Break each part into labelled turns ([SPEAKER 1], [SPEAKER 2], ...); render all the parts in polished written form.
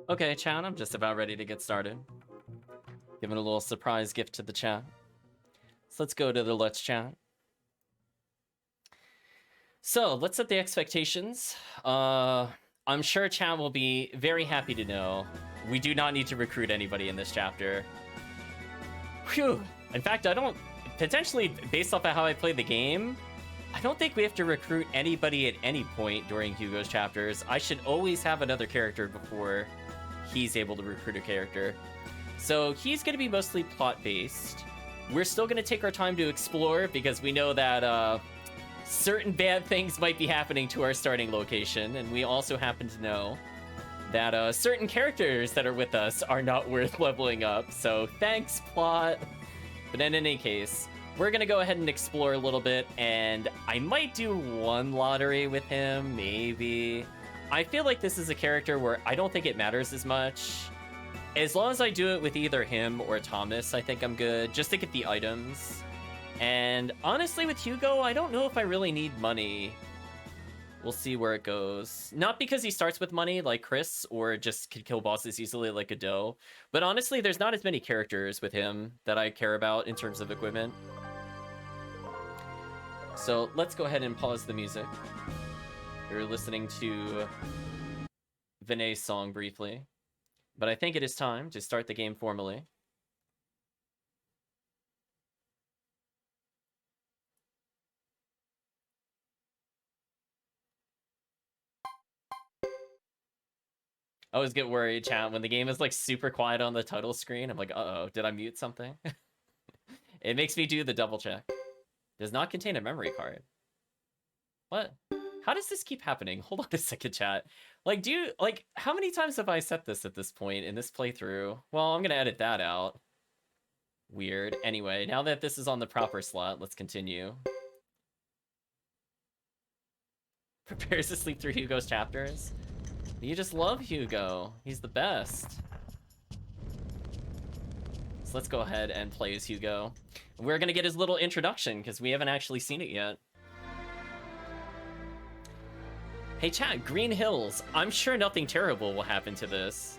[SPEAKER 1] Okay, chat, I'm just about ready to get started. Giving a little surprise gift to the chat. So let's go to the Let's Chat. So let's set the expectations. I'm sure chat will be very happy to know we do not need to recruit anybody in this chapter. Phew. In fact, I don't... Potentially, based off of how I played the game, I don't think we have to recruit anybody at any point during Hugo's chapters. I should always have another character before he's able to recruit a character. So he's going to be mostly plot-based. We're still going to take our time to explore because we know that certain bad things might be happening to our starting location, and we also happen to know that certain characters that are with us are not worth leveling up. So thanks, plot. But in any case, we're going to go ahead and explore a little bit, and I might do one lottery with him, maybe. I feel like this is a character where I don't think it matters as much. As long as I do it with either him or Thomas, I think I'm good, just to get the items. And honestly, with Hugo, I don't know if I really need money. We'll see where it goes. Not because he starts with money like Chris, or just can kill bosses easily like Geddoe, but honestly, there's not as many characters with him that I care about in terms of equipment. So let's go ahead and pause the music. We're listening to Vinay's song briefly, but I think it is time to start the game formally. I always get worried, chat, when the game is like super quiet on the title screen. I'm like, uh-oh, did I mute something? It makes me do the double check. Does not contain a memory card. What? How does this keep happening? Hold on a second, chat. Like, how many times have I set this at this point in this playthrough? Well, I'm gonna edit that out. Weird. Anyway, now that this is on the proper slot, let's continue. Prepares to sleep through Hugo's chapters. You just love Hugo. He's the best. So let's go ahead and play as Hugo. We're gonna get his little introduction because we haven't actually seen it yet. Hey chat, Green Hills. I'm sure nothing terrible will happen to this.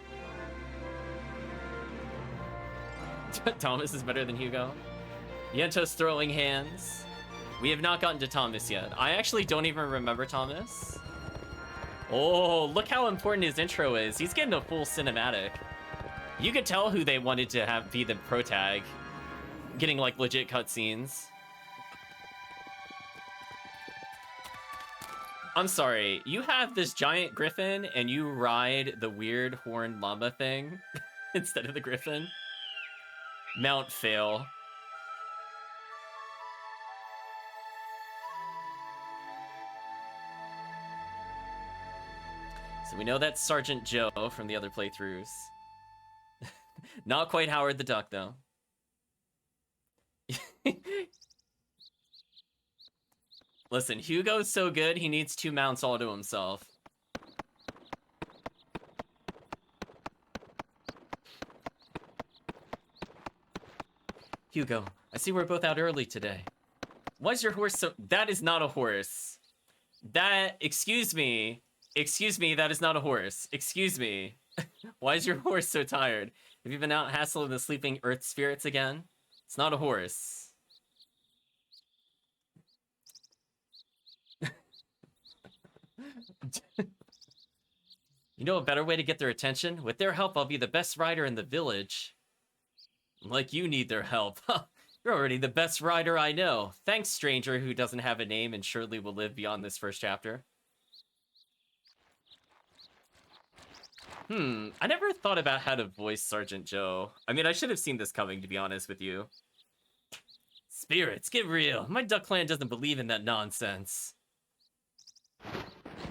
[SPEAKER 1] Thomas is better than Hugo. Yento's throwing hands. We have not gotten to Thomas yet. I actually don't even remember Thomas. Oh, look how important his intro is. He's getting a full cinematic. You could tell who they wanted to have be the protag. Getting like legit cutscenes. I'm sorry, you have this giant griffin and you ride the weird horned llama thing instead of the griffin? Mount fail. So we know that's Sergeant Joe from the other playthroughs. Not quite Howard the Duck, though. Listen, Hugo's so good, he needs 2 mounts all to himself. Hugo, I see we're both out early today. Why is your horse so... That is not a horse. That... Excuse me. Excuse me, that is not a horse. Excuse me. Why is your horse so tired? Have you been out hassling the sleeping earth spirits again? It's not a horse. You know a better way to get their attention? With their help, I'll be the best rider in the village. Like you need their help. You're already the best rider I know. Thanks, stranger who doesn't have a name and surely will live beyond this first chapter. I never thought about how to voice Sergeant Joe. I mean, I should have seen this coming, to be honest with you. Spirits, get real. My Duck Clan doesn't believe in that nonsense.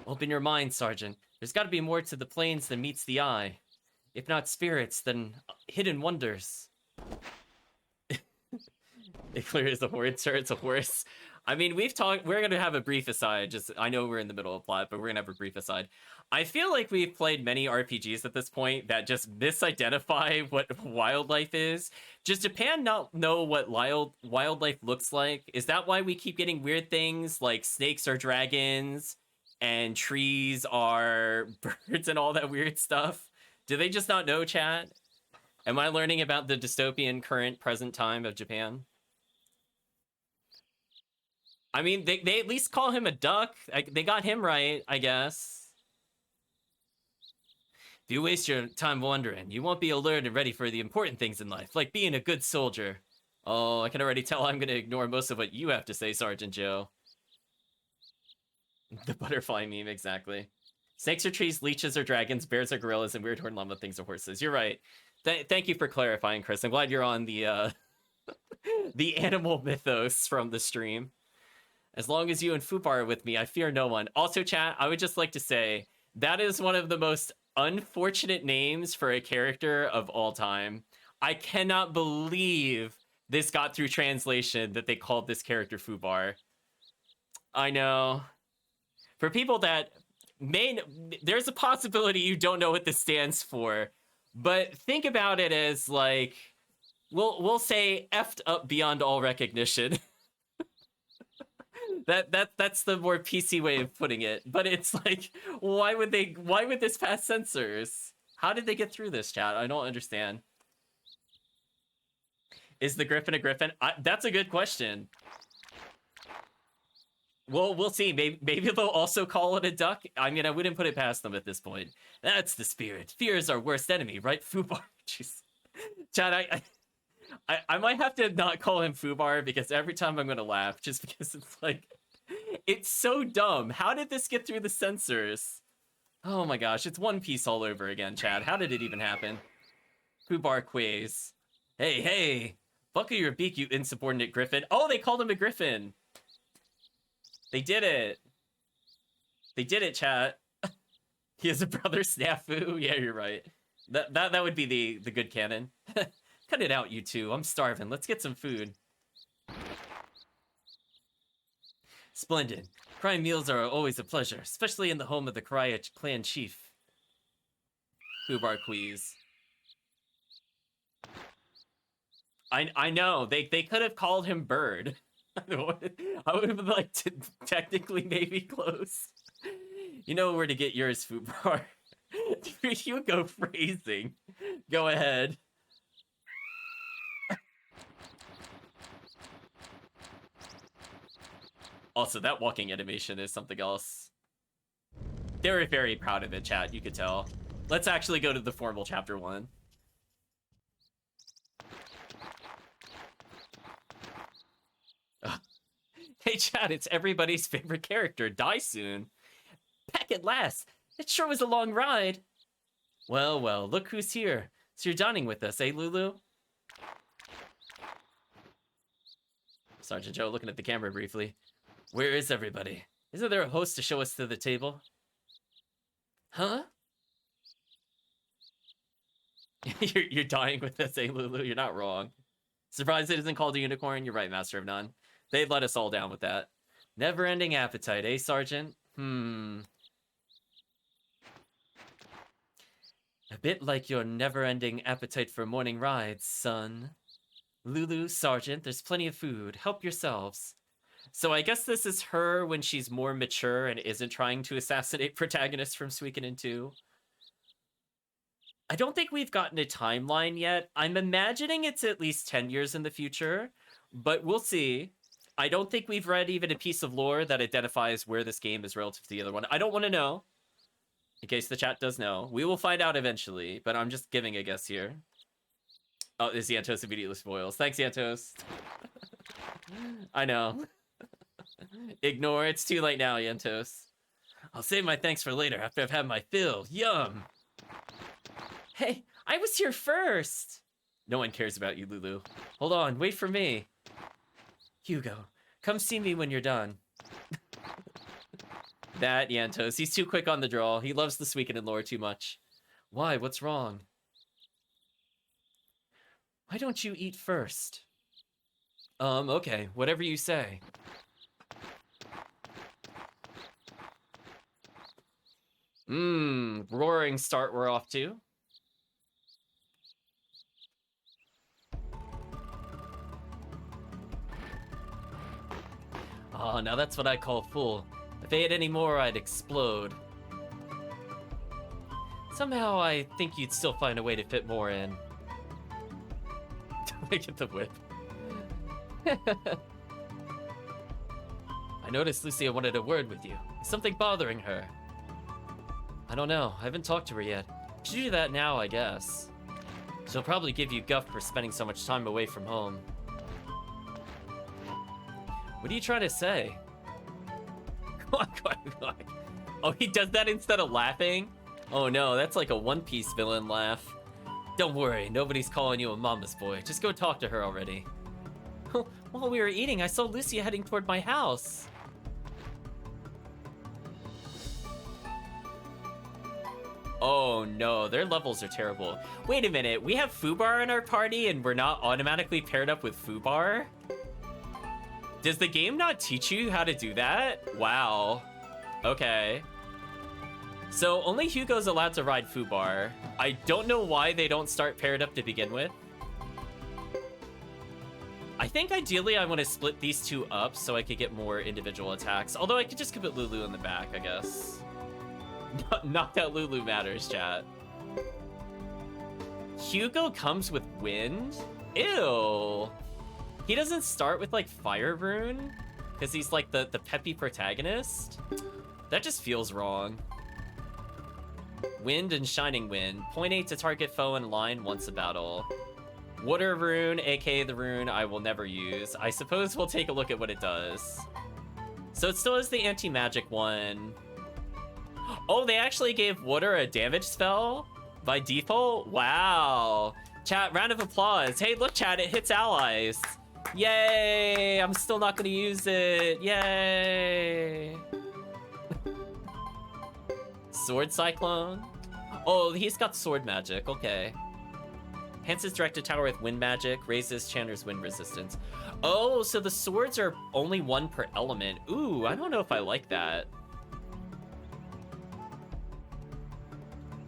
[SPEAKER 1] Open your mind, Sergeant. There's got to be more to the plains than meets the eye. If not spirits, then hidden wonders. It clear as a horse, sir. It's a horse. I mean, we've talked... We're going to have a brief aside. I know we're in the middle of plot, but we're going to have a brief aside. I feel like we've played many RPGs at this point that just misidentify what wildlife is. Does Japan not know what wildlife looks like? Is that why we keep getting weird things like snakes are dragons and trees are birds and all that weird stuff? Do they just not know, chat? Am I learning about the dystopian current present time of Japan? I mean, they at least call him a duck. They got him right, I guess. If you waste your time wondering, you won't be alert and ready for the important things in life, like being a good soldier. Oh, I can already tell I'm going to ignore most of what you have to say, Sergeant Joe. The butterfly meme, exactly. Snakes are trees, leeches are dragons, bears are gorillas, and weird horned llama things are horses. You're right. Thank you for clarifying, Chris. I'm glad you're on the the animal mythos from the stream. As long as you and Fubar are with me, I fear no one. Also, chat, I would just like to say that is one of the most unfortunate names for a character of all time. I cannot believe this got through translation that they called this character Fubar. I know. For people that there's a possibility you don't know what this stands for, but think about it as like, we'll say effed up beyond all recognition. That's the more PC way of putting it. But it's like, why would this pass censors? How did they get through this, chat? I don't understand. Is the griffin a griffin? That's a good question. Well, we'll see. Maybe they'll also call it a duck. I mean, I wouldn't put it past them at this point. That's the spirit. Fear is our worst enemy, right, Fubar? Jeez. Chad, I might have to not call him Fubar because every time I'm going to laugh just because it's like, it's so dumb. How did this get through the censors? Oh my gosh, it's One Piece all over again, Chad. How did it even happen? Fubar quiz. Hey, buckle your beak, you insubordinate griffin. Oh, they called him a griffin. They did it. They did it, chat. He has a brother, Snafu. Yeah, you're right. That would be the good canon. Cut it out, you two. I'm starving. Let's get some food. Splendid. Crime meals are always a pleasure, especially in the home of the Karaya clan chief. Fubar quiz. I know. They could have called him Bird. I would have liked to technically maybe close. You know where to get yours, Fubar. Hugo phrasing. Go ahead. Also, that walking animation is something else. They were very proud of it, chat. You could tell. Let's actually go to the formal chapter 1. Hey, chat, it's everybody's favorite character. Die soon. Back at last. It sure was a long ride. Well, look who's here. So you're dining with us, eh, Lulu? Sergeant Joe looking at the camera briefly. Where is everybody? Isn't there a host to show us to the table? Huh? You're dying with us, eh, Lulu? You're not wrong. Surprised it isn't called a unicorn? You're right, Master of None. They'd let us all down with that. Never-ending appetite, eh, Sergeant? A bit like your never-ending appetite for morning rides, son. Lulu, Sergeant, there's plenty of food. Help yourselves. So I guess this is her when she's more mature and isn't trying to assassinate protagonists from Suikoden II. I don't think we've gotten a timeline yet. I'm imagining it's at least 10 years in the future, but we'll see. I don't think we've read even a piece of lore that identifies where this game is relative to the other one. I don't want to know, in case the chat does know. We will find out eventually, but I'm just giving a guess here. Oh, this Yantos immediately spoils. Thanks, Yantos. I know. Ignore, it's too late now, Yantos. I'll save my thanks for later after I've had my fill. Yum! Hey, I was here first! No one cares about you, Lulu. Hold on, wait for me. Hugo, come see me when you're done. That Yantos, he's too quick on the draw. He loves the Suikoden lore too much. Why, what's wrong? Why don't you eat first? Okay, whatever you say. Roaring start we're off to. Oh, now that's what I call full. If I ate any more, I'd explode. Somehow I think you'd still find a way to fit more in. Don't get the whip. I noticed Lucia wanted a word with you. Is something bothering her? I don't know. I haven't talked to her yet. Should do that now, I guess. She'll probably give you guff for spending so much time away from home. What are you trying to say? Oh, he does that instead of laughing? Oh no, that's like a One Piece villain laugh. Don't worry, nobody's calling you a mama's boy. Just go talk to her already. While we were eating, I saw Lucia heading toward my house. Oh no, their levels are terrible. Wait a minute, we have Fubar in our party and we're not automatically paired up with Fubar? Does the game not teach you how to do that? Wow. Okay. So only Hugo's allowed to ride Fubar. I don't know why they don't start paired up to begin with. I think ideally I want to split these two up so I could get more individual attacks. Although I could just put Lulu in the back, I guess. Not that Lulu matters, chat. Hugo comes with wind? Ew. He doesn't start with, like, Fire Rune? Because he's, like, the peppy protagonist? That just feels wrong. Wind and Shining Wind. 0.8 to target foe in line once a battle. Water Rune, aka the rune I will never use. I suppose we'll take a look at what it does. So it still has the anti-magic one. Oh, they actually gave water a damage spell by default? Wow. Chat, round of applause. Hey, look, chat, it hits allies. Yay! I'm still not gonna use it. Yay! Sword Cyclone? Oh, he's got sword magic. Okay. Enhances directed tower with wind magic. Raises Chandler's wind resistance. Oh, so the swords are only one per element. Ooh, I don't know if I like that.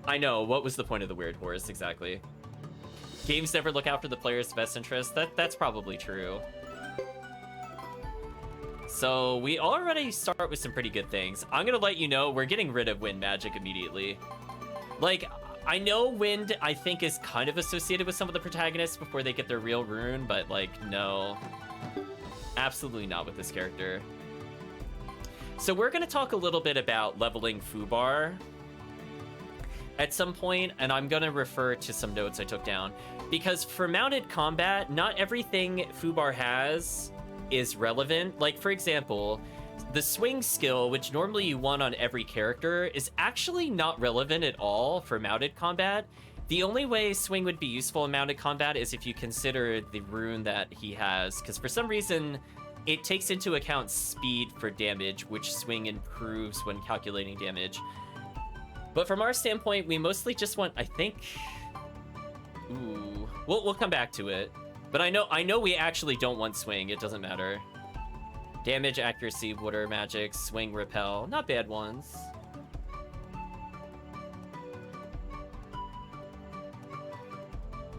[SPEAKER 1] I know, what was the point of the weird horse, exactly? Games never look out for the player's best interest. That's probably true. So we already start with some pretty good things. I'm gonna let you know we're getting rid of wind magic immediately. Like, I know wind, I think, is kind of associated with some of the protagonists before they get their real rune, but like, no. Absolutely not with this character. So we're gonna talk a little bit about leveling Fubar at some point, and I'm gonna refer to some notes I took down. Because for mounted combat, not everything Fubar has is relevant. Like, for example, the swing skill, which normally you want on every character, is actually not relevant at all for mounted combat. The only way swing would be useful in mounted combat is if you consider the rune that he has, because for some reason, it takes into account speed for damage, which swing improves when calculating damage. But from our standpoint, we mostly just want, I think... Ooh, we'll come back to it. But I know we actually don't want swing. It doesn't matter. Damage, accuracy, water magic, swing, repel. Not bad ones.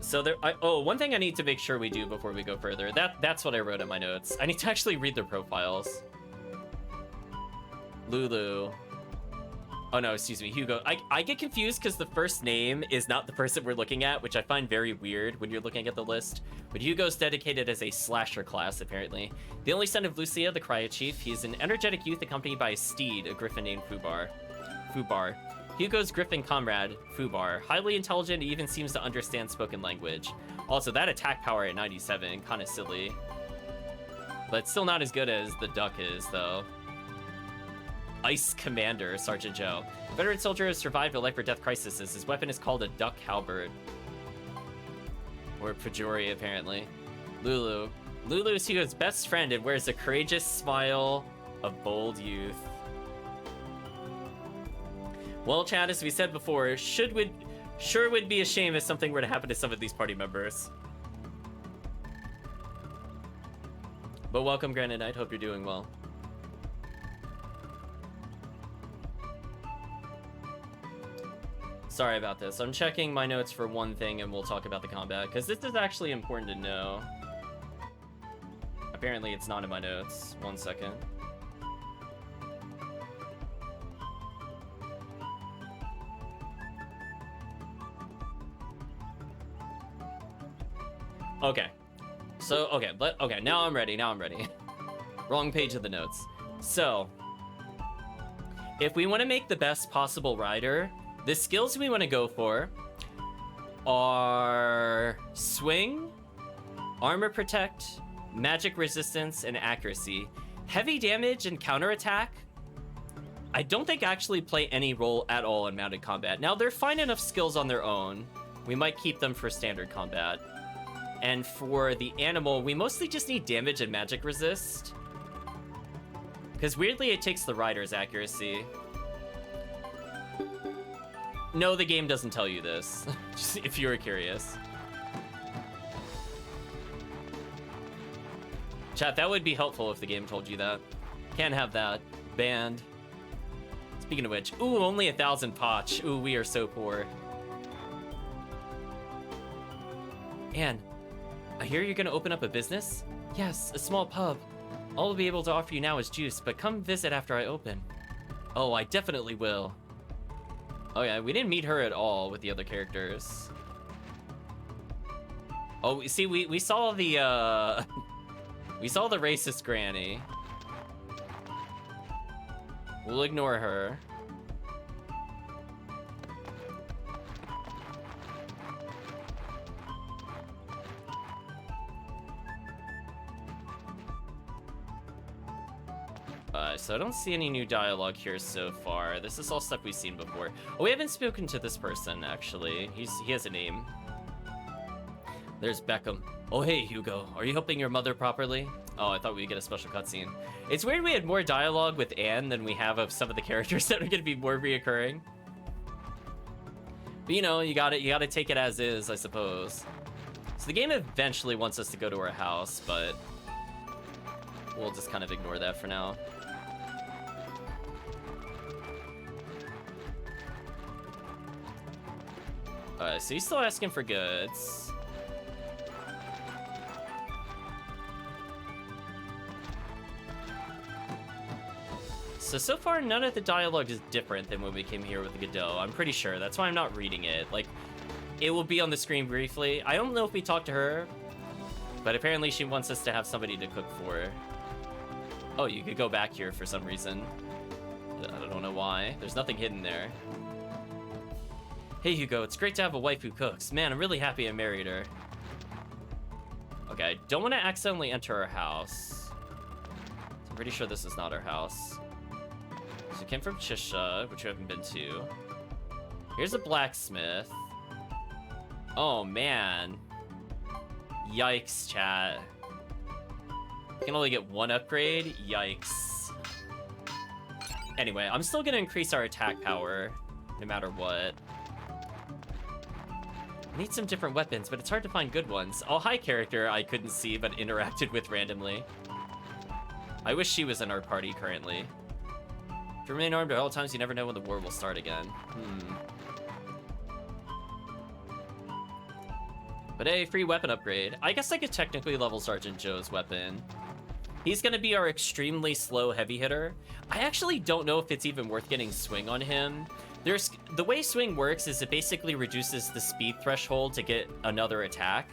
[SPEAKER 1] So there. Oh, one thing I need to make sure we do before we go further. That's what I wrote in my notes. I need to actually read their profiles. Lulu. Oh no, excuse me, Hugo. I get confused because the first name is not the person we're looking at, which I find very weird when you're looking at the list. But Hugo's dedicated as a slasher class, apparently. The only son of Lucia, the Cryo Chief. He's an energetic youth accompanied by a steed, a griffin named Fubar. Hugo's griffin comrade, Fubar. Highly intelligent, he even seems to understand spoken language. Also, that attack power at 97, kind of silly. But still not as good as the duck is, though. Ice Commander, Sergeant Joe. Veteran soldier has survived a life or death crisis. His weapon is called a duck halberd. Or Pajori, apparently. Lulu. Lulu is Hugo's best friend and wears a courageous smile of bold youth. Well, chat, as we said before, sure would be a shame if something were to happen to some of these party members. But welcome, Granite Knight. Hope you're doing well. Sorry about this. I'm checking my notes for one thing and we'll talk about the combat, because this is actually important to know. Apparently it's not in my notes. 1 second. Okay. So, okay, now I'm ready, Wrong page of the notes. So, if we want to make the best possible rider, the skills we want to go for are swing, armor protect, magic resistance, and accuracy. Heavy damage and counterattack, I don't think actually play any role at all in mounted combat. Now, they're fine enough skills on their own. We might keep them for standard combat. And for the animal, we mostly just need damage and magic resist. Because weirdly, it takes the rider's accuracy. No, the game doesn't tell you this, just if you were curious. Chat, that would be helpful if the game told you that. Can't have that. Banned. Speaking of which, ooh, only 1,000 potch. Ooh, we are so poor. Anne, I hear you're gonna open up a business? Yes, a small pub. All I'll be able to offer you now is juice, but come visit after I open. Oh, I definitely will. Oh yeah, we didn't meet her at all with the other characters. Oh, see, we saw the, we saw the racist granny. We'll ignore her. So I don't see any new dialogue here so far. This is all stuff we've seen before. Oh, we haven't spoken to this person, actually. He has a name. There's Beckham. Oh, hey, Hugo. Are you helping your mother properly? Oh, I thought we'd get a special cutscene. It's weird we had more dialogue with Anne than we have of some of the characters that are going to be more reoccurring. But, you know, you gotta take it as is, I suppose. So the game eventually wants us to go to her house, but we'll just kind of ignore that for now. So he's still asking for goods. So far, none of the dialogue is different than when we came here with Geddoe. I'm pretty sure. That's why I'm not reading it. Like, it will be on the screen briefly. I don't know if we talked to her, but apparently she wants us to have somebody to cook for her. Oh, you could go back here for some reason. I don't know why. There's nothing hidden there. Hey, Hugo, it's great to have a wife who cooks. Man, I'm really happy I married her. Okay, I don't want to accidentally enter her house. I'm pretty sure this is not her house. So we came from Chisha, which we haven't been to. Here's a blacksmith. Oh, man. Yikes, chat. You can only get one upgrade? Yikes. Anyway, I'm still going to increase our attack power, no matter what. Need some different weapons, but it's hard to find good ones. Oh, hi, character I couldn't see but interacted with randomly. I wish she was in our party currently. If you remain armed at all times, you never know when the war will start again. But hey, free weapon upgrade. I guess I could technically level Sergeant Joe's weapon. He's gonna be our extremely slow heavy hitter. I actually don't know if it's even worth getting swing on him. The way swing works is it basically reduces the speed threshold to get another attack.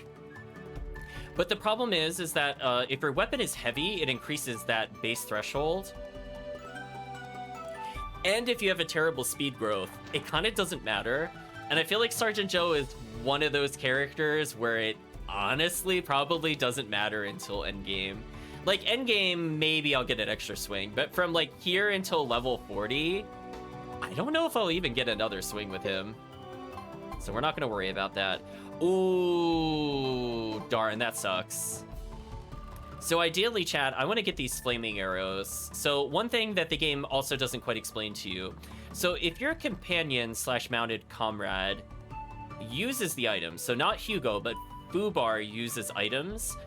[SPEAKER 1] But the problem is that if your weapon is heavy, it increases that base threshold. And if you have a terrible speed growth, it kind of doesn't matter. And I feel like Sergeant Joe is one of those characters where it honestly probably doesn't matter until endgame. Like, endgame, maybe I'll get an extra swing, but from like here until level 40, I don't know if I'll even get another swing with him. So we're not gonna worry about that. Ooh, darn, that sucks. So ideally, chat, I want to get these flaming arrows. So one thing that the game also doesn't quite explain to you. So if your companion / mounted comrade uses the items, so not Hugo, but Fubar uses items,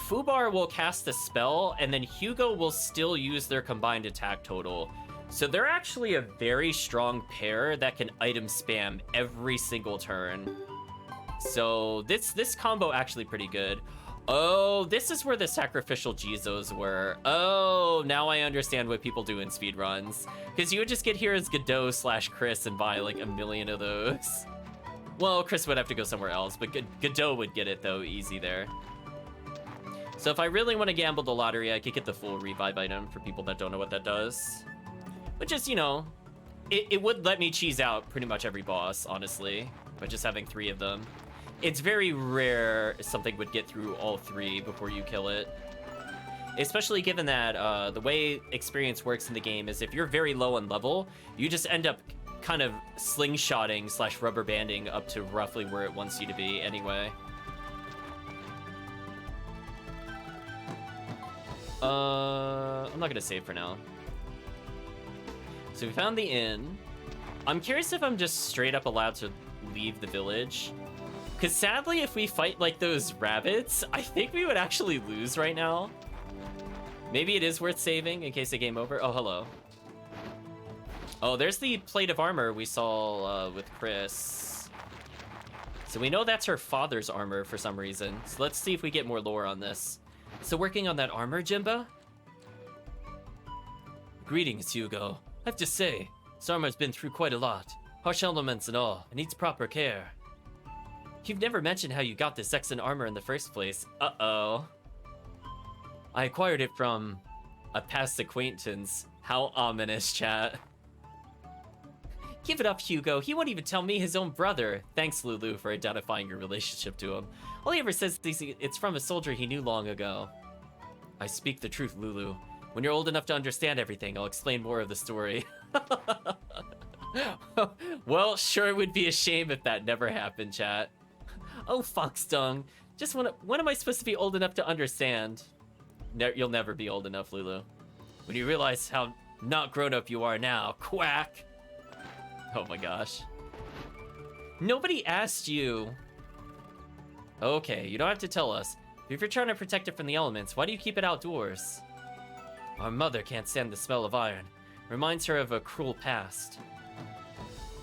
[SPEAKER 1] Fubar will cast a spell, and then Hugo will still use their combined attack total. So they're actually a very strong pair that can item spam every single turn. So this combo actually pretty good. Oh, this is where the sacrificial Jizos were. Oh, now I understand what people do in speedruns. Because you would just get here as Geddoe / Chris and buy like a million of those. Well, Chris would have to go somewhere else, but Geddoe would get it, though, easy there. So if I really want to gamble the lottery, I could get the full revive item for people that don't know what that does. Which is, you know, it would let me cheese out pretty much every boss, honestly, by just having 3 of them. It's very rare something would get through all 3 before you kill it. Especially given that the way experience works in the game is if you're very low on level, you just end up kind of slingshotting / rubber banding up to roughly where it wants you to be anyway. I'm not gonna save for now. So we found the inn. I'm curious if I'm just straight up allowed to leave the village. Because sadly, if we fight like those rabbits, I think we would actually lose right now. Maybe it is worth saving in case the game over. Oh, hello. Oh, there's the plate of armor we saw with Chris. So we know that's her father's armor for some reason. So let's see if we get more lore on this. So working on that armor, Jimba? Greetings, Hugo. I have to say, this armor's been through quite a lot. Harsh elements and all. It needs proper care. You've never mentioned how you got this Zexen armor in the first place. Uh-oh. I acquired it from a past acquaintance. How ominous, chat. Give it up, Hugo. He won't even tell me his own brother. Thanks, Lulu, for identifying your relationship to him. All he ever says is it's from a soldier he knew long ago. I speak the truth, Lulu. When you're old enough to understand everything, I'll explain more of the story. Well, sure would be a shame if that never happened, chat. Oh, Foxdung. Just when am I supposed to be old enough to understand? You'll never be old enough, Lulu. When you realize how not grown up you are now, quack. Oh my gosh. Nobody asked you. Okay, you don't have to tell us. If you're trying to protect it from the elements, why do you keep it outdoors? Our mother can't stand the smell of iron. Reminds her of a cruel past.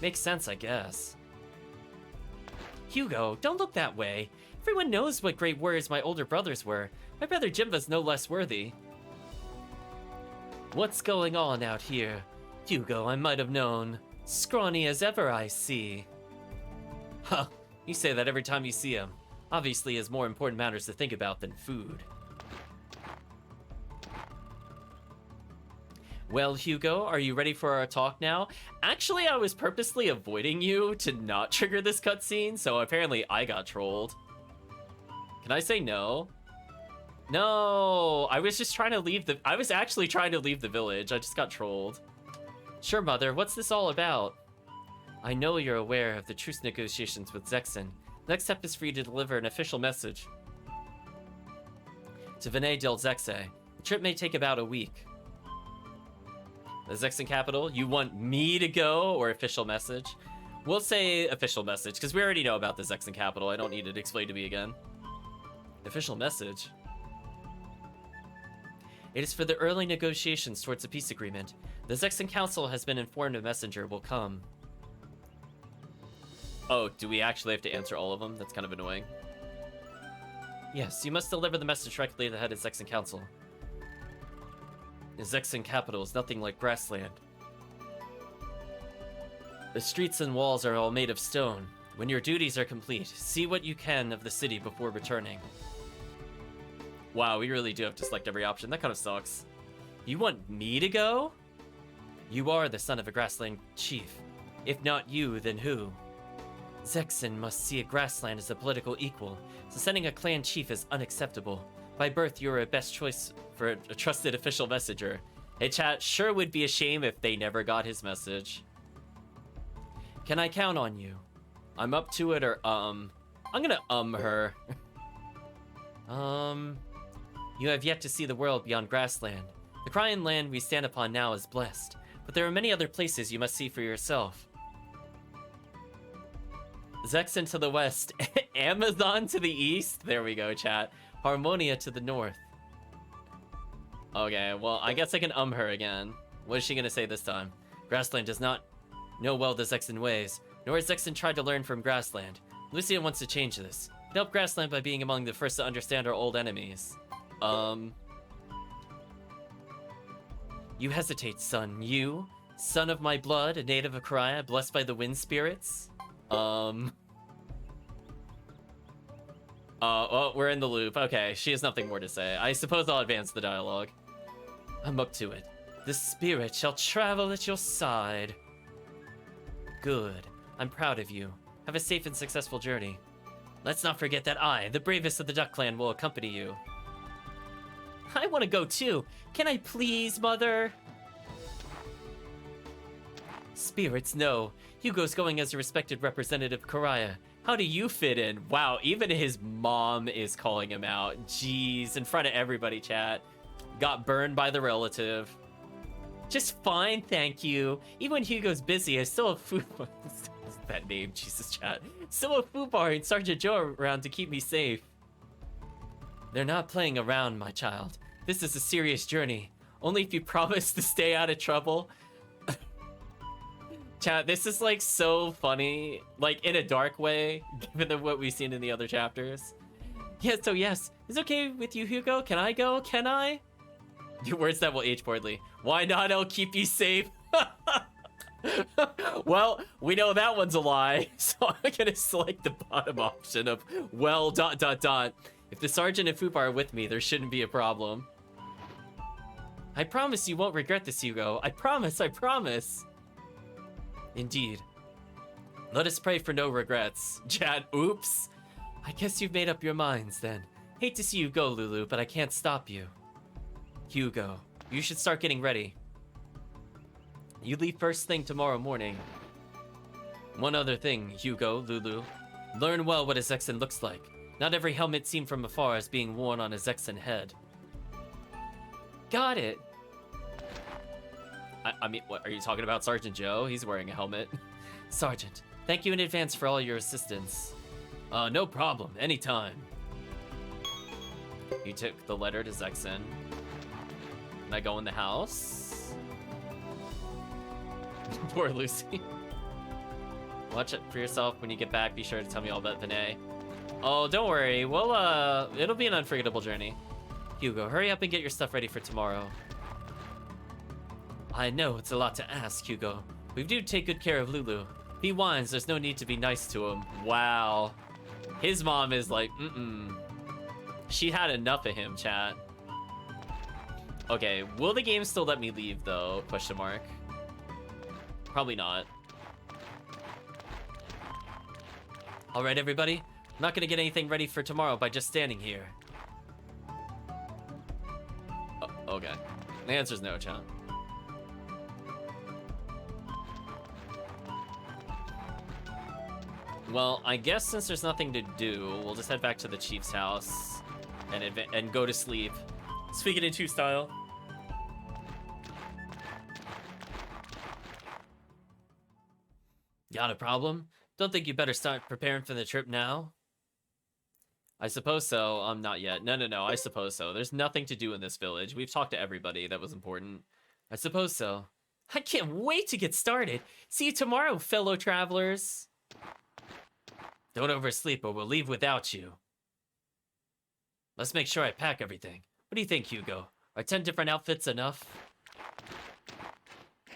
[SPEAKER 1] Makes sense, I guess. Hugo, don't look that way. Everyone knows what great warriors my older brothers were. My brother Jimba's no less worthy. What's going on out here? Hugo, I might have known. Scrawny as ever, I see. Huh, you say that every time you see him. Obviously, he has more important matters to think about than food. Well, Hugo, are you ready for our talk now? Actually, I was purposely avoiding you to not trigger this cutscene, so apparently I got trolled. Can I say no? No, I was just trying to leave I was actually trying to leave the village. I just got trolled. Sure, Mother, what's this all about? I know you're aware of the truce negotiations with Zexen. The next step is for you to deliver an official message to Vinay del Zexe. The trip may take about a week. The Zexen capital, you want me to go or official message? We'll say official message, because we already know about the Zexen capital. I don't need it explained to me again. Official message. It is for the early negotiations towards a peace agreement. The Zexen Council has been informed a messenger will come. Oh, do we actually have to answer all of them? That's kind of annoying. Yes, you must deliver the message directly to the head of Zexen Council. The Zexen capital is nothing like grassland. The streets and walls are all made of stone. When your duties are complete, see what you can of the city before returning. Wow, we really do have to select every option. That kind of sucks. You want me to go? You are the son of a grassland chief. If not you, then who? Zexen must see a grassland as a political equal, so sending a clan chief is unacceptable. By birth, you're a best choice for a trusted official messenger. Hey chat, sure would be a shame if they never got his message. Can I count on you? I'm up to it, or I'm gonna her. You have yet to see the world beyond grassland. The crying land we stand upon now is blessed, but there are many other places you must see for yourself. Zexen to the west, Amazon to the east. There we go, chat. Harmonia to the north. Okay, well, I guess I can her again. What is she gonna say this time? Grassland does not know well the Zexen ways, nor has Zexen tried to learn from Grassland. Lucia wants to change this. Help Grassland by being among the first to understand our old enemies. You hesitate, son. You, son of my blood, a native of Karaya, blessed by the wind spirits? Well, we're in the loop. Okay, she has nothing more to say. I suppose I'll advance the dialogue. I'm up to it. The spirit shall travel at your side. Good. I'm proud of you. Have a safe and successful journey. Let's not forget that I, the bravest of the Duck Clan, will accompany you. I want to go too. Can I please, Mother? Spirits, no. Hugo's going as a respected representative of Karaya. How do you fit in? Wow, even his mom is calling him out. Jeez, in front of everybody, chat. Got burned by the relative. Just fine, thank you. Even when Hugo's busy, I still have Fubar. That name, Jesus, chat. Still have Fubar and Sergeant Joe around to keep me safe. They're not playing around, my child. This is a serious journey. Only if you promise to stay out of trouble. Chat, this is like so funny, like in a dark way, given what we've seen in the other chapters. Yeah, so yes, it's okay with you, Hugo? Can I go? Can I? Your words that will age poorly. Why not? I'll keep you safe. Well, we know that one's a lie, so I'm gonna select the bottom option of well, ... If the sergeant and Fubar are with me, there shouldn't be a problem. I promise you won't regret this, Hugo. I promise, I promise. Indeed. Let us pray for no regrets. Chat, oops. I guess you've made up your minds then. Hate to see you go, Lulu, but I can't stop you. Hugo, you should start getting ready. You leave first thing tomorrow morning. One other thing, Hugo, Lulu. Learn well what a Zexen looks like. Not every helmet seen from afar is being worn on a Zexen head. Got it. I mean, what, are you talking about Sergeant Joe? He's wearing a helmet. Sergeant, thank you in advance for all your assistance. No problem, anytime. You took the letter to Zexen. Can I go in the house? Poor Lucy. Watch it for yourself when you get back. Be sure to tell me all about Vinay. Oh, don't worry. Well, it'll be an unforgettable journey. Hugo, hurry up and get your stuff ready for tomorrow. I know it's a lot to ask, Hugo. We do take good care of Lulu. If he whines, there's no need to be nice to him. Wow. His mom is like, She had enough of him, chat. Okay, will the game still let me leave, though? Question mark. Probably not. All right, everybody. I'm not gonna get anything ready for tomorrow by just standing here. Oh, okay. The answer's no, chat. Well, I guess since there's nothing to do, we'll just head back to the chief's house and go to sleep. Suikoden II style. Got a problem? Don't think you better start preparing for the trip now? I suppose so. Not yet. No. I suppose so. There's nothing to do in this village. We've talked to everybody that was important. I suppose so. I can't wait to get started. See you tomorrow, fellow travelers. Don't oversleep or we'll leave without you. Let's make sure I pack everything. What do you think, Hugo? Are 10 different outfits enough?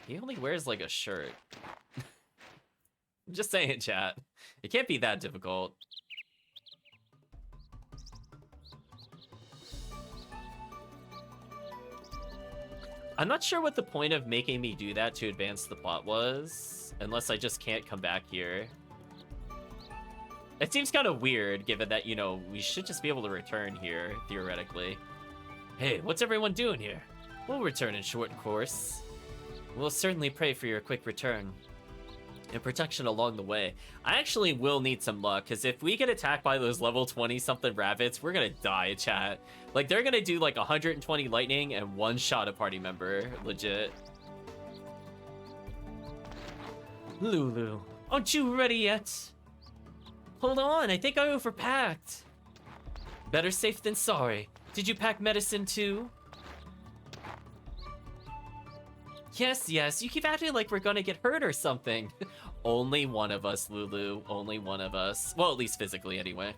[SPEAKER 1] He only wears like a shirt. I'm just saying, chat. It can't be that difficult. I'm not sure what the point of making me do that to advance the plot was, unless I just can't come back here. It seems kind of weird, given that, you know, we should just be able to return here, theoretically. Hey, what's everyone doing here? We'll return in short course. We'll certainly pray for your quick return and protection along the way. I actually will need some luck, because if we get attacked by those level 20-something rabbits, we're gonna die, chat. Like, they're gonna do, like, 120 lightning and one-shot a party member. Legit. Lulu, aren't you ready yet? Hold on, I think I overpacked. Better safe than sorry. Did you pack medicine too? Yes, you keep acting like we're gonna get hurt or something. Only one of us, Lulu. Only one of us. Well, at least physically, anyway.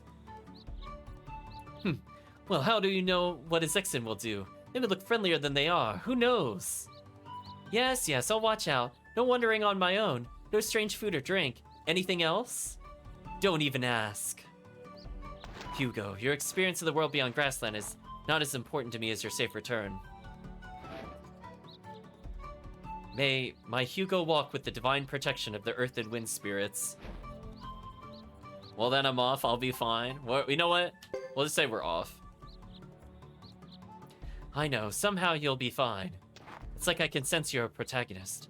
[SPEAKER 1] Well, how do you know what a Zexen will do? They would look friendlier than they are. Who knows? Yes, I'll watch out. No wandering on my own. No strange food or drink. Anything else? Don't even ask. Hugo, your experience of the world beyond Grassland is not as important to me as your safe return. May my Hugo walk with the divine protection of the earth and wind spirits. Well, then I'm off. I'll be fine. Well, you know what? We'll just say we're off. I know. Somehow you'll be fine. It's like I can sense you're a protagonist.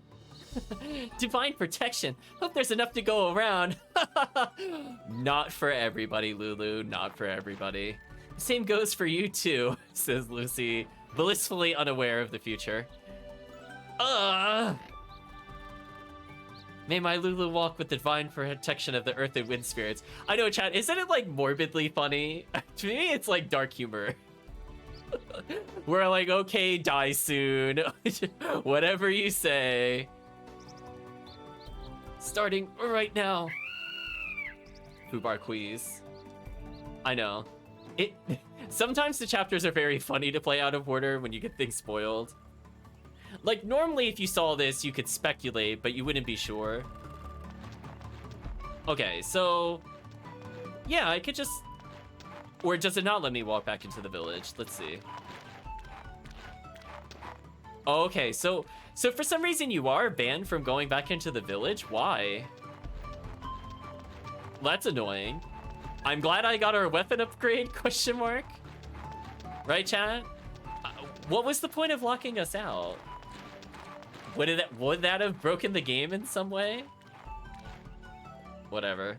[SPEAKER 1] Divine protection. Hope there's enough to go around. Not for everybody, Lulu. Not for everybody. Same goes for you too, says Lucy, blissfully unaware of the future. May my Lulu walk with the divine protection of the earth and wind spirits. I know, chat, isn't it like morbidly funny? To me, it's like dark humor. We're like, okay, die soon. Whatever you say. Starting right now. Fubar quiz. I know. Sometimes the chapters are very funny to play out of order when you get things spoiled. Like, normally if you saw this, you could speculate, but you wouldn't be sure. Okay, so... yeah, I could just... or does it not let me walk back into the village? Let's see. Okay, so for some reason you are banned from going back into the village? Why? That's annoying. I'm glad I got our weapon upgrade, question mark. Right, chat? What was the point of locking us out? Would that have broken the game in some way? Whatever.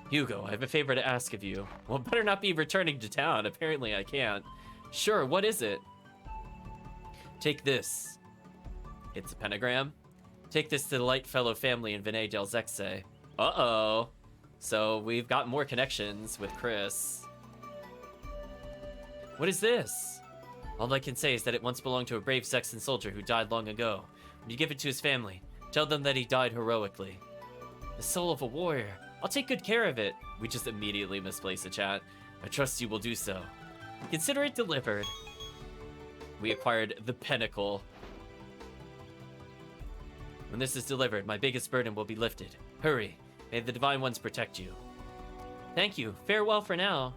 [SPEAKER 1] Hugo, I have a favor to ask of you. Well, better not be returning to town. Apparently I can't. Sure, what is it? Take this. It's a pentagram. Take this to the light fellow family in Vinay del Zexe. Uh-oh. So we've got more connections with Chris. What is this? All I can say is that it once belonged to a brave Zexan soldier who died long ago. When you give it to his family, tell them that he died heroically. The soul of a warrior. I'll take good care of it. We just immediately misplaced the chat. I trust you will do so. Consider it delivered. We acquired the Pinnacle. When this is delivered, my biggest burden will be lifted. Hurry. May the Divine Ones protect you. Thank you. Farewell for now.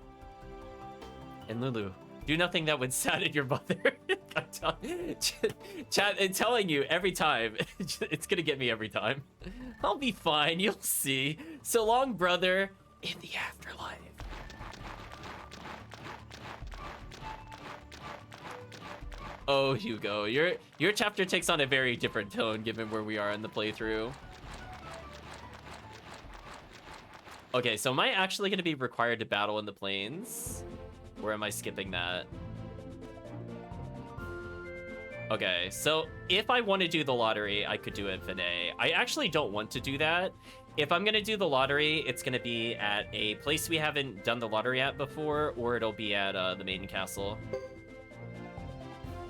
[SPEAKER 1] And Lulu, do nothing that would sadden your mother. Chat, I'm telling you every time. It's gonna get me every time. I'll be fine. You'll see. So long, brother. In the afterlife. Oh, Hugo, your chapter takes on a very different tone given where we are in the playthrough. Okay, so am I actually going to be required to battle in the plains? Or am I skipping that? Okay, so if I want to do the lottery, I could do it in Vinay. I actually don't want to do that. If I'm going to do the lottery, it's going to be at a place we haven't done the lottery at before, or it'll be at the Maiden Castle.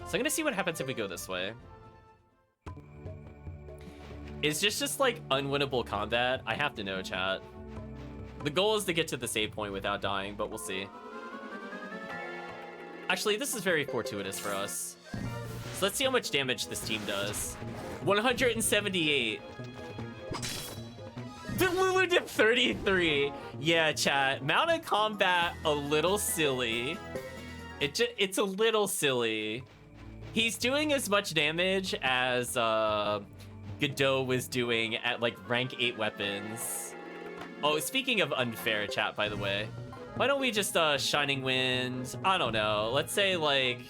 [SPEAKER 1] So I'm going to see what happens if we go this way. Is this just like unwinnable combat? I have to know, chat. The goal is to get to the save point without dying, but we'll see. Actually, this is very fortuitous for us. So let's see how much damage this team does. 178. Lulu did 33. Yeah, chat. Mounted combat, a little silly. It's a little silly. He's doing as much damage as Geddoe was doing at like rank 8 weapons. Oh, speaking of unfair, chat, by the way, why don't we just Shining Wind? I don't know. Let's say like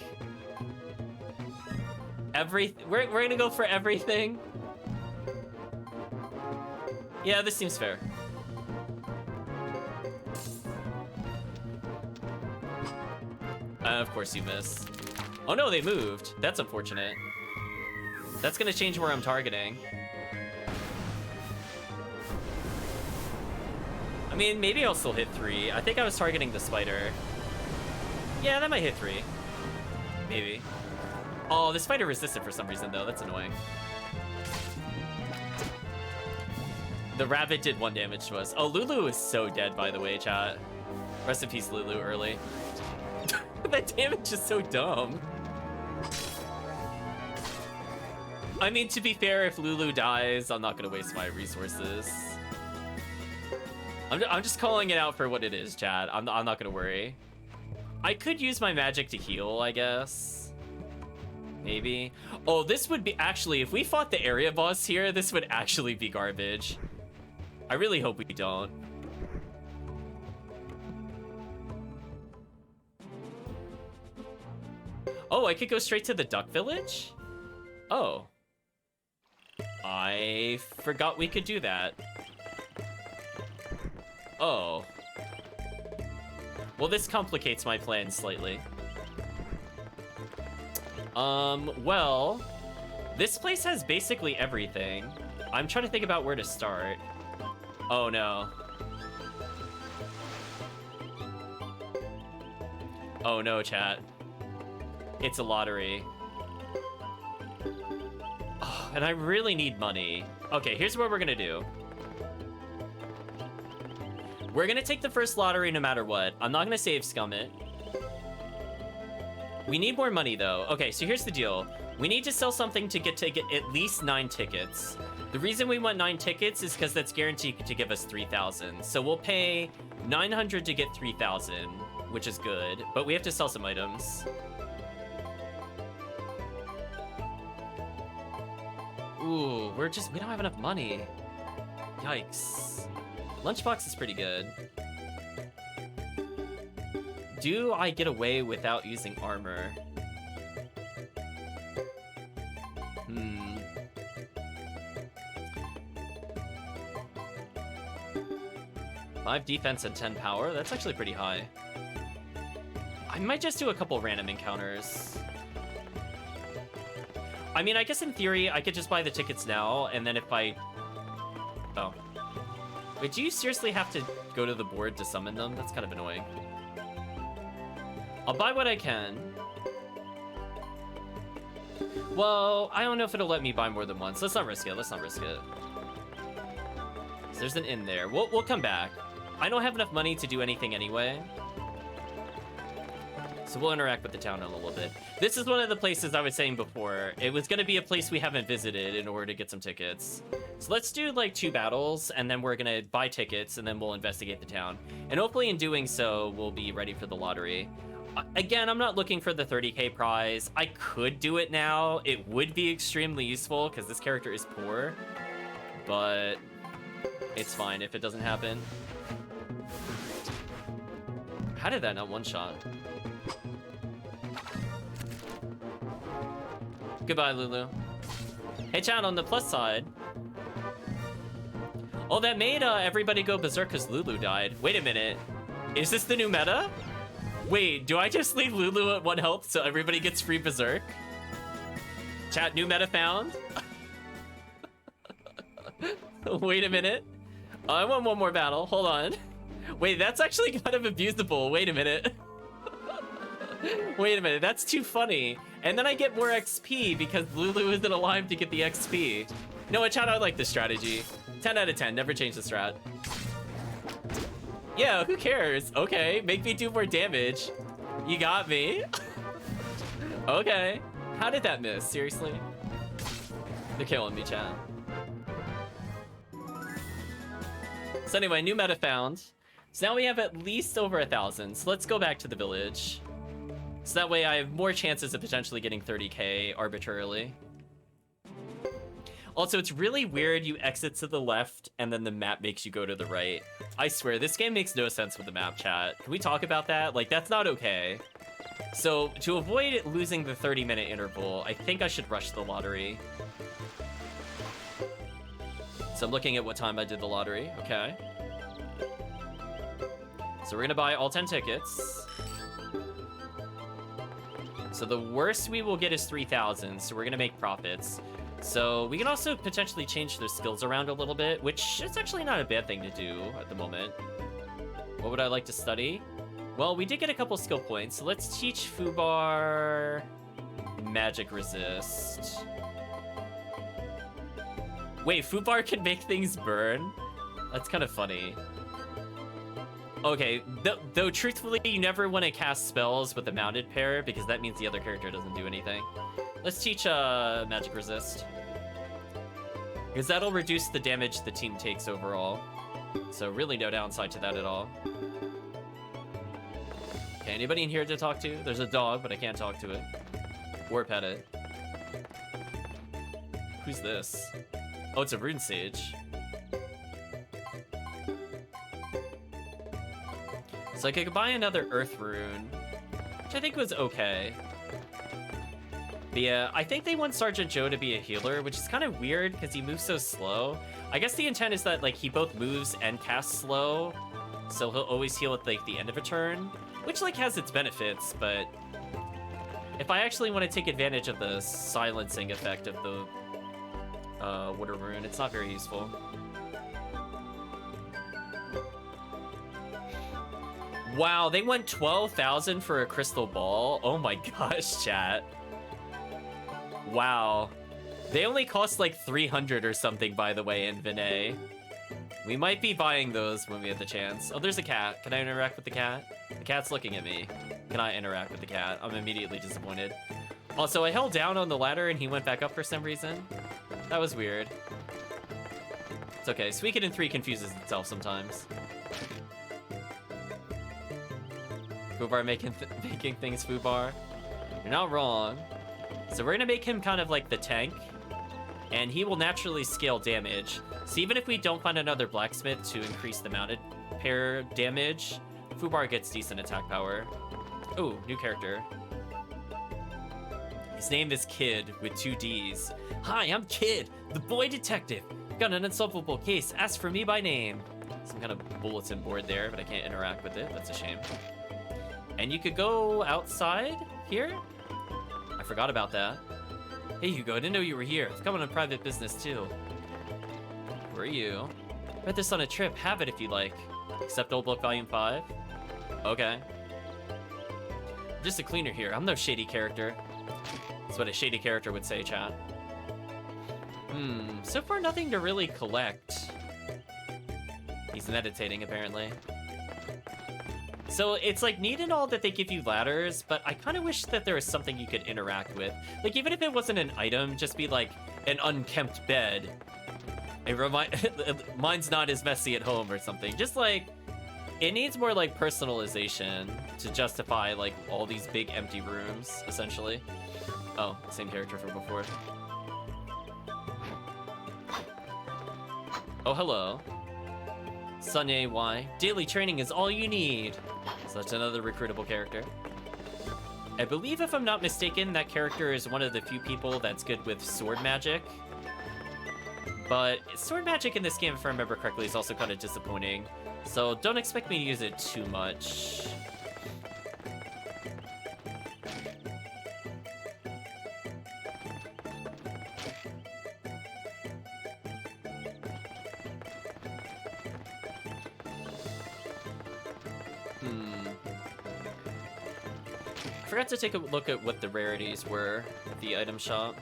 [SPEAKER 1] we're gonna go for everything. Yeah, this seems fair. Of course you miss. Oh no, they moved. That's unfortunate. That's gonna change where I'm targeting. I mean, maybe I'll still hit 3. I think I was targeting the spider. Yeah, that might hit 3. Maybe. Oh, the spider resisted for some reason though. That's annoying. The rabbit did 1 damage to us. Oh, Lulu is so dead, by the way, chat. Rest in peace, Lulu, early. That damage is so dumb. I mean, to be fair, if Lulu dies, I'm not gonna waste my resources. I'm just calling it out for what it is, chat. I'm not gonna worry. I could use my magic to heal, I guess. Maybe. Oh, this would be actually, if we fought the area boss here, this would actually be garbage. I really hope we don't. Oh, I could go straight to the duck village? Oh. I forgot we could do that. Oh. Well, this complicates my plan slightly. Well, this place has basically everything. I'm trying to think about where to start. Oh, no. Oh, no, chat. It's a lottery. Oh, and I really need money. Okay, here's what we're gonna do. We're gonna take the first lottery no matter what. I'm not gonna save scum it. We need more money though. Okay, so here's the deal. We need to sell something to get at least 9 tickets. The reason we want 9 tickets is because that's guaranteed to give us 3,000. So we'll pay 900 to get 3,000, which is good. But we have to sell some items. Ooh, we don't have enough money. Yikes. Lunchbox is pretty good. Do I get away without using armor? 5 defense and 10 power? That's actually pretty high. I might just do a couple random encounters. I mean, I guess in theory, I could just buy the tickets now, and then if I... Oh. Wait, do you seriously have to go to the board to summon them? That's kind of annoying. I'll buy what I can. Well, I don't know if it'll let me buy more than once. Let's not risk it. So there's an inn there. We'll come back. I don't have enough money to do anything anyway. So we'll interact with the town in a little bit. This is one of the places I was saying before. It was going to be a place we haven't visited in order to get some tickets. So let's do like 2 battles, and then we're going to buy tickets, and then we'll investigate the town. And hopefully in doing so, we'll be ready for the lottery. Again, I'm not looking for the 30k prize. I could do it now. It would be extremely useful because this character is poor. But it's fine if it doesn't happen. How did that not one-shot? Goodbye, Lulu. Hey, chat, on the plus side. Oh, that made everybody go berserk because Lulu died. Wait a minute. Is this the new meta? Wait, do I just leave Lulu at 1 health so everybody gets free berserk? Chat, new meta found? Wait a minute. I want one more battle. Hold on. Wait, that's actually kind of abusable. Wait a minute. Wait a minute, that's too funny. And then I get more XP because Lulu isn't alive to get the XP. No, chat, I like this strategy. 10 out of 10, never change the strat. Yeah, who cares? Okay, make me do more damage. You got me. Okay. How did that miss? Seriously? They're killing me, chat. So anyway, new meta found. So now we have at least over 1,000. So let's go back to the village. So that way I have more chances of potentially getting 30k arbitrarily. Also, it's really weird you exit to the left and then the map makes you go to the right. I swear, this game makes no sense with the map, chat. Can we talk about that? Like, that's not okay. So, to avoid losing the 30-minute interval, I think I should rush the lottery. So I'm looking at what time I did the lottery. Okay. So we're gonna buy all 10 tickets. So the worst we will get is 3,000, so we're gonna make profits. So we can also potentially change their skills around a little bit, which is actually not a bad thing to do at the moment. What would I like to study? Well, we did get a couple skill points, so let's teach Fubar magic resist. Wait, Fubar can make things burn? That's kind of funny. Okay, though truthfully, you never want to cast spells with a mounted pair because that means the other character doesn't do anything. Let's teach magic resist. Because that'll reduce the damage the team takes overall. So really no downside to that at all. Okay, anybody in here to talk to? There's a dog, but I can't talk to it. Or pet it. Who's this? Oh, it's a rune sage. So I could buy another earth rune, which I think was okay. But yeah, I think they want Sergeant Joe to be a healer, which is kind of weird because he moves so slow. I guess the intent is that like he both moves and casts slow, so he'll always heal at like the end of a turn, which like has its benefits, but if I actually want to take advantage of the silencing effect of the water rune, it's not very useful. Wow, they went 12,000 for a crystal ball. Oh my gosh, chat. Wow. They only cost like 300 or something, by the way, in Vinay. We might be buying those when we have the chance. Oh, there's a cat. Can I interact with the cat? The cat's looking at me. Can I interact with the cat? I'm immediately disappointed. Also, I held down on the ladder and he went back up for some reason. That was weird. It's okay. Suikoden III confuses itself sometimes. Fubar making things Fubar. You're not wrong. So we're gonna make him kind of like the tank, and he will naturally scale damage. So even if we don't find another blacksmith to increase the mounted pair damage, Fubar gets decent attack power. Ooh, new character. His name is Kid with 2 D's. Hi, I'm Kid, the boy detective. Got an unsolvable case, ask for me by name. Some kind of bulletin board there, but I can't interact with it. That's a shame. And you could go outside here? I forgot about that. Hey, Hugo, I didn't know you were here. I've come on a private business, too. Who are you? Read this on a trip. Have it if you like. Accept Old Book Volume 5? Okay. I'm just a cleaner here. I'm no shady character. That's what a shady character would say, chat. So far nothing to really collect. He's meditating, apparently. So it's like neat and all that they give you ladders, but I kind of wish that there was something you could interact with. Like even if it wasn't an item, just be like an unkempt bed. Mine's not as messy at home or something. Just like, it needs more like personalization to justify like all these big empty rooms, essentially. Oh, same character from before. Oh, hello. Sunye Y. Daily training is all you need. So that's another recruitable character. I believe, if I'm not mistaken, that character is one of the few people that's good with sword magic. But sword magic in this game, if I remember correctly, is also kind of disappointing. So don't expect me to use it too much. I forgot to take a look at what the rarities were at the item shop.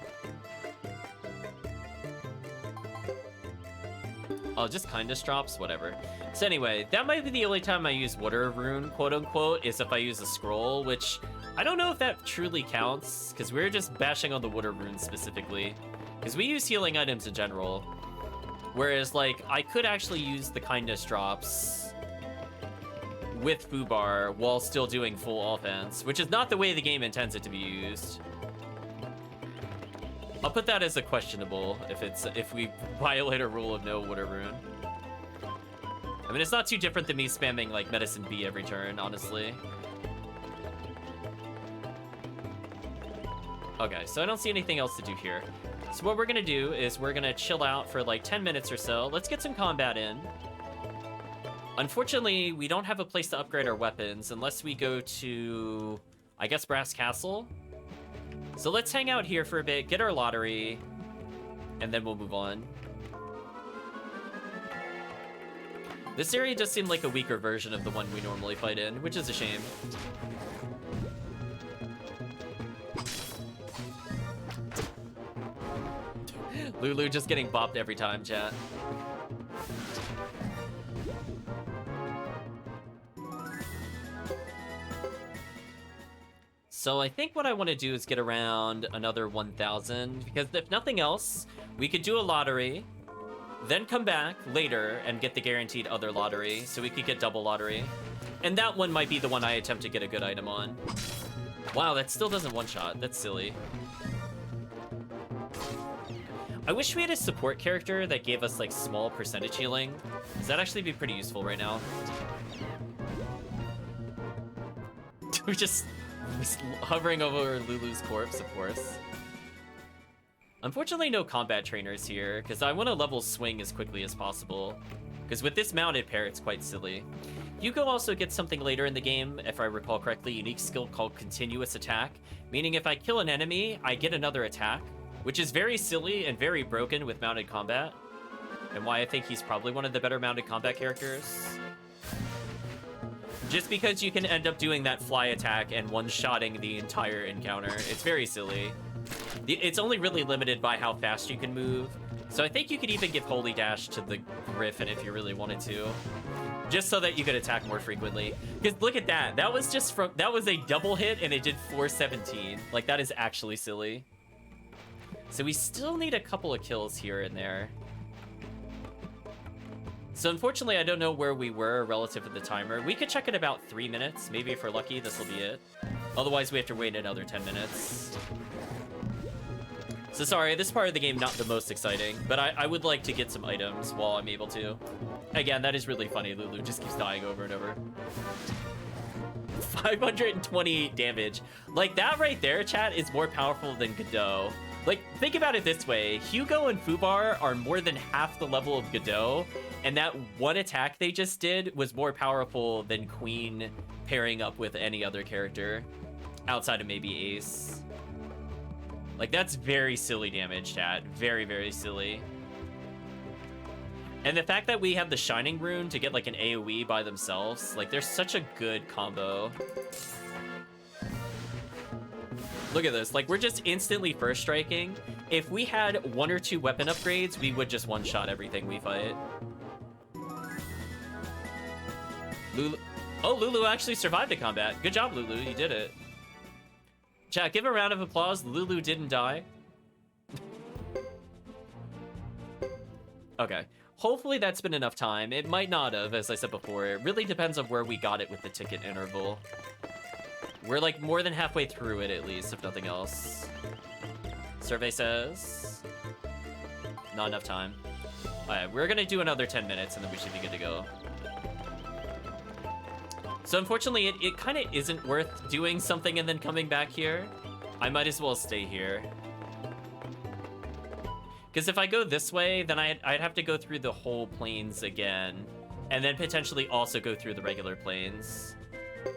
[SPEAKER 1] Oh, just kindness drops? Whatever. So anyway, that might be the only time I use water rune, quote unquote, is if I use a scroll, which I don't know if that truly counts, because we're just bashing on the water rune specifically. Because we use healing items in general. Whereas, like, I could actually use the kindness drops with Fubar while still doing full offense, which is not the way the game intends it to be used. I'll put that as a questionable if we violate a rule of no water rune. I mean, it's not too different than me spamming like medicine B every turn, honestly. Okay, so I don't see anything else to do here. So what we're gonna do is we're gonna chill out for like 10 minutes or so. Let's get some combat in. Unfortunately, we don't have a place to upgrade our weapons unless we go to, I guess, Brass Castle. So let's hang out here for a bit, get our lottery, and then we'll move on. This area does seem like a weaker version of the one we normally fight in, which is a shame. Lulu just getting bopped every time, chat. So I think what I want to do is get around another 1,000, because if nothing else, we could do a lottery, then come back later and get the guaranteed other lottery, so we could get double lottery. And that one might be the one I attempt to get a good item on. Wow, that still doesn't one-shot. That's silly. I wish we had a support character that gave us, like, small percentage healing. Does that actually be pretty useful right now? We're just hovering over Lulu's corpse, of course. Unfortunately, no combat trainers here, because I want to level swing as quickly as possible. Because with this mounted pair, it's quite silly. Hugo also gets something later in the game, if I recall correctly, a unique skill called Continuous Attack, meaning if I kill an enemy, I get another attack, which is very silly and very broken with mounted combat, and why I think he's probably one of the better mounted combat characters. Just because you can end up doing that fly attack and one-shotting the entire encounter. It's very silly. It's only really limited by how fast you can move, so I think you could even give Holy Dash to the Griffin if you really wanted to. Just so that you could attack more frequently. Because look at that. That was just from... That was a double hit and it did 417. Like, that is actually silly. So we still need a couple of kills here and there. So unfortunately, I don't know where we were relative to the timer. We could check in about 3 minutes. Maybe if we're lucky, this will be it. Otherwise, we have to wait another 10 minutes. So sorry, this part of the game not the most exciting, but I would like to get some items while I'm able to. Again, that is really funny. Lulu just keeps dying over and over. 528 damage. Like, that right there, chat, is more powerful than Geddoe. Like, think about it this way. Hugo and Fubar are more than half the level of Geddoe, and that one attack they just did was more powerful than Queen pairing up with any other character, outside of maybe Ace. Like, that's very silly damage, chat. Very, very silly. And the fact that we have the Shining Rune to get, like, an AoE by themselves, like, they're such a good combo. Look at this. Like, we're just instantly first striking. If we had 1 or 2 weapon upgrades, we would just one-shot everything we fight. Lulu... Oh, Lulu actually survived the combat. Good job, Lulu. You did it. Chat, give a round of applause. Lulu didn't die. Okay. Hopefully that's been enough time. It might not have, as I said before. It really depends on where we got it with the ticket interval. We're like more than halfway through it, at least, if nothing else. Survey says... Not enough time. Alright, we're gonna do another 10 minutes and then we should be good to go. So unfortunately, it kind of isn't worth doing something and then coming back here. I might as well stay here. Because if I go this way, then I'd have to go through the whole plains again. And then potentially also go through the regular plains.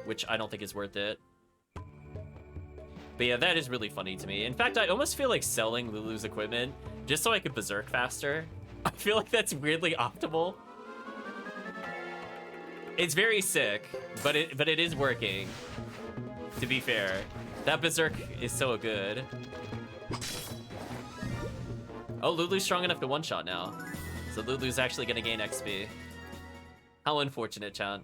[SPEAKER 1] Which I don't think is worth it. But yeah, that is really funny to me. In fact, I almost feel like selling Lulu's equipment just so I could berserk faster. I feel like that's weirdly optimal. It's very sick, but it is working, to be fair. That berserk is so good. Oh, Lulu's strong enough to one-shot now. So Lulu's actually gonna gain XP. How unfortunate, chat.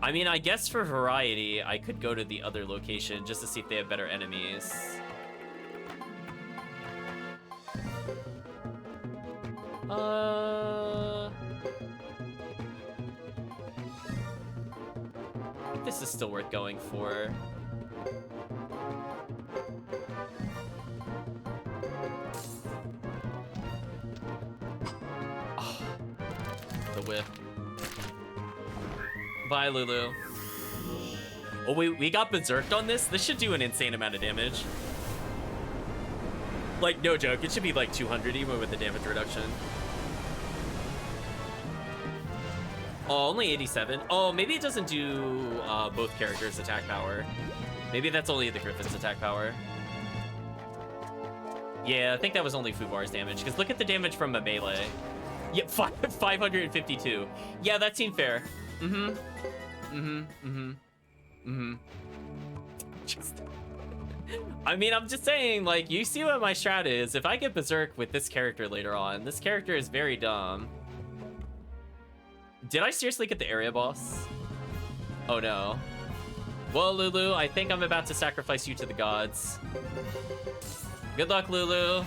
[SPEAKER 1] I mean, I guess for variety, I could go to the other location just to see if they have better enemies. I think this is still worth going for. Oh, the whip. Bye, Lulu. Oh, we got berserked on this? This should do an insane amount of damage. Like, no joke, it should be like 200 even with the damage reduction. Oh, only 87. Oh, maybe it doesn't do both characters' attack power. Maybe that's only the Griffin's attack power. Yeah, I think that was only Fubar's damage, because look at the damage from a melee. Yeah, 552. Yeah, that seemed fair. Just... I mean, I'm just saying, like, you see what my strat is. If I get berserk with this character later on, this character is very dumb. Did I seriously get the area boss? Oh no. Well, Lulu, I think I'm about to sacrifice you to the gods. Good luck, Lulu.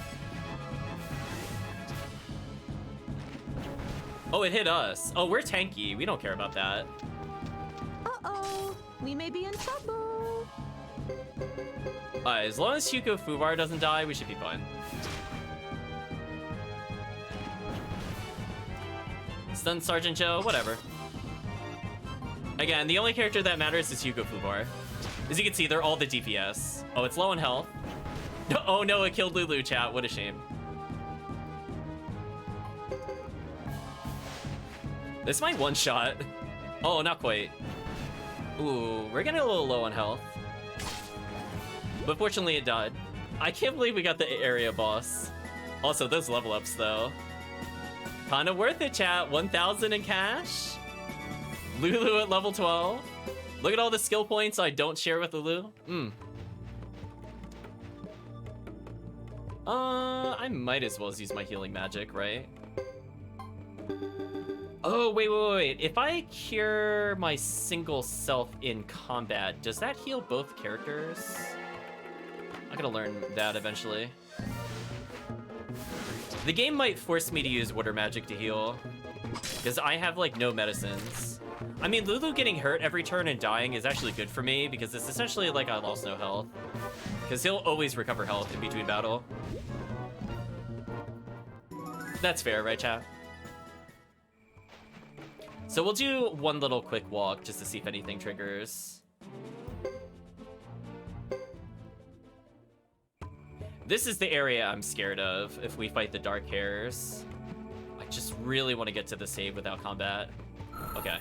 [SPEAKER 1] Oh, it hit us. Oh, we're tanky. We don't care about that.
[SPEAKER 2] Uh-oh, we may be in trouble.
[SPEAKER 1] As long as Hugo Fubar doesn't die, we should be fine. Stun Sergeant Joe, whatever. Again, the only character that matters is Hugo Fubar. As you can see, they're all the DPS. Oh, it's low on health. Oh no, it killed Lulu, chat. What a shame. This might one-shot. Oh, not quite. Ooh, we're getting a little low on health. But fortunately, it died. I can't believe we got the area boss. Also, those level ups, though. Kinda worth it, chat. 1,000 in cash. Lulu at level 12. Look at all the skill points I don't share with Lulu. I might as well use my healing magic, right? Oh, wait. If I cure my single self in combat, does that heal both characters? I'm gonna learn that eventually. The game might force me to use water magic to heal, because I have, like, no medicines. I mean, Lulu getting hurt every turn and dying is actually good for me, because it's essentially like I lost no health. Because he'll always recover health in between battle. That's fair, right, chat? So we'll do one little quick walk just to see if anything triggers. This is the area I'm scared of if we fight the dark hairs. I just really want to get to the save without combat. Okay.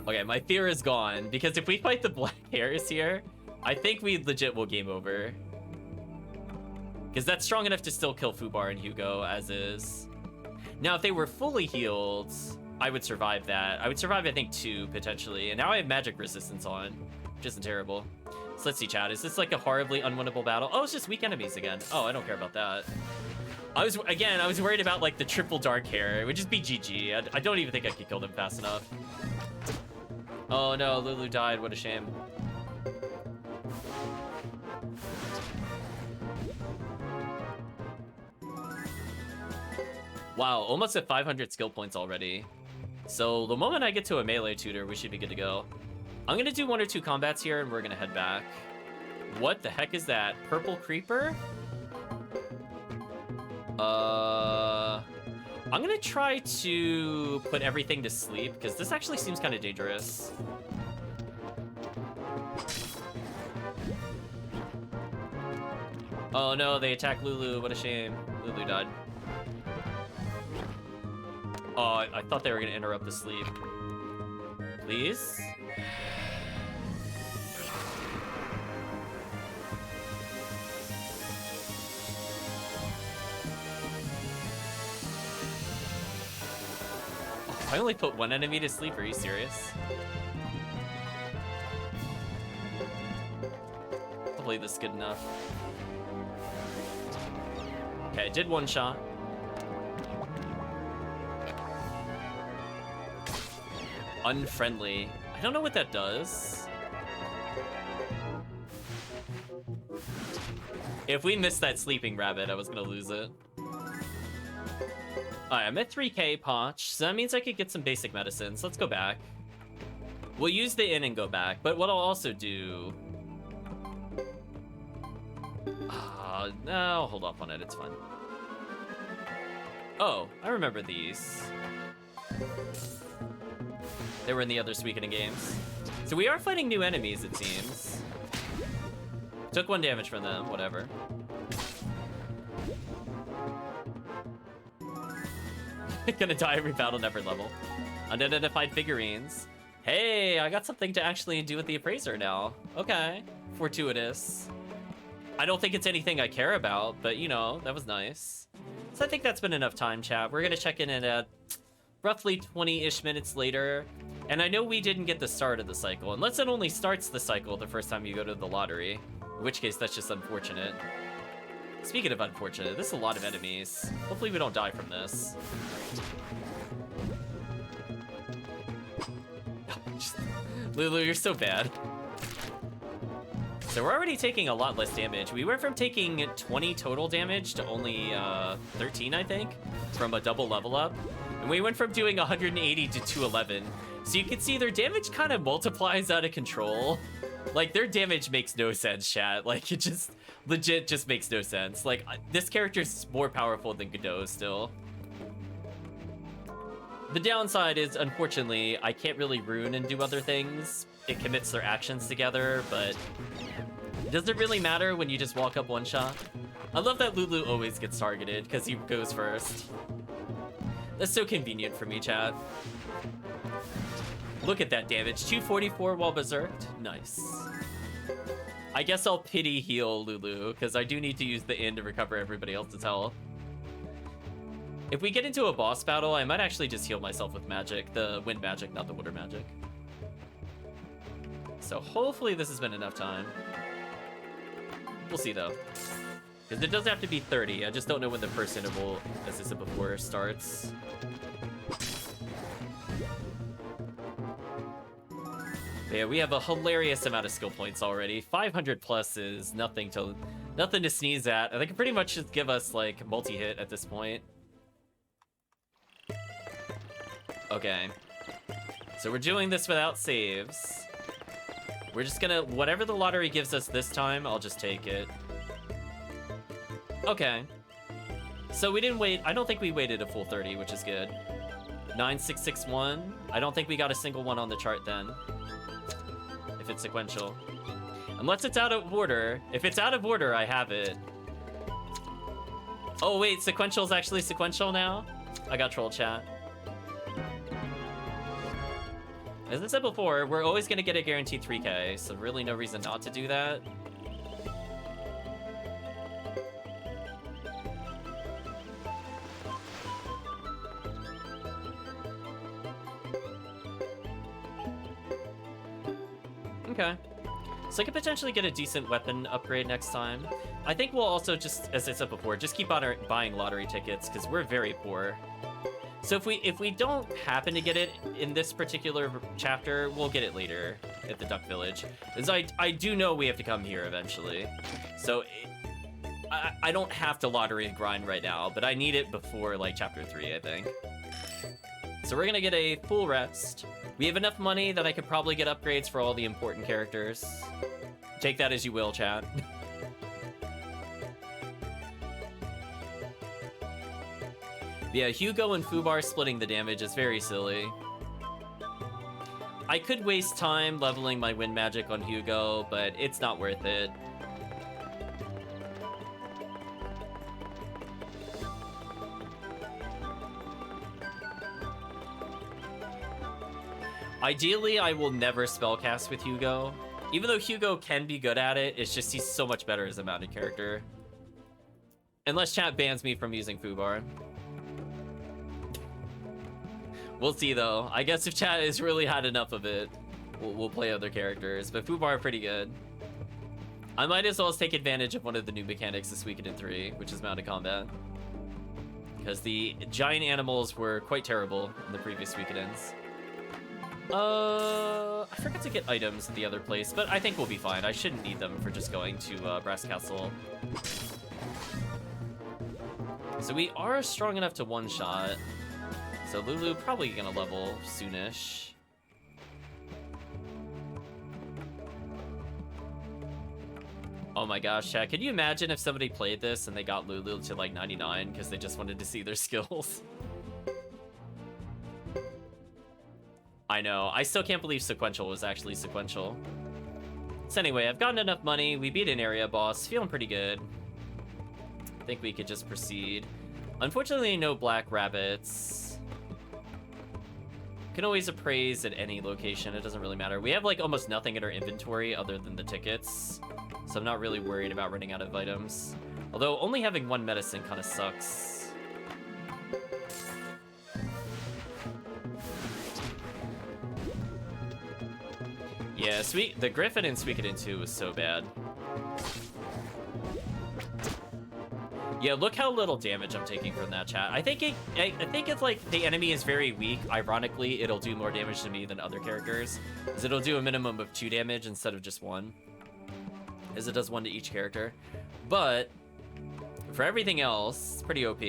[SPEAKER 1] Okay, my fear is gone, because if we fight the black hairs here, I think we legit will game over. Because that's strong enough to still kill Fubar and Hugo as is. Now, if they were fully healed, I would survive that. I would survive, I think, 2, potentially. And now I have magic resistance on, which isn't terrible. So let's see, chat. Is this like a horribly unwinnable battle? Oh, it's just weak enemies again. Oh, I don't care about that. I was worried about, like, the triple dark hair. It would just be GG. I don't even think I could kill them fast enough. Oh, no. Lulu died. What a shame. Wow, almost at 500 skill points already. So the moment I get to a melee tutor, we should be good to go. I'm gonna do 1 or 2 combats here, and we're gonna head back. What the heck is that? Purple creeper? I'm gonna try to put everything to sleep, because this actually seems kind of dangerous. Oh no, they attacked Lulu. What a shame. Lulu died. Oh, I thought they were gonna interrupt the sleep. Please? Oh, I only put 1 enemy to sleep, are you serious? Hopefully this is good enough. Okay, I did 1 shot. Unfriendly. I don't know what that does. If we missed that sleeping rabbit, I was gonna lose it. Alright, I'm at 3k Potch, so that means I could get some basic medicines. Let's go back. We'll use the inn and go back, but what I'll also do... no, hold off on it, it's fine. Oh, I remember these. They were in the other Suikoden games. So we are fighting new enemies, it seems. Took 1 damage from them, whatever. Gonna die every battle, never level. Unidentified figurines. Hey, I got something to actually do with the appraiser now. Okay, fortuitous. I don't think it's anything I care about, but you know, that was nice. So I think that's been enough time, chat. We're gonna check in at roughly 20-ish minutes later. And I know we didn't get the start of the cycle, unless it only starts the cycle the first time you go to the lottery. In which case, that's just unfortunate. Speaking of unfortunate, this is a lot of enemies. Hopefully we don't die from this. Lulu, you're so bad. So we're already taking a lot less damage. We went from taking 20 total damage to only 13, I think, from a double level up. And we went from doing 180 to 211. So you can see their damage kind of multiplies out of control. Like, their damage makes no sense, chat. Like, it just legit just makes no sense. Like, this character's more powerful than Geddoe still. The downside is, unfortunately, I can't really rune and do other things. It commits their actions together, but does it really matter when you just walk up one shot? I love that Lulu always gets targeted because he goes first. That's so convenient for me, chat. Look at that damage. 244 while berserked. Nice. I guess I'll pity heal Lulu, because I do need to use the in to recover everybody else's health. If we get into a boss battle, I might actually just heal myself with magic. The wind magic, not the water magic. So hopefully this has been enough time. We'll see, though. Because it does have to be 30. I just don't know when the first interval, as I said before, starts. Yeah, we have a hilarious amount of skill points already. 500 plus is nothing to sneeze at. I think it pretty much should give us like multi-hit at this point. Okay. So we're doing this without saves. We're just gonna, whatever the lottery gives us this time, I'll just take it. Okay. So we didn't wait, I don't think we waited a full 30, which is good. 9661. I don't think we got a single one on the chart then. If it's sequential. Unless it's out of order. If it's out of order, I have it. Oh wait, sequential is actually sequential now? I got troll, chat. As I said before, we're always gonna get a guaranteed 3K, so really no reason not to do that. Okay. So I could potentially get a decent weapon upgrade next time. I think we'll also just, as I said before, just keep on buying lottery tickets, because we're very poor. So if we don't happen to get it in this particular chapter, we'll get it later at the Duck Village. Because I do know we have to come here eventually. So I don't have to lottery and grind right now, but I need it before like chapter 3, I think. So we're gonna get a full rest. We have enough money that I could probably get upgrades for all the important characters. Take that as you will, chat. Yeah, Hugo and Fubar splitting the damage is very silly. I could waste time leveling my wind magic on Hugo, but it's not worth it. Ideally, I will never spellcast with Hugo. Even though Hugo can be good at it, it's just he's so much better as a mounted character. Unless chat bans me from using Fubar. We'll see, though. I guess if chat has really had enough of it, we'll play other characters. But Fubar are pretty good. I might as well take advantage of one of the new mechanics this Suikoden III, which is mounted combat. Because the giant animals were quite terrible in the previous Suikodens. I forgot to get items at the other place, but I think we'll be fine. I shouldn't need them for just going to Brass Castle. So we are strong enough to one-shot. So Lulu probably gonna level soonish. Oh my gosh, chat, can you imagine if somebody played this and they got Lulu to like 99 because they just wanted to see their skills? I know, I still can't believe sequential was actually sequential. So anyway, I've gotten enough money, we beat an area boss, feeling pretty good. I think we could just proceed. Unfortunately, no black rabbits. Can always appraise at any location, it doesn't really matter. We have like almost nothing in our inventory other than the tickets, so I'm not really worried about running out of items. Although only having one medicine kind of sucks. Yeah, the Griffin in Suikoden II was so bad. Yeah, look how little damage I'm taking from that, chat. I think if like the enemy is very weak, ironically, it'll do more damage to me than other characters, because it'll do a minimum of 2 damage instead of just 1. as it does one to each character. But for everything else, it's pretty OP.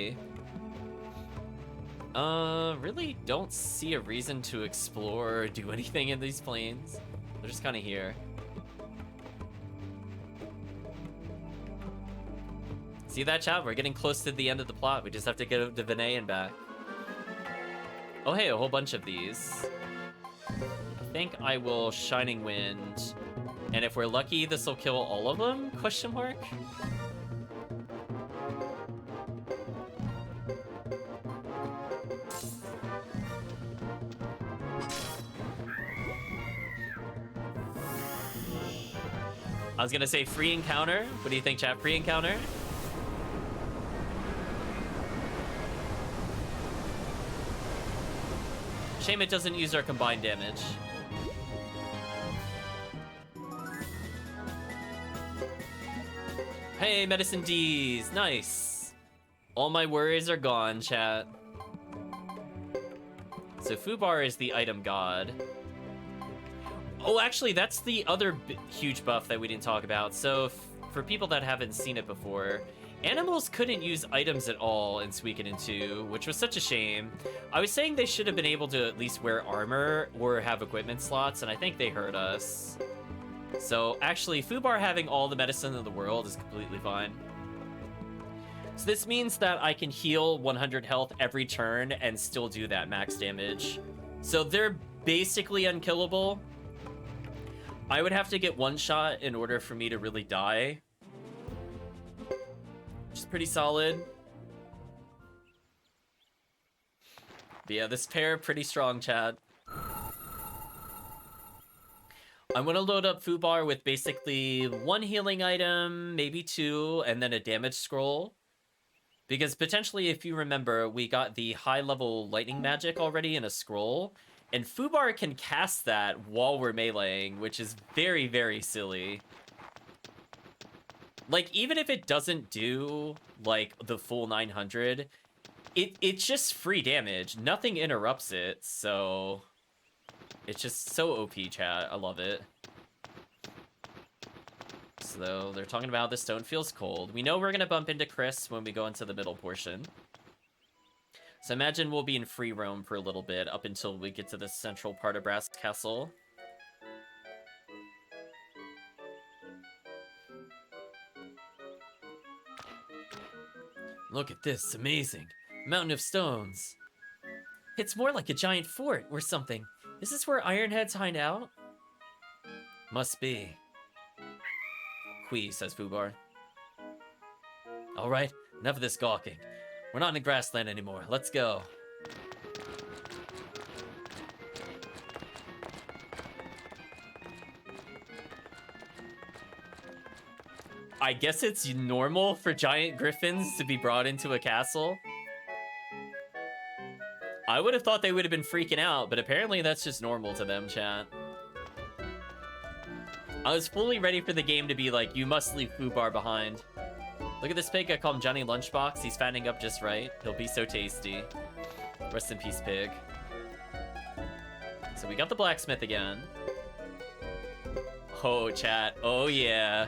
[SPEAKER 1] Really don't see a reason to explore or do anything in these planes. They're just kind of here. See that, chat? We're getting close to the end of the plot. We just have to get to Vinay and back. Oh, hey, a whole bunch of these. I think I will Shining Wind. And if we're lucky, this will kill all of them? Question mark? I was gonna say free encounter. What do you think, chat? Free encounter? Shame it doesn't use our combined damage. Hey, Medicine D's. Nice. All my worries are gone, chat. So Fubar is the item god. Oh, actually, that's the other huge buff that we didn't talk about. So for people that haven't seen it before, animals couldn't use items at all in Suikoden II, which was such a shame. I was saying they should have been able to at least wear armor or have equipment slots, and I think they heard us. So actually, Fubar having all the medicine in the world is completely fine. So this means that I can heal 100 health every turn and still do that max damage. So they're basically unkillable. I would have to get one shot in order for me to really die. Which is pretty solid. But yeah, this pair, pretty strong, chat. I'm gonna load up Fubar with basically one healing item, maybe two, and then a damage scroll. Because potentially, if you remember, we got the high-level lightning magic already in a scroll. And Fubar can cast that while we're meleeing, which is very, very silly. Like, even if it doesn't do, like, the full 900, it's just free damage. Nothing interrupts it, so... It's just so OP, chat. I love it. So, they're talking about the stone feels cold. We know we're gonna bump into Chris when we go into the middle portion. So imagine we'll be in free roam for a little bit up until we get to the central part of Brass Castle. Look at this, amazing. Mountain of stones. It's more like a giant fort or something. Is this where Ironheads hide out? Must be. Qui, says Fubar. Alright, enough of this gawking. We're not in the grassland anymore. Let's go. I guess it's normal for giant griffins to be brought into a castle. I would have thought they would have been freaking out, but apparently that's just normal to them, chat. I was fully ready for the game to be like, you must leave Fubar behind. Look at this pig, I call him Johnny Lunchbox. He's fattening up just right. He'll be so tasty. Rest in peace, pig. So we got the blacksmith again. Oh, chat. Oh, yeah.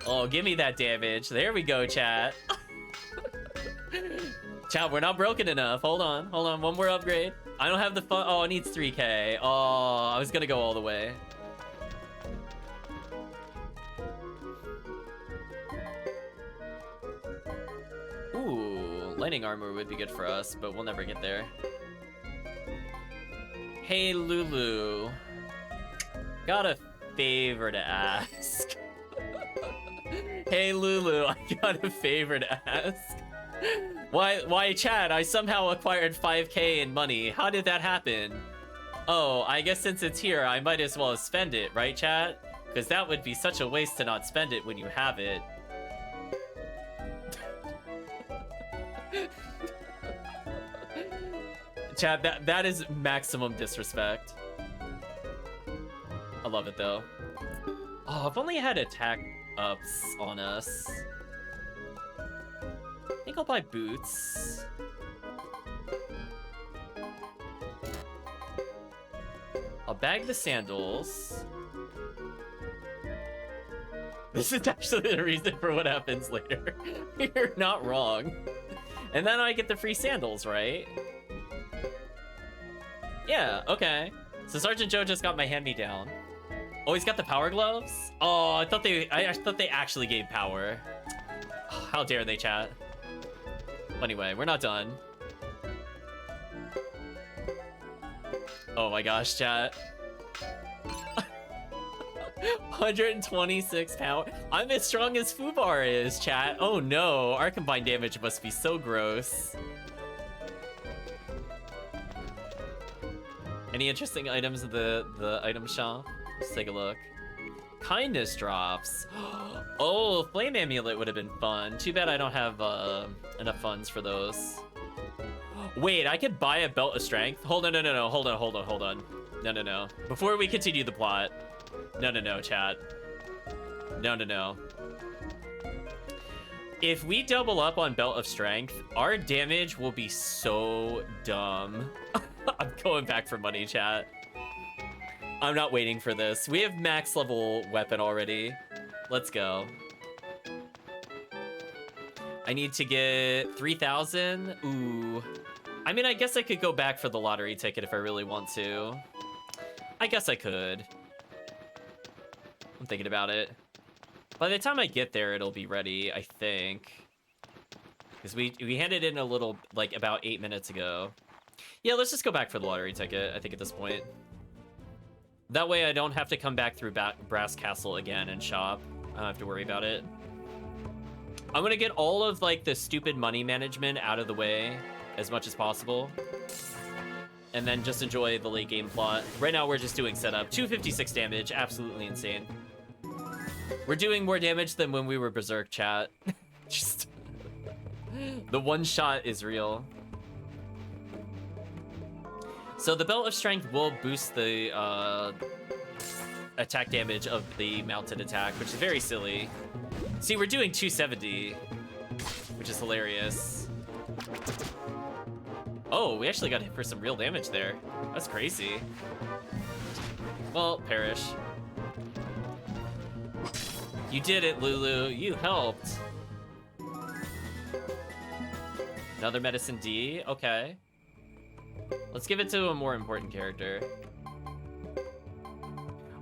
[SPEAKER 1] Oh, give me that damage. There we go, chat. Chat, we're not broken enough. Hold on. Hold on. One more upgrade. I don't have the fun. Oh, it needs 3K. Oh, I was gonna go all the way. Ooh, lightning armor would be good for us, but we'll never get there. Hey, Lulu. Got a favor to ask. Hey, Lulu, I got a favor to ask. Why, Chad? I somehow acquired 5K in money. How did that happen? Oh, I guess since it's here, I might as well spend it, right, Chad? Because that would be such a waste to not spend it when you have it. Chad, that is maximum disrespect. I love it, though. Oh, I've only had attack ups on us. I think I'll buy boots. I'll bag the sandals. This is actually the reason for what happens later. You're not wrong. And then I get the free sandals, right? Yeah, okay. So Sergeant Joe just got my hand-me-down. Oh, he's got the power gloves? Oh, I thought they actually gave power. Oh, how dare they, chat? Anyway, we're not done. Oh my gosh, chat. 126 power. I'm as strong as Fubar is, chat. Oh no, our combined damage must be so gross. Any interesting items in the item shop? Let's take a look. Kindness drops. Oh, flame amulet would have been fun. Too bad I don't have enough funds for those. Wait, I could buy a belt of strength? Hold on, no. Hold on. No. Before we continue the plot. No, chat. No. If we double up on belt of strength, our damage will be so dumb. I'm going back for money, chat. I'm not waiting for this. We have max level weapon already. Let's go. I need to get 3,000. Ooh. I mean, I guess I could go back for the lottery ticket if I really want to. I guess I could. I'm thinking about it. By the time I get there, it'll be ready, I think. Because we handed in a little, like, about 8 minutes ago. Yeah, let's just go back for the lottery ticket, I think, at this point. That way I don't have to come back through Brass Castle again and shop. I don't have to worry about it. I'm gonna get all of, like, the stupid money management out of the way as much as possible. And then just enjoy the late game plot. Right now, we're just doing setup. 256 damage, absolutely insane. We're doing more damage than when we were Berserk, chat. Just... the one shot is real. So the Belt of Strength will boost the attack damage of the mounted attack, which is very silly. See, we're doing 270, which is hilarious. Oh, we actually got hit for some real damage there. That's crazy. Well, perish. You did it, Lulu. You helped. Another medicine D. Okay. Let's give it to a more important character.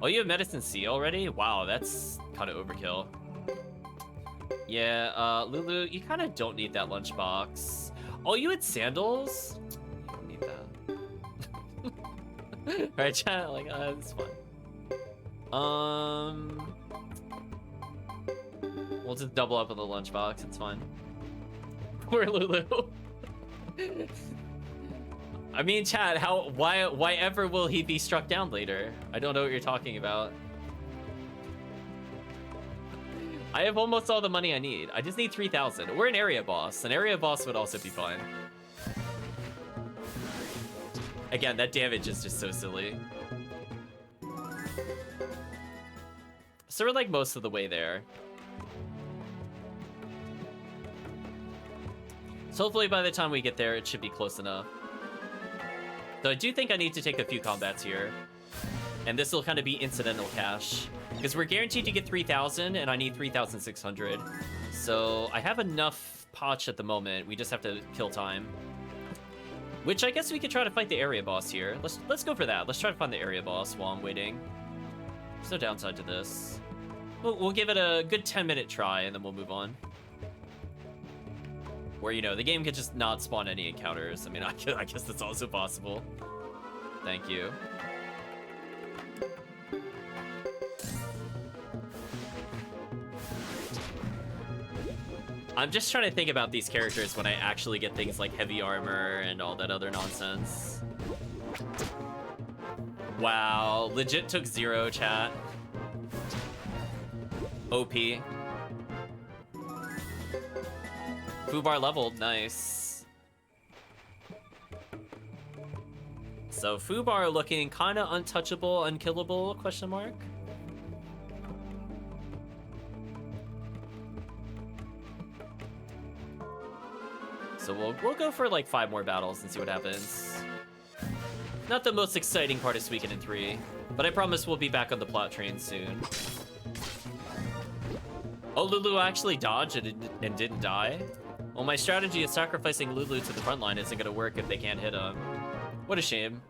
[SPEAKER 1] Oh, you have medicine C already? Wow, that's kind of overkill. Yeah, Lulu, you kind of don't need that lunchbox. Oh, you had sandals? You don't need that. Alright, chat, like, it's fine. We'll just double up on the lunchbox, it's fine. Poor Lulu. I mean, chat, why ever will he be struck down later? I don't know what you're talking about. I have almost all the money I need. I just need 3,000. We're an area boss. An area boss would also be fine. Again, that damage is just so silly. So we're like most of the way there. So hopefully by the time we get there, it should be close enough. So I do think I need to take a few combats here. And this will kind of be incidental cash. Because we're guaranteed to get 3,000, and I need 3,600. So I have enough potch at the moment. We just have to kill time. Which I guess we could try to fight the area boss here. Let's go for that. Let's try to find the area boss while I'm waiting. There's no downside to this. We'll give it a good 10-minute try, and then we'll move on. Where, you know, the game could just not spawn any encounters. I mean, I guess that's also possible. Thank you. I'm just trying to think about these characters when I actually get things like heavy armor and all that other nonsense. Wow, legit took 0, chat. OP. Fubar leveled, nice. So Fubar looking kind of untouchable, unkillable, question mark? So we'll go for like 5 more battles and see what happens. Not the most exciting part of Suikoden 3, but I promise we'll be back on the plot train soon. Oh, Lulu actually dodged and didn't die? Well, my strategy of sacrificing Lulu to the front line isn't gonna work if they can't hit him. What a shame.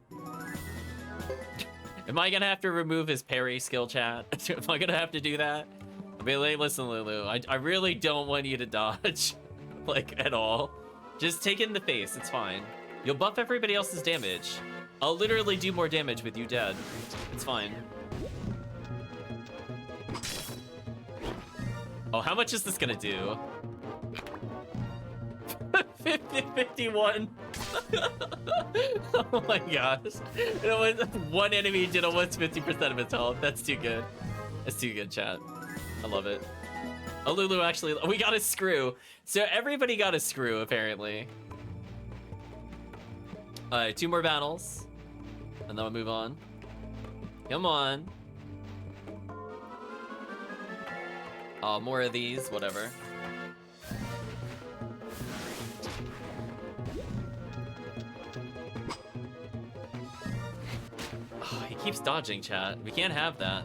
[SPEAKER 1] Am I gonna have to remove his parry skill, chat? Am I gonna have to do that? I'll be like, listen, Lulu, I really don't want you to dodge, like, at all. Just take it in the face, it's fine. You'll buff everybody else's damage. I'll literally do more damage with you dead. It's fine. Oh, how much is this gonna do? 51. Oh my gosh. One enemy did almost 50% of its health. That's too good. That's too good, chat. I love it. Oh, Lulu actually, we got a screw. So everybody got a screw, apparently. All right, 2 more battles. And then we'll move on. Come on. Oh, more of these, whatever. Oh, he keeps dodging, chat. We can't have that.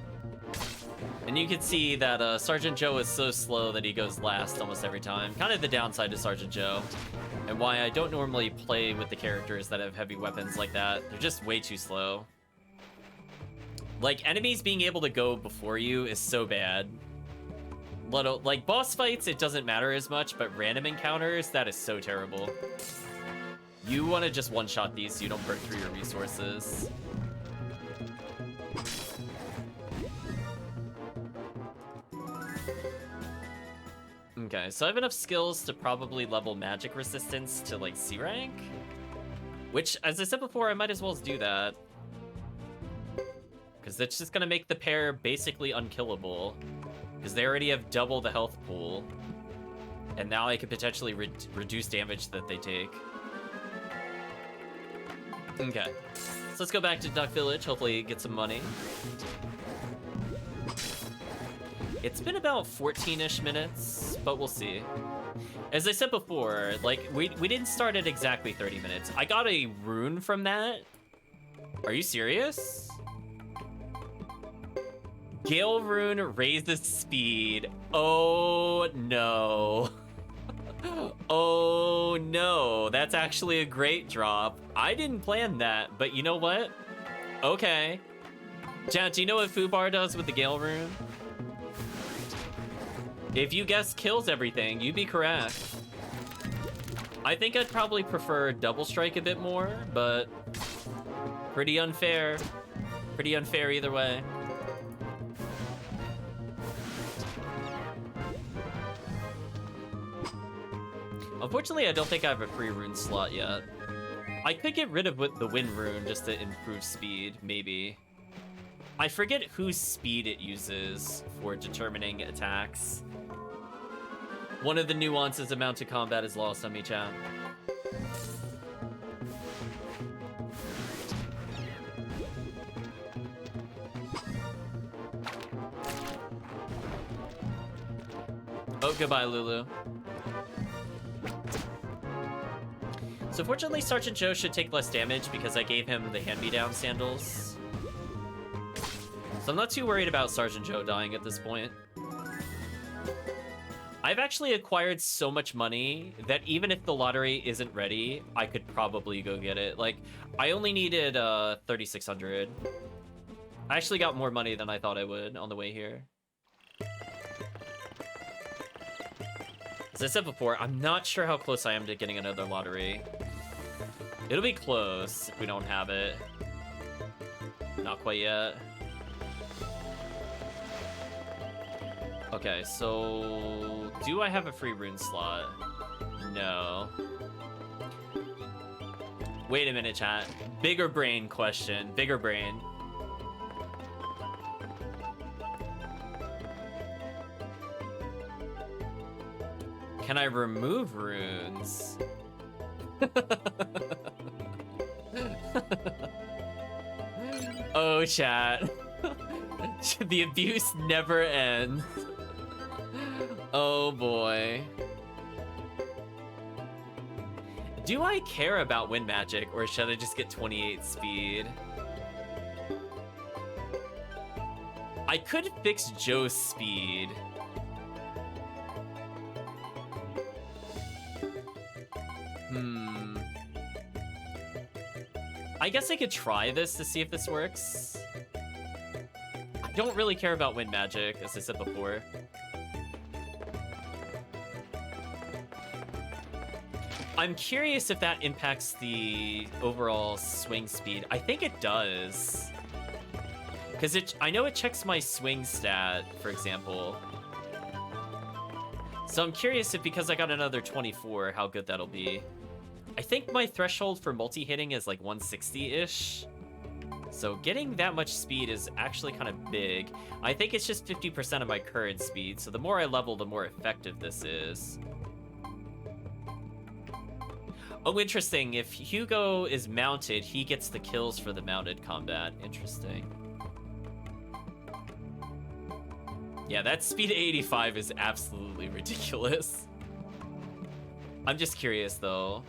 [SPEAKER 1] And you can see that Sergeant Joe is so slow that he goes last almost every time. Kind of the downside to Sergeant Joe. And why I don't normally play with the characters that have heavy weapons like that. They're just way too slow. Like, enemies being able to go before you is so bad. Like, boss fights, it doesn't matter as much, but random encounters, that is so terrible. You want to just one-shot these so you don't burn through your resources. Okay, so I have enough skills to probably level magic resistance to, like, C rank? Which, as I said before, I might as well do that. Because it's just gonna make the pair basically unkillable. Because they already have double the health pool. And now I could potentially reduce damage that they take. Okay. So let's go back to Duck Village, hopefully get some money. It's been about 14-ish minutes, but we'll see. As I said before, like, we didn't start at exactly 30 minutes. I got a rune from that. Are you serious? Gale rune raises speed. Oh no. Oh no, that's actually a great drop. I didn't plan that, but you know what? Okay. Chat, do you know what Fubar does with the Gale rune? If you guess kills everything, you'd be correct. I think I'd probably prefer double strike a bit more, but pretty unfair. Pretty unfair either way. Unfortunately, I don't think I have a free rune slot yet. I could get rid of the wind rune just to improve speed, maybe. I forget whose speed it uses for determining attacks. One of the nuances of mounted combat is lost on me, chat. Oh, goodbye, Lulu. So fortunately, Sergeant Joe should take less damage because I gave him the hand-me-down sandals. So I'm not too worried about Sergeant Joe dying at this point. I've actually acquired so much money that even if the lottery isn't ready, I could probably go get it. Like, I only needed 3,600. I actually got more money than I thought I would on the way here. As I said before, I'm not sure how close I am to getting another lottery. It'll be close if we don't have it. Not quite yet. Okay, so do I have a free rune slot? No. Wait a minute, chat. Bigger brain question. Bigger brain. Can I remove runes? Oh, chat. The abuse never ends. Oh boy. Do I care about wind magic, or should I just get 28 speed? I could fix Joe's speed. I guess I could try this to see if this works. I don't really care about wind magic, as I said before. I'm curious if that impacts the overall swing speed. I think it does. Because I know it checks my swing stat, for example. So I'm curious if, because I got another 24, how good that'll be. I think my threshold for multi-hitting is like 160-ish. So getting that much speed is actually kind of big. I think it's just 50% of my current speed, so the more I level, the more effective this is. Oh, interesting. If Hugo is mounted, he gets the kills for the mounted combat. Interesting. Yeah, that speed 85 is absolutely ridiculous. I'm just curious, though.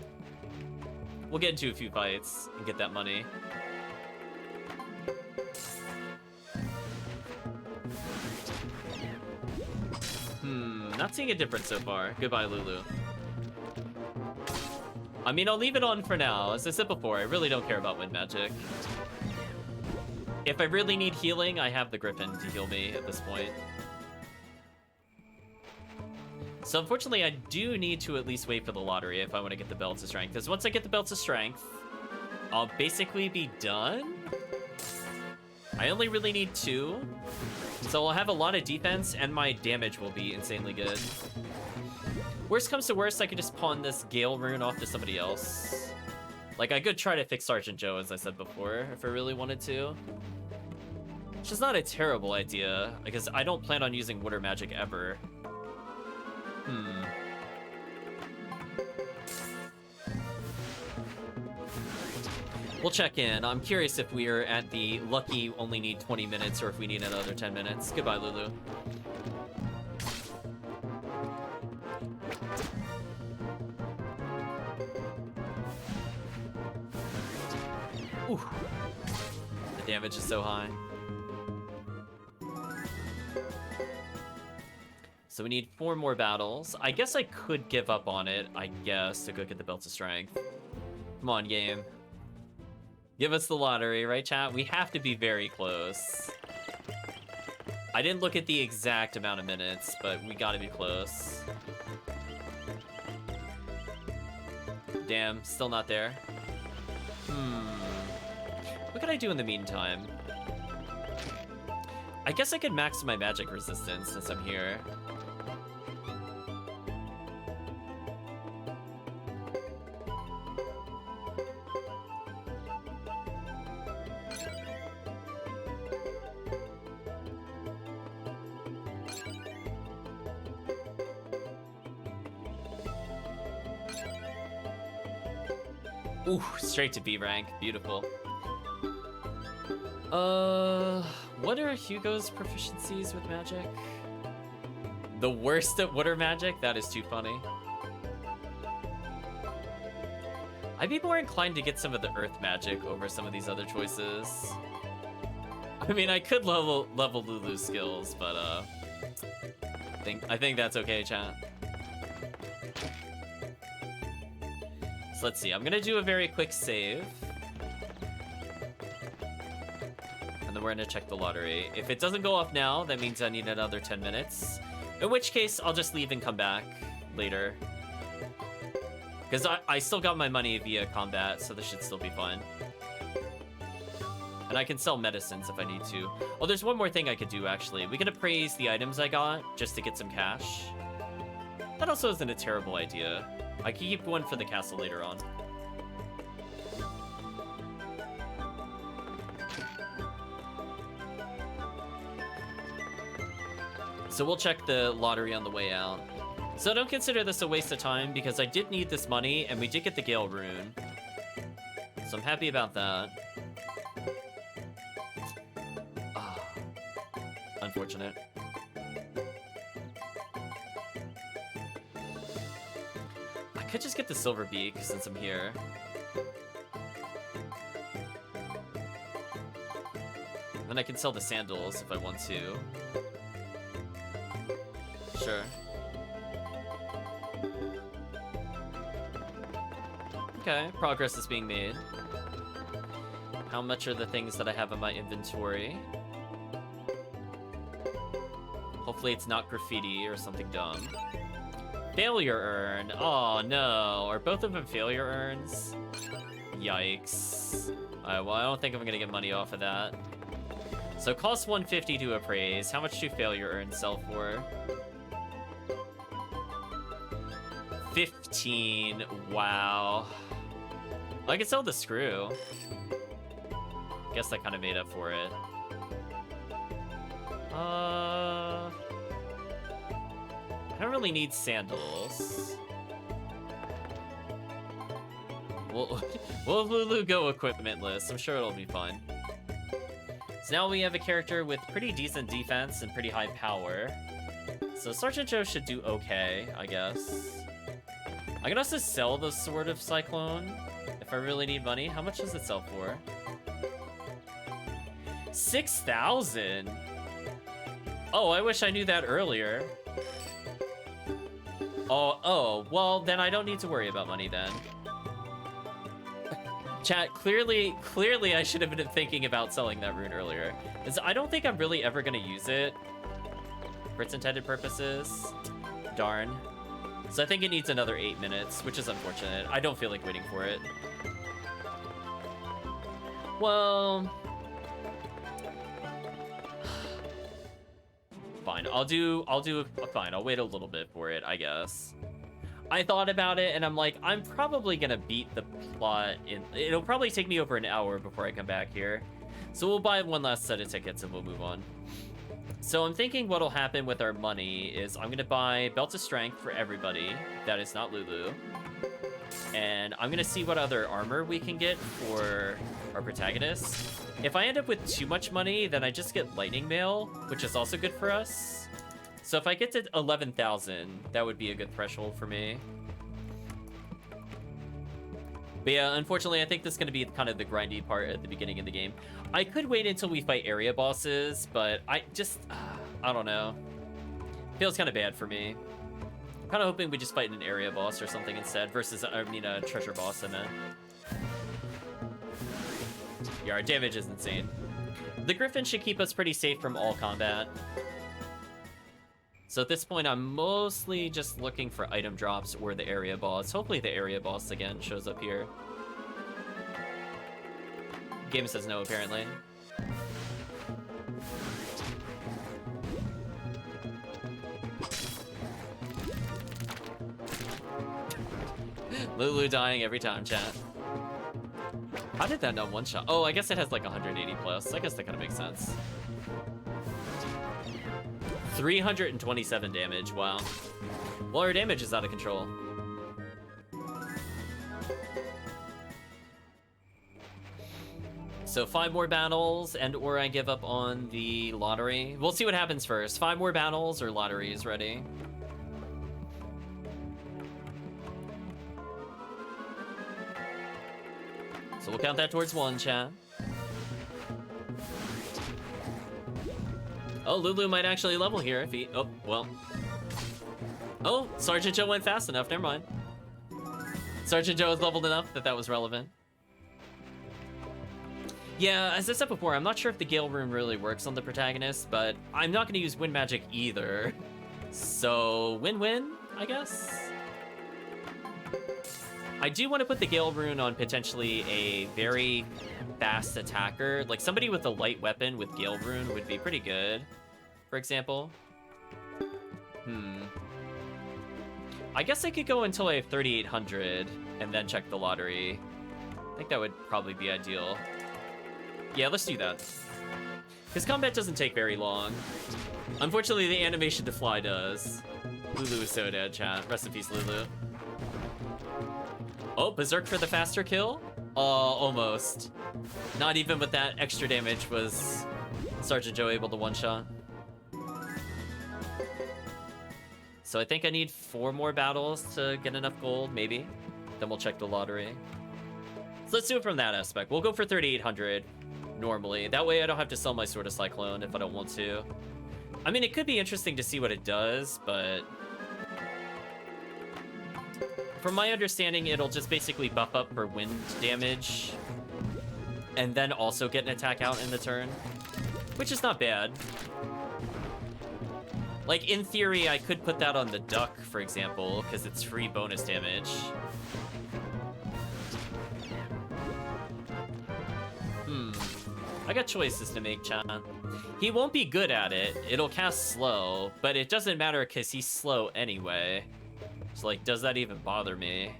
[SPEAKER 1] We'll get into a few fights and get that money. Not seeing a difference so far. Goodbye, Lulu. I mean, I'll leave it on for now. As I said before, I really don't care about wind magic. If I really need healing, I have the Griffin to heal me at this point. So unfortunately, I do need to at least wait for the lottery if I want to get the Belts of Strength. Because once I get the Belts of Strength, I'll basically be done. I only really need 2. So I'll have a lot of defense, and my damage will be insanely good. Worst comes to worst, I could just pawn this Gale rune off to somebody else. Like, I could try to fix Sergeant Joe, as I said before, if I really wanted to. Which is not a terrible idea, because I don't plan on using water magic ever. We'll check in. I'm curious if we're at the lucky only need 20 minutes or if we need another 10 minutes. Goodbye, Lulu. Ooh. The damage is so high. So we need 4 more battles. I guess I could give up on it, I guess, to go get the Belts of Strength. Come on, game. Give us the lottery, right, chat? We have to be very close. I didn't look at the exact amount of minutes, but we gotta be close. Damn, still not there. What could I do in the meantime? I guess I could max my magic resistance since I'm here. Ooh, straight to B rank. Beautiful. What are Hugo's proficiencies with magic? The worst at water magic? That is too funny. I'd be more inclined to get some of the earth magic over some of these other choices. I mean, I could level Lulu's skills, but I think that's okay, chat. So let's see. I'm gonna do a very quick save. And then we're gonna check the lottery. If it doesn't go off now, that means I need another 10 minutes. In which case, I'll just leave and come back later. Because I still got my money via combat, so this should still be fine. And I can sell medicines if I need to. Oh, there's one more thing I could do, actually. We could appraise the items I got just to get some cash. That also isn't a terrible idea. I can keep going for the castle later on. So we'll check the lottery on the way out. So don't consider this a waste of time because I did need this money and we did get the Gale rune. So I'm happy about that. Ah, unfortunate. I could just get the silver beak since I'm here. Then I can sell the sandals if I want to. Sure. Okay, progress is being made. How much are the things that I have in my inventory? Hopefully it's not graffiti or something dumb. Failure urn. Oh no. Are both of them failure urns? Yikes. Alright, well, I don't think I'm gonna get money off of that. So it costs 150 to appraise. How much do failure urns sell for? 15. Wow. I could sell the screw. Guess that kind of made up for it. I don't really need sandals. We'll have Lulu go equipmentless. I'm sure it'll be fun. So now we have a character with pretty decent defense and pretty high power. So Sergeant Joe should do okay, I guess. I can also sell the Sword of Cyclone if I really need money. How much does it sell for? 6,000. Oh, I wish I knew that earlier. Oh, well, then I don't need to worry about money then. Chat, clearly I should have been thinking about selling that rune earlier. I don't think I'm really ever gonna use it for its intended purposes. Darn. So I think it needs another 8 minutes, which is unfortunate. I don't feel like waiting for it. Well... Fine, fine, I'll wait a little bit for it, I guess. I thought about it, and I'm like, I'm probably gonna beat the plot it'll probably take me over an hour before I come back here. So we'll buy one last set of tickets and we'll move on. So I'm thinking what'll happen with our money is I'm gonna buy Belt of Strength for everybody that is not Lulu. And I'm gonna see what other armor we can get for our protagonist. If I end up with too much money, then I just get Lightning Mail, which is also good for us. So if I get to 11,000, that would be a good threshold for me. But yeah, unfortunately, I think this is going to be kind of the grindy part at the beginning of the game. I could wait until we fight area bosses, but I don't know. Feels kind of bad for me. I'm kind of hoping we just fight an area boss or something instead, versus, I mean, a treasure boss, I meant. Yeah, our damage is insane. The Griffin should keep us pretty safe from all combat. So at this point, I'm mostly just looking for item drops or the area boss. Hopefully the area boss again shows up here. Game says no, apparently. Lulu dying every time, chat. How did that not one-shot? Oh, I guess it has like 180 plus. I guess that kind of makes sense. 327 damage, wow. Well, our damage is out of control. So 5 more battles or I give up on the lottery. We'll see what happens first. 5 more battles or lottery is ready. So we'll count that towards 1, chat. Oh, Lulu might actually level here if he... Oh, well. Oh, Sergeant Joe went fast enough. Never mind. Sergeant Joe is leveled enough that was relevant. Yeah, as I said before, I'm not sure if the Gale Rune really works on the protagonist, but I'm not going to use Wind Magic either. So, win-win, I guess? I do want to put the Gale Rune on potentially a very fast attacker. Like, somebody with a light weapon with Gale Rune would be pretty good, for example. I guess I could go until I have 3,800 and then check the lottery. I think that would probably be ideal. Yeah, let's do that. Because combat doesn't take very long. Unfortunately, the animation to fly does. Lulu is so dead, chat. Rest in peace, Lulu. Oh, Berserk for the faster kill? Almost. Not even with that extra damage was Sergeant Joe able to one-shot. So I think I need 4 more battles to get enough gold, maybe. Then we'll check the lottery. So let's do it from that aspect. We'll go for 3,800 normally. That way I don't have to sell my Sword of Cyclone if I don't want to. I mean, it could be interesting to see what it does, but... from my understanding, it'll just basically buff up for wind damage. and then also get an attack out in the turn, which is not bad. Like, in theory, I could put that on the duck, for example, because it's free bonus damage. I got choices to make, chat. He won't be good at it. It'll cast slow, but it doesn't matter because he's slow anyway. So, like, does that even bother me?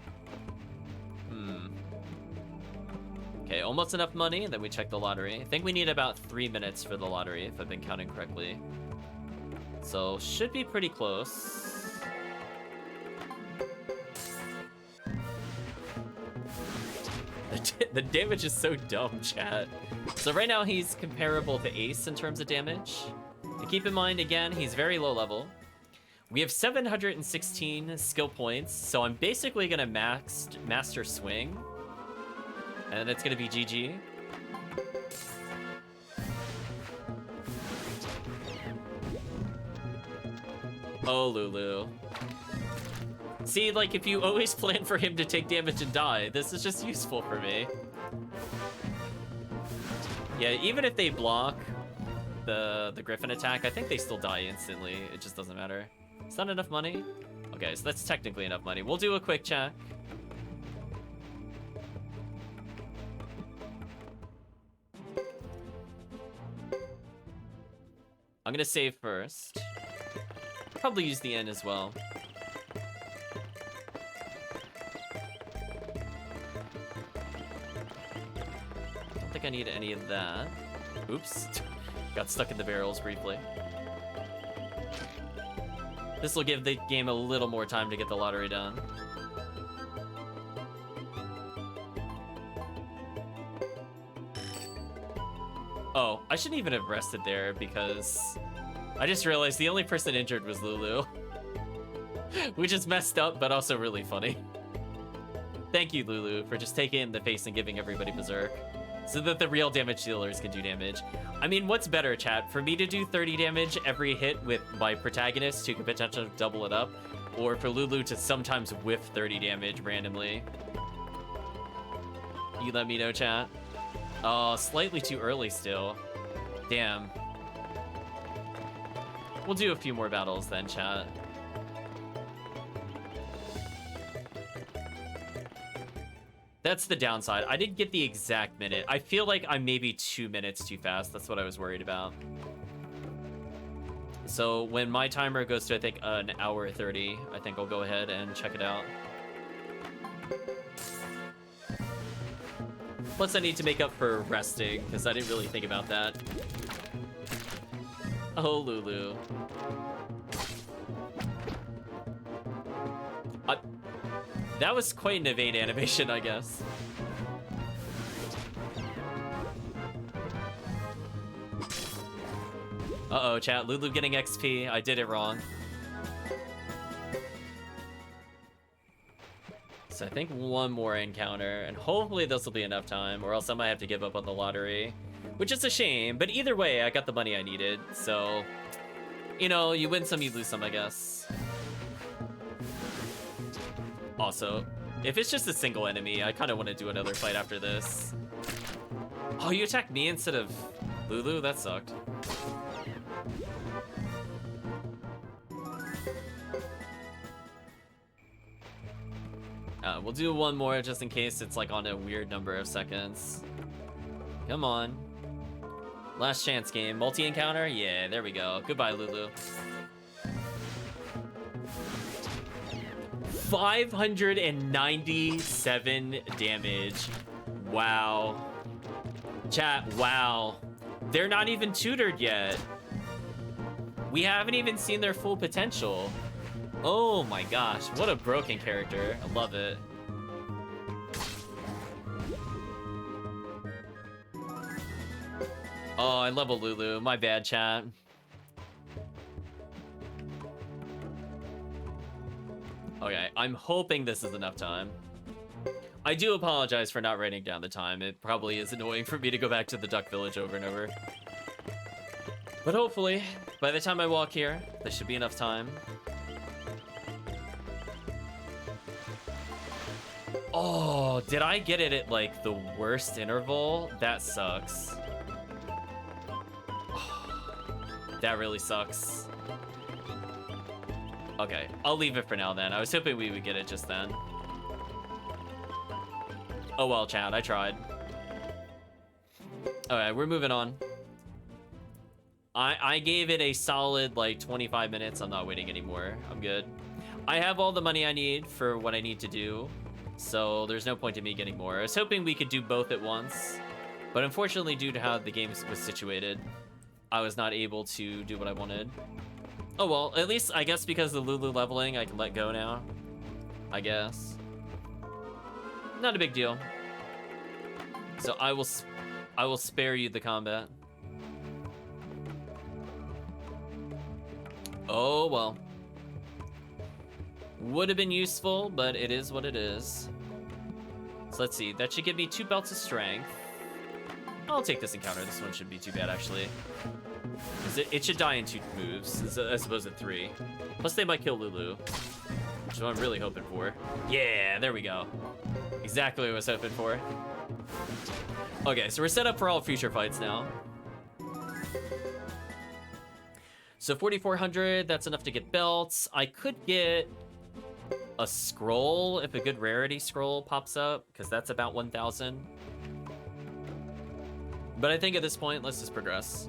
[SPEAKER 1] Okay, almost enough money. Then we check the lottery. I think we need about 3 minutes for the lottery, if I've been counting correctly. So, should be pretty close. The damage is so dumb, chat. So right now he's comparable to Ace in terms of damage. And keep in mind, again, he's very low level. We have 716 skill points, so I'm basically gonna master swing. And it's gonna be GG. Oh, Lulu. See, like, if you always plan for him to take damage and die, this is just useful for me. Yeah, even if they block the Griffin attack, I think they still die instantly. It just doesn't matter. It's not enough money? Okay, so that's technically enough money. We'll do a quick check. I'm gonna save first. Probably use the N as well. Don't think I need any of that. Oops. Got stuck in the barrels briefly. This will give the game a little more time to get the lottery done. Oh, I shouldn't even have rested there because I just realized the only person injured was Lulu. Which is messed up, but also really funny. Thank you, Lulu, for just taking it in the face and giving everybody berserk, so that the real damage dealers can do damage. I mean, what's better, chat? For me to do 30 damage every hit with my protagonist who could potentially double it up, or for Lulu to sometimes whiff 30 damage randomly? You let me know, chat. Oh, slightly too early still. Damn. We'll do a few more battles then, chat. That's the downside. I didn't get the exact minute. I feel like I'm maybe 2 minutes too fast. That's what I was worried about. So when my timer goes to, I think, an hour 30, I think I'll go ahead and check it out. Plus, I need to make up for resting, because I didn't really think about that. Oh, Lulu. That was quite an evade animation, I guess. Uh-oh, chat. Lulu getting XP. I did it wrong. So I think one more encounter, and hopefully this will be enough time, or else I might have to give up on the lottery. Which is a shame, but either way, I got the money I needed, so... You know, you win some, you lose some, I guess. Also, if it's just a single enemy, I kind of want to do another fight after this. Oh, you attacked me instead of Lulu? That sucked. We'll do one more just in case it's like on a weird number of seconds. Come on. Last chance game. Multi-encounter? Yeah, there we go. Goodbye, Lulu. 597 damage. Wow. Chat, wow. They're not even tutored yet. We haven't even seen their full potential. Oh my gosh, what a broken character. I love it. Oh, I level Lulu. My bad, chat. Okay, I'm hoping this is enough time. I do apologize for not writing down the time. It probably is annoying for me to go back to the Duck Village over and over. But hopefully, by the time I walk here, there should be enough time. Oh, did I get it at like the worst interval? That sucks. That really sucks. Okay, I'll leave it for now then. I was hoping we would get it just then. Oh well, Chad, I tried. Okay, we're moving on. I gave it a solid like 25 minutes. I'm not waiting anymore. I'm good. I have all the money I need for what I need to do, so there's no point in me getting more. I was hoping we could do both at once, but unfortunately, due to how the game was situated, I was not able to do what I wanted. Oh well, at least I guess because of the Lulu leveling, I can let go now. I guess. Not a big deal. So I will spare you the combat. Oh well. Would have been useful, but it is what it is. So let's see. That should give me 2 belts of strength. I'll take this encounter. This one shouldn't be too bad, actually. It should die in 2 moves, as opposed to 3. Plus, they might kill Lulu, which is what I'm really hoping for. Yeah, there we go. Exactly what I was hoping for. Okay, so we're set up for all future fights now. So 4,400, that's enough to get belts. I could get a scroll if a good rarity scroll pops up, because that's about 1,000. But I think at this point, let's just progress.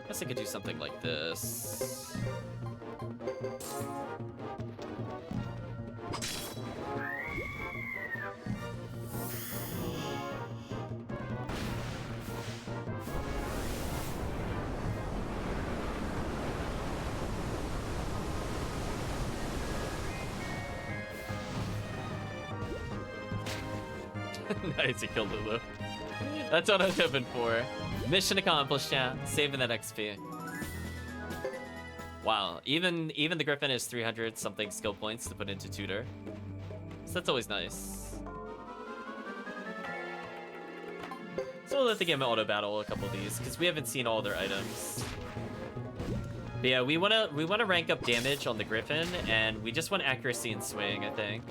[SPEAKER 1] Guess I could do something like this. Nice, he killed Lulu. That's what I was hoping for. Mission accomplished, chat. Saving that XP. Wow, even the Griffin is 300 something skill points to put into tutor. So that's always nice. So we'll let the game auto battle a couple of these because we haven't seen all their items. But yeah, we wanna rank up damage on the Griffin, and we just want accuracy and swing, I think.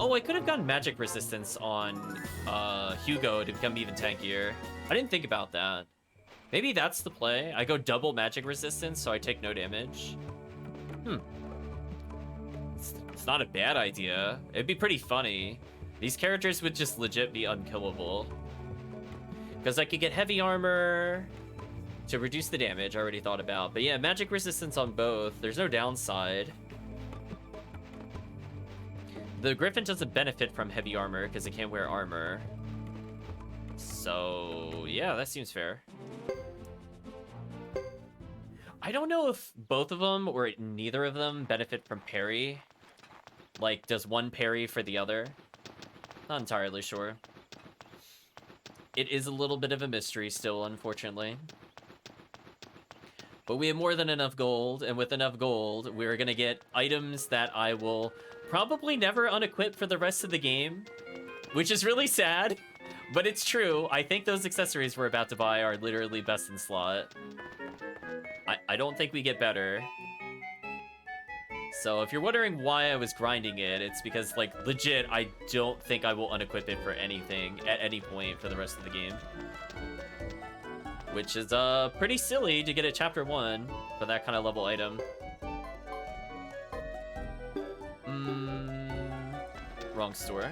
[SPEAKER 1] Oh, I could have gotten magic resistance on Hugo to become even tankier. I didn't think about that. Maybe that's the play. I go double magic resistance, so I take no damage. It's not a bad idea. It'd be pretty funny. These characters would just legit be unkillable. Because I could get heavy armor to reduce the damage I already thought about. But yeah, magic resistance on both. There's no downside. The Griffin doesn't benefit from heavy armor because it can't wear armor. So, yeah, that seems fair. I don't know if both of them or neither of them benefit from parry. Like, does one parry for the other? Not entirely sure. It is a little bit of a mystery still, unfortunately. But we have more than enough gold, and with enough gold, we're gonna get items that I will probably never unequip for the rest of the game, which is really sad, but it's true. I think those accessories we're about to buy are literally best in slot. I don't think we get better. So if you're wondering why I was grinding it, it's because, like, legit, I don't think I will unequip it for anything at any point for the rest of the game. Which is pretty silly to get at Chapter 1 for that kind of level item. Wrong store.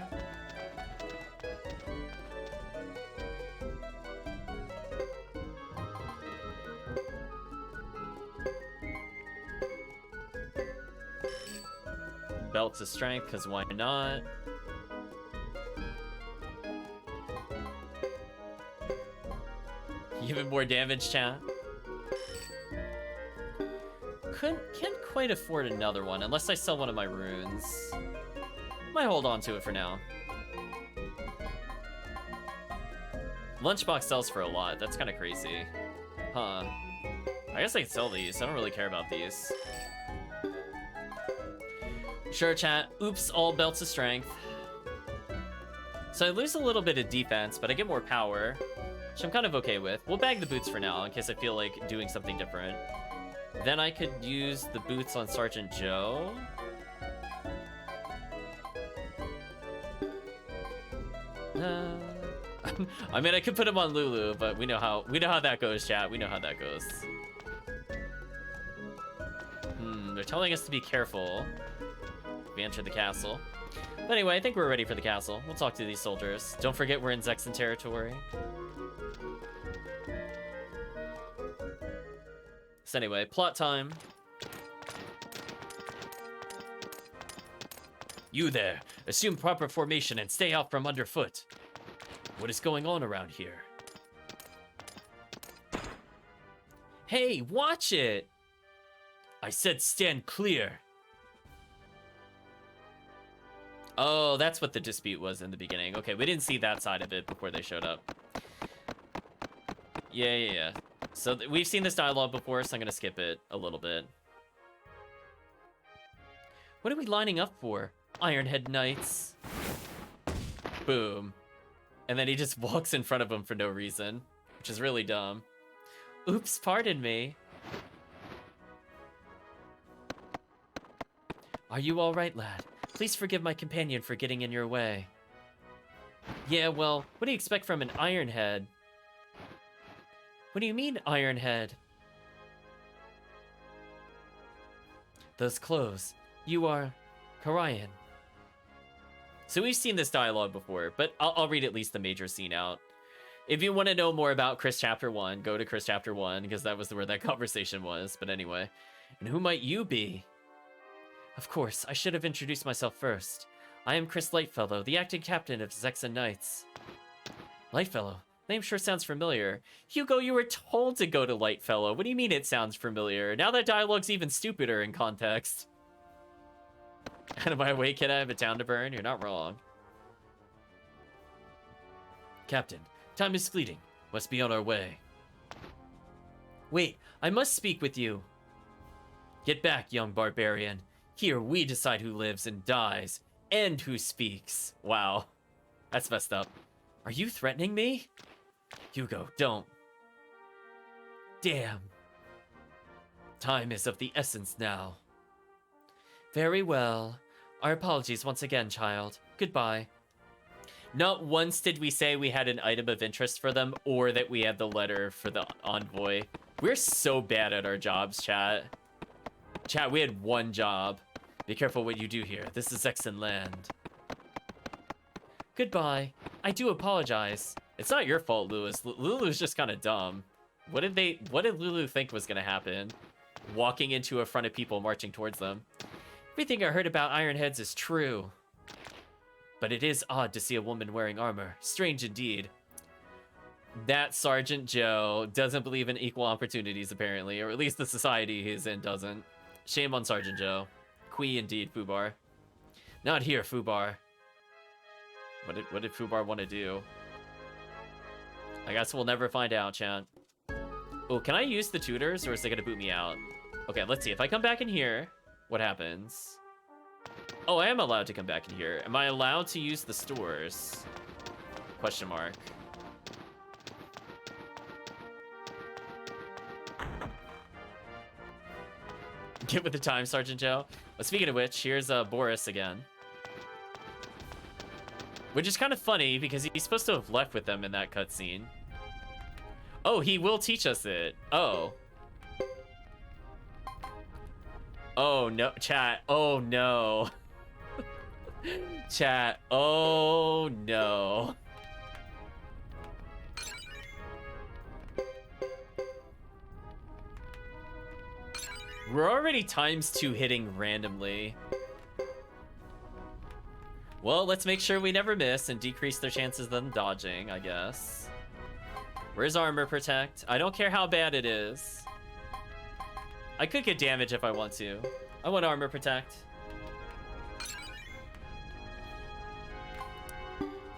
[SPEAKER 1] Belts of strength, because why not? Even more damage, chat. Can't quite afford another one unless I sell one of my runes. Might hold on to it for now. Lunchbox sells for a lot. That's kind of crazy. Huh. I guess I could sell these. I don't really care about these. Sure, chat. Oops, all belts of strength. So I lose a little bit of defense, but I get more power, which I'm kind of okay with. We'll bag the boots for now, in case I feel like doing something different. Then I could use the boots on Sergeant Joe. I mean, I could put him on Lulu, but we know how that goes, chat. We know how that goes. They're telling us to be careful. We enter the castle. But anyway, I think we're ready for the castle. We'll talk to these soldiers. Don't forget we're in Zexan territory. So anyway, plot time. You there, assume proper formation and stay out from underfoot. What is going on around here? Hey, watch it! I said stand clear. Oh, that's what the dispute was in the beginning. Okay, we didn't see that side of it before they showed up. Yeah. So we've seen this dialogue before, so I'm gonna skip it a little bit. What are we lining up for? Ironhead Knights. Boom. And then he just walks in front of him for no reason, which is really dumb. Oops, pardon me. Are you all right, lad? Please forgive my companion for getting in your way. Yeah, well, what do you expect from an Ironhead? What do you mean, Ironhead? Those clothes. You are Karayan. So we've seen this dialogue before, but I'll read at least the major scene out. If you want to know more about Chris Chapter 1, go to Chris Chapter 1, because that was where that conversation was. But anyway. And who might you be? Of course, I should have introduced myself first. I am Chris Lightfellow, the acting captain of Zexan Knights. Lightfellow? Name sure sounds familiar. Hugo, you were told to go to Lightfellow. What do you mean it sounds familiar? Now that dialogue's even stupider in context. Out of my way, kid, I have a town to burn. You're not wrong. Captain, time is fleeting. Must be on our way. Wait, I must speak with you. Get back, young barbarian. Here we decide who lives and dies, and who speaks. Wow. That's messed up. Are you threatening me? Hugo, don't. Damn. Time is of the essence now. Very well. Our apologies once again, child. Goodbye. Not once did we say we had an item of interest for them, or that we had the letter for the envoy. We're so bad at our jobs, chat. Chat, we had one job. Be careful what you do here. This is Zexan land. Goodbye. I do apologize. It's not your fault, Lewis. Lulu's just kind of dumb. What did Lulu think was gonna happen? Walking into a front of people marching towards them. Everything I heard about Ironheads is true. But it is odd to see a woman wearing armor. Strange indeed. That Sergeant Joe doesn't believe in equal opportunities, apparently. Or at least the society he's in doesn't. Shame on Sergeant Joe. Qui indeed, Fubar. Not here, Fubar. What did Fubar want to do? I guess we'll never find out, chat. Oh, can I use the tutors, or is it gonna boot me out? Okay, let's see. If I come back in here, what happens? Oh, I am allowed to come back in here. Am I allowed to use the stores? Question mark. Get with the time, Sergeant Joe. But speaking of which, here's Boris again. Which is kind of funny, because he's supposed to have left with them in that cutscene. Oh, he will teach us it. Oh. Oh, no. Chat. Oh, no. Chat. Oh, no. We're already ×2 hitting randomly. Well, let's make sure we never miss and decrease their chances of them dodging, I guess. Where's Armor Protect? I don't care how bad it is. I could get damage if I want to. I want Armor Protect.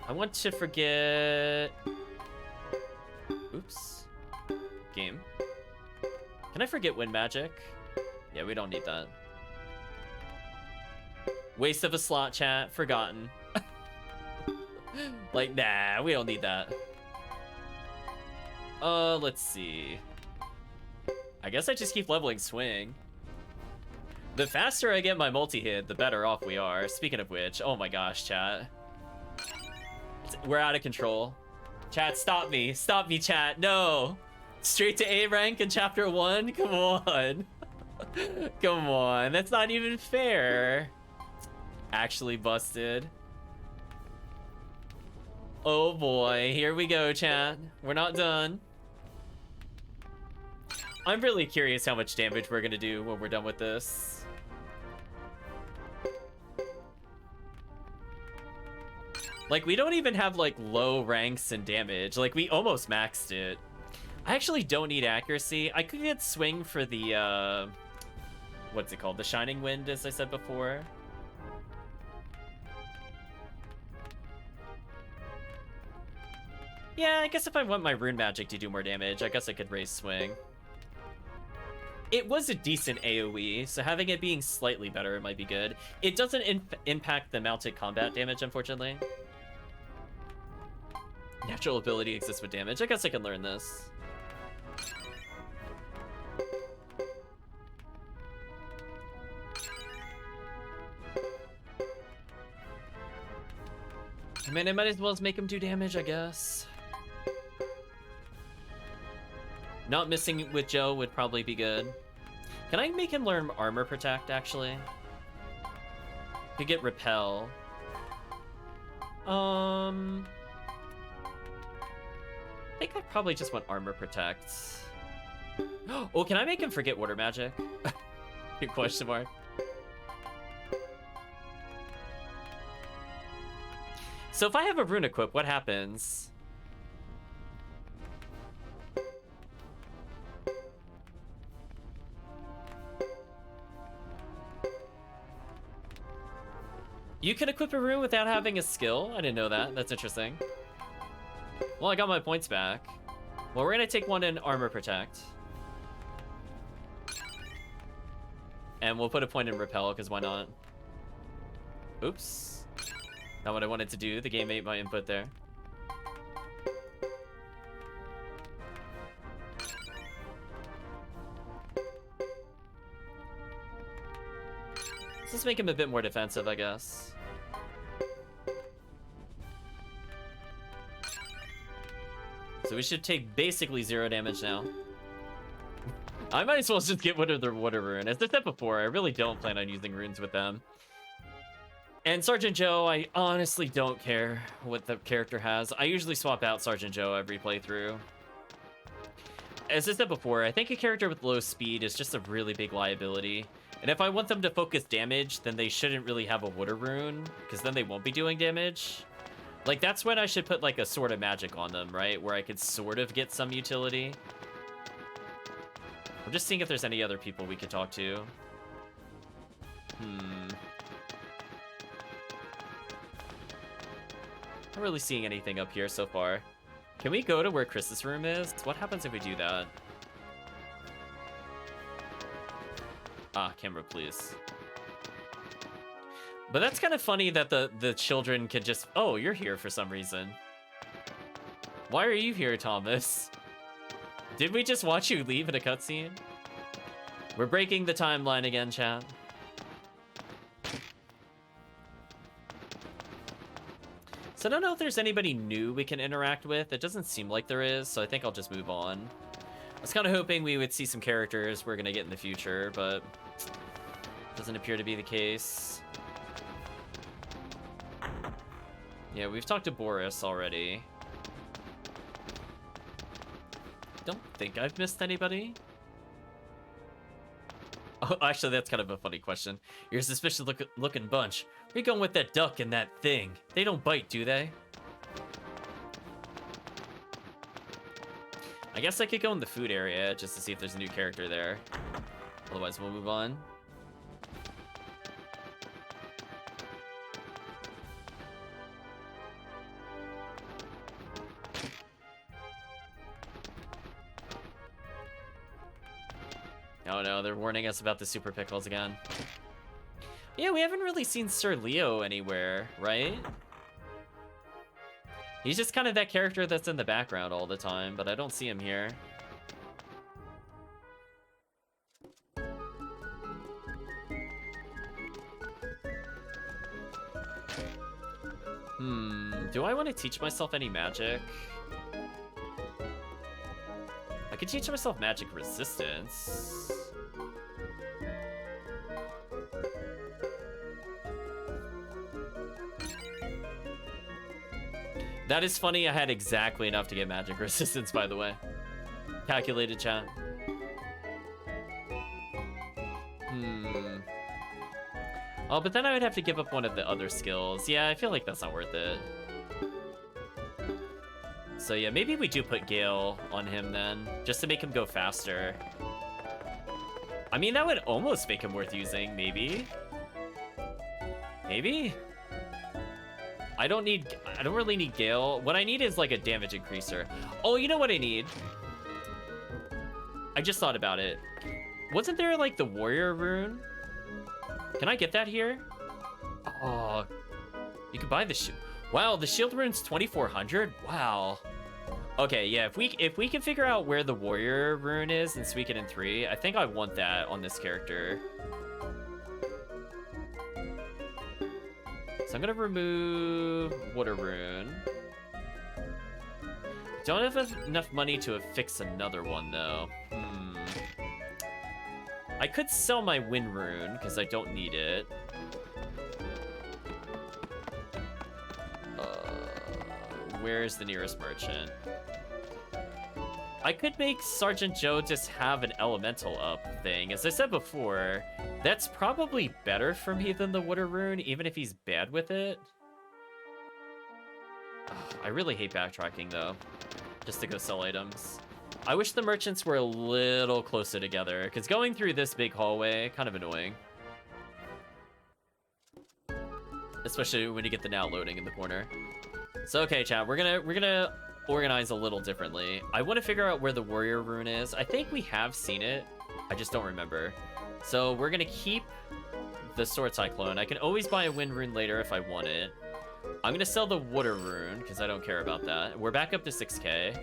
[SPEAKER 1] I want to forget... Oops. Game. Can I forget Wind Magic? Yeah, we don't need that. Waste of a slot, chat. Forgotten. Like, nah, we don't need that. Let's see. I guess I just keep leveling swing. The faster I get my multi-hit, the better off we are. Speaking of which, oh my gosh, chat. We're out of control. Chat, stop me. Stop me, chat. No. Straight to A rank in chapter 1? Come on. Come on. That's not even fair. Actually busted. Oh boy. Here we go, chat. We're not done. I'm really curious how much damage we're gonna do when we're done with this. Like, we don't even have, like, low ranks and damage. Like, we almost maxed it. I actually don't need accuracy. I could get swing for the, what's it called? The Shining Wind, as I said before. Yeah, I guess if I want my rune magic to do more damage, I guess I could raise swing. It was a decent AoE, so having it being slightly better might be good. It doesn't impact the mounted combat damage, unfortunately. Natural ability exists with damage. I guess I can learn this. I mean, I might as well make him do damage, I guess. Not missing with Joe would probably be good. Can I make him learn armor protect, actually? Could get repel. I think I probably just want armor protect. Oh, can I make him forget water magic? Good question mark. So if I have a rune equip, what happens? You can equip a rune without having a skill? I didn't know that. That's interesting. Well, I got my points back. Well, we're gonna take one in armor protect. And we'll put a point in repel, because why not? Oops. Not what I wanted to do. The game ate my input there. Let's make him a bit more defensive, I guess. So we should take basically 0 damage now. I might as well just get rid of the water rune. As I said before, I really don't plan on using runes with them. And Sergeant Joe, I honestly don't care what the character has. I usually swap out Sergeant Joe every playthrough. As I said before, I think a character with low speed is just a really big liability. And if I want them to focus damage, then they shouldn't really have a water rune, because then they won't be doing damage. Like, that's when I should put, like, a sword of magic on them, right? Where I could sort of get some utility. I'm just seeing if there's any other people we could talk to. Not really seeing anything up here so far. Can we go to where Chris's room is? What happens if we do that? Ah, camera, please. But that's kind of funny that the children could just... Oh, you're here for some reason. Why are you here, Thomas? Did we just watch you leave in a cutscene? We're breaking the timeline again, chat. So I don't know if there's anybody new we can interact with. It doesn't seem like there is, so I think I'll just move on. I was kind of hoping we would see some characters we're going to get in the future, but doesn't appear to be the case. Yeah, we've talked to Boris already. Don't think I've missed anybody. Oh, actually, that's kind of a funny question. You're a suspicious looking bunch. Where you going with that duck and that thing? They don't bite, do they? I guess I could go in the food area just to see if there's a new character there. Otherwise, we'll move on. Oh no, they're warning us about the super pickles again. Yeah, we haven't really seen Sir Leo anywhere, right? He's just kind of that character that's in the background all the time, but I don't see him here. Do I want to teach myself any magic? I could teach myself magic resistance. That is funny, I had exactly enough to get magic resistance, by the way. Calculated, chat. Oh, but then I would have to give up one of the other skills. Yeah, I feel like that's not worth it. So yeah, maybe we do put Gale on him then, just to make him go faster. I mean, that would almost make him worth using, maybe. Maybe? I don't really need Gale. What I need is like a damage increaser. Oh, you know what I need? I just thought about it. Wasn't there like the warrior rune? Can I get that here? Oh, you can buy the shield. Wow, the shield rune's 2400. Wow. Okay, yeah, if we can figure out where the warrior rune is in Suikoden 3, I think I want that on this character. So I'm gonna remove water rune. Don't have enough money to fix another one though. I could sell my wind rune because I don't need it. Where's the nearest merchant? I could make Sergeant Joe just have an elemental up thing. As I said before, that's probably better for me than the water rune, even if he's bad with it. I really hate backtracking though, just to go sell items. I wish the merchants were a little closer together, because going through this big hallway, kind of annoying. Especially when you get the now loading in the corner. So okay, chat, we're gonna organize a little differently. I want to figure out where the warrior rune is. I think we have seen it. I just don't remember. So we're gonna keep the sword cyclone. I can always buy a wind rune later if I want it. I'm gonna sell the water rune because I don't care about that. We're back up to 6k.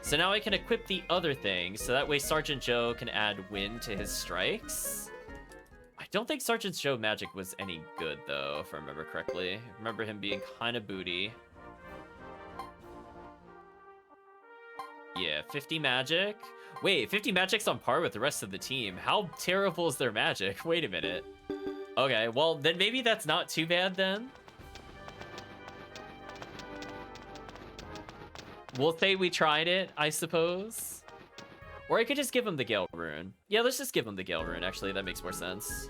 [SPEAKER 1] So now I can equip the other thing, so that way Sergeant Joe can add wind to his strikes. I don't think Sergeant Joe magic was any good, though, if I remember correctly. I remember him being kind of booty. Yeah, 50 magic. Wait, 50 magic's on par with the rest of the team. How terrible is their magic? Wait a minute. Okay, well, then maybe that's not too bad, then. We'll say we tried it, I suppose. Or I could just give him the Gale rune. Yeah, let's just give him the Gale rune, actually. That makes more sense.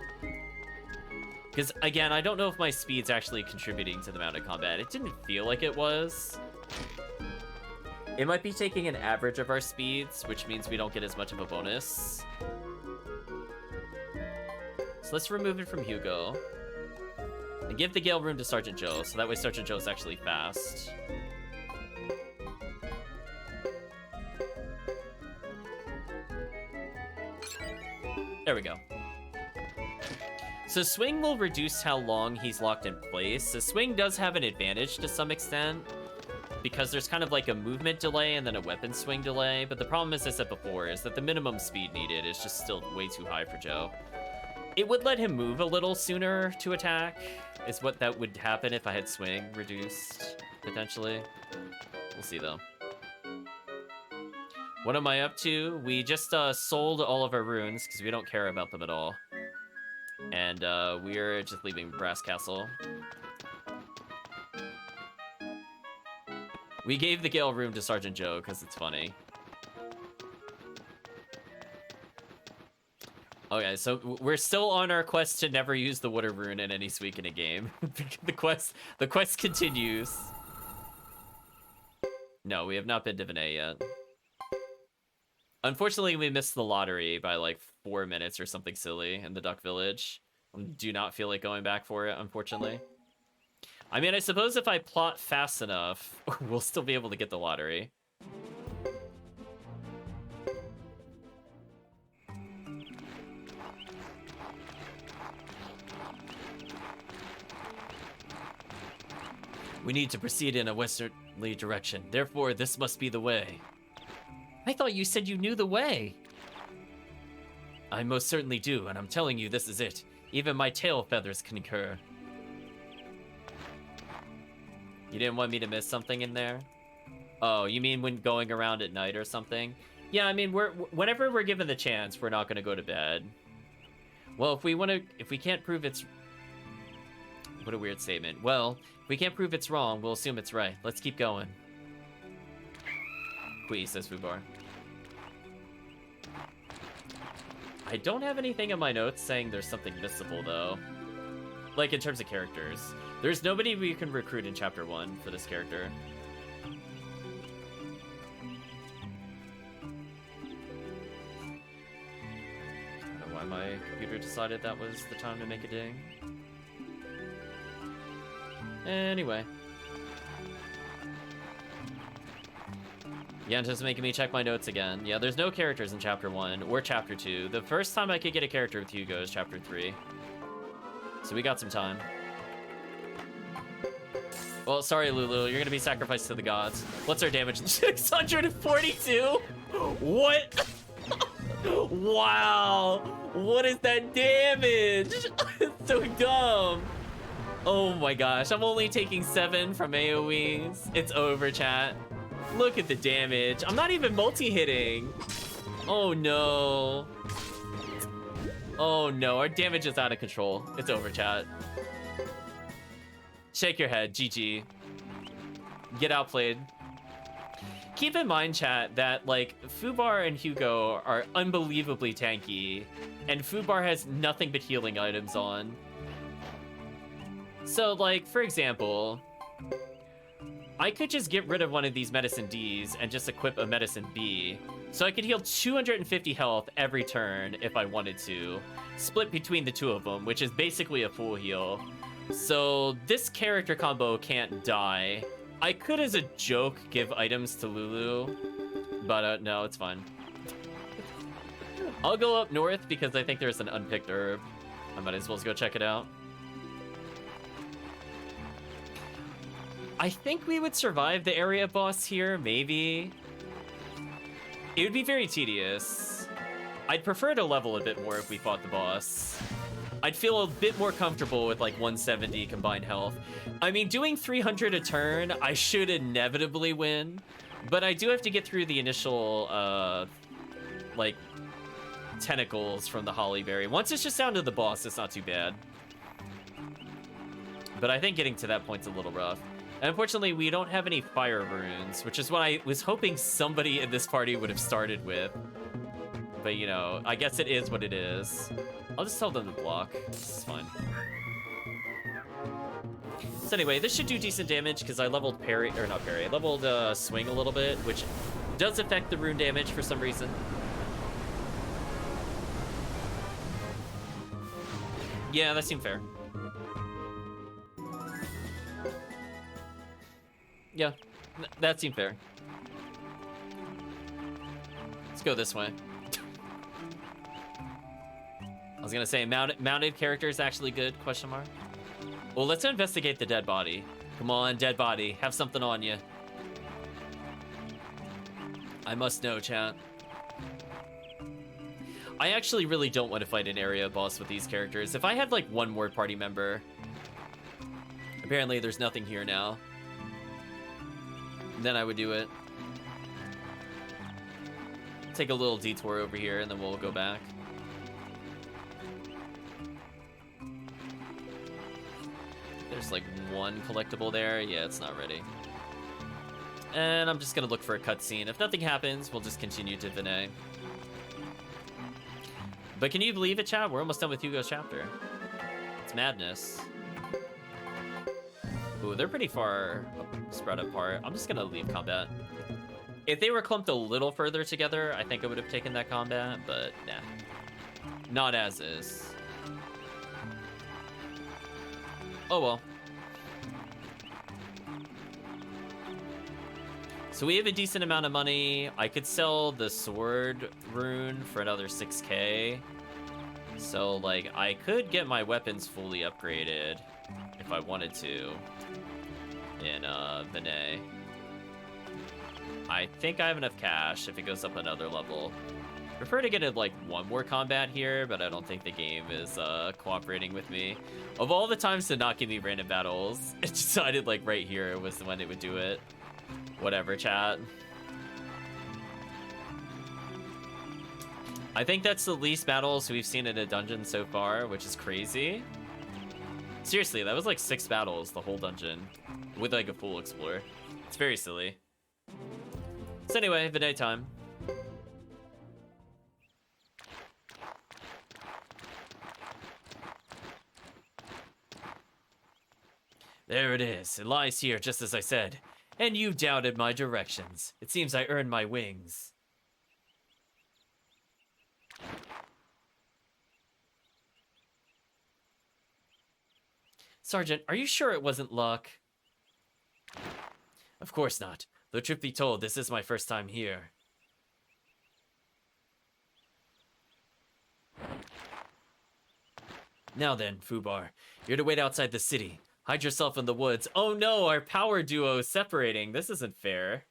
[SPEAKER 1] Because, again, I don't know if my speed's actually contributing to the amount of combat. It didn't feel like it was. It might be taking an average of our speeds, which means we don't get as much of a bonus. So let's remove it from Hugo. And give the Gale rune to Sergeant Joe, so that way Sergeant Joe's actually fast. There we go. So swing will reduce how long he's locked in place. So swing does have an advantage to some extent, because there's kind of like a movement delay and then a weapon swing delay. But the problem, as I said before, is that the minimum speed needed is just still way too high for Joe. It would let him move a little sooner to attack, is what that would happen if I had swing reduced, potentially. We'll see, though. What am I up to? We just sold all of our runes because we don't care about them at all. And we're just leaving Brass Castle. We gave the Gale rune to Sergeant Joe because it's funny. Okay, so we're still on our quest to never use the water rune in any Suikoden game. the quest continues. No, we have not been to Vinay yet. Unfortunately, we missed the lottery by like 4 minutes or something silly in the Duck Village. Do not feel like going back for it, unfortunately. I mean, I suppose if I plot fast enough, we'll still be able to get the lottery. We need to proceed in a westerly direction. Therefore, this must be the way. I thought you said you knew the way. I most certainly do, and I'm telling you this is it. Even my tail feathers concur. You didn't want me to miss something in there? Oh, you mean when going around at night or something? Yeah, I mean, whenever we're given the chance, we're not going to go to bed. Well, if we can't prove it's... What a weird statement. Well, if we can't prove it's wrong, we'll assume it's right. Let's keep going. Qui, says Fubar. I don't have anything in my notes saying there's something missable, though. Like, in terms of characters. There's nobody we can recruit in Chapter 1 for this character. I don't know why my computer decided that was the time to make a ding. Anyway. Yeah, just making me check my notes again. Yeah, there's no characters in Chapter 1 or Chapter 2. The first time I could get a character with Hugo is Chapter 3. So we got some time. Well, sorry, Lulu. You're gonna be sacrificed to the gods. What's our damage? 642? What? Wow. What is that damage? It's so dumb. Oh my gosh. I'm only taking 7 from AoEs. It's over, chat. Look at the damage. I'm not even multi-hitting. Oh no. Oh no, our damage is out of control. It's over, chat. Shake your head, GG. Get outplayed. Keep in mind, chat, that like Fubar and Hugo are unbelievably tanky, and Fubar has nothing but healing items on. So like, for example, I could just get rid of one of these medicine Ds and just equip a medicine B. So I could heal 250 health every turn if I wanted to. Split between the two of them, which is basically a full heal. So this character combo can't die. I could, as a joke, give items to Lulu. But no, it's fine. I'll go up north because I think there's an unpicked herb. I might as well go check it out. I think we would survive the area boss here, maybe. It would be very tedious. I'd prefer to level a bit more if we fought the boss. I'd feel a bit more comfortable with like 170 combined health. I mean, doing 300 a turn, I should inevitably win, but I do have to get through the initial, like, tentacles from the Hollyberry. Once it's just down to the boss, it's not too bad. But I think getting to that point's a little rough. And unfortunately, we don't have any fire runes, which is what I was hoping somebody in this party would have started with. But, you know, I guess it is what it is. I'll just tell them to block. This is fine. So anyway, this should do decent damage because I leveled parry, or not parry, I leveled swing a little bit, which does affect the rune damage for some reason. Yeah, that seemed fair. Yeah, that seemed fair. Let's go this way. I was gonna say, mounted character is actually good, question mark. Well, let's investigate the dead body. Come on, dead body, have something on you. I must know, chat. I actually really don't want to fight an area boss with these characters. If I had like one more party member. Apparently there's nothing here now. Then I would do it. Take a little detour over here and then we'll go back. There's like one collectible there. Yeah, it's not ready. And I'm just gonna look for a cutscene. If nothing happens, we'll just continue to Vinay. But can you believe it, chat? We're almost done with Hugo's chapter. It's madness. Ooh, they're pretty far spread apart. I'm just gonna leave combat. If they were clumped a little further together, I think I would have taken that combat, but nah. Not as is. Oh well. So we have a decent amount of money. I could sell the sword rune for another 6k. So like I could get my weapons fully upgraded if I wanted to. in Vinay. I think I have enough cash if it goes up another level. Prefer to get like one more combat here, but I don't think the game is cooperating with me. Of all the times to not give me random battles, it decided like right here was when it would do it. Whatever, chat. I think that's the least battles we've seen in a dungeon so far, which is crazy. Seriously, that was like 6 battles, the whole dungeon, with like a full explore. It's very silly. So anyway, Vinay time. There it is. It lies here, just as I said. And you doubted my directions. It seems I earned my wings. Sergeant, are you sure it wasn't luck? Of course not. Though truth be told, this is my first time here. Now then, Fubar, you're to wait outside the city. Hide yourself in the woods. Oh no, our power duo is separating. This isn't fair.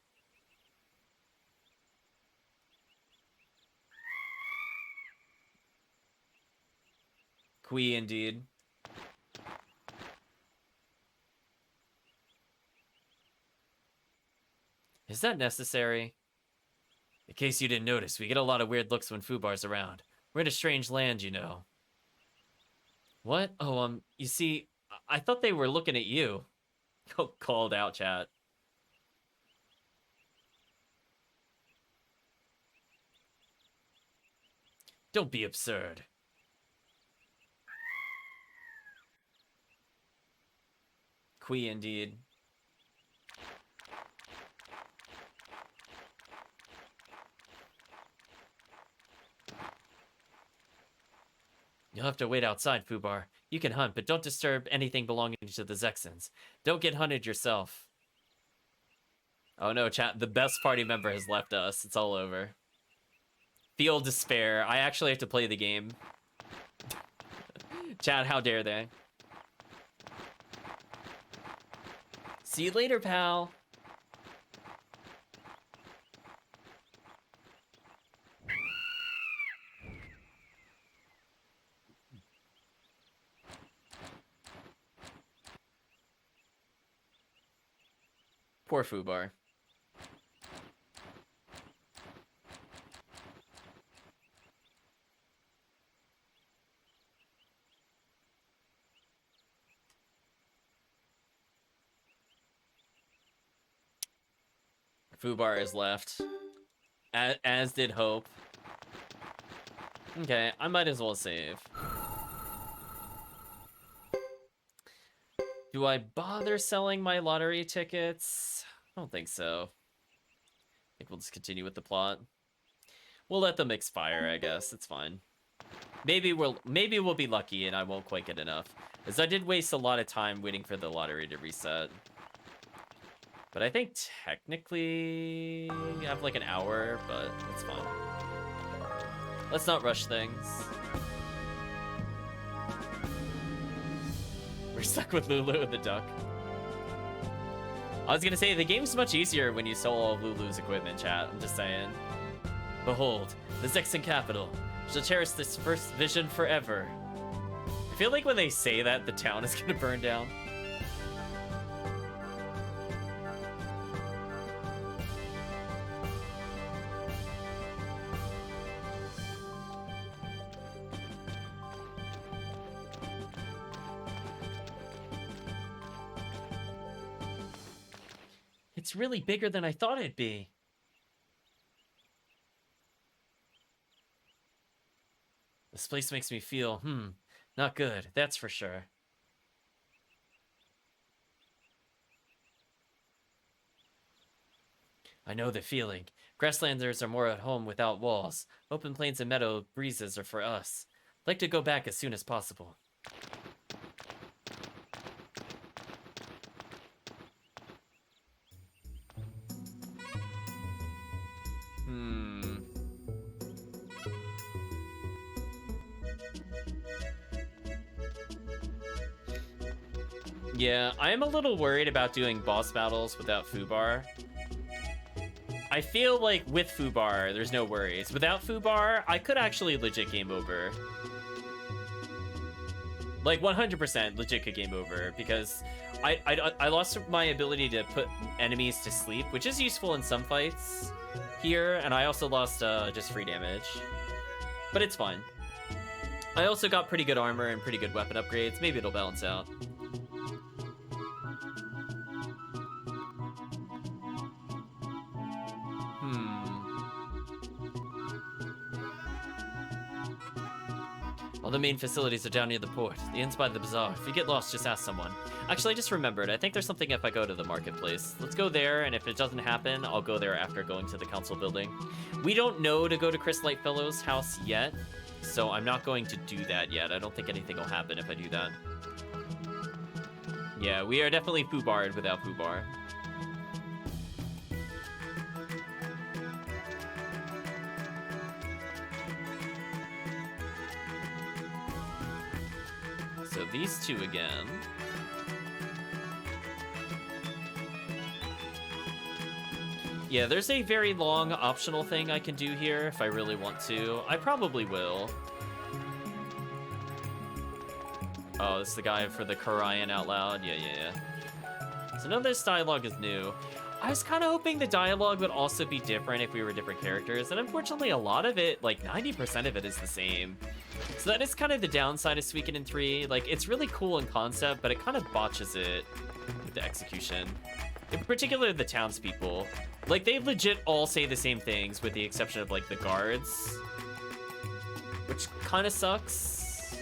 [SPEAKER 1] Kui, indeed. Is that necessary? In case you didn't notice, we get a lot of weird looks when Fubar's around. We're in a strange land, you know. What? Oh, you see, I thought they were looking at you. Called out, chat. Don't be absurd. Kui, indeed. You'll have to wait outside, Fubar. You can hunt, but don't disturb anything belonging to the Zexons. Don't get hunted yourself. Oh no, chat, the best party member has left us. It's all over. Feel despair. I actually have to play the game. Chat, how dare they? See you later, pal. Poor Fubar. Fubar is left. As did Hope. Okay, I might as well save. Do I bother selling my lottery tickets? I don't think so. I think we'll just continue with the plot. We'll let them expire, I guess. It's fine. Maybe we'll be lucky and I won't quite get enough. As I did waste a lot of time waiting for the lottery to reset. But I think technically I have like an hour, but it's fine. Let's not rush things. We're stuck with Lulu and the duck. I was gonna say, the game's much easier when you sell all of Lulu's equipment, chat. I'm just saying. Behold, the Zexon capital. Shall cherish this first vision forever. I feel like when they say that, the town is gonna burn down. It's really bigger than I thought it'd be. This place makes me feel, not good, that's for sure. I know the feeling. Grasslanders are more at home without walls. Open plains and meadow breezes are for us. I'd like to go back as soon as possible. Yeah, I am a little worried about doing boss battles without Fubar. I feel like with Fubar, there's no worries. Without Fubar, I could actually legit game over. Like 100% legit could game over because I lost my ability to put enemies to sleep, which is useful in some fights here, and I also lost just free damage. But it's fine. I also got pretty good armor and pretty good weapon upgrades. Maybe it'll balance out. All the main facilities are down near the port. The inn's by the bazaar. If you get lost, just ask someone. Actually, I just remembered. I think there's something if I go to the marketplace. Let's go there, and if it doesn't happen, I'll go there after going to the council building. We don't know to go to Chris Lightfellow's house yet, so I'm not going to do that yet. I don't think anything will happen if I do that. Yeah, we are definitely Fubarred without Fubar. So these two again. Yeah, there's a very long optional thing I can do here if I really want to. I probably will. Oh, this is the guy for the Korean out loud. Yeah. So none of this dialogue is new. I was kind of hoping the dialogue would also be different if we were different characters, and unfortunately a lot of it, like 90% of it is the same. So that is kind of the downside of Suikoden 3. Like, it's really cool in concept, but it kind of botches it with the execution. In particular, the townspeople. Like, they legit all say the same things, with the exception of, like, the guards. Which kind of sucks.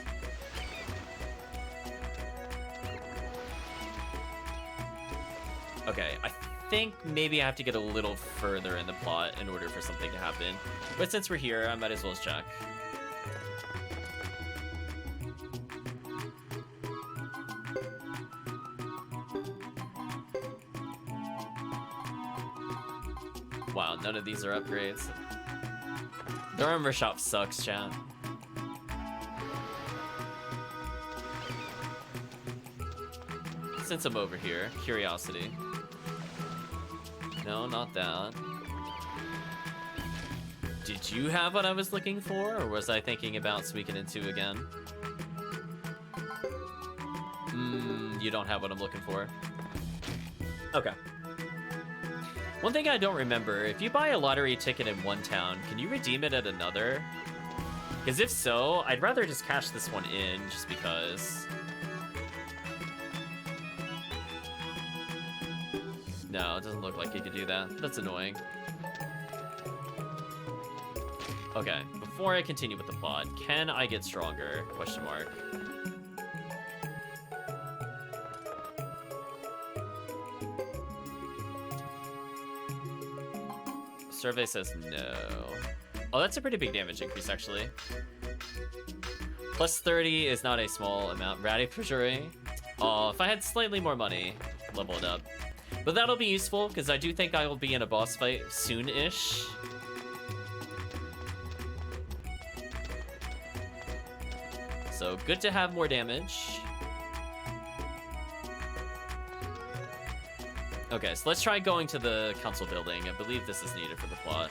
[SPEAKER 1] Okay, I think maybe I have to get a little further in the plot in order for something to happen. But since we're here, I might as well check. Wow, none of these are upgrades. The armor shop sucks, chat. Since I'm over here, curiosity. No, not that. Did you have what I was looking for, or was I thinking about Suikoden 2 again? You don't have what I'm looking for. Okay. One thing I don't remember, if you buy a lottery ticket in one town, can you redeem it at another? Because if so, I'd rather just cash this one in, just because. No, it doesn't look like you could do that. That's annoying. Okay, before I continue with the plot, can I get stronger? Question mark. Survey says no. Oh, that's a pretty big damage increase, actually. Plus 30 is not a small amount. Ratty for sure. Oh, if I had slightly more money, level it up. But that'll be useful, because I do think I will be in a boss fight soon-ish. So, good to have more damage. Okay, so let's try going to the council building. I believe this is needed for the plot.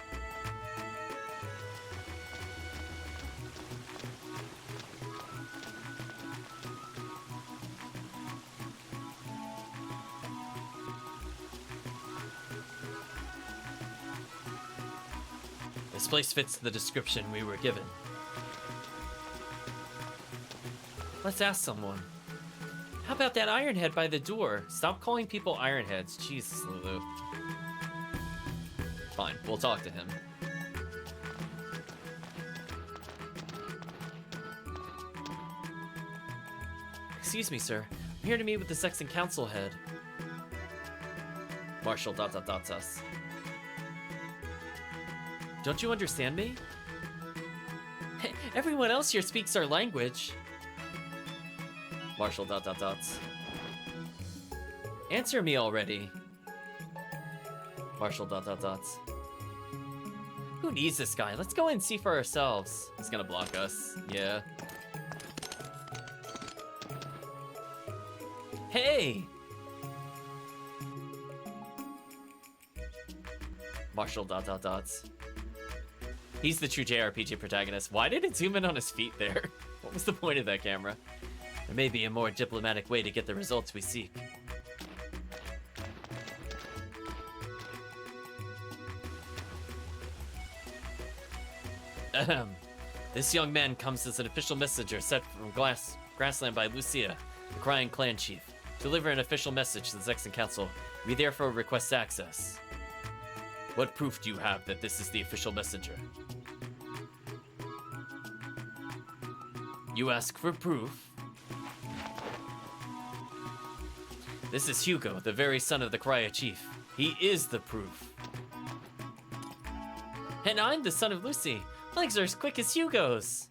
[SPEAKER 1] This place fits the description we were given. Let's ask someone. How about that Ironhead by the door? Stop calling people Ironheads. Jesus, Lulu. Fine, we'll talk to him. Excuse me, sir. I'm here to meet with the Sexton Council head. Marshal ... us. Don't you understand me? Everyone else here speaks our language. Marshal ... Answer me already. Marshal ... Who needs this guy? Let's go and see for ourselves. He's gonna block us. Yeah. Hey! Marshall ... He's the true JRPG protagonist. Why did it zoom in on his feet there? What was the point of that camera? There may be a more diplomatic way to get the results we seek. Ahem. This young man comes as an official messenger sent from Grassland by Lucia, the Crying Clan Chief. To deliver an official message to the Zexan Council, we therefore request access. What proof do you have that this is the official messenger? You ask for proof? This is Hugo, the very son of the Crya Chief. He is the proof. And I'm the son of Lucy. Legs are as quick as Hugo's.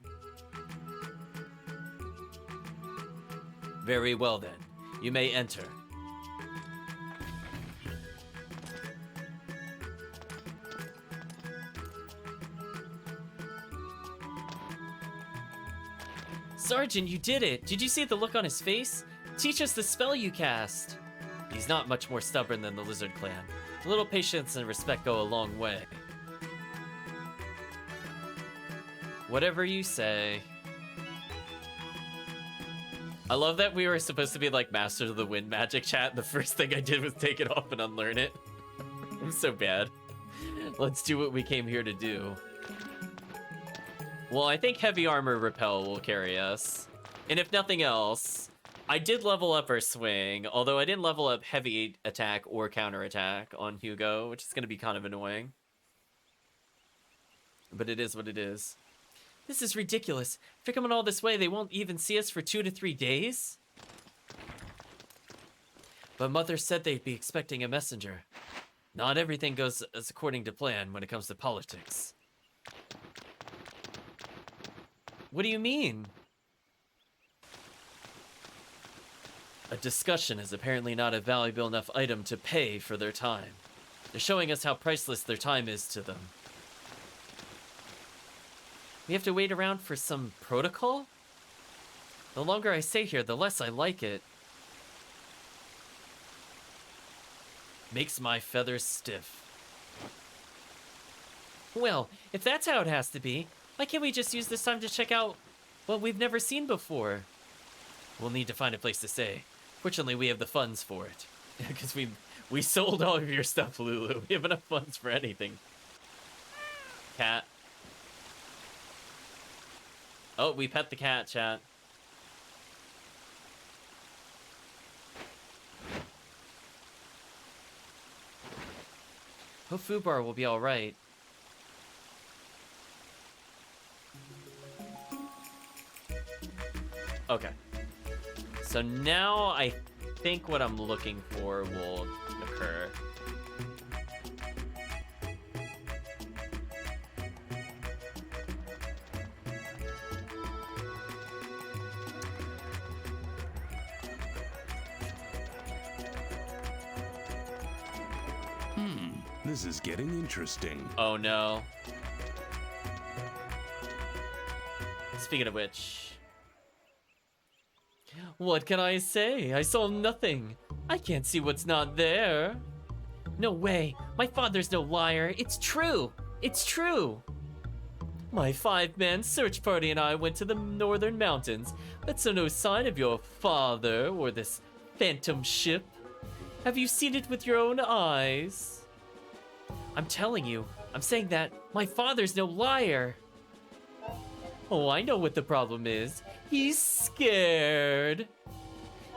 [SPEAKER 1] Very well then. You may enter. Sergeant, you did it! Did you see the look on his face? Teach us the spell you cast! He's not much more stubborn than the Lizard Clan. A little patience and respect go a long way. Whatever you say. I love that we were supposed to be like Masters of the Wind magic chat. The first thing I did was take it off and unlearn it. I'm so bad. Let's do what we came here to do. Well, I think heavy armor repel will carry us. And if nothing else, I did level up our swing, although I didn't level up heavy attack or counter attack on Hugo, which is going to be kind of annoying. But it is what it is. This is ridiculous. If they're coming all this way, they won't even see us for 2 to 3 days? But Mother said they'd be expecting a messenger. Not everything goes as according to plan when it comes to politics. What do you mean? A discussion is apparently not a valuable enough item to pay for their time. They're showing us how priceless their time is to them. We have to wait around for some protocol? The longer I stay here, the less I like it. Makes my feathers stiff. Well, if that's how it has to be, why can't we just use this time to check out what we've never seen before? We'll need to find a place to stay. Fortunately, we have the funds for it. Because we sold all of your stuff, Lulu. We have enough funds for anything. Cat. Oh, we pet the cat, chat. Hope Fubar will be alright. Okay. So now I think what I'm looking for will occur.
[SPEAKER 3] This is getting interesting.
[SPEAKER 1] Oh no. Speaking of which... What can I say? I saw nothing. I can't see what's not there. No way. My father's no liar. It's true. It's true. My 5-man search party and I went to the northern mountains, but saw no sign of your father or this phantom ship. Have you seen it with your own eyes? I'm telling you, I'm saying that my father's no liar. Oh, I know what the problem is. He's scared.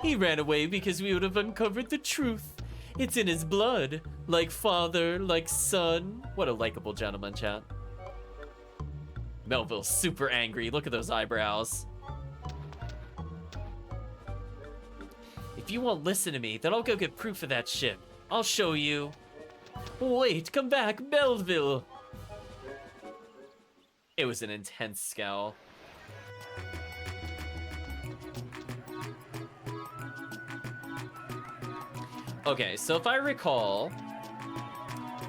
[SPEAKER 1] He ran away because we would have uncovered the truth. It's in his blood. Like father, like son. What a likable gentleman, chat. Melville's super angry. Look at those eyebrows. If you won't listen to me, then I'll go get proof of that ship. I'll show you. Wait, come back, Melville. It was an intense scowl. Okay, so if I recall,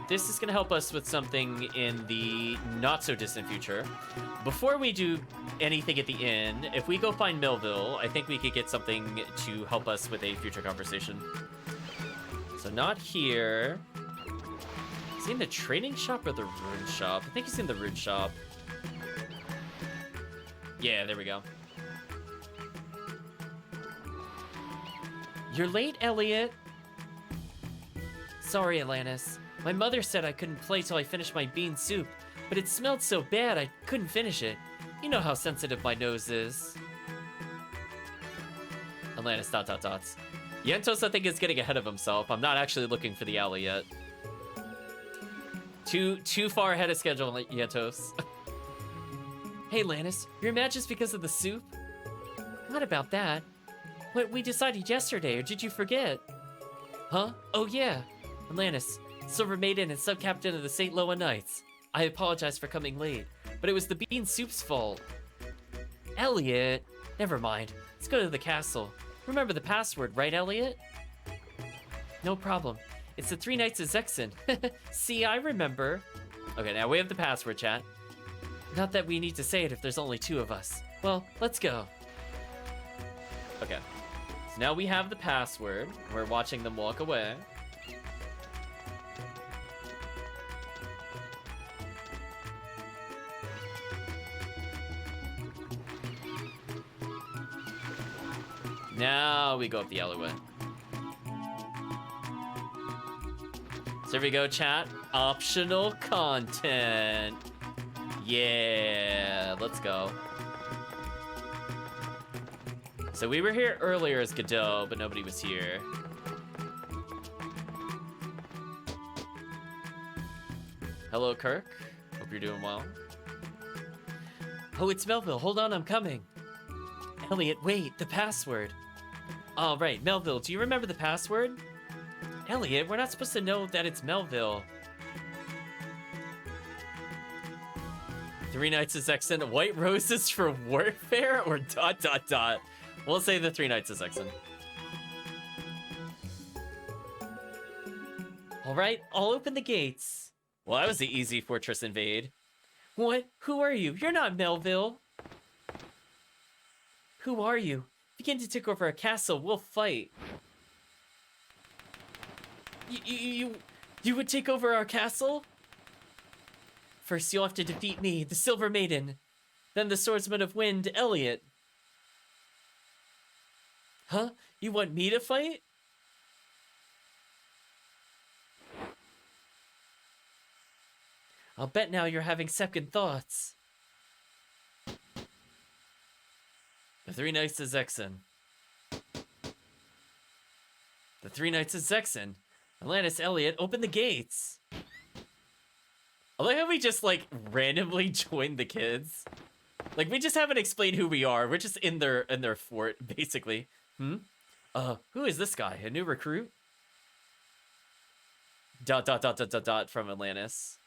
[SPEAKER 1] this is going to help us with something in the not-so-distant future. Before we do anything at the inn, if we go find Melville, I think we could get something to help us with a future conversation. So not here. Is he in the trading shop or the rune shop? I think he's in the rune shop. Yeah, there we go. You're late, Elliot. Sorry, Atlantis. My mother said I couldn't play till I finished my bean soup, but it smelled so bad I couldn't finish it. You know how sensitive my nose is. Atlantis ... Yentos, I think, is getting ahead of himself. I'm not actually looking for the alley yet. Too far ahead of schedule, Yentos. Hey, Lannis, you're mad just because of the soup? Not about that. What we decided yesterday, or did you forget? Huh? Oh, yeah. Atlantis, Silver Maiden and sub-captain of the St. Loa Knights. I apologize for coming late, but it was the bean soup's fault. Elliot! Never mind. Let's go to the castle. Remember the password, right, Elliot? No problem. It's the 3 Knights of Zexen. See, I remember. Okay, now we have the password, chat. Not that we need to say it if there's only 2 of us. Well, let's go. Okay. So now we have the password. We're watching them walk away. Now we go up the alleyway. So there we go, chat. Optional content. Yeah, let's go. So we were here earlier as Geddoe, but nobody was here. Hello, Kirk. Hope you're doing well. Oh, it's Melville. Hold on, I'm coming. Elliot, wait, the password. All right, Melville, do you remember the password? Elliot, we're not supposed to know that it's Melville. 3 Knights of Zexen, white roses for warfare, or ... We'll say the 3 Knights of Zexen. All right, I'll open the gates. Well, that was the easy fortress invade. What? Who are you? You're not Melville. Who are you? Begin to take over a castle, we'll fight. You would take over our castle? First, you'll have to defeat me, the Silver Maiden. Then the Swordsman of Wind, Elliot. Huh? You want me to fight? I'll bet now you're having second thoughts. The 3 Knights of Zexen. The 3 Knights of Zexen. Atlantis, Elliot, open the gates. I like how we just, like, randomly joined the kids. Like, we just haven't explained who we are. We're just in their fort, basically. Who is this guy? A new recruit? ... from Atlantis.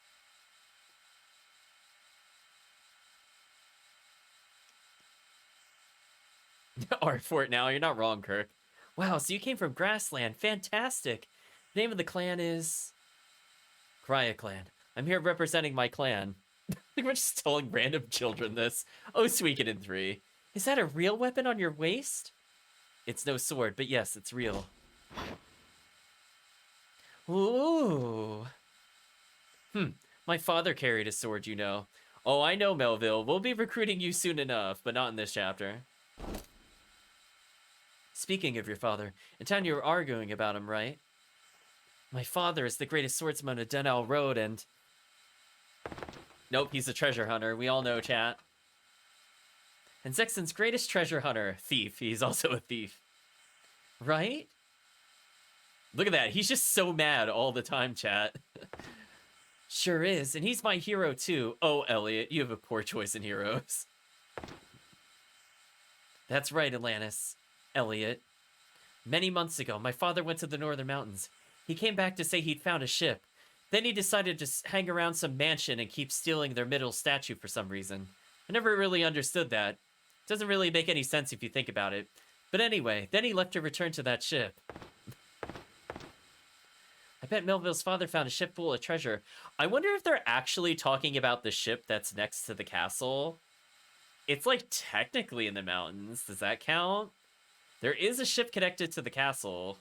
[SPEAKER 1] Our fort now. You're not wrong, Kirk. Wow, so you came from Grassland. Fantastic. The name of the clan is... Krya Clan. I'm here representing my clan. We're just telling random children this. Oh, Suikoden III. Is that a real weapon on your waist? It's no sword, but yes, it's real. Ooh. My father carried a sword, you know. Oh, I know, Melville. We'll be recruiting you soon enough, but not in this chapter. Speaking of your father, in town you were arguing about him, right? My father is the greatest swordsman of Denel Road, and... Nope, he's a treasure hunter. We all know, chat. And Zexen's greatest treasure hunter. Thief. He's also a thief. Right? Look at that. He's just so mad all the time, chat. Sure is, and he's my hero, too. Oh, Elliot, you have a poor choice in heroes. That's right, Atlantis. Elliot. Many months ago, my father went to the Northern Mountains. He came back to say he'd found a ship. Then he decided to hang around some mansion and keep stealing their middle statue for some reason. I never really understood that. Doesn't really make any sense if you think about it. But anyway, then he left to return to that ship. I bet Melville's father found a ship full of treasure. I wonder if they're actually talking about the ship that's next to the castle. It's like technically in the mountains. Does that count? There is a ship connected to the castle.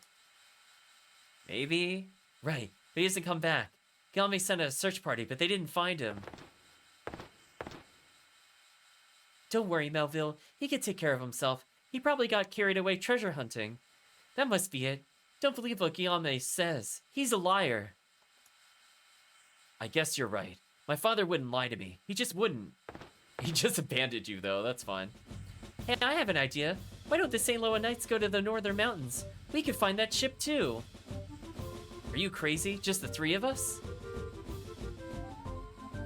[SPEAKER 1] Maybe? Right, but he hasn't come back. Galme sent a search party, but they didn't find him. Don't worry, Melville. He can take care of himself. He probably got carried away treasure hunting. That must be it. Don't believe what Guillaume says. He's a liar. I guess you're right. My father wouldn't lie to me. He just wouldn't. He just abandoned you, though. That's fine. Hey, I have an idea. Why don't the St. Loa Knights go to the Northern Mountains? We could find that ship, too. Are you crazy? Just the three of us?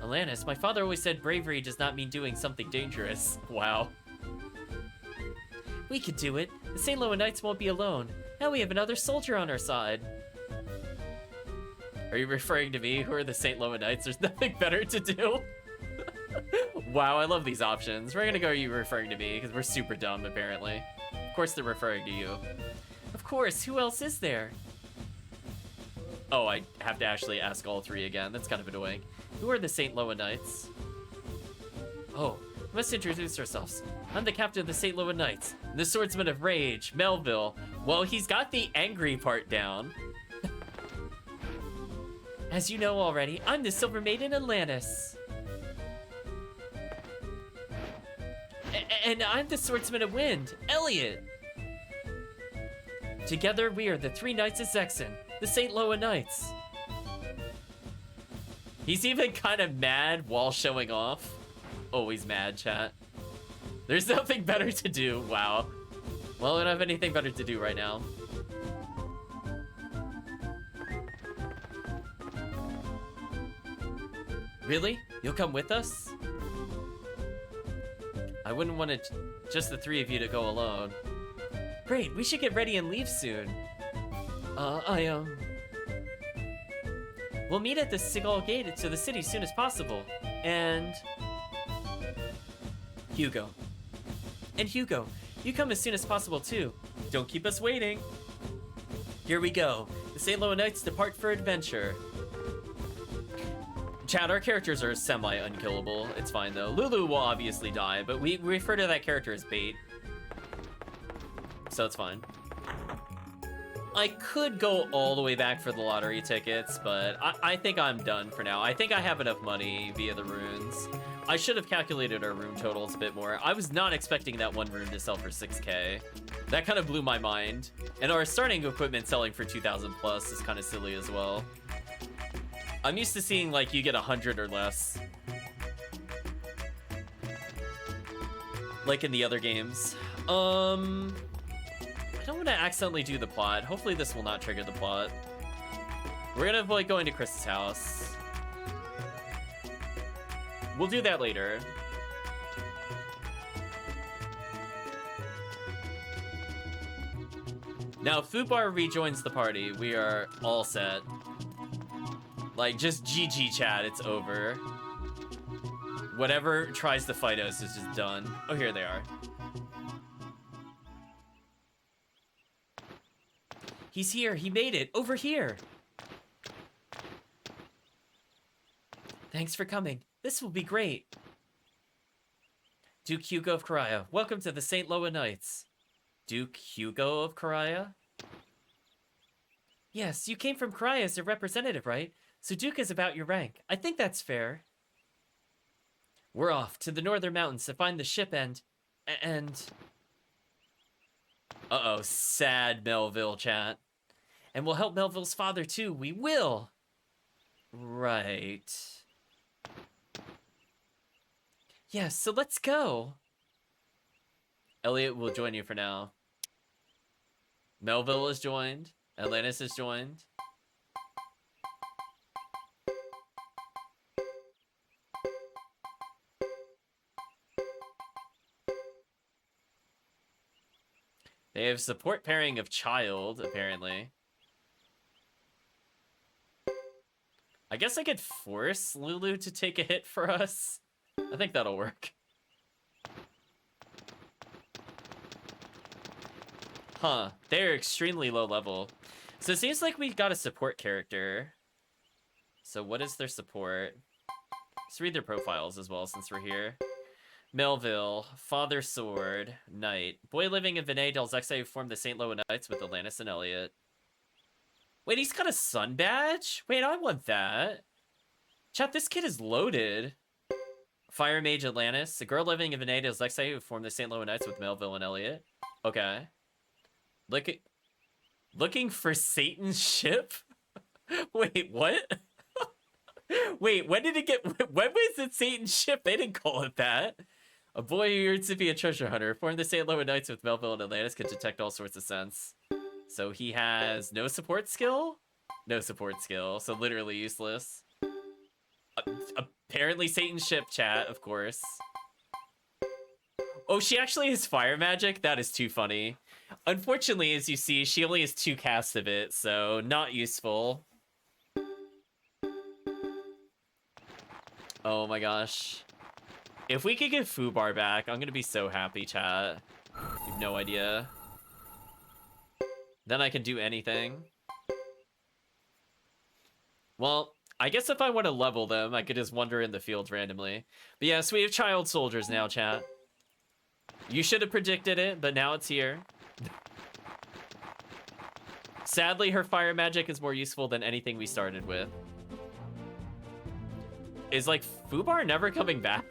[SPEAKER 1] Alanis, my father always said bravery does not mean doing something dangerous. Wow. We could do it. The St. Loa Knights won't be alone. Now we have another soldier on our side. Are you referring to me? Who are the St. Loa Knights? There's nothing better to do. Wow, I love these options. We're gonna go you referring to me, because we're super dumb, apparently. Of course they're referring to you. Of course, who else is there? Oh, I have to actually ask all three again. That's kind of annoying. Who are the St. Loa Knights? Oh, we must introduce ourselves. I'm the captain of the St. Loa Knights, the swordsman of rage, Melville. Well, he's got the angry part down. As you know already, I'm the Silver Maiden Atlantis. And I'm the swordsman of wind, Elliot. Together, we are the three knights of Zexen, the St. Loa Knights. He's even kind of mad while showing off. Always mad, chat. There's nothing better to do. Wow. Well, I don't have anything better to do right now. Really? You'll come with us? I wouldn't want it just the three of you to go alone. Great, we should get ready and leave soon. We'll meet at the Seagull Gate to the city as soon as possible. And... Hugo. And Hugo, you come as soon as possible too. Don't keep us waiting. Here we go. The St. Loa Knights depart for adventure. Chat, our characters are semi-unkillable. It's fine though. Lulu will obviously die, but we refer to that character as bait. So it's fine. I could go all the way back for the lottery tickets, but I think I'm done for now. I think I have enough money via the runes. I should have calculated our rune totals a bit more. I was not expecting that one rune to sell for 6k. That kind of blew my mind. And our starting equipment selling for 2,000 plus is kind of silly as well. I'm used to seeing like you get 100 or less. Like in the other games. I don't want to accidentally do the plot. Hopefully this will not trigger the plot. We're gonna avoid going to Chris's house. We'll do that later. Now, if Fubar rejoins the party, we are all set. Like, just GG chat, it's over. Whatever tries to fight us is just done. Oh, here they are. He's here, he made it, over here. Thanks for coming. This will be great. Duke Hugo of Karaya, welcome to the St. Loa Knights. Duke Hugo of Karaya? Yes, you came from Karaya as a representative, right? So Duke is about your rank. I think that's fair. We're off to the Northern Mountains to find the ship and... Uh-oh, sad Melville chat. And we'll help Melville's father too, we will! Right. Yes, so let's go. Elliot will join you for now. Melville is joined. Atlantis is joined. They have support pairing of child, apparently. I guess I could force Lulu to take a hit for us. I think that'll work. Huh, they're extremely low level. So it seems like we got a support character. So what is their support? Let's read their profiles as well since we're here. Melville, Father Sword, Knight. Boy living in Vinay Del Zexa who formed the St. Loa Knights with Atlantis and Elliot. Wait, he's got a sun badge? Wait, I want that. Chat, this kid is loaded. Fire Mage Atlantis. A girl living in Vinay Del Zexa who formed the St. Loa Knights with Melville and Elliot. Okay. Looking for Satan's ship? Wait, what? Wait, when was it Satan's ship? They didn't call it that. A boy who yearns to be a treasure hunter. Formed the St. Loa Knights with Melville and Atlantis, can detect all sorts of scents. So he has no support skill? No support skill, so literally useless. Apparently Satan's ship, chat, of course. Oh, she actually has fire magic? That is too funny. Unfortunately, as you see, she only has 2 casts of it, so not useful. Oh my gosh. If we could get Fubar back, I'm gonna be so happy, chat. You have no idea. Then I can do anything. Well, I guess if I want to level them, I could just wander in the fields randomly. But yes, we have child soldiers now, chat. You should have predicted it, but now it's here. Sadly, her fire magic is more useful than anything we started with. Is, like, Fubar never coming back?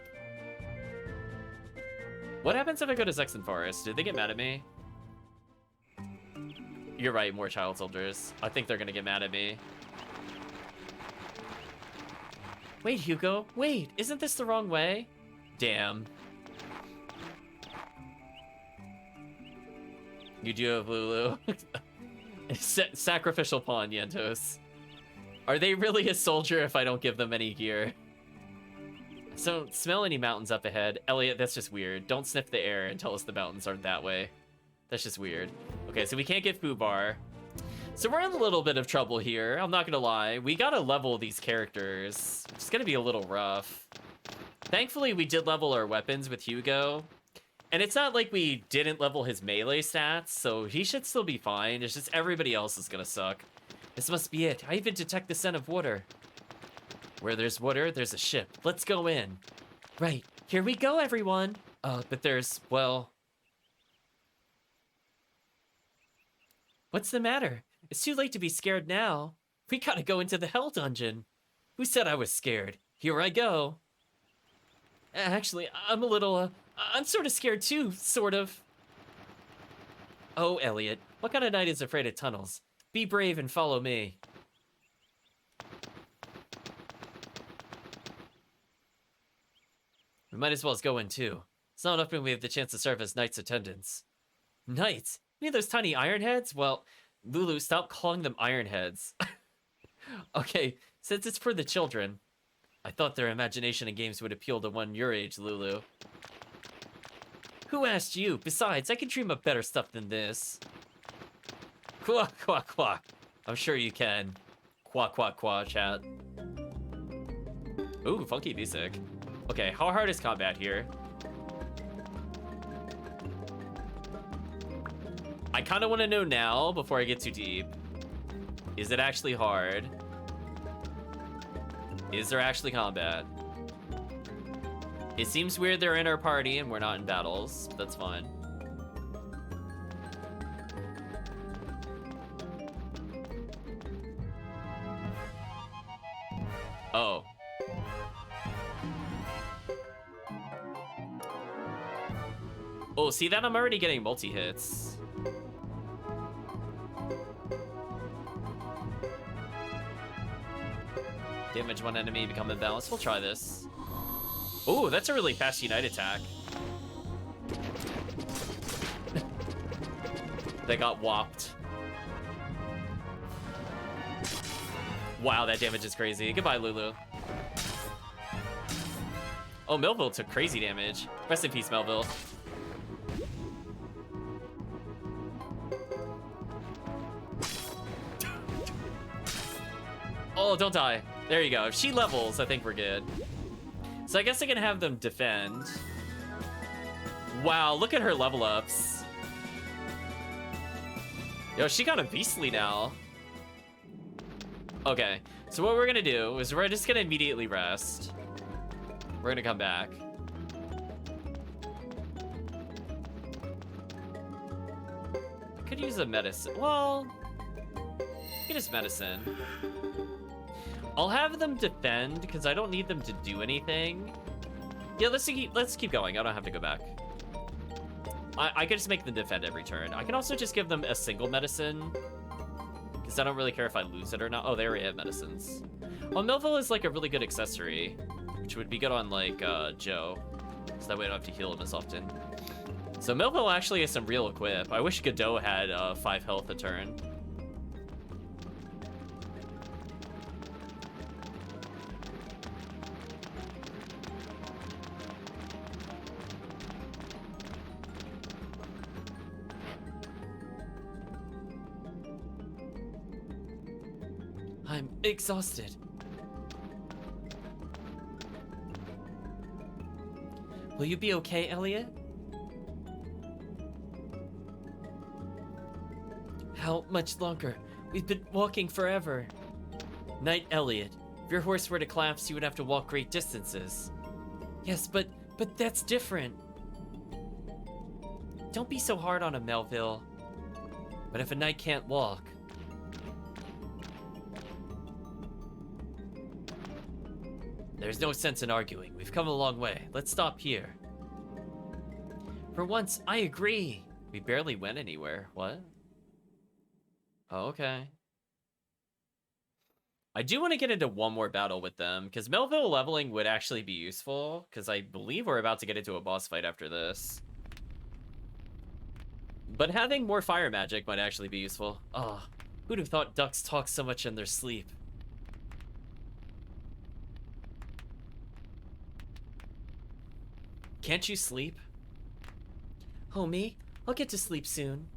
[SPEAKER 1] What happens if I go to Zexen Forest? Did they get mad at me? You're right, more child soldiers. I think they're gonna get mad at me. Wait, Hugo. Wait, isn't this the wrong way? Damn. You do have Lulu. Sacrificial pawn, Yentos. Are they really a soldier if I don't give them any gear? So, don't smell any mountains up ahead. Elliot, that's just weird. Don't sniff the air and tell us the mountains aren't that way. That's just weird. Okay, so we can't get Fubar. So we're in a little bit of trouble here. I'm not gonna lie. We gotta level these characters. It's gonna be a little rough. Thankfully, we did level our weapons with Hugo. And it's not like we didn't level his melee stats, so he should still be fine. It's just everybody else is gonna suck. This must be it. I even detect the scent of water. Where there's water, there's a ship. Let's go in. Right, here we go, everyone. But there's, well... What's the matter? It's too late to be scared now. We gotta go into the Hell Dungeon. Who said I was scared? Here I go. Actually, I'm a little, I'm sort of scared too, sort of. Oh, Elliot, what kind of knight is afraid of tunnels? Be brave and follow me. We might as well go in too. It's not often we have the chance to serve as knights' attendants. Knights? You mean those tiny iron heads? Well, Lulu, stop calling them iron heads. Okay, since it's for the children. I thought their imagination and games would appeal to one your age, Lulu. Who asked you? Besides, I can dream up better stuff than this. Quack, quack, quack. I'm sure you can. Quack, quack, quack, chat. Ooh, funky music. Okay, how hard is combat here? I kind of want to know now before I get too deep. Is it actually hard? Is there actually combat? It seems weird they're in our party and we're not in battles. But that's fine. Oh. Oh, see that? I'm already getting multi-hits. Damage one enemy, become imbalanced. We'll try this. Oh, that's a really fast Unite attack. They got whopped. Wow, that damage is crazy. Goodbye, Lulu. Oh, Melville took crazy damage. Rest in peace, Melville. Oh, don't die. There you go. If she levels, I think we're good. So I guess I can have them defend. Wow, look at her level ups. Yo, she got a beastly now. Okay, so what we're gonna do is we're just gonna immediately rest. We're gonna come back. Could use a medicine. Well, get his medicine. I'll have them defend because I don't need them to do anything. Yeah, let's keep going. I don't have to go back. I could just make them defend every turn. I can also just give them a single medicine because I don't really care if I lose it or not. Oh, they already have medicines. Well, Melville is like a really good accessory, which would be good on like Joe, so that way I don't have to heal him as often. So Melville actually has some real equip. I wish Geddoe had 5 health a turn. I'm exhausted. Will you be okay, Elliot? How much longer? We've been walking forever. Knight Elliot, if your horse were to collapse, you would have to walk great distances. Yes, but that's different. Don't be so hard on him, Melville. But if a knight can't walk... There's no sense in arguing. We've come a long way. Let's stop here. For once, I agree. We barely went anywhere. What? Oh, okay. I do want to get into one more battle with them, because Melville leveling would actually be useful, because I believe we're about to get into a boss fight after this. But having more fire magic might actually be useful. Oh, who'd have thought ducks talk so much in their sleep? Can't you sleep? Oh, me? I'll get to sleep soon.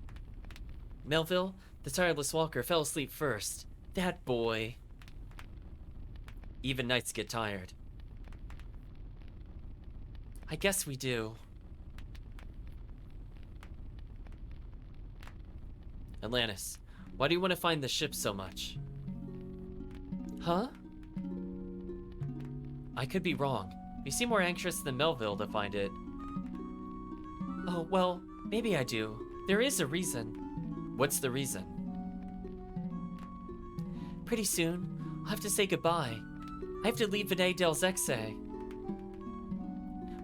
[SPEAKER 1] Melville, the tireless walker, fell asleep first. That boy. Even nights get tired. I guess we do. Atlantis, why do you want to find the ship so much? Huh? I could be wrong. You seem more anxious than Melville to find it. Oh, well, maybe I do. There is a reason. What's the reason? Pretty soon, I'll have to say goodbye. I have to leave Vinay del Zexe.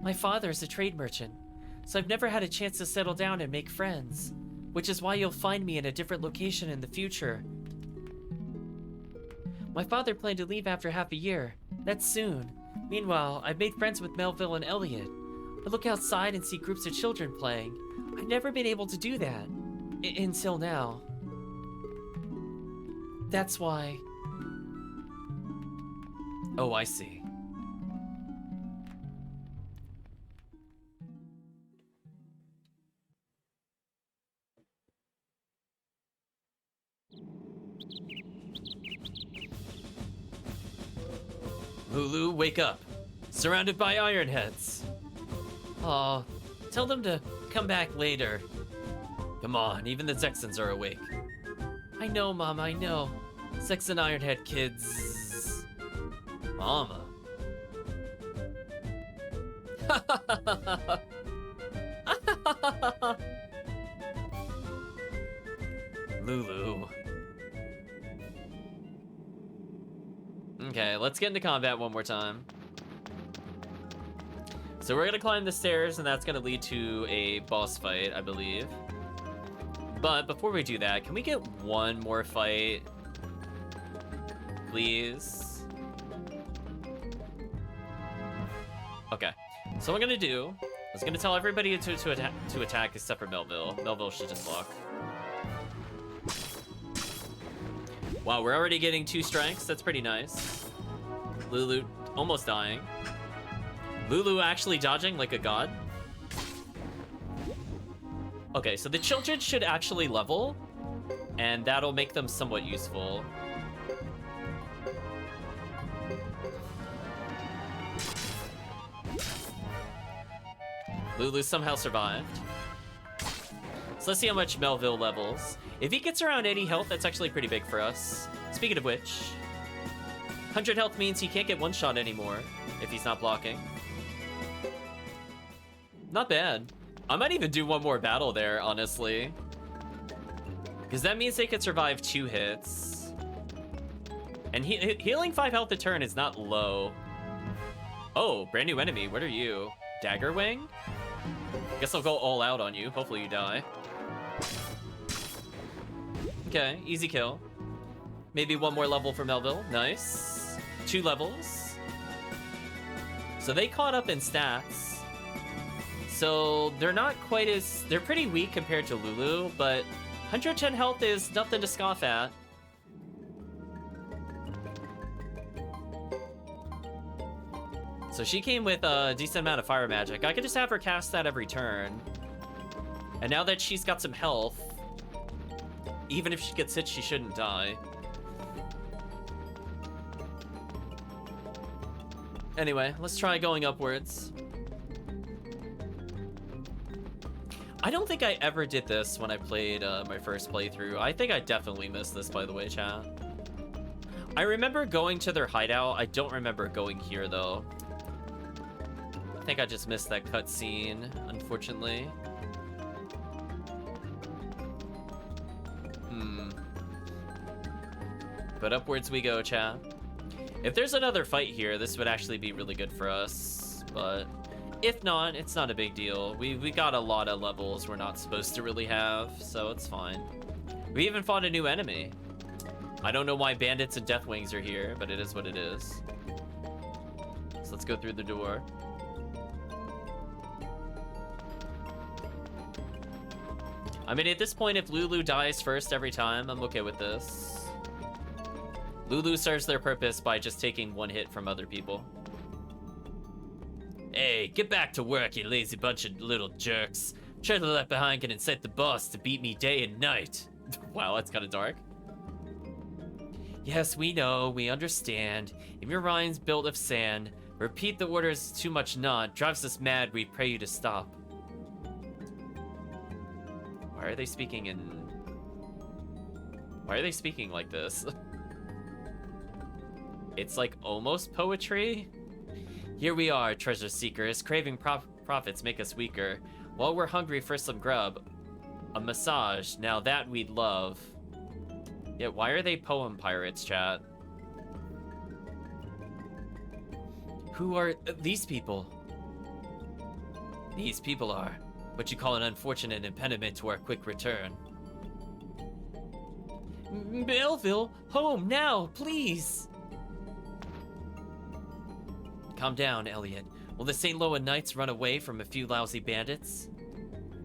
[SPEAKER 1] My father is a trade merchant, so I've never had a chance to settle down and make friends, which is why you'll find me in a different location in the future. My father planned to leave after half a year. That's soon. Meanwhile, I've made friends with Melville and Elliot. I look outside and see groups of children playing. I've never been able to do that. Until now. That's why... Oh, I see. Lulu, wake up. Surrounded by ironheads. Aw, tell them to come back later. Come on, even the Zexans are awake. I know, Mama, I know. Zexan ironhead kids. Mama. Lulu. Okay, let's get into combat one more time. So we're gonna climb the stairs, and that's gonna lead to a boss fight, I believe. But before we do that, can we get one more fight? Please? Okay, so what I'm gonna do, I was gonna tell everybody to attack except for Melville. Melville should just block. Wow, we're already getting 2 strikes. That's pretty nice. Lulu almost dying. Lulu actually dodging like a god. Okay, so the children should actually level, and that'll make them somewhat useful. Lulu somehow survived. So let's see how much Melville levels. If he gets around 80 health, that's actually pretty big for us. Speaking of which, 100 health means he can't get one shot anymore if he's not blocking. Not bad. I might even do one more battle there, honestly. Because that means they could survive 2 hits. And healing 5 health a turn is not low. Oh, brand new enemy. What are you? Dagger Wing? Guess I'll go all out on you. Hopefully you die. Okay, easy kill. Maybe 1 more level for Melville. Nice. 2 levels. So they caught up in stats. So they're not quite as... They're pretty weak compared to Lulu, but 110 health is nothing to scoff at. So she came with a decent amount of fire magic. I could just have her cast that every turn. And now that she's got some health, even if she gets hit, she shouldn't die. Anyway, let's try going upwards. I don't think I ever did this when I played my first playthrough. I think I definitely missed this, by the way, chat. I remember going to their hideout. I don't remember going here, though. I think I just missed that cutscene, unfortunately. But upwards we go, chat. If there's another fight here, this would actually be really good for us. But if not, it's not a big deal. We got a lot of levels we're not supposed to really have, so it's fine. We even fought a new enemy. I don't know why bandits and deathwings are here, but it is what it is. So let's go through the door. I mean, at this point, if Lulu dies first every time, I'm okay with this. Lulu serves their purpose by just taking 1 hit from other people. Hey, get back to work, you lazy bunch of little jerks. Trailer left behind can incite the boss to beat me day and night. Wow, that's kind of dark. Yes, we know, we understand. If your mind's built of sand, repeat the orders too much not. Drives us mad, we pray you to stop. Why are they speaking in... Why are they speaking like this? It's like almost poetry. Here we are, treasure seekers, craving profits make us weaker. While we're hungry for some grub, a massage, now that we'd love. Yeah, why are they poem pirates, chat? Who are these people? These people are what you call an unfortunate impediment to our quick return. Melville, home now, please! Calm down, Elliot. Will the St. Loa Knights run away from a few lousy bandits?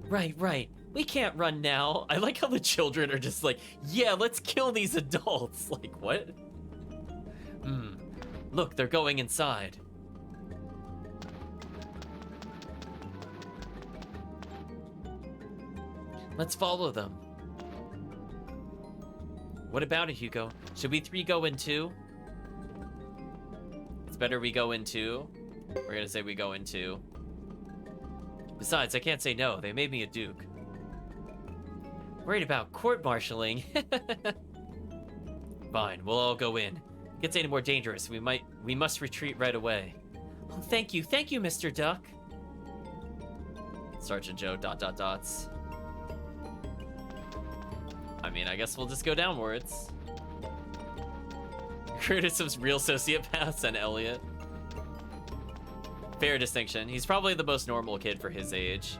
[SPEAKER 1] Right. We can't run now. I like how the children are just like, yeah, let's kill these adults. Like, what? Look, they're going inside. Let's follow them. What about it, Hugo? Should we 3 go in 2? It's better we go in 2. We're gonna say we go in 2. Besides, I can't say no. They made me a duke. Worried about court-martialing? Fine, we'll all go in. If it gets any more dangerous, we must retreat right away. Oh, thank you, Mr. Duck. Sergeant Joe, ... I mean, I guess we'll just go downwards. Curtis was real sociopaths and Elliot. Fair distinction. He's probably the most normal kid for his age.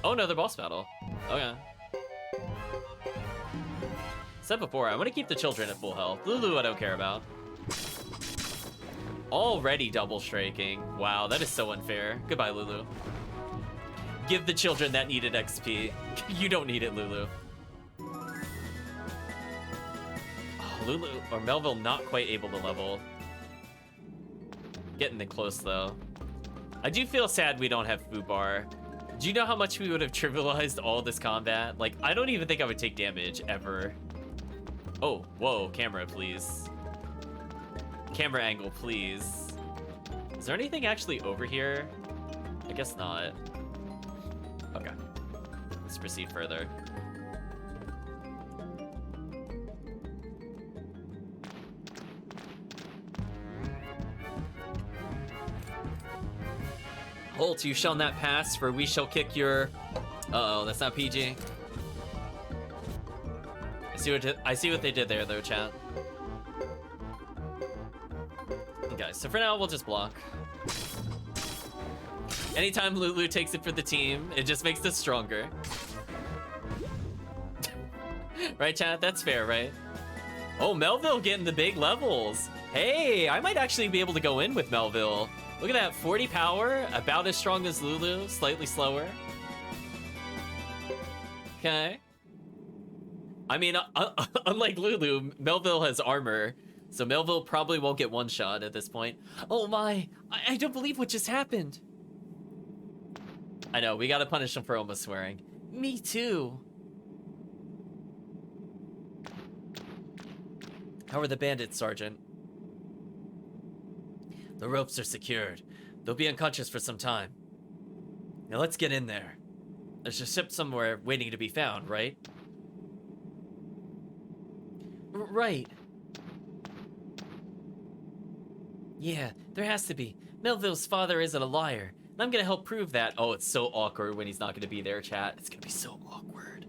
[SPEAKER 1] Oh, another boss battle. Okay. Said before, I want to keep the children at full health. Lulu, I don't care about. Already double striking. Wow, that is so unfair. Goodbye, Lulu. Give the children that needed XP. You don't need it, Lulu. Lulu or Melville not quite able to level. Getting in close though. I do feel sad we don't have Fubar. Do you know how much we would have trivialized all this combat? Like, I don't even think I would take damage ever. Oh, whoa, camera, please. Camera angle, please. Is there anything actually over here? I guess not. Okay. Let's proceed further. Halt, you shall not pass, for we shall kick your... Uh-oh, that's not PG. I see what they did there, though, chat. Okay, so for now, we'll just block. Anytime Lulu takes it for the team, it just makes us stronger. Right, chat? That's fair, right? Oh, Melville getting the big levels. Hey, I might actually be able to go in with Melville. Look at that, 40 power, about as strong as Lulu, slightly slower. Okay. I mean, unlike Lulu, Melville has armor, so Melville probably won't get one shot at this point. Oh my, I don't believe what just happened. I know, we gotta punish him for almost swearing. Me too. How are the bandits, Sergeant? The ropes are secured. They'll be unconscious for some time. Now let's get in there. There's a ship somewhere waiting to be found, right? Right. Yeah, there has to be. Melville's father isn't a liar. And I'm gonna help prove that. Oh, it's so awkward when he's not gonna be there, chat. It's gonna be so awkward.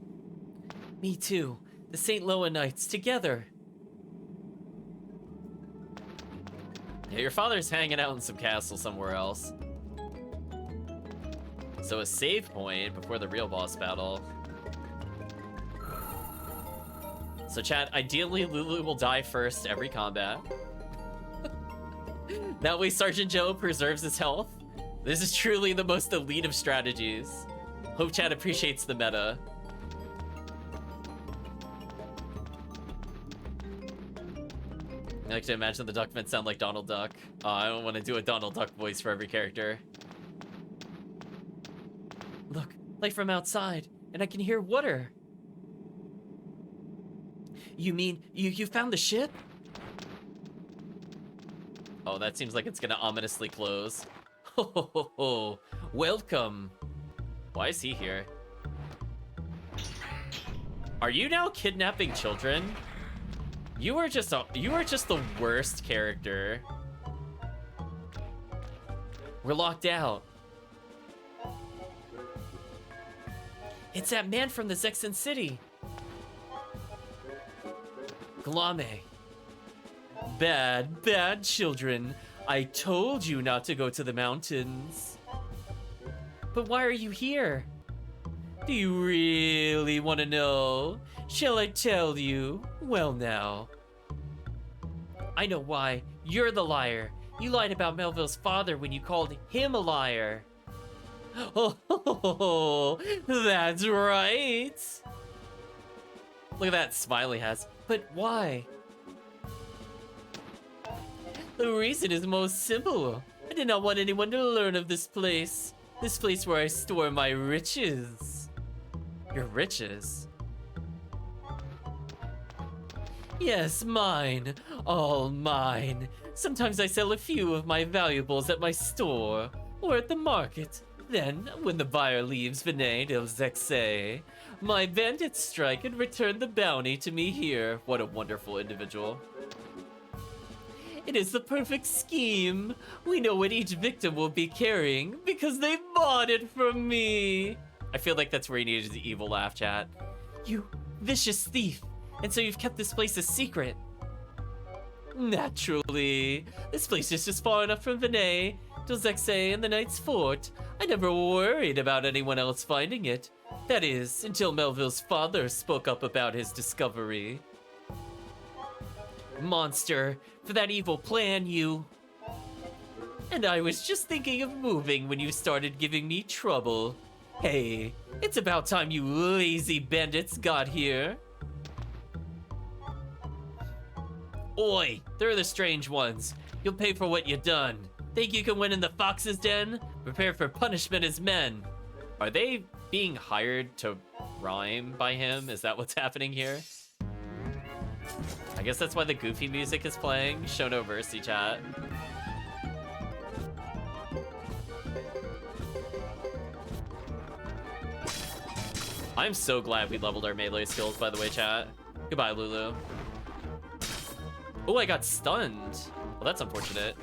[SPEAKER 1] Me too. The St. Loa Knights, together. Yeah, your father's hanging out in some castle somewhere else. So a save point before the real boss battle. So chat, ideally Lulu will die first every combat. That way Sergeant Joe preserves his health. This is truly the most elite of strategies. Hope chat appreciates the meta. I like to imagine the Duckmen sound like Donald Duck. Oh, I don't want to do a Donald Duck voice for every character. Look, light from outside, and I can hear water. You mean you found the ship? Oh, that seems like it's gonna ominously close. Ho ho ho ho! Welcome. Why is he here? Are you now kidnapping children? You are just the worst character. We're locked out. It's that man from the Zexan City. Glame. Bad children. I told you not to go to the mountains. But why are you here? Do you really want to know? Shall I tell you? Well now. I know why. You're the liar. You lied about Melville's father when you called him a liar. Oh, that's right. Look at that smile he has. But why? The reason is most simple. I did not want anyone to learn of this place. This place where I store my riches. Your riches? Yes, mine. All mine. Sometimes I sell a few of my valuables at my store or at the market. Then, when the buyer leaves Vinay del Zexe, my bandits strike and return the bounty to me here. What a wonderful individual. It is the perfect scheme. We know what each victim will be carrying because they bought it from me. I feel like that's where he needed the evil laugh, chat. You vicious thief. And so you've kept this place a secret. Naturally. This place is just far enough from Vinay, del Zexe, and the Knight's Fort. I never worried about anyone else finding it. That is, until Melville's father spoke up about his discovery. Monster, for that evil plan, you... And I was just thinking of moving when you started giving me trouble. Hey, it's about time you lazy bandits got here. Oi, they're the strange ones. You'll pay for what you done. Think you can win in the fox's den? Prepare for punishment as men. Are they being hired to rhyme by him? Is that what's happening here? I guess that's why the goofy music is playing. Show no mercy, chat. I'm so glad we leveled our melee skills, by the way, chat. Goodbye, Lulu. Oh, I got stunned. Well, that's unfortunate.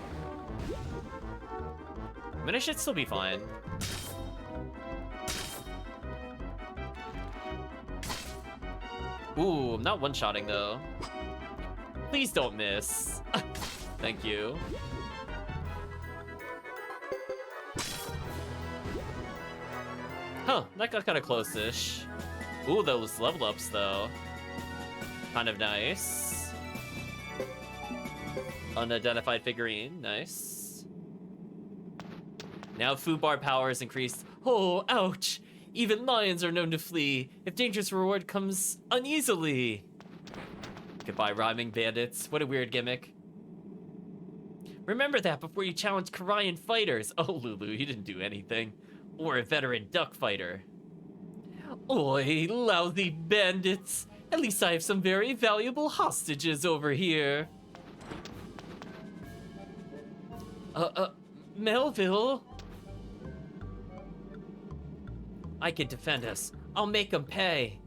[SPEAKER 1] I mean, I should still be fine. Ooh, I'm not one-shotting though. Please don't miss. Thank you. Huh, that got kind of close-ish. Ooh, those level ups though. Kind of nice. Unidentified figurine, nice. Now Fubar power is increased. Oh, ouch! Even lions are known to flee if dangerous reward comes uneasily. Goodbye, rhyming bandits. What a weird gimmick. Remember that before you challenge Korean fighters. Oh, Lulu, you didn't do anything. Or a veteran duck fighter. Oi, lousy bandits. At least I have some very valuable hostages over here. Melville? I can defend us. I'll make them pay.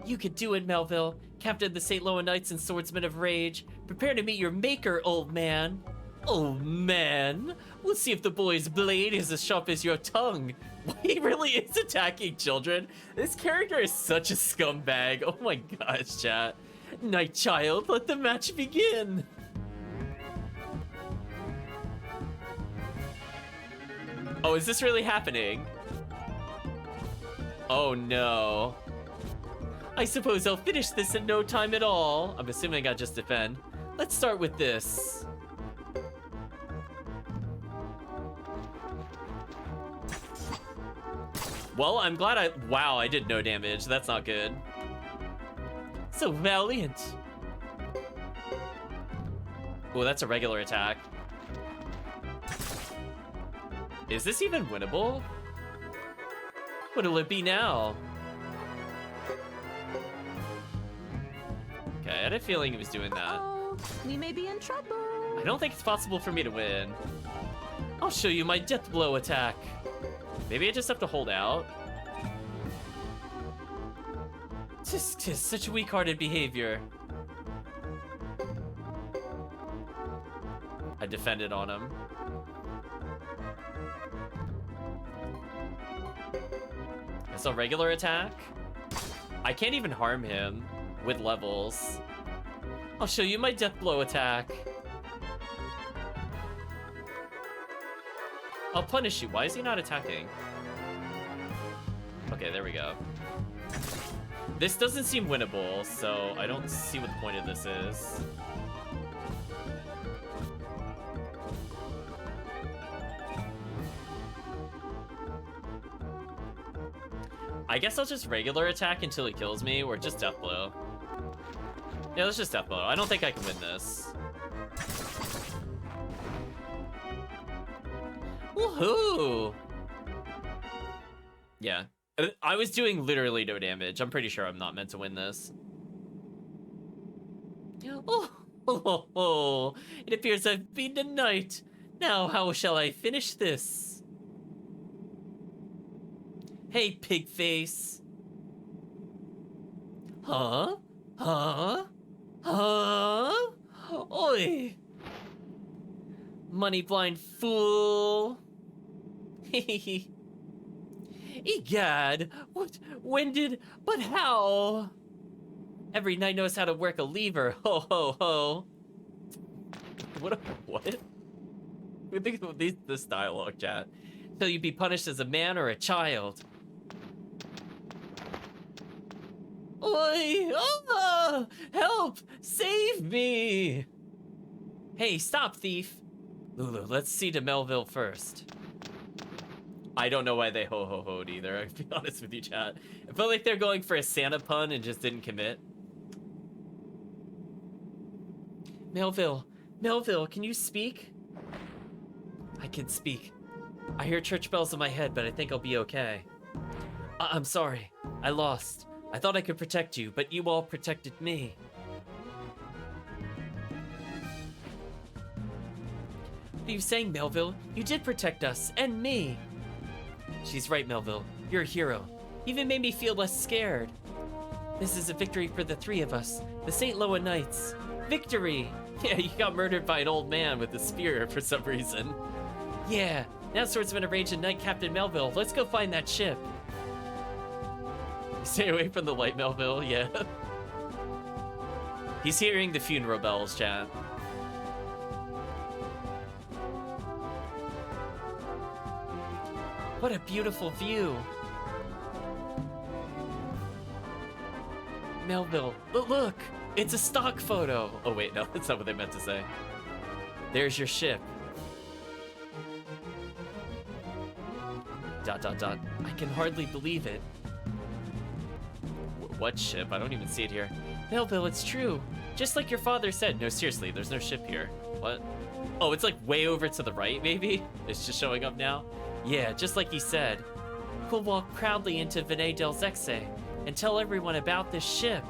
[SPEAKER 1] You could do it, Melville. Captain of the St. Loa Knights and Swordsman of Rage. Prepare to meet your maker, old man. Oh, man. We'll see if the boy's blade is as sharp as your tongue. He really is attacking children. This character is such a scumbag. Oh my gosh, chat. Night child, let the match begin. Oh, is this really happening? Oh no. I suppose I'll finish this in no time at all. I'm assuming I just defend. Let's start with this. Well, I'm glad wow, I did no damage. That's not good. So valiant. Oh, that's a regular attack. Is this even winnable? What'll it be now? Okay, I had a feeling he was doing that.
[SPEAKER 2] Uh-oh, we may be in trouble.
[SPEAKER 1] I don't think it's possible for me to win. I'll show you my death blow attack. Maybe I just have to hold out. Just such weak-hearted behavior. I defended on him. It's a regular attack. I can't even harm him with levels. I'll show you my death blow attack. I'll punish you. Why is he not attacking? Okay, there we go. This doesn't seem winnable, so I don't see what the point of this is. I guess I'll just regular attack until he kills me, or just death blow. Yeah, let's just death blow. I don't think I can win this. Woohoo! Yeah. I was doing literally no damage. I'm pretty sure I'm not meant to win this. Oh, it appears I've beaten the knight. Now, how shall I finish this? Hey, pig face. Huh? Huh? Huh? Oi! Money blind fool. Hehehe. Egad, what, when did, but how? Every knight knows how to work a lever, ho ho ho. What? Think of this dialogue, chat. Shall you be punished as a man or a child? Oi! Ah! Help! Save me! Hey, stop, thief! Lulu, let's see to Melville first. I don't know why they ho-ho-ho'd either, I'll be honest with you, chat. I felt like they're going for a Santa pun and just didn't commit. Melville, can you speak? I can speak. I hear church bells in my head, but I think I'll be okay. I'm sorry, I lost. I thought I could protect you, but you all protected me. What are you saying, Melville? You did protect us, and me. She's right, Melville. You're a hero. You even made me feel less scared. This is a victory for the three of us, the St. Loa Knights. Victory! Yeah, you got murdered by an old man with a spear for some reason. Yeah, now Swordsman of Rage and Knight Captain Melville. Let's go find that ship. You Stay away from the light, Melville. Yeah. He's hearing the funeral bells, chat. What a beautiful view. Melville, look! It's a stock photo! Oh wait, no, that's not what they meant to say. There's your ship. ... I can hardly believe it. What ship? I don't even see it here. Melville, it's true. Just like your father said. No, seriously, there's no ship here. What? Oh, it's like way over to the right, maybe? It's just showing up now? Yeah, just like he said. We'll walk proudly into Vene del Zexe and tell everyone about this ship.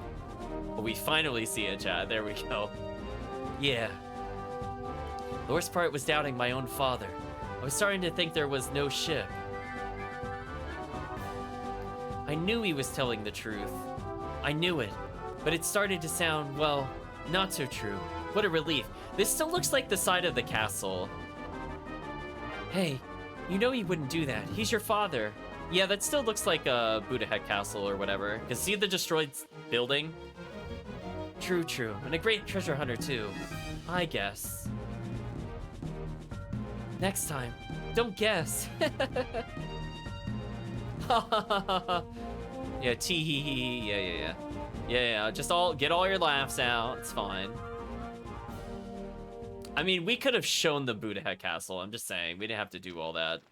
[SPEAKER 1] Oh, we finally see it, Chad. There we go. Yeah. The worst part was doubting my own father. I was starting to think there was no ship. I knew he was telling the truth. I knew it. But it started to sound, well, not so true. What a relief. This still looks like the side of the castle. Hey, you know he wouldn't do that. He's your father. Yeah, that still looks like a Buddha Head Castle or whatever. Cause see the destroyed building? True, true. And a great treasure hunter too. I guess. Next time, don't guess. Yeah, tee hee hee. Yeah. Yeah, just get all your laughs out. It's fine. I mean, we could have shown the Buddha Head Castle. I'm just saying, we didn't have to do all that.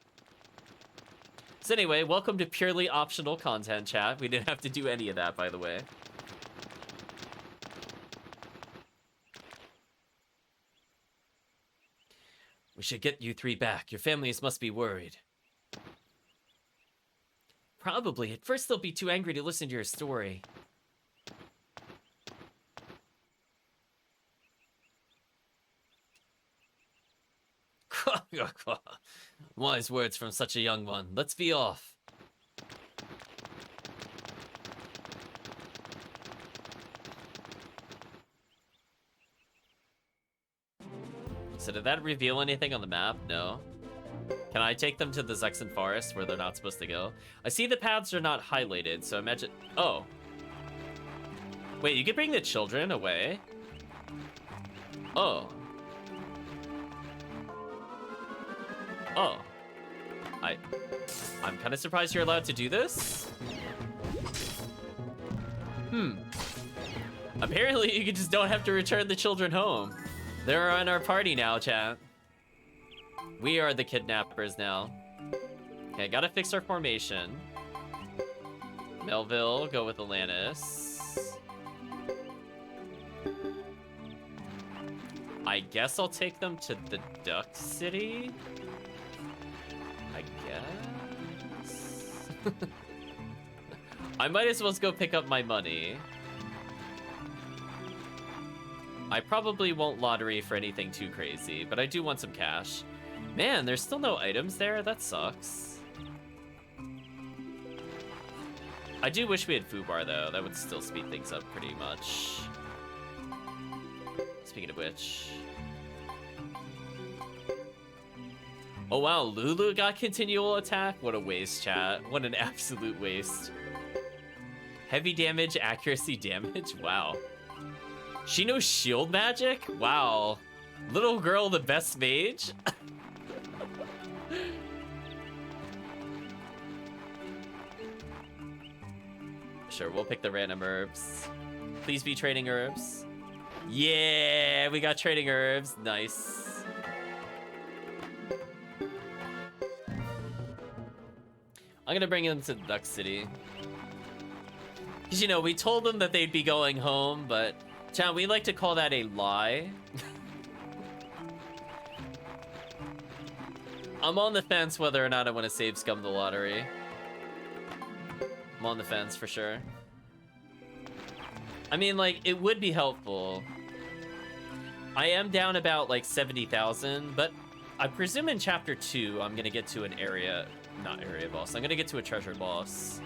[SPEAKER 1] So anyway, welcome to purely optional content, chat. We didn't have to do any of that, by the way. We should get you three back. Your families must be worried. Probably. At first, they'll be too angry to listen to your story. Wise words from such a young one. Let's be off. So did that reveal anything on the map? No. Can I take them to the Zexen Forest where they're not supposed to go? I see the paths are not highlighted, so imagine... Oh. Wait, you can bring the children away? Oh. Oh. I'm kind of surprised you're allowed to do this. Apparently you just don't have to return the children home. They're in our party now, chat. We are the kidnappers now. Okay, gotta fix our formation. Melville, go with Alanis. I guess I'll take them to the Duck City. I guess. I might as well go pick up my money. I probably won't lottery for anything too crazy, but I do want some cash. Man, there's still no items there? That sucks. I do wish we had Fubar, though. That would still speed things up pretty much. Speaking of which... Oh wow, Lulu got continual attack? What a waste, chat. What an absolute waste. Heavy damage, accuracy damage? Wow. She knows shield magic? Wow. Little girl, the best mage? Sure, we'll pick the random herbs. Please be trading herbs. Yeah, we got trading herbs. Nice. I'm gonna bring them to Duck City. Because, you know, we told them that they'd be going home, but... Chan, we like to call that a lie. I'm on the fence whether or not I want to save Scum the lottery. I'm on the fence for sure. I mean, like, it would be helpful. I am down about, like, 70,000, but I presume in Chapter 2, I'm gonna get to an area... Not area boss. I'm gonna get to a treasure boss.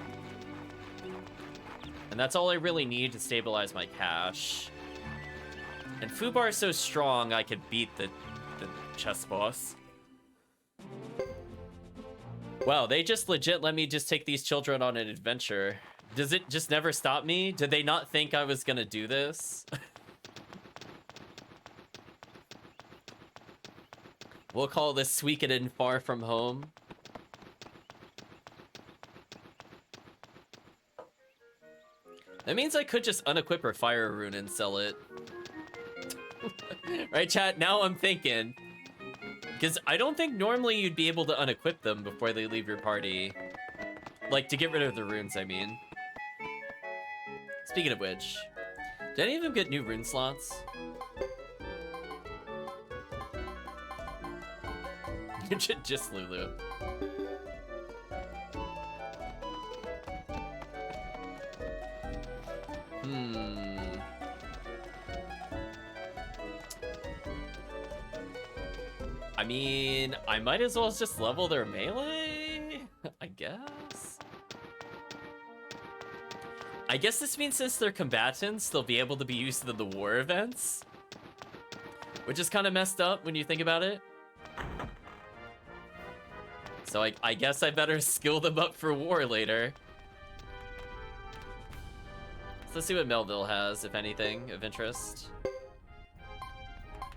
[SPEAKER 1] And that's all I really need to stabilize my cash. And Fubar is so strong, I could beat the chess boss. Wow, they just legit let me just take these children on an adventure. Does it just never stop me? Did they not think I was gonna do this? We'll call this Suikoden Far From Home. That means I could just unequip or fire a rune and sell it. Right, chat? Now I'm thinking. Because I don't think normally you'd be able to unequip them before they leave your party. Like, to get rid of the runes, I mean. Speaking of which, did any of them get new rune slots? Just Lulu. I mean, I might as well just level their melee, I guess. I guess this means since they're combatants, they'll be able to be used in the war events. Which is kind of messed up when you think about it. So I guess I better skill them up for war later. So let's see what Melville has, if anything, of interest.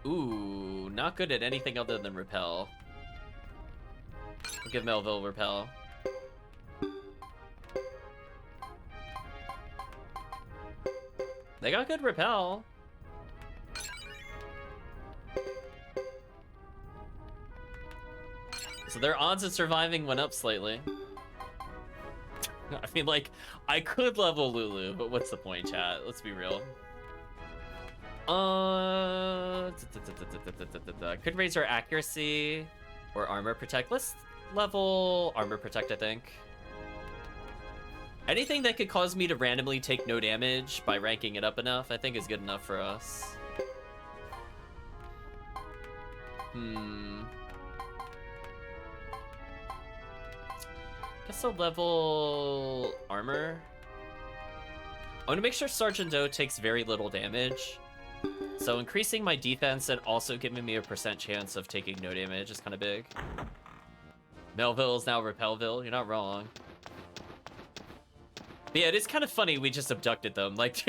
[SPEAKER 1] Ooh, not good at anything other than repel. We'll give Melville repel. They got good repel. So their odds of surviving went up slightly. I mean, like, I could level Lulu, but what's the point, chat? Let's be real. Could raise our accuracy or armor protect. Let's level armor protect, I think. Anything that could cause me to randomly take no damage by ranking it up enough, I think is good enough for us. Guess I'll level armor. I want to make sure Sergeant Doe takes very little damage. So increasing my defense and also giving me a % chance of taking no damage is kind of big. Melville is now Repelville. You're not wrong. But yeah, it is kind of funny we just abducted them. Like,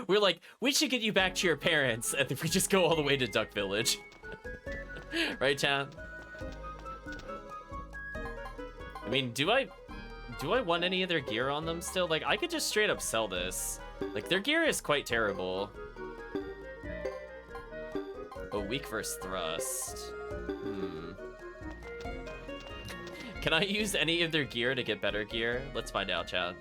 [SPEAKER 1] we're like, we should get you back to your parents, and then we just go all the way to Duck Village. Right, chat? I mean, do I want any of their gear on them still? Like, I could just straight up sell this. Like, their gear is quite terrible. Oh, weak versus thrust. Can I use any of their gear to get better gear? Let's find out, chat.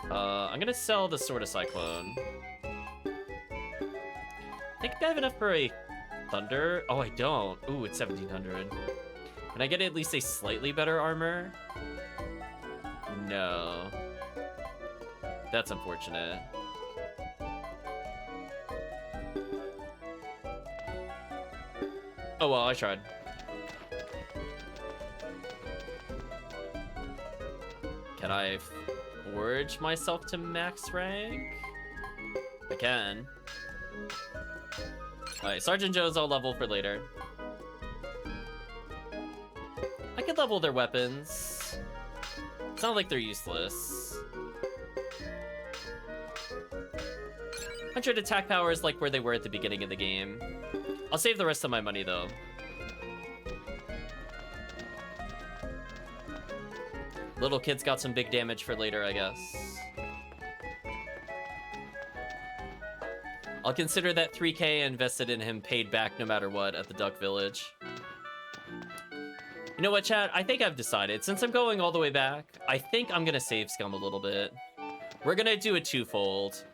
[SPEAKER 1] I'm gonna sell the Sword of Cyclone. I think I have enough for a Thunder. Oh, I don't. Ooh, it's 1700. Can I get at least a slightly better armor? No. That's unfortunate. Oh well, I tried. Can I forge myself to max rank? I can. Alright, Sergeant Joe's all level for later. I could level their weapons. It's not like they're useless. 100 attack power is like where they were at the beginning of the game. I'll save the rest of my money though. Little kid's got some big damage for later, I guess. I'll consider that 3K invested in him paid back no matter what at the Duck Village. You know what, chat? I think I've decided. Since I'm going all the way back, I think I'm gonna save Scum a little bit. We're gonna do a twofold.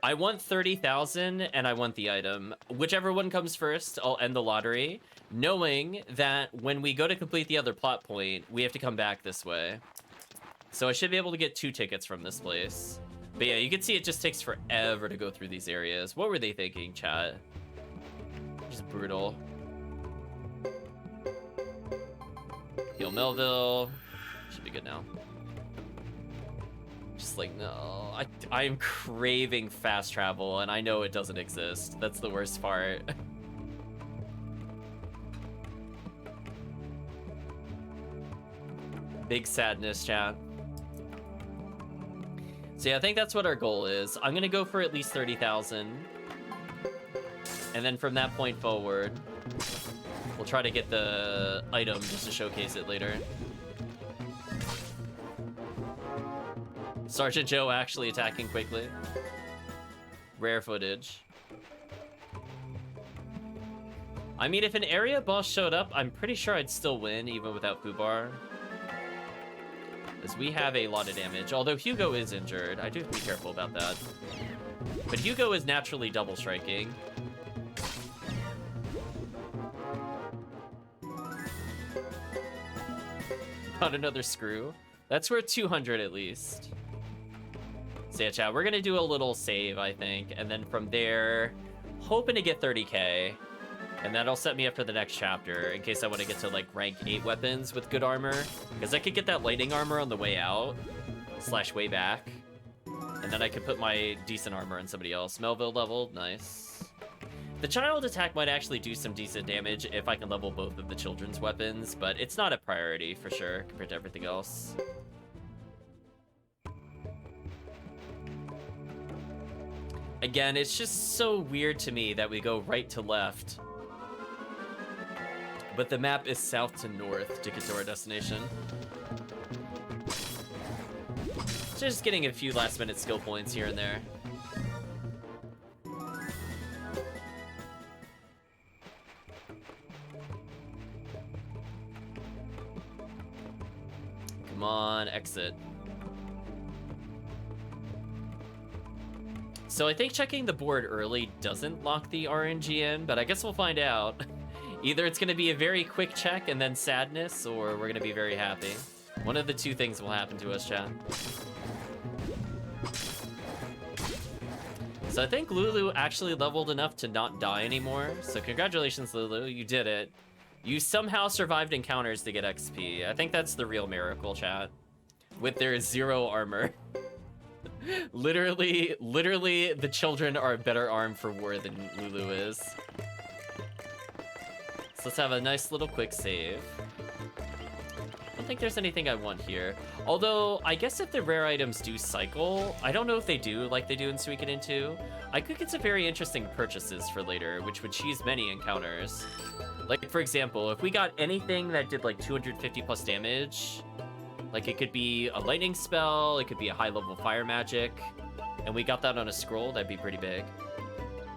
[SPEAKER 1] I want 30,000 and I want the item. Whichever one comes first, I'll end the lottery, knowing that when we go to complete the other plot point, we have to come back this way. So I should be able to get 2 tickets from this place. But yeah, you can see it just takes forever to go through these areas. What were they thinking, chat? Just brutal. Heal Melville. Should be good now. Just like, no. I'm craving fast travel, and I know it doesn't exist. That's the worst part. Big sadness, chat. So yeah, I think that's what our goal is. I'm gonna go for at least 30,000. And then from that point forward, we'll try to get the item just to showcase it later. Sergeant Joe actually attacking quickly. Rare footage. I mean, if an area boss showed up, I'm pretty sure I'd still win, even without Fubar. Because we have a lot of damage. Although Hugo is injured. I do have to be careful about that. But Hugo is naturally double striking. Not another screw. That's worth 200 at least. So yeah, chat, we're going to do a little save, I think. And then from there, hoping to get 30k. And that'll set me up for the next chapter in case I want to get to like rank 8 weapons with good armor. Because I could get that lightning armor on the way out / way back. And then I could put my decent armor on somebody else. Melville leveled, nice. The child attack might actually do some decent damage if I can level both of the children's weapons, but it's not a priority for sure compared to everything else. Again, it's just so weird to me that we go right to left. But the map is south to north to get to our destination. Just getting a few last minute skill points here and there. Come on, exit. So I think checking the board early doesn't lock the RNG in, but I guess we'll find out. Either it's going to be a very quick check and then sadness, or we're going to be very happy. One of the two things will happen to us, chat. So I think Lulu actually leveled enough to not die anymore. So congratulations, Lulu. You did it. You somehow survived encounters to get XP. I think that's the real miracle, chat. With their 0 armor. Literally, the children are better armed for war than Lulu is. So let's have a nice little quick save. I don't think there's anything I want here. Although, I guess if the rare items do cycle, I don't know if they do like they do in Suikoden II. I could get some very interesting purchases for later, which would cheese many encounters. Like, for example, if we got anything that did like 250 plus damage, like it could be a lightning spell, it could be a high level fire magic, and we got that on a scroll, that'd be pretty big.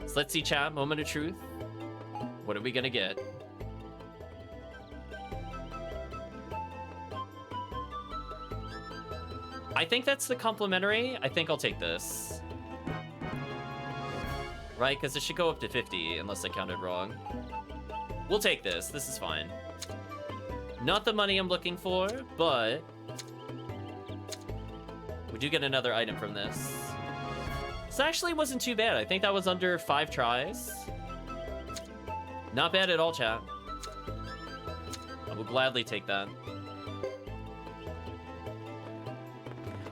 [SPEAKER 1] So let's see, chat, moment of truth. What are we gonna get? I think that's the complimentary. I think I'll take this. Right, because it should go up to 50, unless I counted wrong. We'll take this. This is fine. Not the money I'm looking for, but we do get another item from this. This actually wasn't too bad. I think that was under 5 tries. Not bad at all, chat. I will gladly take that.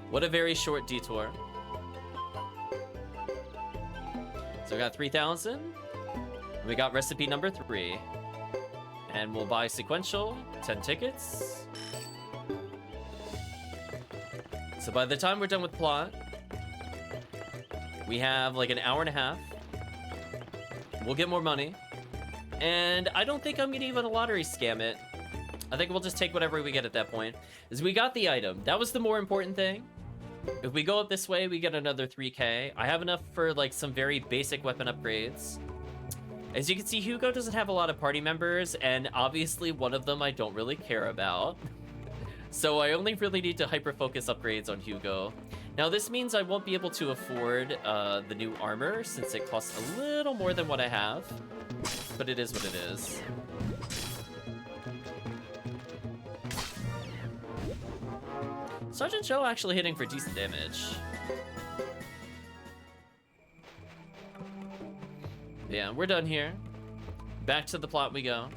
[SPEAKER 1] What a very short detour. So we got 3,000. We got recipe number 3. And we'll buy sequential, 10 tickets. So by the time we're done with plot, we have like an hour and a half. We'll get more money. And I don't think I'm gonna even lottery scam it. I think we'll just take whatever we get at that point. Is we got the item. That was the more important thing. If we go up this way, we get another 3k. I have enough for like some very basic weapon upgrades. As you can see, Hugo doesn't have a lot of party members, and obviously one of them I don't really care about. So I only really need to hyper-focus upgrades on Hugo. Now this means I won't be able to afford the new armor, since it costs a little more than what I have. But it is what it is. Sergeant Joe actually hitting for decent damage. Yeah, we're done here. Back to the plot we go.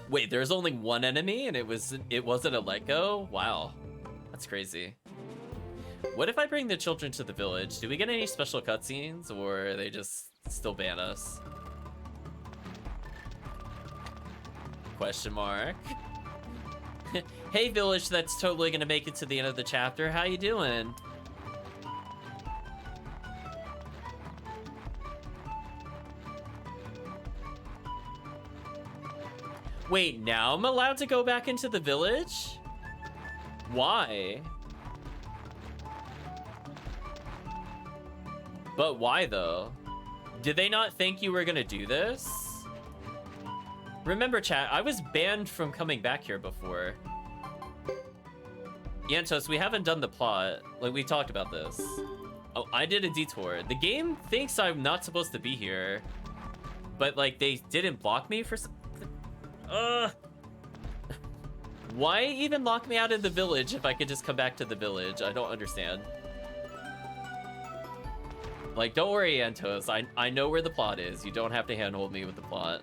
[SPEAKER 1] Wait, there's only one enemy and it wasn't a let go? Wow. That's crazy. What if I bring the children to the village? Do we get any special cutscenes, or are they just still ban us. Question mark. Hey, village that's totally gonna make it to the end of the chapter. How you doing? Wait, now I'm allowed to go back into the village? Why? But why though? Did they not think you were gonna do this? Remember, chat, I was banned from coming back here before. Yantos, we haven't done the plot. Like, we talked about this. Oh, I did a detour. The game thinks I'm not supposed to be here. But, like, they didn't block me for some... Why even lock me out of the village if I could just come back to the village? I don't understand. Like, don't worry, Yantos. I know where the plot is. You don't have to handhold me with the plot.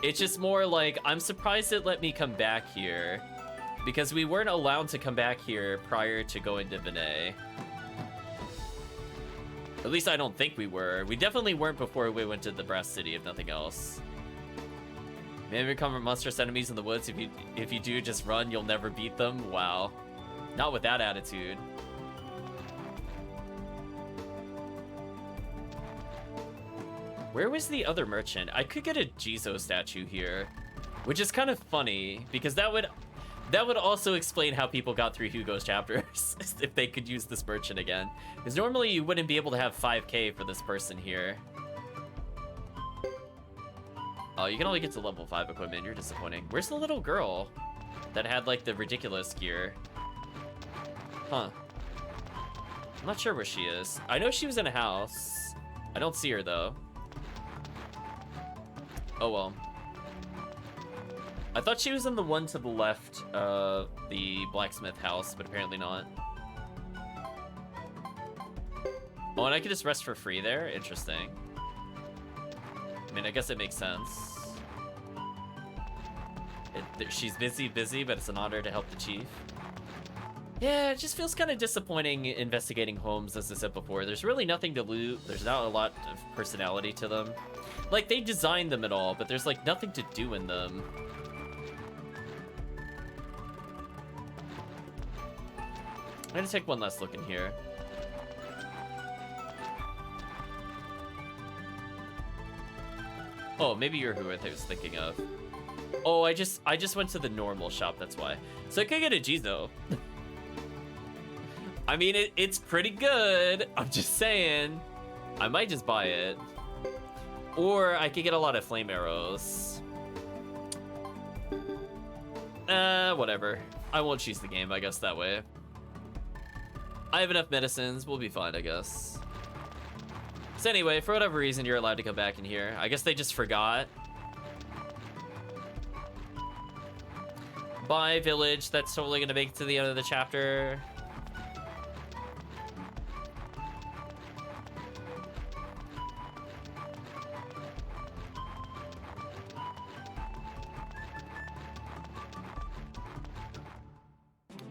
[SPEAKER 1] It's just more like, I'm surprised it let me come back here. Because we weren't allowed to come back here prior to going to Vinay. At least I don't think we were. We definitely weren't before we went to the Brass City, if nothing else. Maybe become monstrous enemies in the woods. If you do, just run. You'll never beat them. Wow. Not with that attitude. Where was the other merchant? I could get a Jizo statue here, which is kind of funny because that would also explain how people got through Hugo's chapters if they could use this merchant again. Because normally you wouldn't be able to have 5k for this person here. Oh, you can only get to level 5 equipment. You're disappointing. Where's the little girl that had like the ridiculous gear? Huh. I'm not sure where she is. I know she was in a house. I don't see her though. Oh well. I thought she was in the one to the left of the blacksmith house, but apparently not. Oh, and I could just rest for free there? Interesting. I mean, I guess it makes sense. She's busy, but it's an honor to help the chief. Yeah, it just feels kind of disappointing investigating homes, as I said before. There's really nothing to loot. There's not a lot of personality to them. Like, they designed them and all, but there's, like, nothing to do in them. I'm gonna take one last look in here. Oh, maybe you're who I was thinking of. Oh, I just went to the normal shop, that's why. So I could get a Jizo. I mean, it's pretty good. I'm just saying. I might just buy it. Or I could get a lot of flame arrows. Whatever. I won't choose the game, I guess, that way. I have enough medicines. We'll be fine, I guess. So anyway, for whatever reason, you're allowed to come back in here. I guess they just forgot. Bye, village. That's totally gonna make it to the end of the chapter.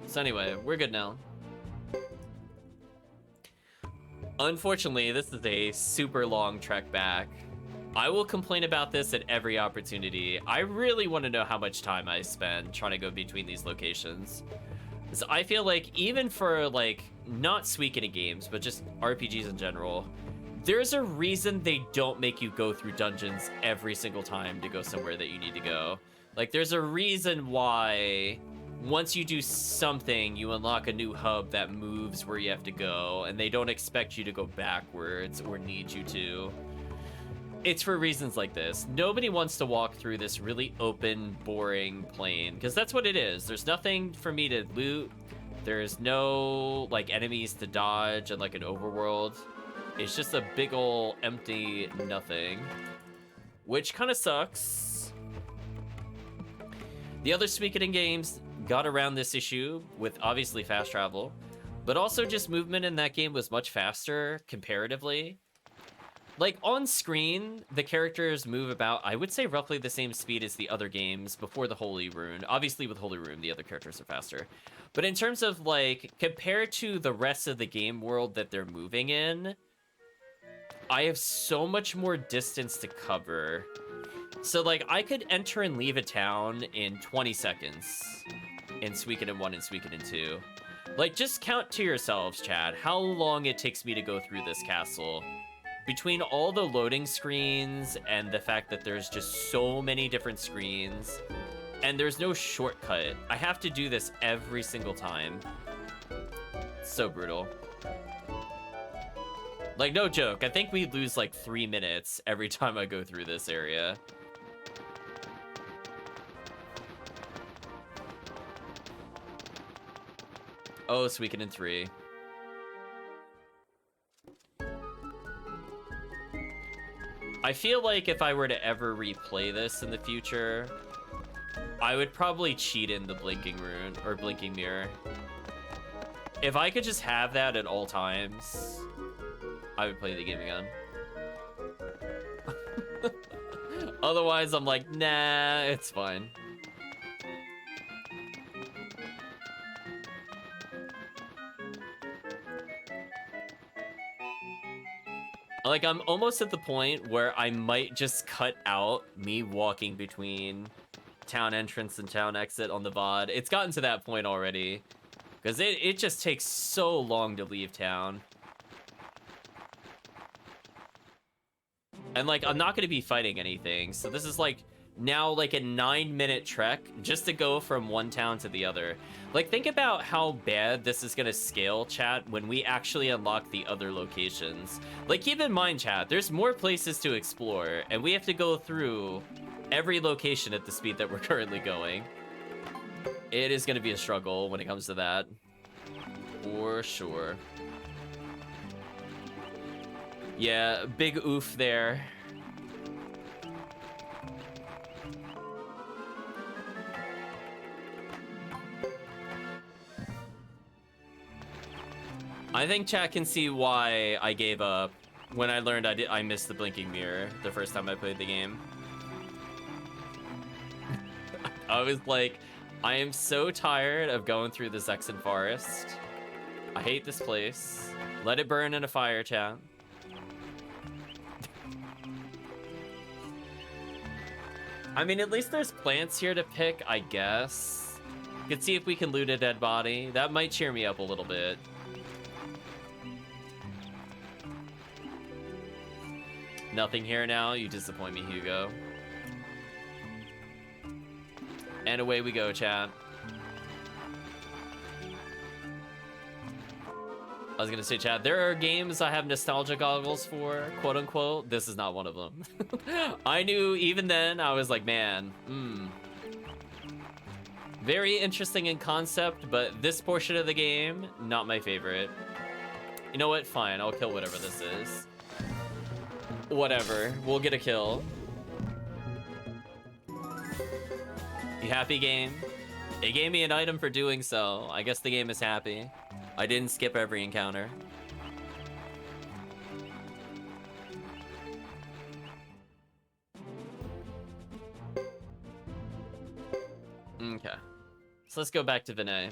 [SPEAKER 1] So anyway, we're good now. Unfortunately, this is a super long trek back. I will complain about this at every opportunity. I really want to know how much time I spend trying to go between these locations. So I feel like even for like, not Suikoden games, but just RPGs in general, there's a reason they don't make you go through dungeons every single time to go somewhere that you need to go. Like, there's a reason why once you do something, you unlock a new hub that moves where you have to go, and they don't expect you to go backwards or need you to. It's for reasons like this. Nobody wants to walk through this really open, boring plane, because that's what it is. There's nothing for me to loot. There's no, like, enemies to dodge and, like, an overworld. It's just a big ol' empty nothing, which kind of sucks. The other Suikoden games got around this issue with obviously fast travel, but also just movement in that game was much faster comparatively. Like, on screen, the characters move about, I would say, roughly the same speed as the other games before the Holy Rune. Obviously, with Holy Rune, the other characters are faster. But in terms of, like, compared to the rest of the game world that they're moving in, I have so much more distance to cover. So, like, I could enter and leave a town in 20 seconds in Suikoden 1 and Suikoden 2. Like, just count to yourselves, Chad, how long it takes me to go through this castle. Between all the loading screens and the fact that there's just so many different screens, and there's no shortcut. I have to do this every single time. It's so brutal. Like, no joke, I think we lose like 3 minutes every time I go through this area. Oh, Suikoden 3. I feel like if I were to ever replay this in the future, I would probably cheat in the blinking rune or blinking mirror. If I could just have that at all times, I would play the game again. Otherwise, I'm like, nah, it's fine. Like, I'm almost at the point where I might just cut out me walking between town entrance and town exit on the VOD. It's gotten to that point already. Because it just takes so long to leave town. And, like, I'm not going to be fighting anything. So this is, like, now, like, a 9-minute trek just to go from one town to the other. Like, think about how bad this is going to scale, chat, when we actually unlock the other locations. Like, keep in mind, chat, there's more places to explore, and we have to go through every location at the speed that we're currently going. It is going to be a struggle when it comes to that. For sure. Yeah, big oof there. I think chat can see why I gave up when I learned I missed the blinking mirror the first time I played the game. I was like, I am so tired of going through the Zexen Forest. I hate this place. Let it burn in a fire, chat. I mean, at least there's plants here to pick, I guess. We could see if we can loot a dead body. That might cheer me up a little bit. Nothing here now. You disappoint me, Hugo. And away we go, chat. I was gonna say, chat, there are games I have nostalgia goggles for, quote unquote. This is not one of them. I knew even then, I was like, man, very interesting in concept, but this portion of the game, not my favorite. You know what? Fine, I'll kill whatever this is. Whatever, we'll get a kill. You happy, game? It gave me an item for doing so. I guess the game is happy. I didn't skip every encounter. Okay. So let's go back to Vinay.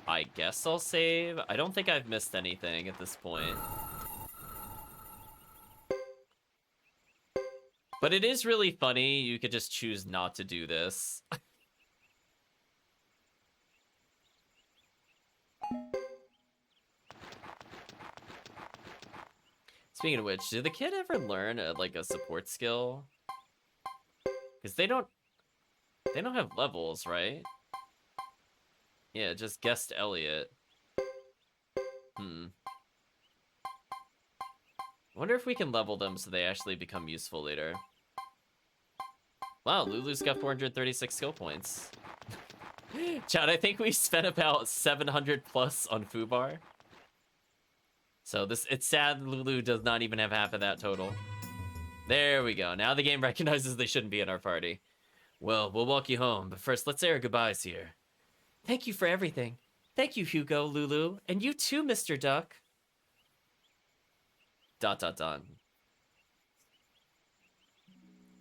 [SPEAKER 1] I guess I'll save. I don't think I've missed anything at this point. But it is really funny. You could just choose not to do this. Speaking of which, did the kid ever learn like a support skill? Because they don't have levels, right? Yeah, just guest Elliot. Wonder if we can level them so they actually become useful later. Wow, Lulu's got 436 skill points. Chad, I think we spent about 700 plus on Fubar. So it's sad Lulu does not even have half of that total. There we go. Now the game recognizes they shouldn't be in our party. Well, we'll walk you home, but first let's say our goodbyes here. Thank you for everything. Thank you, Hugo, Lulu, and you too, Mr. Duck. ...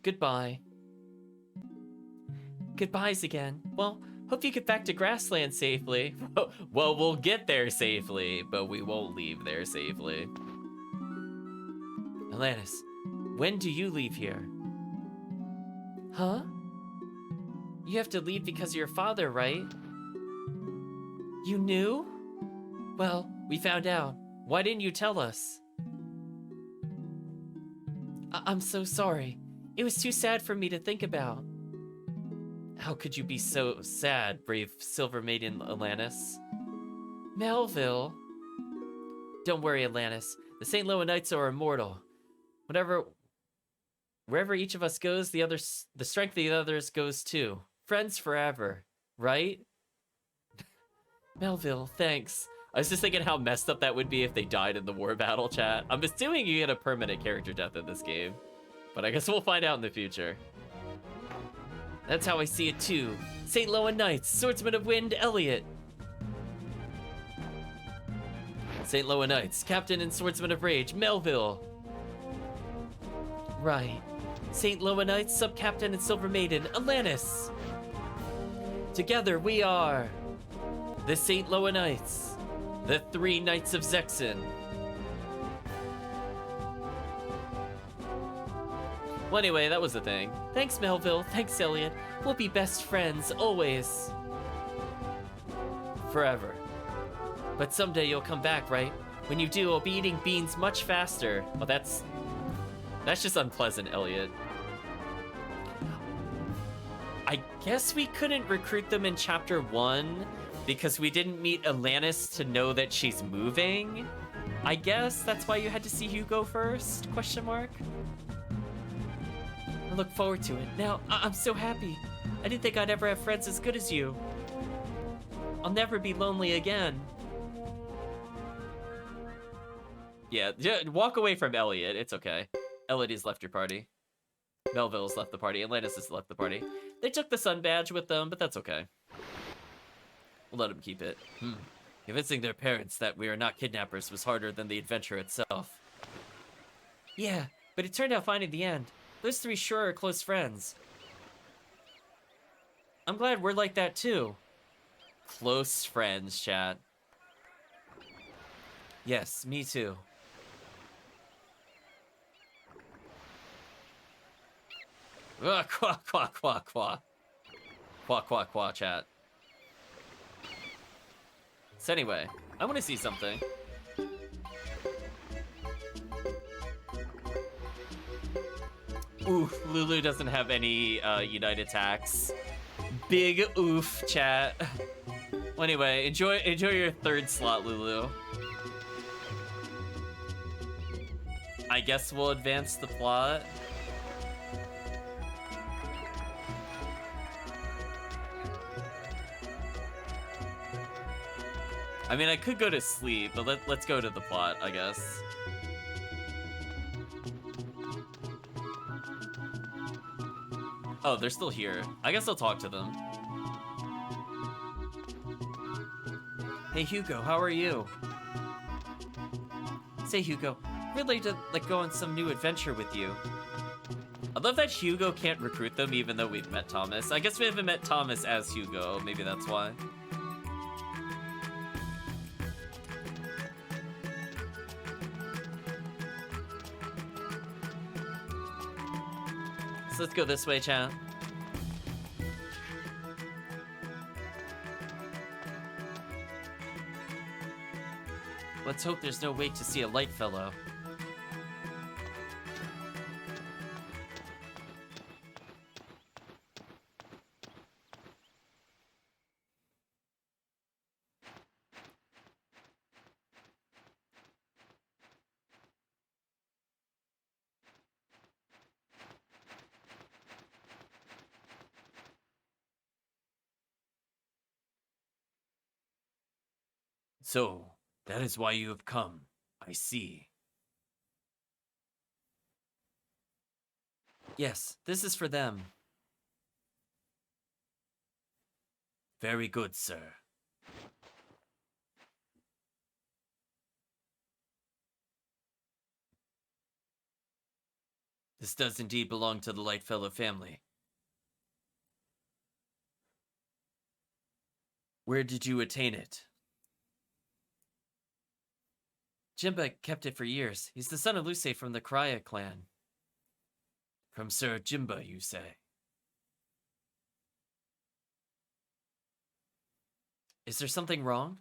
[SPEAKER 1] Goodbye. Goodbyes again. Well, hope you get back to Grassland safely. Well, we'll get there safely, but we won't leave there safely. Alanis, when do you leave here? Huh? You have to leave because of your father, right? You knew? Well, we found out. Why didn't you tell us? I'm so sorry. It was too sad for me to think about. How could you be so sad, brave Silver Maiden Alanis? Melville. Don't worry, Alanis. The St. Loa Knights are immortal. Wherever each of us goes, the strength of the others goes too. Friends forever, right? Melville, thanks. I was just thinking how messed up that would be if they died in the war battle, chat. I'm assuming you get a permanent character death in this game, but I guess we'll find out in the future. That's how I see it too. St. Loa Knights, Swordsman of Wind, Elliot. St. Loa Knights, Captain and Swordsman of Rage, Melville. Right. St. Loa Knights, Sub-Captain and Silver Maiden, Alanis. Together we are the St. Loa Knights, the 3 Knights of Zexen. Well, anyway, that was the thing. Thanks, Melville. Thanks, Elliot. We'll be best friends, always. Forever. But someday you'll come back, right? When you do, I'll be eating beans much faster. Well, that's just unpleasant, Elliot. I guess we couldn't recruit them in Chapter 1 because we didn't meet Alanis to know that she's moving. I guess that's why you had to see Hugo first, question mark? I look forward to it. Now, I'm so happy. I didn't think I'd ever have friends as good as you. I'll never be lonely again. Yeah, walk away from Elliot. It's okay. Elliot has left your party. Melville's left the party. Atlantis has left the party. They took the sun badge with them, but that's okay. We'll let them keep it. Convincing their parents that we are not kidnappers was harder than the adventure itself. Yeah, but it turned out fine in the end. Those 3 sure are close friends. I'm glad we're like that too. Close friends, chat. Yes, me too. Quack, quack, quack, quack. Quack, quack, quack, chat. So anyway, I want to see something. Oof, Lulu doesn't have any Unite attacks. Big oof, chat. Well, anyway, enjoy your 3rd slot, Lulu. I guess we'll advance the plot. I mean, I could go to sleep, but let's go to the plot, I guess. Oh, they're still here. I guess I'll talk to them. Hey, Hugo, how are you? Say, Hugo, I'd like to go on some new adventure with you. I love that Hugo can't recruit them even though we've met Thomas. I guess we haven't met Thomas as Hugo. Maybe that's why. So let's go this way, chat. Let's hope there's no wait to see a light fellow. So, that is why you have come. I see. Yes, this is for them. Very good, sir. This does indeed belong to the Lightfellow family. Where did you attain it?
[SPEAKER 4] Jinba kept it for years. He's the son of Luce from the Kraya clan. From Sir Jinba, you say? Is there something wrong?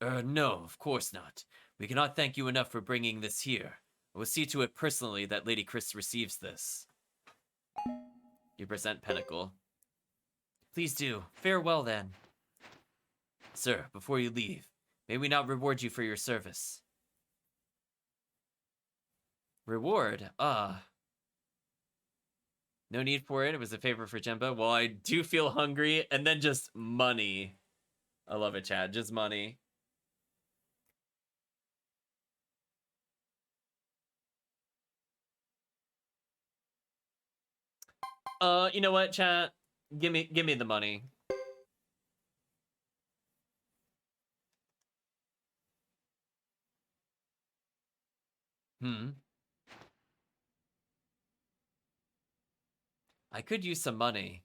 [SPEAKER 4] No, of course not. We cannot thank you enough for bringing this here. I will see to it personally that Lady Chris receives this. You present Pentacle. Please do. Farewell, then. Sir, before you leave, may we not reward you for your service? Reward? No need for it. It was a favor for Jinba. Well, I do feel hungry. And then just money. I love it, Chad. Just money. You know what, chat? Give me the money. I could use some money.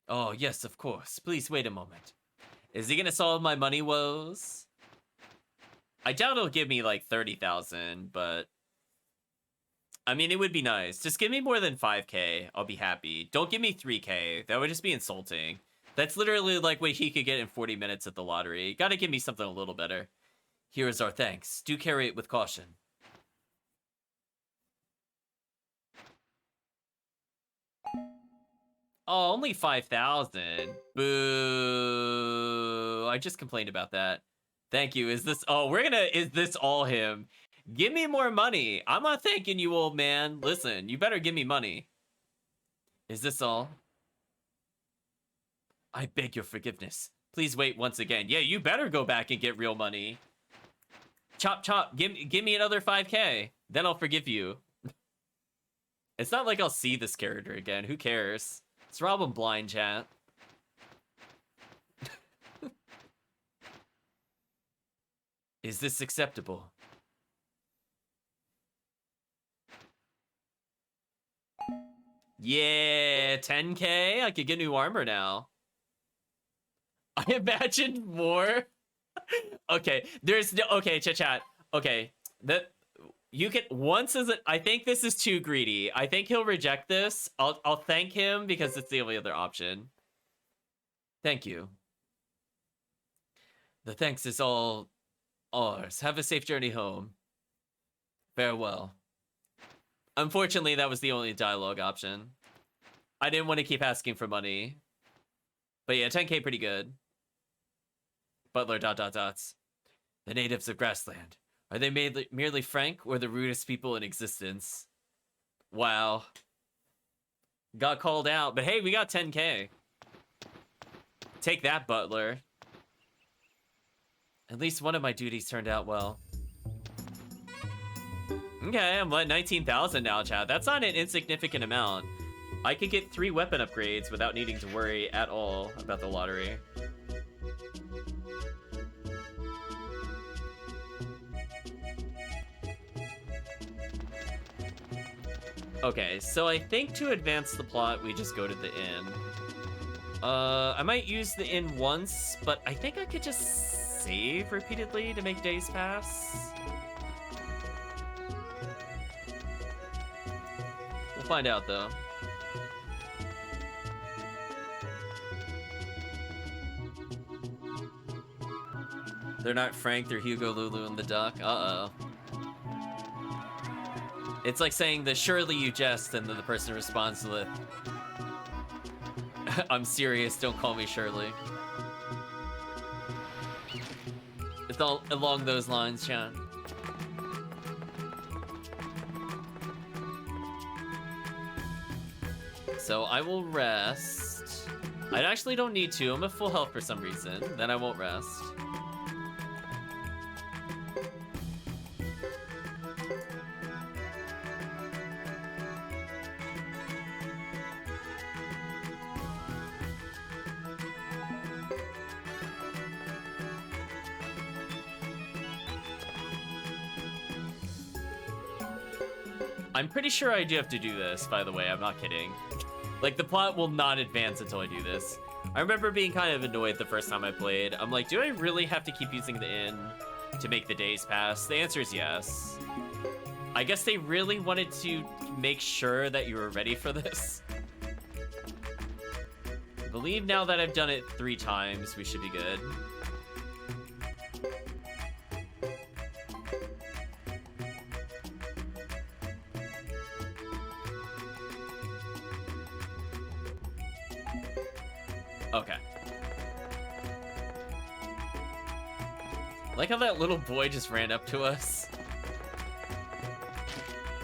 [SPEAKER 4] Oh, yes, of course. Please wait a moment. Is he gonna solve my money woes? I doubt he'll give me like 30,000, but I mean, it would be nice. Just give me more than 5K. I'll be happy. Don't give me 3K. That would just be insulting. That's literally like what he could get in 40 minutes at the lottery. Gotta give me something a little better. Here is our thanks. Do carry it with caution. Oh, only 5,000. Boo. I just complained about that. Thank you. Is this... Oh, is this all him? Give me more money. I'm not thanking you, old man. Listen, you better give me money. Is this all? I beg your forgiveness. Please wait once again. Yeah, you better go back and get real money. Chop, chop. Give me another 5K. Then I'll forgive you. It's not like I'll see this character again. Who cares? Let's rob him blind, chat. Is this acceptable? Yeah, 10K? I could get new armor now. I imagined more. Okay, okay, chat. Okay, you can once as I think this is too greedy. I think he'll reject this. I'll thank him because it's the only other option. Thank you. The thanks is all ours. Have a safe journey home. Farewell. Unfortunately, that was the only dialogue option. I didn't want to keep asking for money. But yeah, 10K pretty good. Butler ... The natives of Grassland. Are they merely frank or the rudest people in existence? Wow. Got called out, but hey, we got 10K. Take that, Butler. At least one of my duties turned out well. Okay, I'm at 19,000 now, chat. That's not an insignificant amount. I could get 3 weapon upgrades without needing to worry at all about the lottery. Okay, so I think to advance the plot, we just go to the inn. I might use the inn once, but I think I could just save repeatedly to make days pass. We'll find out, though. They're not Frank, they're Hugo, Lulu, and the Duck. Uh-oh. It's like saying the surely you jest, and then the person responds with, I'm serious, don't call me Shirley. It's all along those lines, Sean. So I will rest. I actually don't need to. I'm at full health for some reason. Then I won't rest. I'm pretty sure I do have to do this, by the way. I'm not kidding. Like, the plot will not advance until I do this. I remember being kind of annoyed the first time I played. I'm like, do I really have to keep using the inn to make the days pass? The answer is yes. I guess they really wanted to make sure that you were ready for this. I believe now that I've done it 3 times, we should be good. Okay. Like how that little boy just ran up to us.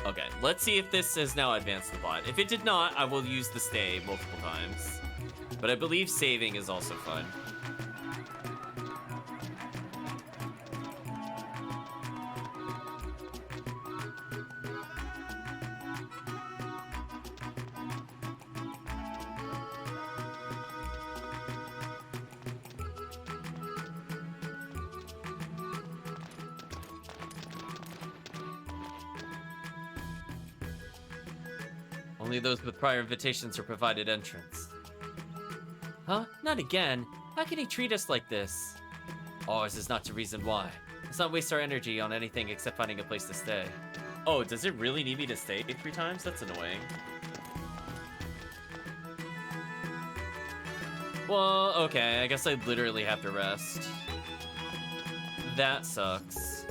[SPEAKER 4] Okay, let's see if this has now advanced the plot. If it did not, I will use the stay multiple times. But I believe saving is also fun. Only those with prior invitations are provided entrance. Huh? Not again. How can he treat us like this? Ours is not to reason why. Let's not waste our energy on anything except finding a place to stay. Oh, does it really need me to stay 3 times? That's annoying. Well, okay, I guess I literally have to rest. That sucks.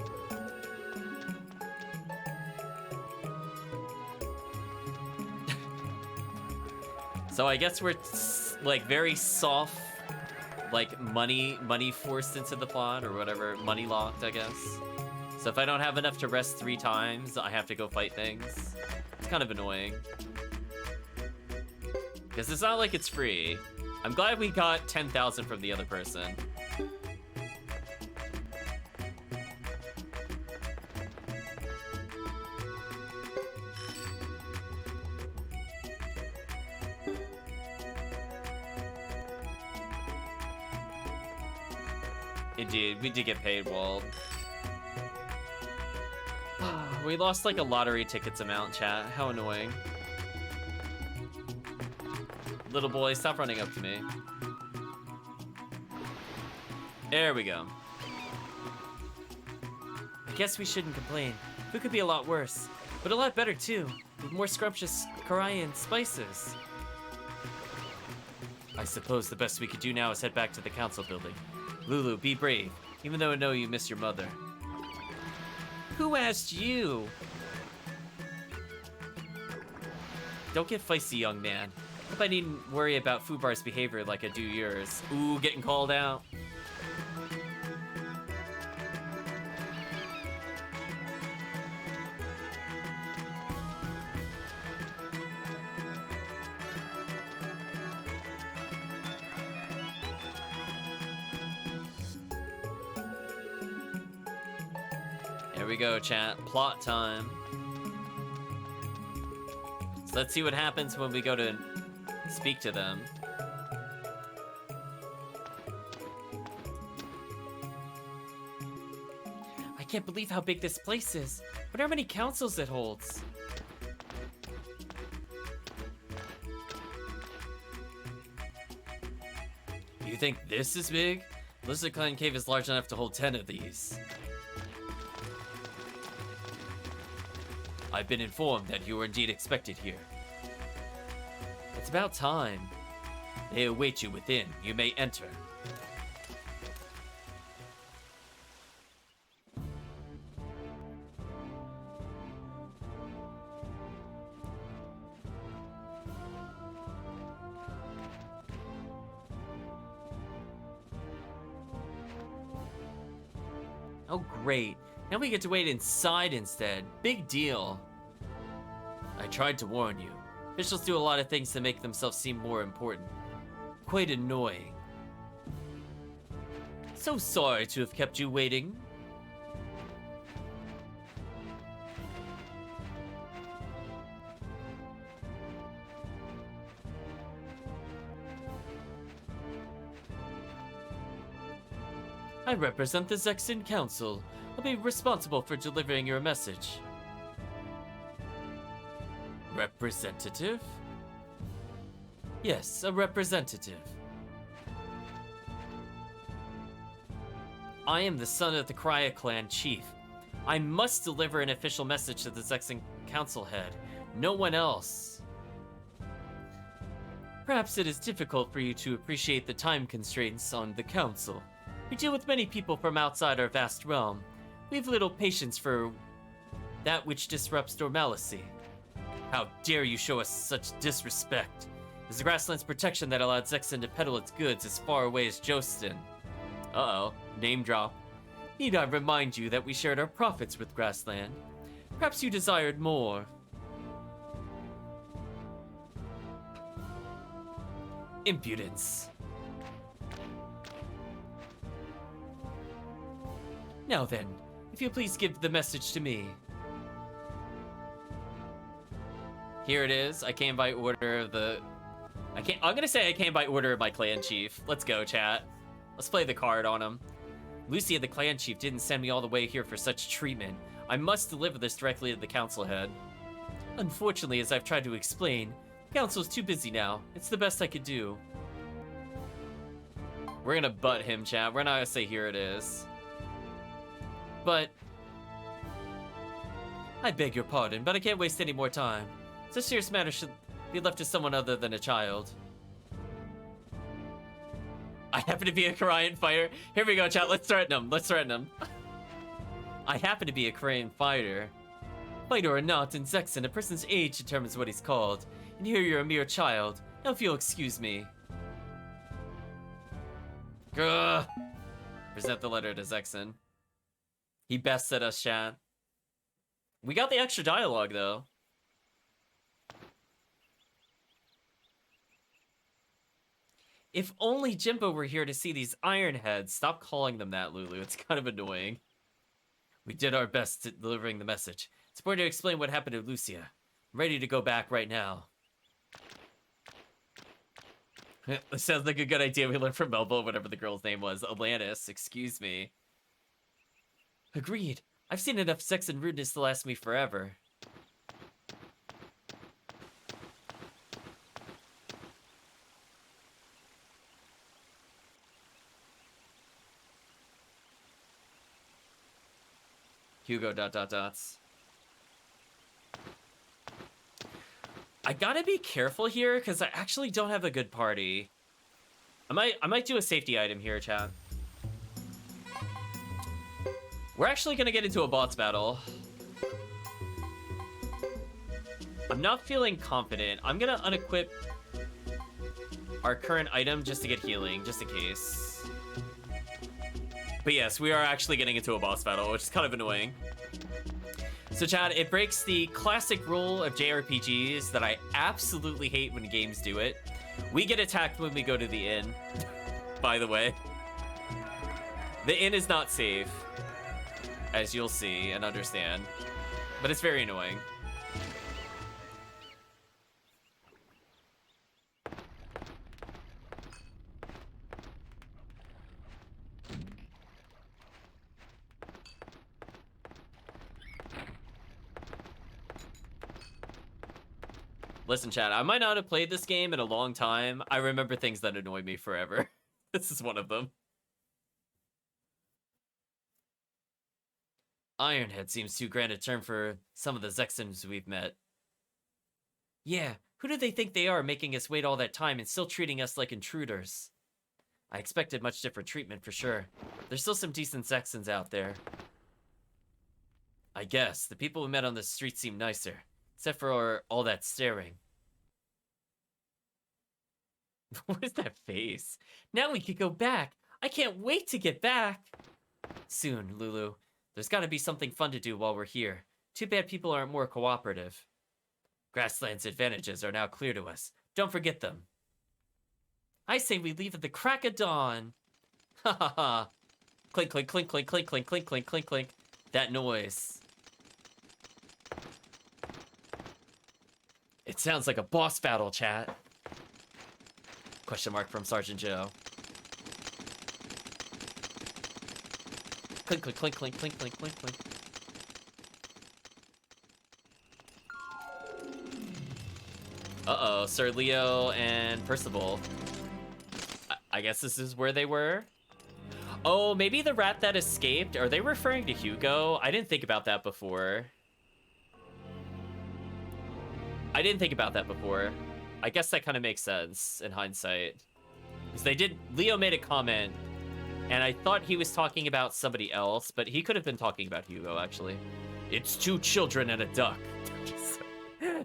[SPEAKER 4] So I guess we're like very soft, like money forced into the plot or whatever, money locked, I guess. So if I don't have enough to rest 3 times, I have to go fight things. It's kind of annoying. Because it's not like it's free. I'm glad we got 10,000 from the other person. Indeed, we did get paid, Wald. We lost like a lottery tickets amount, chat. How annoying. Little boy, stop running up to me. There we go. I guess we shouldn't complain. Food could be a lot worse, but a lot better too, with more scrumptious Korean spices. I suppose the best we could do now is head back to the council building. Lulu, be brave, even though I know you miss your mother. Who asked you? Don't get feisty, young man. Hope I needn't worry about Fubar's behavior like I do yours. Ooh, getting called out. Here we go, chat. Plot time. So let's see what happens when we go to speak to them. I can't believe how big this place is. What how many councils it holds? You think this is big? Lizard Clan Cave is large enough to hold 10 of these. I've been informed that you are indeed expected here. It's about time. They await you within. You may enter. Oh, great. Now we get to wait inside instead. Big deal. I tried to warn you. Officials do a lot of things to make themselves seem more important. Quite annoying. So sorry to have kept you waiting. I represent the Zexin Council. I'll be responsible for delivering your message. Representative? Yes, a representative. I am the son of the Krya clan chief. I must deliver an official message to the Zexen council head. No one else. Perhaps it is difficult for you to appreciate the time constraints on the council. We deal with many people from outside our vast realm. We have little patience for that which disrupts normalcy. How dare you show us such disrespect? It is the Grassland's protection that allowed Zexen to peddle its goods as far away as Jostin. Uh-oh, name drop. Need I remind you that we shared our profits with Grassland? Perhaps you desired more. Impudence. Now then, if you please give the message to me. Here it is. I came by order of the... I'm gonna say I came by order of my clan chief. Let's go, chat. Let's play the card on him. Lucia, the clan chief, didn't send me all the way here for such treatment. I must deliver this directly to the council head. Unfortunately, as I've tried to explain, the council's too busy now. It's the best I could do. We're gonna butt him, chat. We're not gonna say here it is. But... I beg your pardon, but I can't waste any more time. Such serious matter should be left to someone other than a child. I happen to be a Korean fighter. Here we go, chat. Let's threaten him. Let's threaten him. I happen to be a Korean fighter. Fighter or not, in Zexen, a person's age determines what he's called. And here you're a mere child. Now if you'll excuse me. Grr. Present the letter to Zexen. He bested us, chat. We got the extra dialogue, though. If only Jimbo were here to see these iron heads. Stop calling them that, Lulu. It's kind of annoying. We did our best at delivering the message. It's important to explain what happened to Lucia. I'm ready to go back right now. This sounds like a good idea we learned from Melba, whatever the girl's name was. Atlantis, excuse me. Agreed. I've seen enough sex and rudeness to last me forever. Hugo ... I gotta be careful here because I actually don't have a good party. I might do a safety item here, chat. We're actually gonna get into a boss battle. I'm not feeling confident. I'm gonna unequip our current item just to get healing, just in case. But yes, we are actually getting into a boss battle, which is kind of annoying. So Chad, it breaks the classic rule of JRPGs that I absolutely hate when games do it. We get attacked when we go to the inn, by the way. The inn is not safe, as you'll see and understand, but it's very annoying. Listen, chat, I might not have played this game in a long time. I remember things that annoy me forever. This is one of them. Ironhead seems too grand a term for some of the Zexens we've met. Yeah, who do they think they are, making us wait all that time and still treating us like intruders? I expected much different treatment for sure. There's still some decent Zexens out there. I guess. The people we met on the street seem nicer. Except for all that staring. What is that face? Now we can go back. I can't wait to get back. Soon, Lulu. There's got to be something fun to do while we're here. Too bad people aren't more cooperative. Grassland's advantages are now clear to us. Don't forget them. I say we leave at the crack of dawn. Ha ha ha. Clink, clink, clink, clink, clink, clink, clink, clink, clink, clink. That noise. It sounds like a boss battle, chat. Question mark from Sergeant Joe. Clink, clink, clink, clink, clink, clink, clink, clink. Uh-oh, Sir Leo and Percival. I guess this is where they were?
[SPEAKER 1] Oh, maybe the rat that escaped. Are they referring to Hugo? I didn't think about that before. I guess that kind of makes sense in hindsight. Because Leo made a comment, and I thought he was talking about somebody else, but he could have been talking about Hugo, actually. It's 2 children and a duck.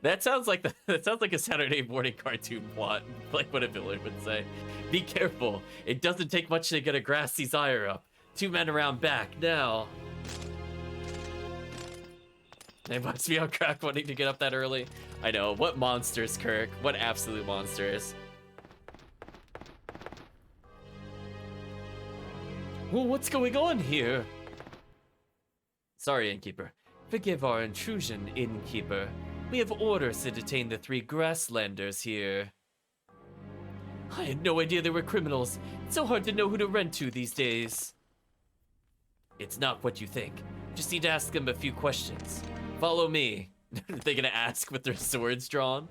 [SPEAKER 1] That sounds like a Saturday morning cartoon plot, like what a villain would say. Be careful. It doesn't take much to get a grassy Zyre up. 2 men around back now. They must be on crack wanting to get up that early. I know. What monsters, Kirk? What absolute monsters. Well, what's going on here? Sorry, Innkeeper. Forgive our intrusion, Innkeeper. We have orders to detain the 3 grasslanders here. I had no idea they were criminals. It's so hard to know who to rent to these days. It's not what you think. Just need to ask them a few questions. Follow me. Are they gonna ask with their swords drawn?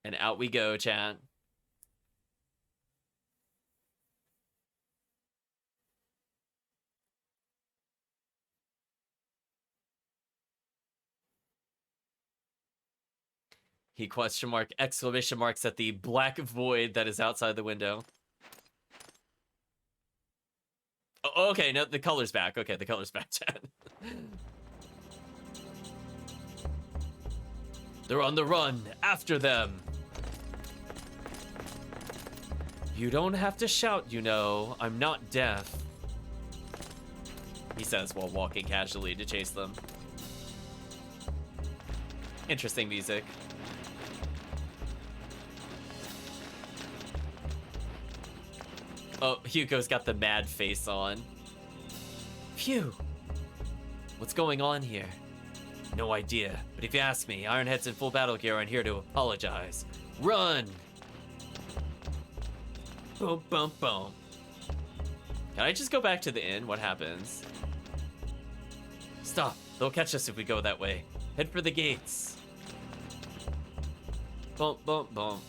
[SPEAKER 1] And out we go, chat. He exclamation marks at the black void that is outside the window. Oh, okay, no, the color's back. Okay, the color's back, chat. They're on the run. After them. You don't have to shout, you know. I'm not deaf. He says while walking casually to chase them. Interesting music. Oh, Hugo's got the mad face on. Phew. What's going on here? No idea, but if you ask me, Ironheads in full battle gear are here to apologize. Run! Boom, boom, boom. Can I just go back to the inn? What happens? Stop. They'll catch us if we go that way. Head for the gates. Boom, boom, boom.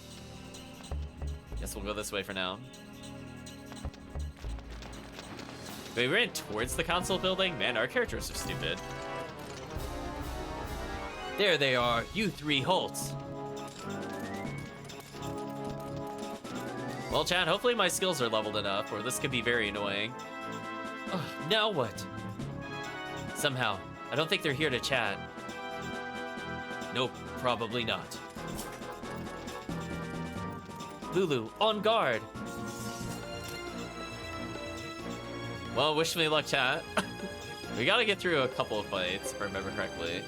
[SPEAKER 1] Guess we'll go this way for now. Wait, we ran towards the console building? Man, our characters are stupid. There they are, you 3 halt. Well, chat, hopefully my skills are leveled enough, or this could be very annoying. Ugh, now what? Somehow, I don't think they're here to chat. Nope, probably not. Lulu, on guard! Well, wish me luck, chat. We gotta get through a couple of fights, if I remember correctly.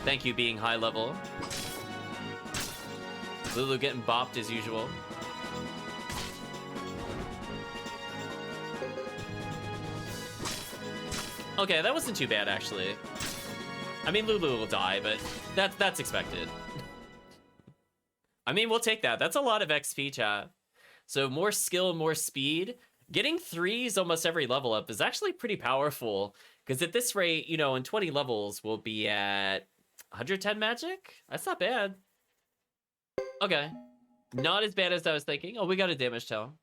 [SPEAKER 1] Thank you, being high level. Lulu getting bopped as usual. Okay, that wasn't too bad, actually. I mean, Lulu will die, but that's expected. I mean, we'll take that. That's a lot of XP, chat. So more skill, more speed. Getting 3s almost every level up is actually pretty powerful. Because at this rate, you know, in 20 levels, we'll be at 110 magic? That's not bad. Okay. Not as bad as I was thinking. Oh, we got a damage tell.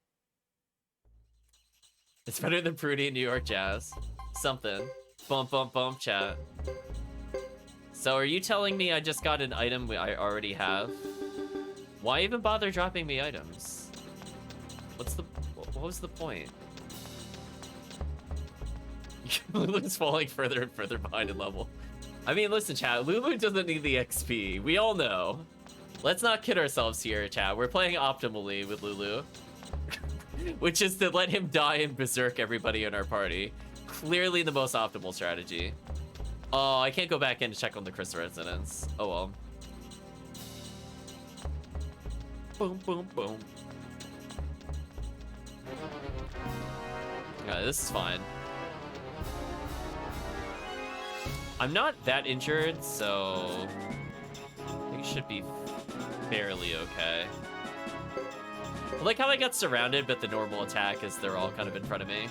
[SPEAKER 1] It's better than Prudy in New York Jazz. Something. Bump, bump, bump, chat. So are you telling me I just got an item I already have? Why even bother dropping me items? What was the point? Lulu's falling further and further behind in level. I mean, listen, chat, Lulu doesn't need the XP. We all know. Let's not kid ourselves here, chat. We're playing optimally with Lulu. Which is to let him die and berserk everybody in our party. Clearly the most optimal strategy. Oh, I can't go back in to check on the Chris residence. Oh well. Boom, boom, boom. Yeah, this is fine. I'm not that injured, so I think it should be fairly okay. I like how I got surrounded, but the normal attack is they're all kind of in front of me.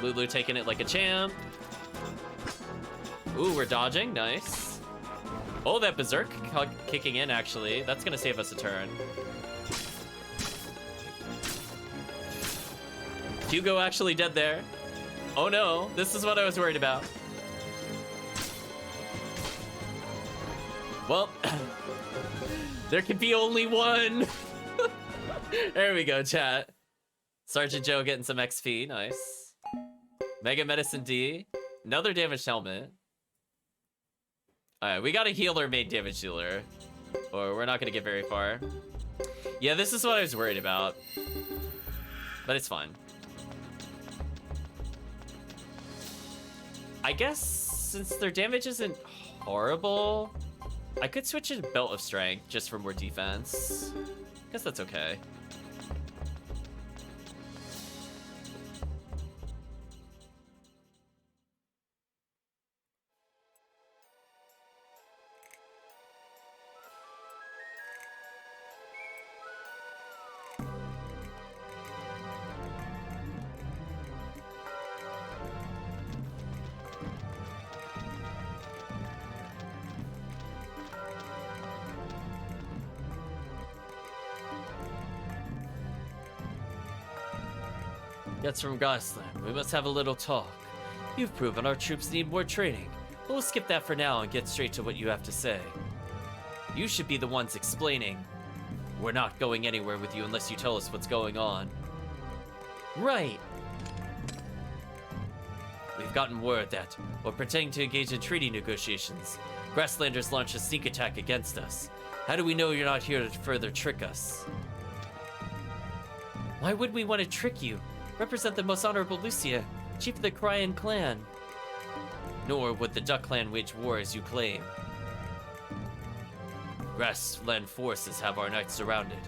[SPEAKER 1] Lulu taking it like a champ. Ooh, we're dodging. Nice. Oh, that berserk kicking in, actually. That's gonna save us a turn. Hugo actually dead there. Oh no, this is what I was worried about. Well, there can be only one. There we go, chat. Sergeant Joe getting some XP, nice. Mega Medicine D, another damaged helmet. All right, we got a healer made damage dealer, or we're not gonna get very far. Yeah, this is what I was worried about, but it's fine. I guess since their damage isn't horrible, I could switch to Belt of Strength just for more defense. I guess that's okay. That's from Gossland. We must have a little talk. You've proven our troops need more training, but we'll skip that for now and get straight to what you have to say. You should be the ones explaining. We're not going anywhere with you unless you tell us what's going on. Right. We've gotten word that, while pretending to engage in treaty negotiations, Grasslanders launched a sneak attack against us. How do we know you're not here to further trick us? Why would we want to trick you? Represent the most honorable Lucia, chief of the Cryan clan. Nor would the Duck clan wage war as you claim. Grassland forces have our knights surrounded.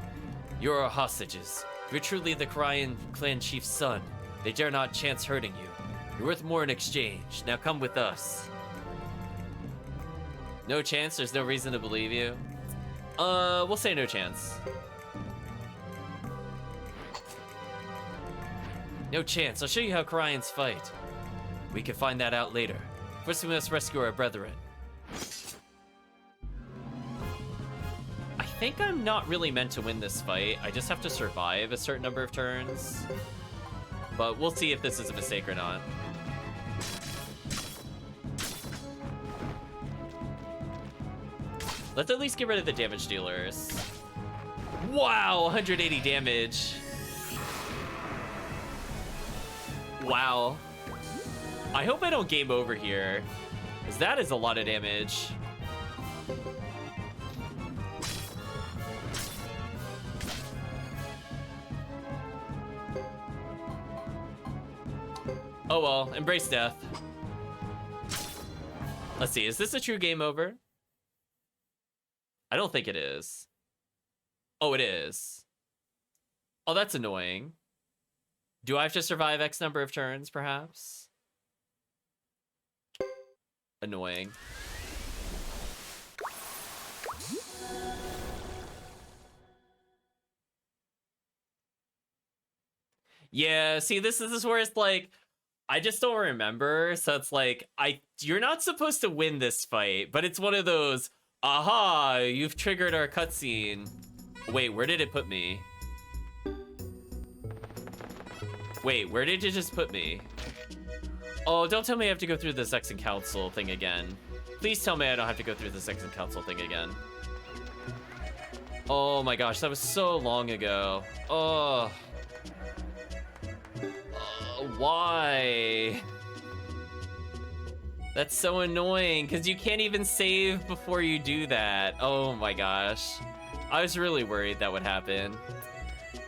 [SPEAKER 1] You're our hostages. You're truly the Cryan clan chief's son. They dare not chance hurting you. You're worth more in exchange. Now come with us. No chance? There's no reason to believe you? We'll say no chance. No chance. I'll show you how Cryans fight. We can find that out later. First, we must rescue our brethren. I think I'm not really meant to win this fight. I just have to survive a certain number of turns. But we'll see if this is a mistake or not. Let's at least get rid of the damage dealers. Wow, 180 damage. Wow. I hope I don't game over here, because that is a lot of damage. Oh well, embrace death. Let's see, is this a true game over? I don't think it is. Oh, it is. Oh, that's annoying. Do I have to survive X number of turns, perhaps? Annoying. Yeah, see, this is where it's like, I just don't remember, so it's like, you're not supposed to win this fight, but it's one of those, aha, you've triggered our cutscene. Wait, where did it put me? Wait, where did it just put me? Oh, don't tell me I have to go through the Sex and Council thing again. Please tell me I don't have to go through the Sex and Council thing again. Oh my gosh, that was so long ago. Oh. Why? That's so annoying, because you can't even save before you do that. Oh my gosh. I was really worried that would happen.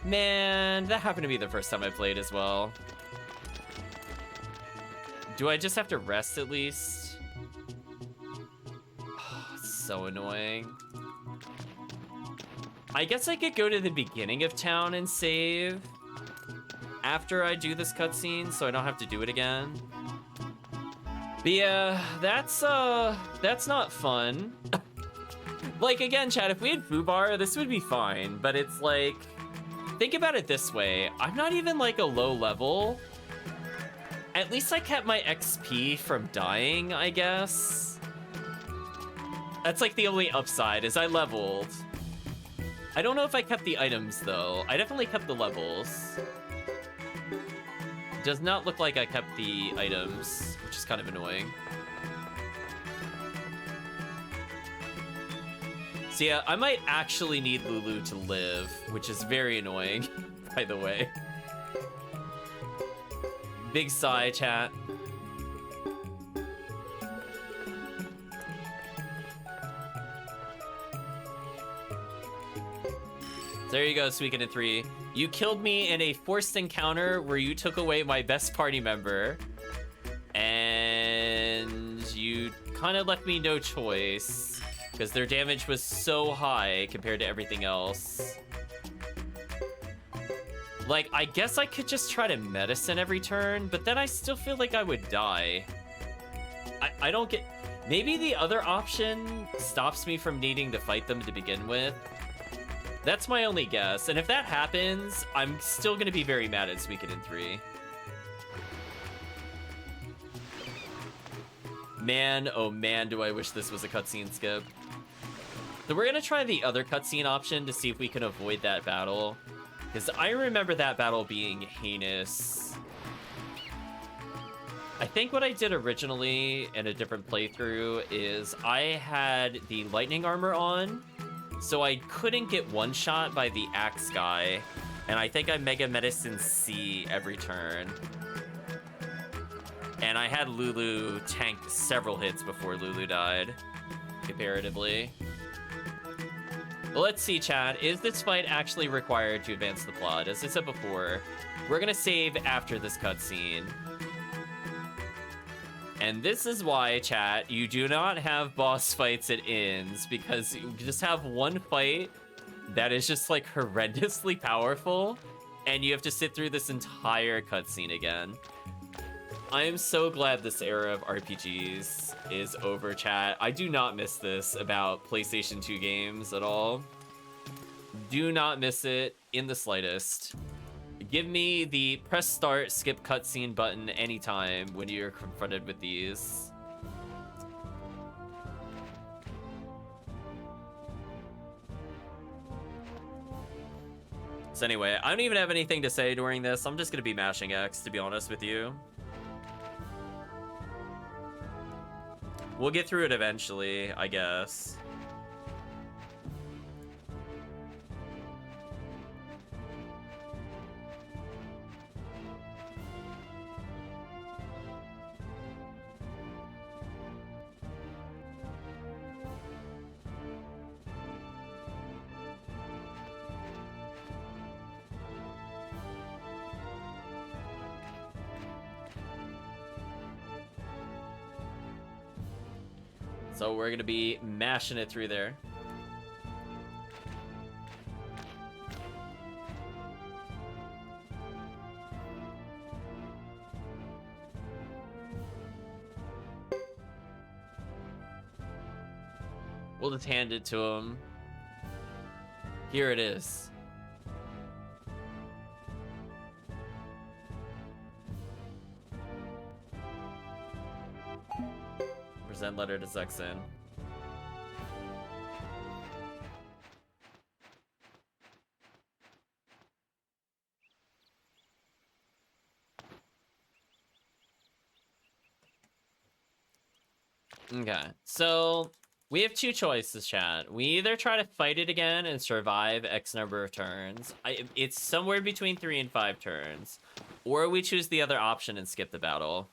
[SPEAKER 1] Man, that happened to be the first time I played as well. Do I just have to rest at least? Oh, so annoying. I guess I could go to the beginning of town and save after I do this cutscene, so I don't have to do it again. But yeah, that's not fun. Like, again, chat, if we had Fubar, this would be fine, but it's like, think about it this way. I'm not even like a low level, At least I kept my XP from dying, I guess. That's like the only upside, is I leveled. I don't know if I kept the items, though. I definitely kept the levels. Does not look like I kept the items, which is kind of annoying. So yeah, I might actually need Lulu to live, which is very annoying, by the way. Big sigh, chat. There you go, Suikoden III. You killed me in a forced encounter where you took away my best party member. And you kind of left me no choice, because their damage was so high compared to everything else. Like, I guess I could just try to medicine every turn, but then I still feel like I would die. I don't get... Maybe the other option stops me from needing to fight them to begin with. That's my only guess, and if that happens, I'm still gonna be very mad at Suikoden III. Man, oh man, do I wish this was a cutscene skip. So we're gonna try the other cutscene option to see if we can avoid that battle, because I remember that battle being heinous. I think what I did originally in a different playthrough is I had the lightning armor on, so I couldn't get one-shot by the axe guy, and I think I Mega Medicine C every turn. And I had Lulu tank several hits before Lulu died, comparatively. Well, let's see, chat. Is this fight actually required to advance the plot? As I said before, we're gonna save after this cutscene. And this is why, chat, you do not have boss fights at inns, because you just have one fight that is just like horrendously powerful, and you have to sit through this entire cutscene again. I am so glad this era of RPGs is over, chat. I do not miss this about PlayStation 2 games at all. Do not miss it in the slightest. Give me the press start, skip cutscene button anytime when you're confronted with these. So anyway, I don't even have anything to say during this. I'm just gonna be mashing X, to be honest with you. We'll get through it eventually, I guess. So we're gonna be mashing it through there. We'll just hand it to him. Here it is. Present letter to Zexin. Okay, so we have two choices, chat. We either try to fight it again and survive X number of turns. It's somewhere between 3 and 5 turns. Or we choose the other option and skip the battle.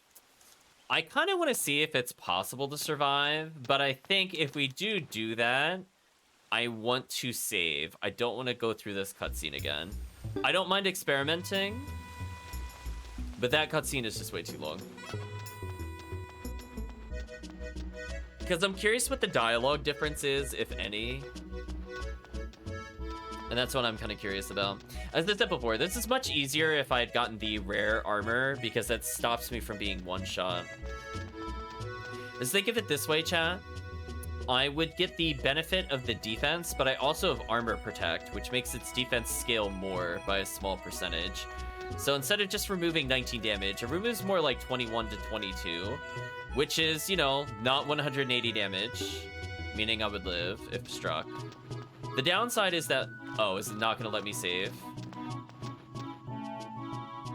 [SPEAKER 1] I kind of want to see if it's possible to survive, but I think if we do that, I want to save. I don't want to go through this cutscene again. I don't mind experimenting, but that cutscene is just way too long. Because I'm curious what the dialogue difference is, if any. And that's what I'm kind of curious about. As I said before, this is much easier if I had gotten the rare armor, because that stops me from being one-shot. Let's think of it this way, chat. I would get the benefit of the defense, but I also have armor protect, which makes its defense scale more by a small percentage.
[SPEAKER 4] So instead of just removing 19 damage, it removes more like 21 to 22, which is, you know, not 180 damage, meaning I would live if struck. The downside is that... Oh, is it not going to let me save?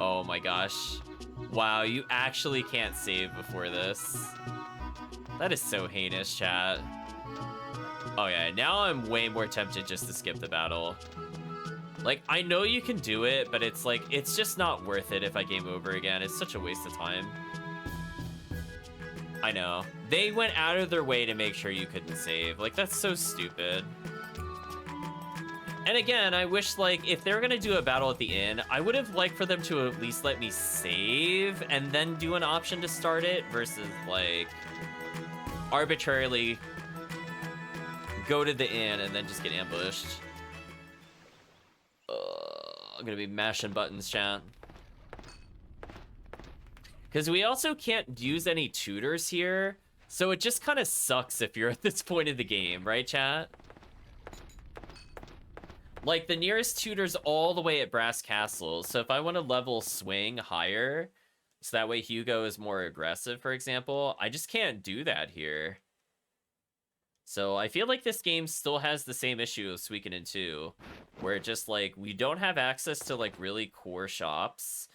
[SPEAKER 4] Oh my gosh. Wow, you actually can't save before this. That is so heinous, chat. Oh yeah, now I'm way more tempted just to skip the battle. Like, I know you can do it, but it's like, it's just not worth it if I game over again. It's such a waste of time. I know. They went out of their way to make sure you couldn't save. Like, that's so stupid. And again, I wish, like, if they were gonna do a battle at the end, I would have liked for them to at least let me save and then do an option to start it versus, like, arbitrarily go to the end and then just get ambushed. I'm gonna be mashing buttons, chat. Because we also can't use any tutors here, so it just kind of sucks if you're at this point of the game, right, chat? Like, the nearest tutor's all the way at Brass Castle, so if I want to level Swing higher, so that way Hugo is more aggressive, for example, I just can't do that here. So I feel like this game still has the same issue of Suikoden 2, where it just, like, we don't have access to, like, really core shops,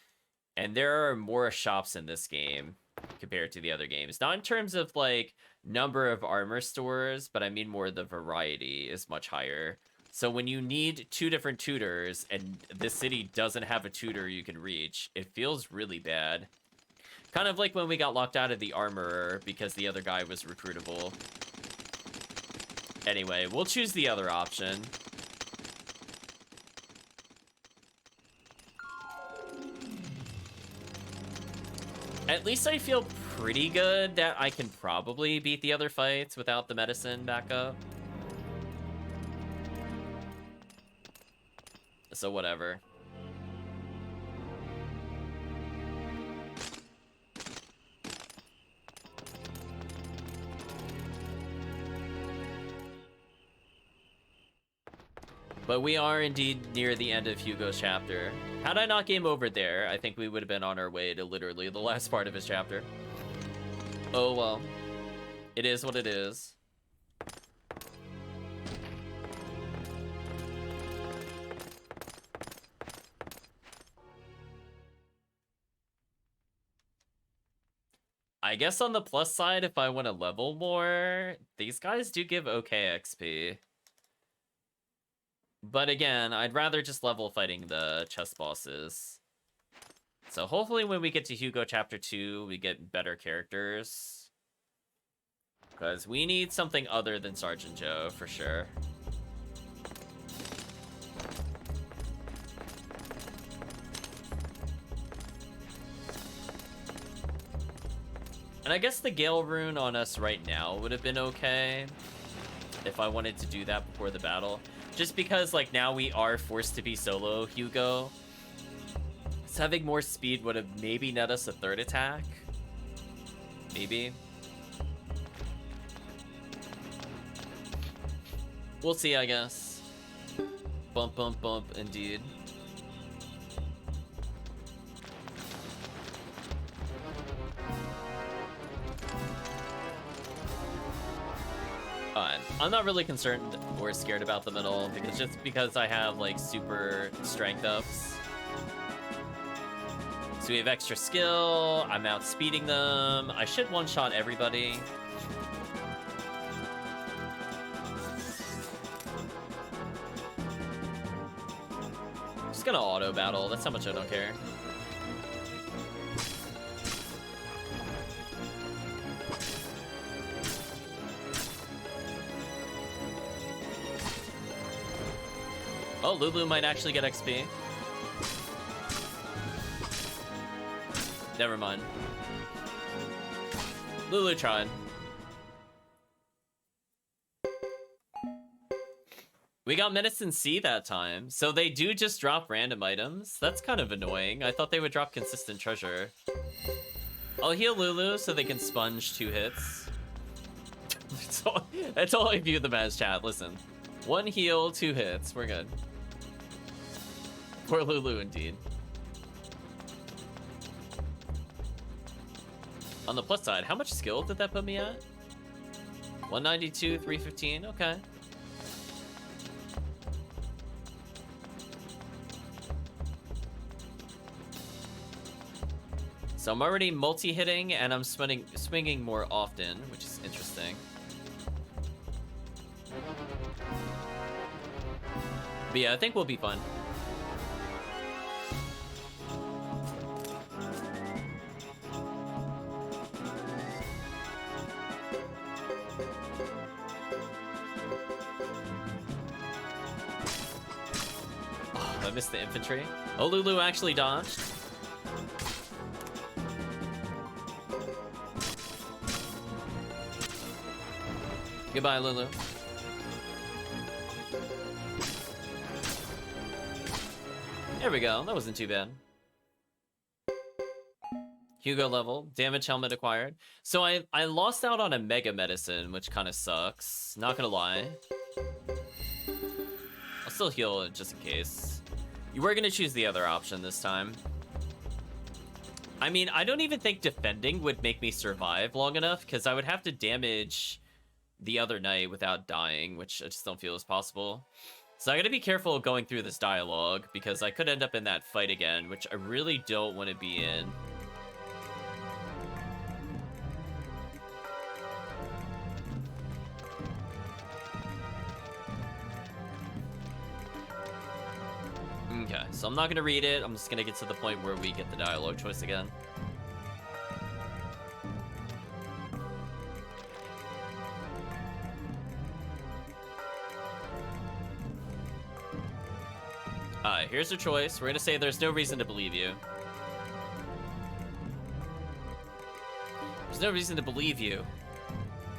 [SPEAKER 4] and there are more shops in this game compared to the other games. Not in terms of, like, number of armor stores, but I mean more the variety is much higher. So when you need 2 different tutors and this city doesn't have a tutor you can reach, it feels really bad. Kind of like when we got locked out of the armorer because the other guy was recruitable. Anyway, we'll choose the other option. At least I feel pretty good that I can probably beat the other fights without the medicine backup. So whatever. But we are indeed near the end of Hugo's chapter. Had I not game over there, I think we would have been on our way to literally the last part of his chapter. Oh well. It is what it is. I guess on the plus side, if I want to level more, these guys do give okay XP. But again, I'd rather just level fighting the chess bosses. So hopefully when we get to Hugo Chapter 2, we get better characters. Because we need something other than Sergeant Joe, for sure. And I guess the Gale rune on us right now would have been okay if I wanted to do that before the battle. Just because, like, now we are forced to be solo Hugo. So having more speed would have maybe net us a 3rd attack. Maybe. We'll see, I guess. Bump, bump, bump, indeed. I'm not really concerned or scared about them at all, because I have, like, super strength ups. So we have extra skill, I'm outspeeding them, I should one-shot everybody. Just gonna auto battle, that's how much I don't care. Oh, Lulu might actually get XP. Never mind. Lulu tried. We got Medicine C that time, so they do just drop random items. That's kind of annoying. I thought they would drop consistent treasure. I'll heal Lulu so they can sponge 2 hits. That's all I view them as, chat. Listen. 1 heal, 2 hits. We're good. Poor Lulu, indeed. On the plus side, how much skill did that put me at? 192, 315, okay. So I'm already multi-hitting, and I'm swinging more often, which is interesting. But yeah, I think we'll be fun. Oh, I missed the infantry. Oh, Lulu actually dodged. Goodbye, Lulu. There we go. That wasn't too bad. Hugo level. Damage helmet acquired. So I lost out on a mega medicine, which kind of sucks. Not gonna lie. I'll still heal it just in case. You were gonna choose the other option this time. I mean, I don't even think defending would make me survive long enough, because I would have to damage the other knight without dying, which I just don't feel is possible. So I gotta be careful going through this dialogue, because I could end up in that fight again, which I really don't want to be in. Okay, so I'm not gonna read it. I'm just gonna get to the point where we get the dialogue choice again. Alright, here's your choice. We're gonna say there's no reason to believe you. There's no reason to believe you.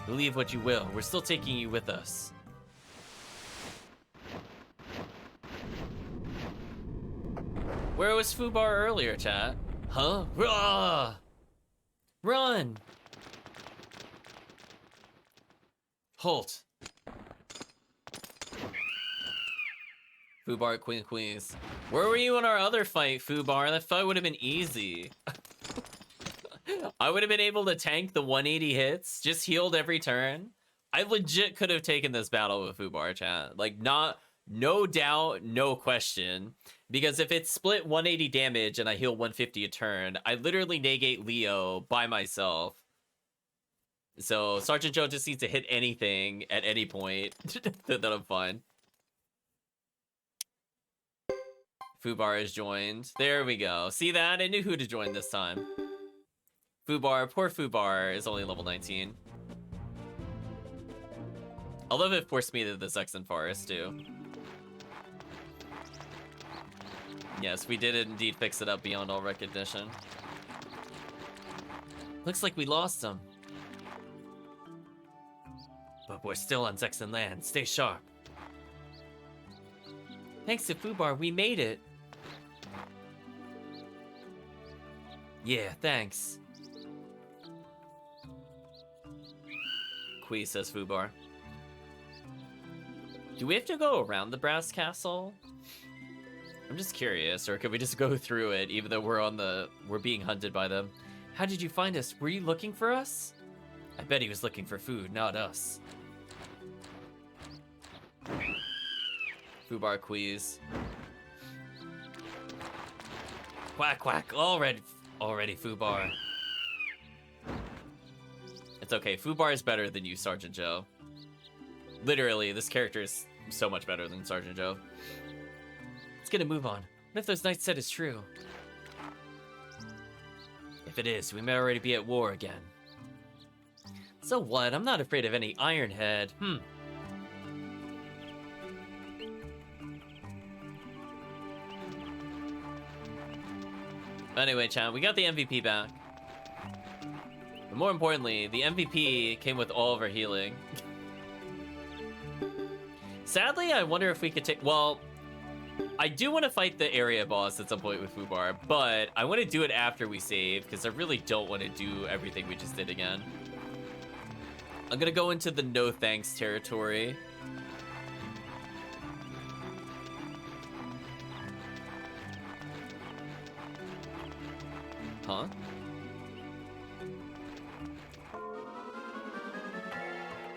[SPEAKER 4] Believe what you will. We're still taking you with us. Where was Fubar earlier, chat? Huh? Rah! Run! Halt. Fubar Queens. Where were you in our other fight, Fubar? That fight would have been easy. I would have been able to tank the 180 hits, just healed every turn. I legit could have taken this battle with Fubar, chat. Like, no doubt, no question. Because if it's split 180 damage and I heal 150 a turn, I literally negate Leo by myself. So Sergeant Joe just needs to hit anything at any point. Then I'm fine. Fubar is joined. There we go. See that? I knew who to join this time. Fubar, poor Fubar, is only level 19. I love it forced me to the Saxon Forest, too. Yes, we did indeed fix it up beyond all recognition. Looks like we lost him. But we're still on Zexan land. Stay sharp. Thanks to Fubar, we made it. Yeah, thanks. Kui, says Fubar. Do we have to go around the Brass Castle? I'm just curious, or could we just go through it even though we're being hunted by them? How did you find us? Were you looking for us? I bet he was looking for food, not us. Fubar quees. Quack quack, already Fubar. It's okay, Fubar is better than you, Sergeant Joe. Literally, this character is so much better than Sergeant Joe. Let's get a move on. What if those knights said is true? If it is, we may already be at war again. So what? I'm not afraid of any Ironhead. Anyway, chat, we got the MVP back. But more importantly, the MVP came with all of our healing. Sadly, I wonder if we could take... Well, I do want to fight the area boss at some point with Fubar, but I want to do it after we save, because I really don't want to do everything we just did again. I'm going to go into the no thanks territory. Huh?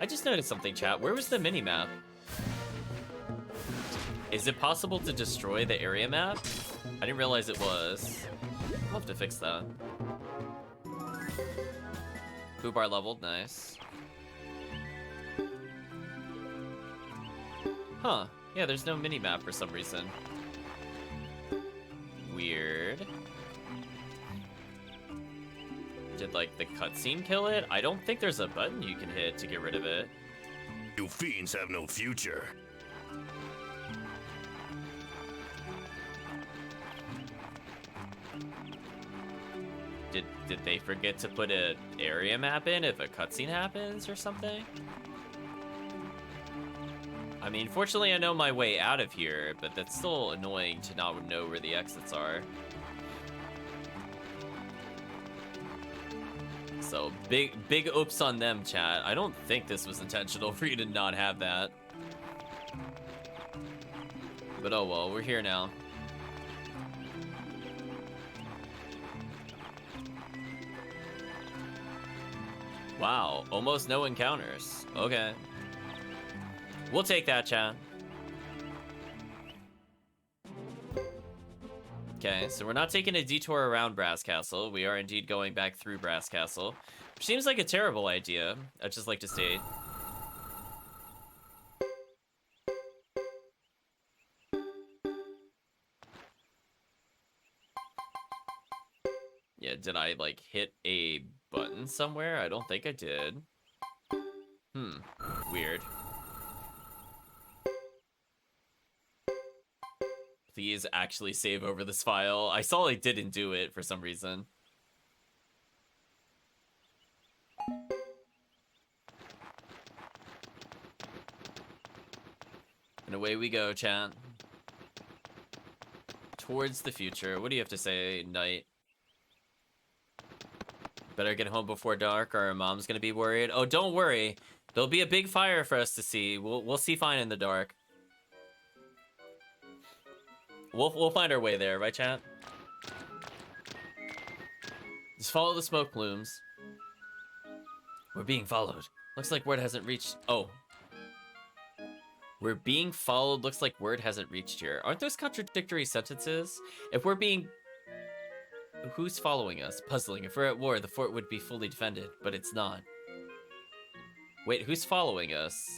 [SPEAKER 1] I just noticed something, chat. Where was the mini-map? Is it possible to destroy the area map? I didn't realize it was. I'll have to fix that. Fubar leveled, nice. Huh. Yeah, there's no mini-map for some reason. Weird. Did, like, the cutscene kill it? I don't think there's a button you can hit to get rid of it.
[SPEAKER 3] You fiends have no future.
[SPEAKER 1] Did they forget to put an area map in if a cutscene happens or something? I mean, fortunately I know my way out of here, but that's still annoying to not know where the exits are. So, big oops on them, chat. I don't think this was intentional for you to not have that. But oh well, we're here now. Wow, almost no encounters. Okay. We'll take that, chat. Okay, so we're not taking a detour around Brass Castle. We are indeed going back through Brass Castle. Which seems like a terrible idea, I'd just like to state. Yeah, did I, like, hit a button somewhere? I don't think I did. Weird. Please actually save over this file. I saw I didn't do it for some reason. And away we go, chat. Towards the future. What do you have to say, Knight? Better get home before dark or mom's gonna be worried. Oh, don't worry. There'll be a big fire for us to see. We'll see fine in the dark. We'll find our way there, right, chat? Just follow the smoke plumes. We're being followed. Looks like word hasn't reached... Oh. We're being followed. Looks like word hasn't reached here. Aren't those contradictory sentences? If we're being... Who's following us? Puzzling. If we're at war, the fort would be fully defended, but it's not. Wait, who's following us?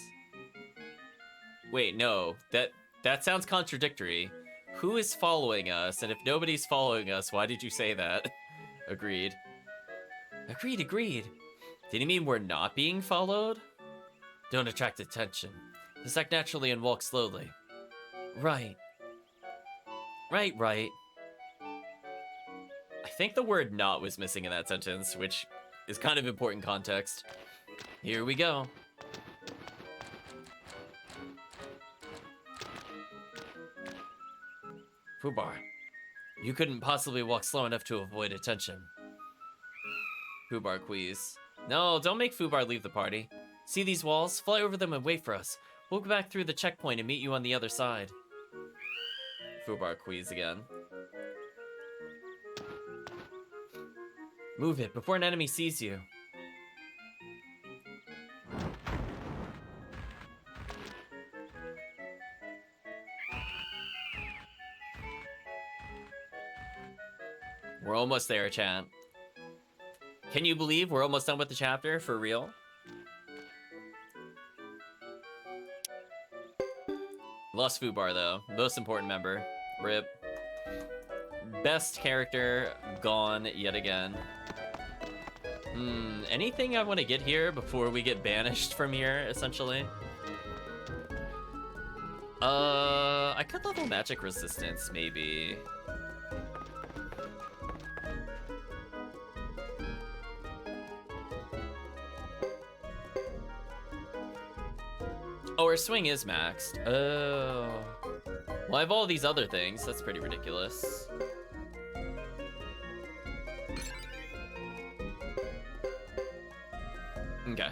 [SPEAKER 1] Wait, no. That sounds contradictory. Who is following us? And if nobody's following us, why did you say that? Agreed. Agreed. Did he mean we're not being followed? Don't attract attention. Just act naturally and walk slowly. Right. Right. I think the word not was missing in that sentence, which is kind of important context. Here we go. Fubar, you couldn't possibly walk slow enough to avoid attention. Fubar quees. No, don't make Fubar leave the party. See these walls? Fly over them and wait for us. We'll go back through the checkpoint and meet you on the other side. Fubar quees again. Move it before an enemy sees you. We're almost there, chat. Can you believe we're almost done with the chapter? For real? Lost Fubar, though. Most important member. RIP. Best character gone yet again. Anything I want to get here before we get banished from here, essentially? I could level magic resistance, maybe. Oh, her swing is maxed. Oh. Well, I have all these other things. That's pretty ridiculous. Okay.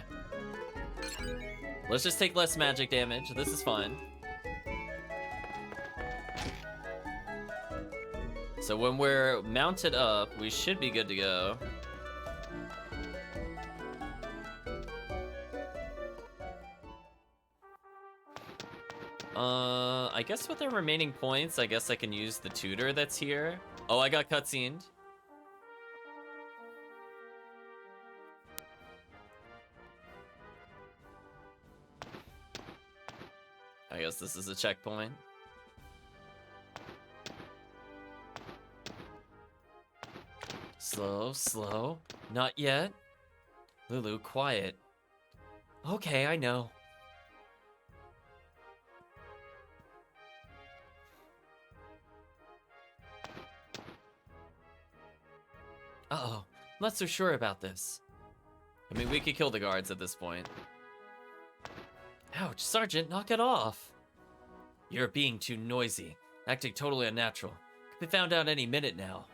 [SPEAKER 1] Let's just take less magic damage. This is fine. So when we're mounted up, we should be good to go.
[SPEAKER 4] I guess with the remaining points, I guess I can use the tutor that's here. Oh, I got cutscened. I guess this is a checkpoint. Slow, slow. Not yet. Lulu, quiet. Okay, I know. Uh-oh, I'm not so sure about this. I mean, we could kill the guards at this point. Ouch, Sergeant, knock it off. You're being too noisy, acting totally unnatural. Could be found out any minute now.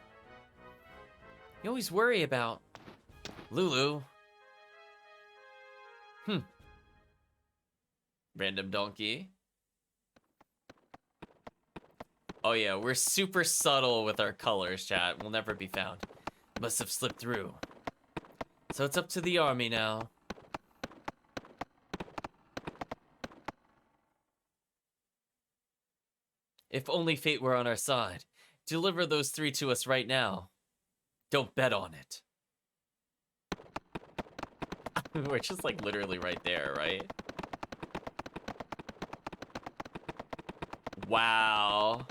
[SPEAKER 4] You always worry about... Lulu. Random donkey. Oh yeah, we're super subtle with our colors, chat. We'll never be found. Must have slipped through. So it's up to the army now. If only fate were on our side. Deliver those 3 to us right now. Don't bet on it. We're just like literally right there, right? Wow.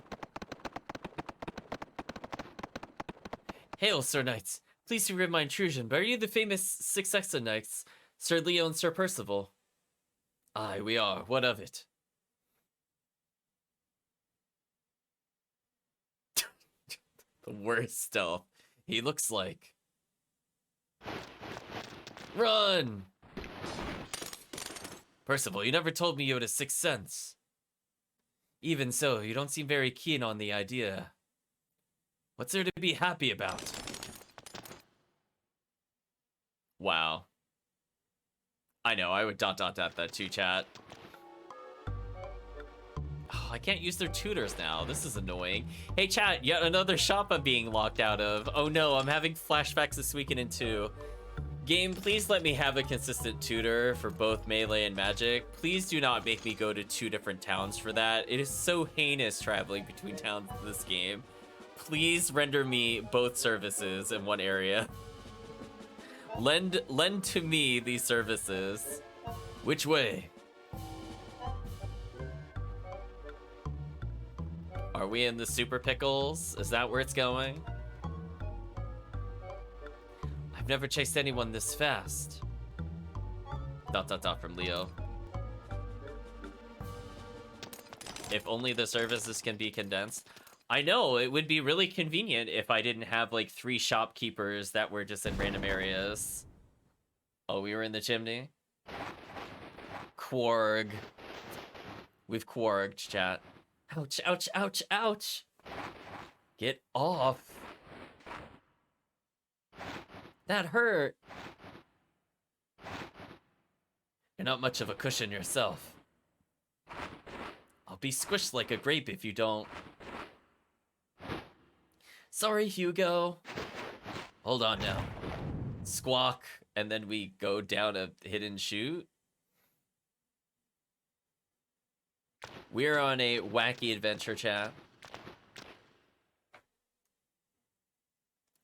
[SPEAKER 4] Hail, Sir Knights. Please forgive my intrusion, but are you the famous Six Exo Knights, Sir Leo and Sir Percival? Aye, we are. What of it? The worst stealth. He looks like... Run! Percival, you never told me you had a sixth sense. Even so, you don't seem very keen on the idea. What's there to be happy about? Wow. I know, I would ... that too, chat. Oh, I can't use their tutors now. This is annoying. Hey, chat, yet another shop I'm being locked out of. Oh no, I'm having flashbacks to Suikoden II. Game, please let me have a consistent tutor for both melee and magic. Please do not make me go to 2 different towns for that. It is so heinous traveling between towns in this game. Please render me both services in one area. Lend to me these services. Which way? Are we in the Super Pickles? Is that where it's going? I've never chased anyone this fast. ... from Leo. If only the services can be condensed. I know, it would be really convenient if I didn't have like 3 shopkeepers that were just in random areas. Oh, we were in the chimney? Quarg. We've quarged, chat. Ouch, ouch, ouch, ouch! Get off. That hurt. You're not much of a cushion yourself. I'll be squished like a grape if you don't. Sorry, Hugo. Hold on now. Squawk, and then we go down a hidden chute. We're on a wacky adventure, chat.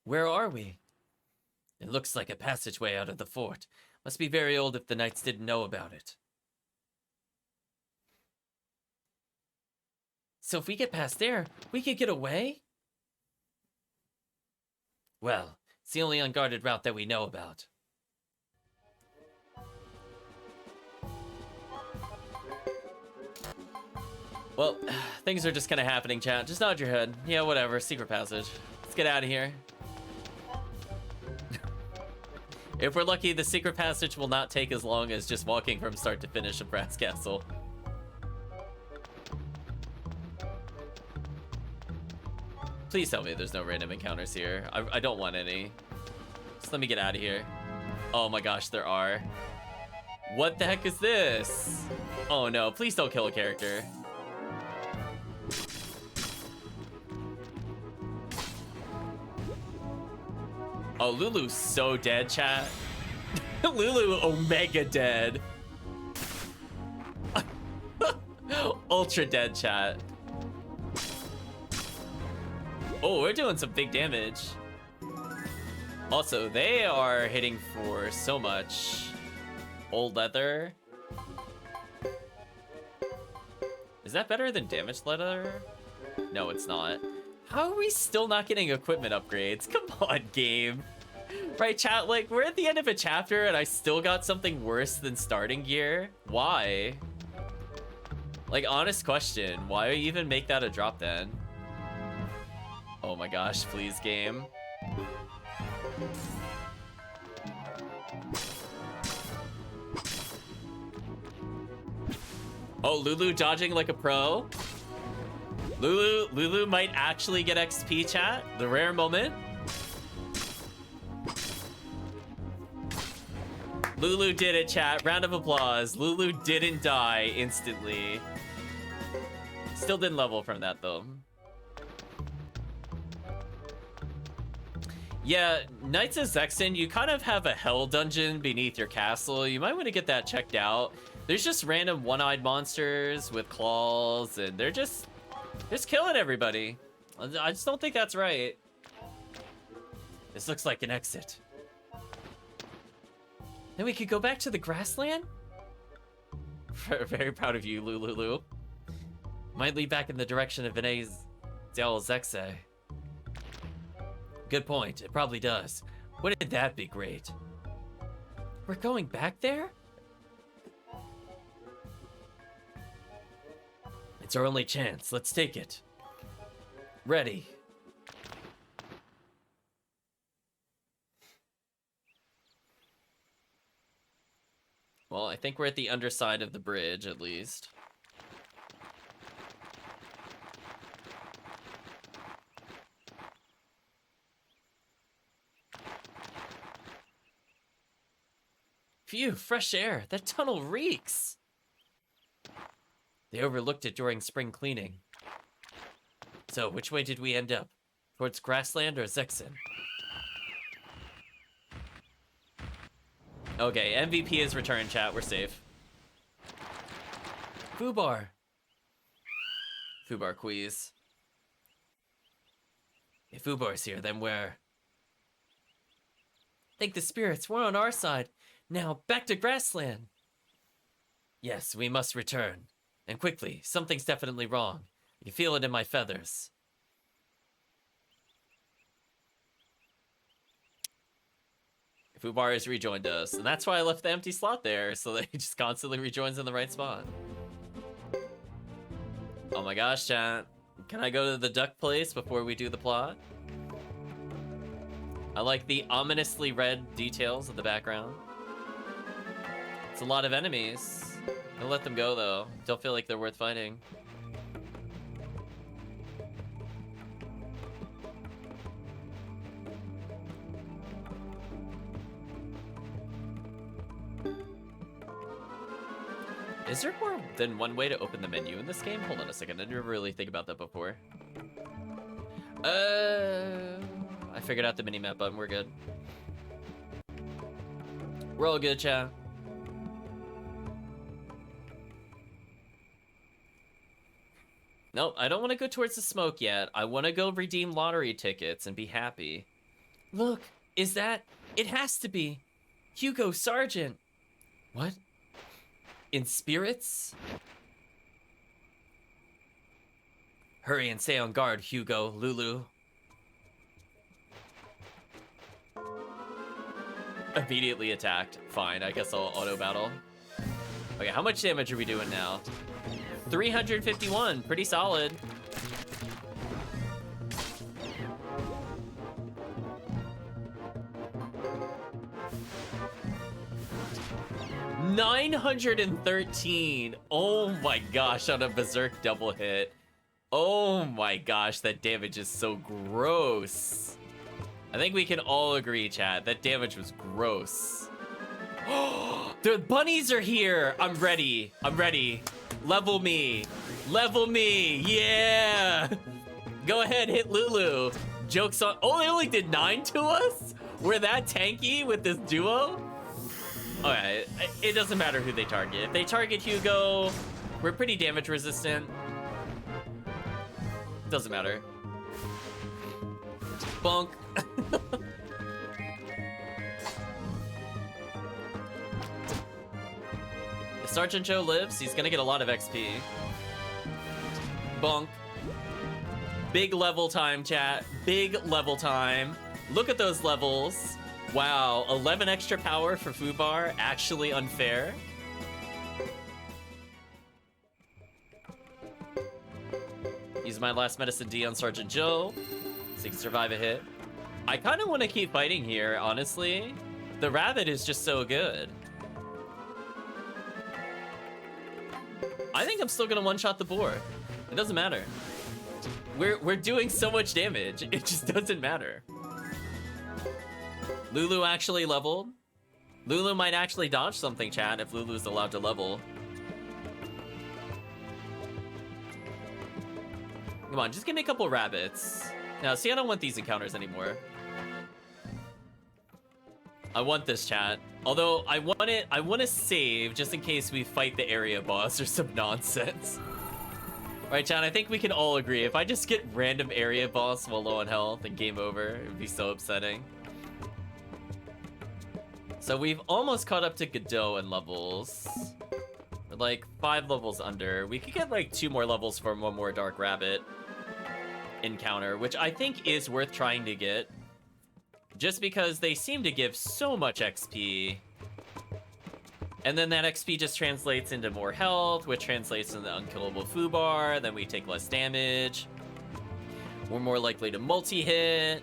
[SPEAKER 4] Where are we? It looks like a passageway out of the fort. Must be very old if the knights didn't know about it. So if we get past there, we could get away? Well, it's the only unguarded route that we know about. Well, things are just kind of happening, chat. Just nod your head. Yeah, whatever. Secret passage. Let's get out of here. If we're lucky, the secret passage will not take as long as just walking from start to finish of Brass Castle. Please tell me there's no random encounters here. I don't want any. Just let me get out of here. Oh my gosh, there are. What the heck is this? Oh no, please don't kill a character. Oh, Lulu's so dead, chat. Lulu omega dead. Ultra dead, chat. Oh, we're doing some big damage. Also, they are hitting for so much. Old leather. Is that better than damaged leather? No, it's not. How are we still not getting equipment upgrades? Come on, game. Right, chat? Like, we're at the end of a chapter and I still got something worse than starting gear? Why? Like, honest question. Why even make that a drop then? Oh my gosh, please, game. Oh, Lulu dodging like a pro. Lulu might actually get XP, chat. The rare moment. Lulu did it, chat. Round of applause. Lulu didn't die instantly. Still didn't level from that, though. Yeah, Knights of Zexen, you kind of have a hell dungeon beneath your castle. You might want to get that checked out. There's just random one-eyed monsters with claws, and they're just killing everybody. I just don't think that's right. This looks like an exit. Then we could go back to the grassland? Very proud of you, Lulu. Might lead back in the direction of Vinay's Del Zexe. Good point, it probably does. Wouldn't that be great? We're going back there? It's our only chance, let's take it. Ready. Well, I think we're at the underside of the bridge, at least. Phew, fresh air. That tunnel reeks. They overlooked it during spring cleaning. So, which way did we end up? Towards grassland or Zexen? Okay, MVP is returned, chat. We're safe. Fubar. Fubar quiz. If Fubar's here, then we're... Thank the spirits, we're on our side. Now, back to grassland. Yes, we must return. And quickly, something's definitely wrong. You feel it in my feathers. Fubar has rejoined us, and that's why I left the empty slot there, so that he just constantly rejoins in the right spot. Oh my gosh, chat. Can I go to the duck place before we do the plot? I like the ominously red details of the background. It's a lot of enemies. Don't let them go, though. Don't feel like they're worth fighting. Is there more than one way to open the menu in this game? Hold on a second. I didn't really think about that before. I figured out the mini-map button. We're good. We're all good, chat. Nope, I don't want to go towards the smoke yet. I want to go redeem lottery tickets and be happy. Look, is that... It has to be. Hugo Sergeant. What? In spirits? Hurry and stay on guard, Hugo, Lulu. Immediately attacked. Fine, I guess I'll auto battle. Okay, how much damage are we doing now? 351, pretty solid. $913. Oh my gosh, on a Berserk double hit. Oh my gosh, that damage is so gross. I think we can all agree, chat, that damage was gross. The bunnies are here. I'm ready. I'm ready. Level me. Level me. Yeah. Go ahead, hit Lulu. Joke's on. Oh, they only did 9 to us? We're that tanky with this duo? Okay, it doesn't matter who they target. If they target Hugo, We're pretty damage resistant. Doesn't matter. Bonk. If Sergeant Joe lives, he's gonna get a lot of XP. Bonk. Big level time, chat. Big level time. Look at those levels. Wow, 11 extra power for Fubar. Actually unfair. Use my last medicine D on Sergeant Joe, so he can survive a hit. I kind of want to keep fighting here, honestly. The rabbit is just so good. I think I'm still gonna one-shot the boar. It doesn't matter. We're doing so much damage. It just doesn't matter. Lulu actually leveled. Lulu might actually dodge something, chat, if Lulu's allowed to level. Come on, just give me a couple rabbits. Now, see, I don't want these encounters anymore. I want this, chat. Although, I want to save just in case we fight the area boss or some nonsense. Alright, chat, I think we can all agree. If I just get random area boss while low on health and game over, it would be so upsetting. So we've almost caught up to Geddoe in levels. We're like 5 levels under. We could get like 2 more levels for one more Dark Rabbit encounter, which I think is worth trying to get. Just because they seem to give so much XP. And then that XP just translates into more health, which translates into unkillable Fubar. Then we take less damage. We're more likely to multi-hit.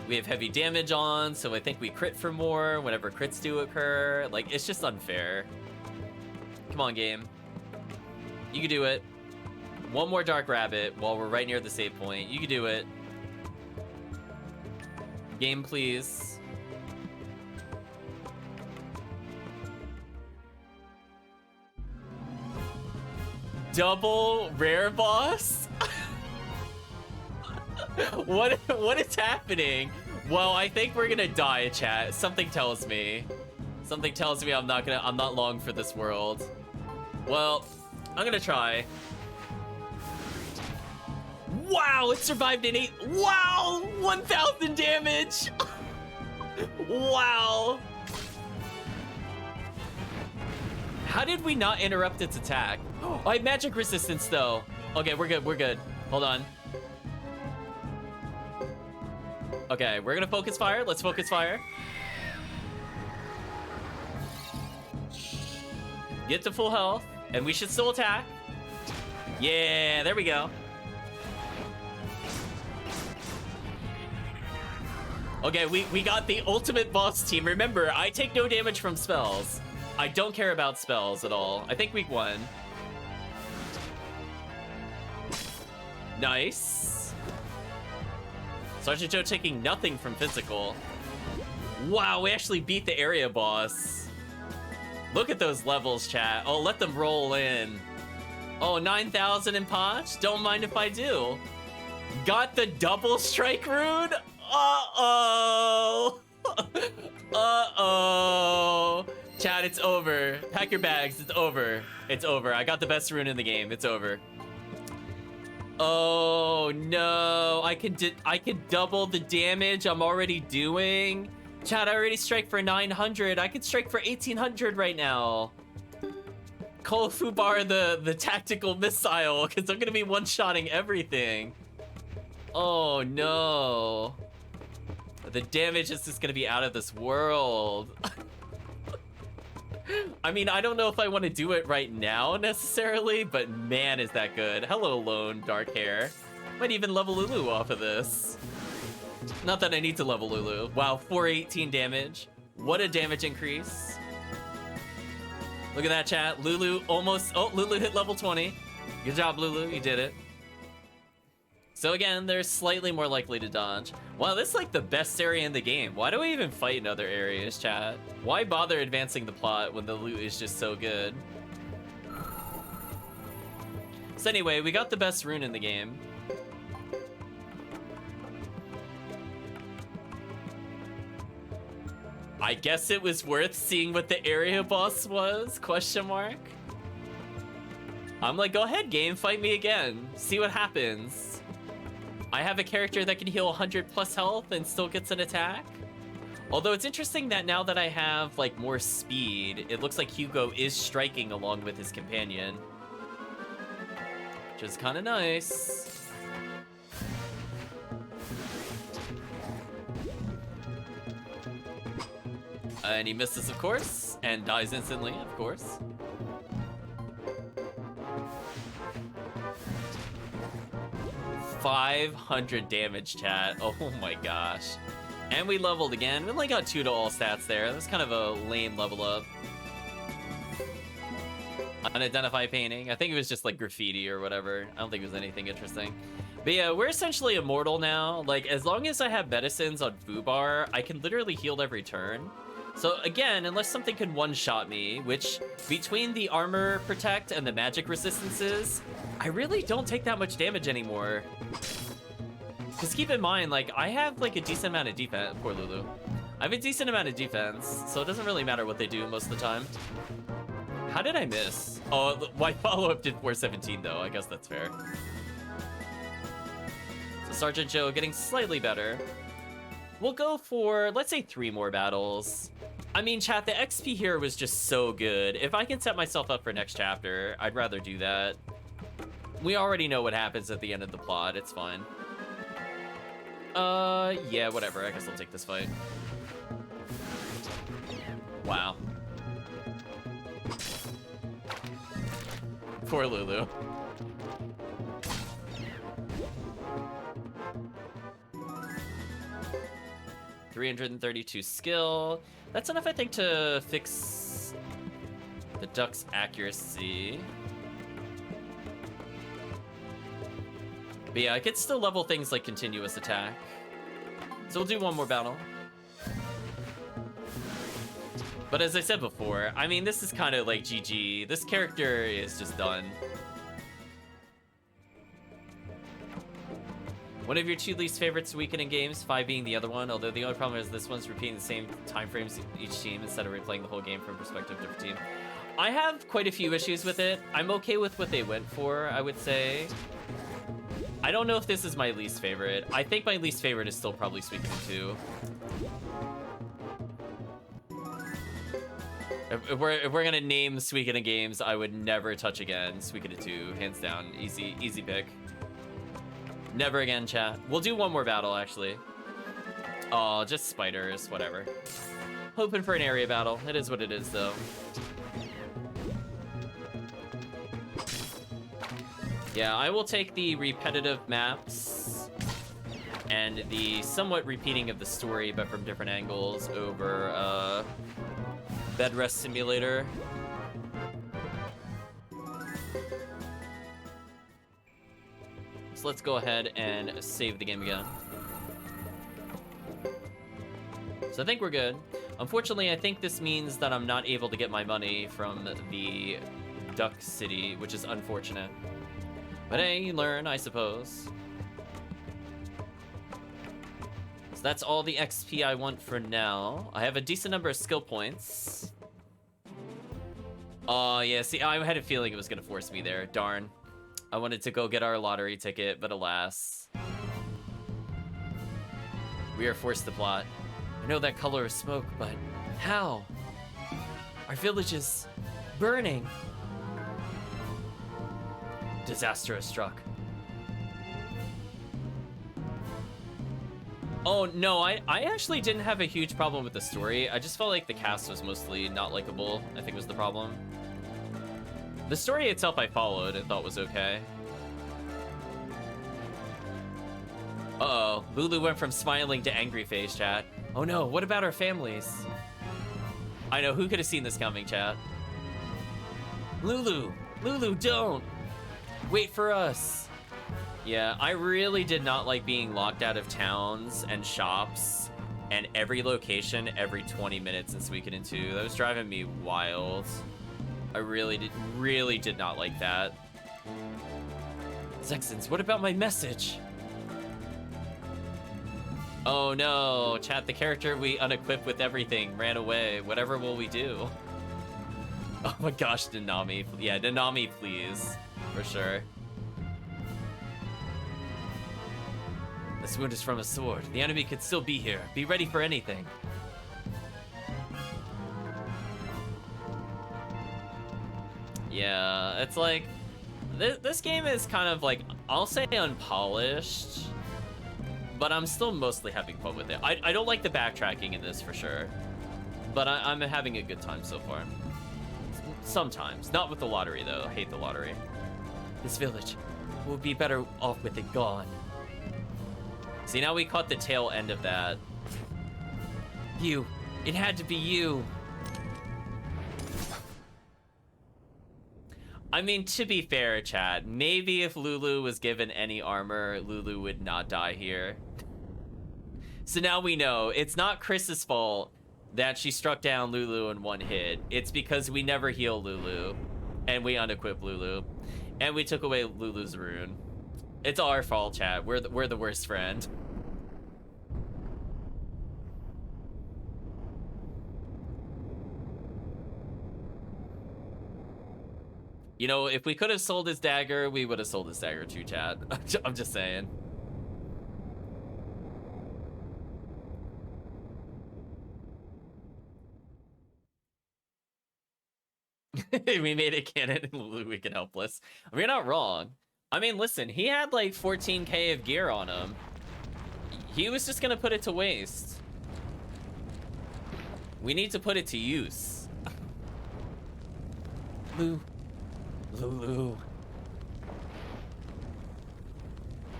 [SPEAKER 4] We have heavy damage on, so I think we crit for more whenever crits do occur. Like, it's just unfair. Come on, game. You can do it. One more Dark Rabbit while we're right near the save point. You can do it. Game, please. Double rare boss? What is happening? Well, I think we're gonna die, chat. Something tells me. Something tells me I'm not long for this world. Well, I'm gonna try. Wow, it survived in 8. Wow, 1,000 damage. Wow. How did we not interrupt its attack? Oh, I have magic resistance though. Okay, we're good, we're good. Hold on. Okay, we're gonna focus fire. Let's focus fire. Get to full health, and we should still attack. Yeah, there we go. Okay, we got the ultimate boss team. Remember, I take no damage from spells. I don't care about spells at all. I think week 1. Nice. Sergeant Joe taking nothing from physical. Wow, we actually beat the area boss. Look at those levels, chat. Oh, let them roll in. Oh, 9,000 in Potch? Don't mind if I do. Got the double strike rune? Uh-oh. Uh-oh. Chat, it's over. Pack your bags. It's over. It's over. I got the best rune in the game. It's over. Oh, no. I can double the damage I'm already doing. Chat, I already strike for 900. I could strike for 1,800 right now. Call Fubar the tactical missile, because I'm going to be one-shotting everything. Oh, no. The damage is just going to be out of this world. I mean, I don't know if I want to do it right now necessarily, but man, is that good. Hello, lone dark hair. Might even level Lulu off of this. Not that I need to level Lulu. Wow, 418 damage. What a damage increase. Look at that, chat. Lulu almost... Oh, Lulu hit level 20. Good job, Lulu. You did it. So again, they're slightly more likely to dodge. Wow, this is like the best area in the game. Why do I even fight in other areas, chat? Why bother advancing the plot when the loot is just so good? So anyway, we got the best rune in the game. I guess it was worth seeing what the area boss was, question mark? I'm like, go ahead, game, fight me again. See what happens. I have a character that can heal 100 plus health and still gets an attack. Although it's interesting that now that I have like more speed, it looks like Hugo is striking along with his companion, which is kind of nice. And he misses, of course, and dies instantly, of course. $500 damage, chat. Oh my gosh. And we leveled again. We only got 2 to all stats there. That was kind of a lame level up. Unidentified painting. I think it was just like graffiti or whatever. I don't think it was anything interesting. But yeah, we're essentially immortal now. Like, as long as I have medicines on Fubar, I can literally heal every turn. So again, unless something can one-shot me, which between the armor protect and the magic resistances, I really don't take that much damage anymore. Because keep in mind, like, I have like a decent amount of defense. Poor Lulu. I have a decent amount of defense, so it doesn't really matter what they do most of the time. How did I miss? Oh, my follow-up did 417 though. I guess that's fair. So Sergeant Joe getting slightly better. We'll go for, let's say, 3 more battles. I mean, chat, the XP here was just so good. If I can set myself up for next chapter, I'd rather do that. We already know what happens at the end of the plot. It's fine. Yeah, whatever. I guess I'll take this fight. Wow. Poor Lulu. $332 skill. That's enough, I think, to fix the duck's accuracy. But yeah, I could still level things like continuous attack. So we'll do 1 more battle. But as I said before, I mean, this is kind of like GG. This character is just done. One of your 2 least favorite Suikoden games, 5 being the other one, although the only problem is this one's repeating the same time frames each team instead of replaying the whole game from perspective of different team. I have quite a few issues with it. I'm okay with what they went for, I would say. I don't know if this is my least favorite. I think my least favorite is still probably Suikoden 2. If we're gonna name Suikoden games, I would never touch again. Suikoden 2, hands down, easy pick. Never again, chat. We'll do 1 more battle, actually. Oh, just spiders, whatever. Hoping for an area battle. It is what it is, though. Yeah, I will take the repetitive maps and the somewhat repeating of the story, but from different angles, over Bed Rest Simulator. So let's go ahead and save the game again. So I think we're good. Unfortunately, I think this means that I'm not able to get my money from the Duck City, which is unfortunate. But hey, you learn, I suppose. So that's all the XP I want for now. I have a decent number of skill points. Oh, yeah, see, I had a feeling it was gonna force me there, darn. I wanted to go get our lottery ticket, but alas. We are forced to plot. I know that color of smoke, but how? Our village is burning. Disaster has struck. Oh, no, I actually didn't have a huge problem with the story. I just felt like the cast was mostly not likable, I think was the problem. The story itself I followed and thought was okay. Uh-oh, Lulu went from smiling to angry face, chat. Oh no, what about our families? I know, who could have seen this coming, chat? Lulu, don't! Wait for us. Yeah, I really did not like being locked out of towns and shops and every location every 20 minutes in Suikoden 2. That was driving me wild. I really did not like that. Zexons, what about my message? Oh no, chat, the character we unequipped with everything ran away. Whatever will we do? Oh my gosh, Nanami. Yeah, Nanami, please. for sure. This wound is from a sword. The enemy could still be here. Be ready for anything. Yeah, it's like... This game is kind of like, I'll say unpolished, but I'm still mostly having fun with it. I don't like the backtracking in this for sure, but I'm having a good time so far. Sometimes. Not with the lottery, though. I hate the lottery. This village will be better off with it gone. See, now we caught the tail end of that. You. It had to be you. I mean, to be fair, chat, maybe if Lulu was given any armor, Lulu would not die here. So now we know it's not Chris's fault that she struck down Lulu in one hit. It's because we never heal Lulu, and we unequip Lulu, and we took away Lulu's rune. It's our fault, chat. We're the worst friend. You know, if we could have sold his dagger, we would have sold his dagger too, chat. I'm just saying. We made it canon and Lulu weak and helpless. I mean, you're not wrong. I mean, listen, he had like 14k of gear on him. He was just gonna put it to waste. We need to put it to use. Lulu.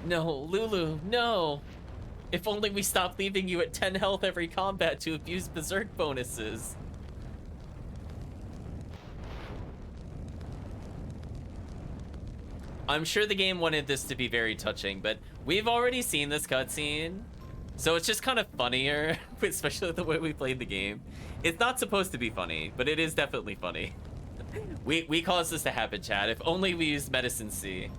[SPEAKER 4] No, Lulu, no. If only we stopped leaving you at 10 health every combat to abuse berserk bonuses. I'm sure the game wanted this to be very touching, but we've already seen this cutscene, so it's just kind of funnier, especially the way we played the game. It's not supposed to be funny, but it is definitely funny. We caused this to happen, Chad. If only we used Medicine C.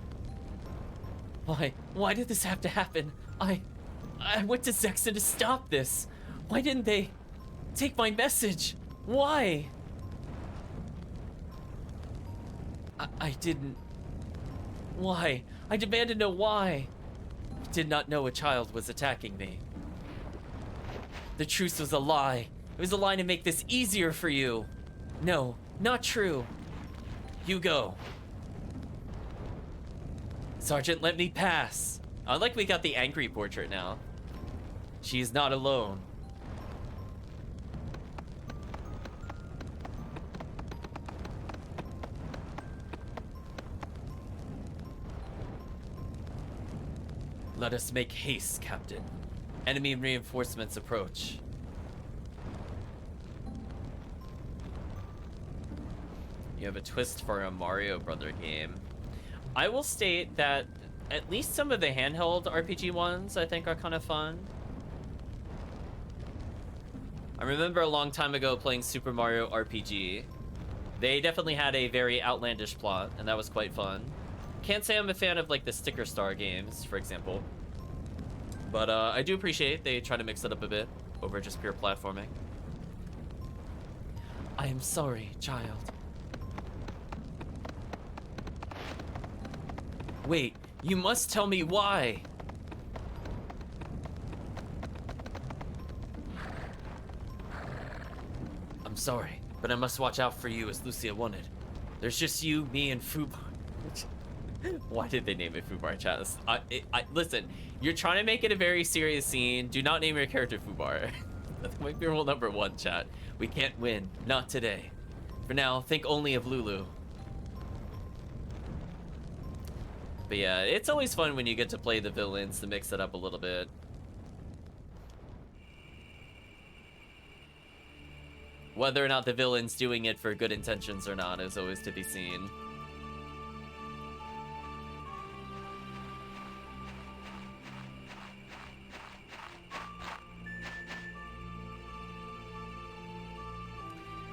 [SPEAKER 4] Why did this have to happen? I went to Zexon to stop this. Why didn't they take my message? Why? I didn't. Why? I demand to know why. I did not know a child was attacking me. The truce was a lie. It was a lie to make this easier for you. No, not true. Hugo. Sergeant, let me pass. I like we got the angry portrait now. She is not alone. Let us make haste, Captain. Enemy reinforcements approach. You have a twist for a Mario Brother game. I will state that at least some of the handheld RPG ones I think are kind of fun. I remember a long time ago playing Super Mario RPG. They definitely had a very outlandish plot, and that was quite fun. Can't say I'm a fan of like the Sticker Star games, for example. But I do appreciate they try to mix it up a bit over just pure platforming. I am sorry, child. Wait, you must tell me why. I'm sorry, but I must watch out for you as Lucia wanted. There's just you, me, and Fubar. Why did they name it Fubar, chat? Listen, you're trying to make it a very serious scene. Do not name your character Fubar. That might be rule number 1, chat. We can't win. Not today. For now, think only of Lulu. But yeah, it's always fun when you get to play the villains to mix it up a little bit. Whether or not the villain's doing it for good intentions or not is always to be seen.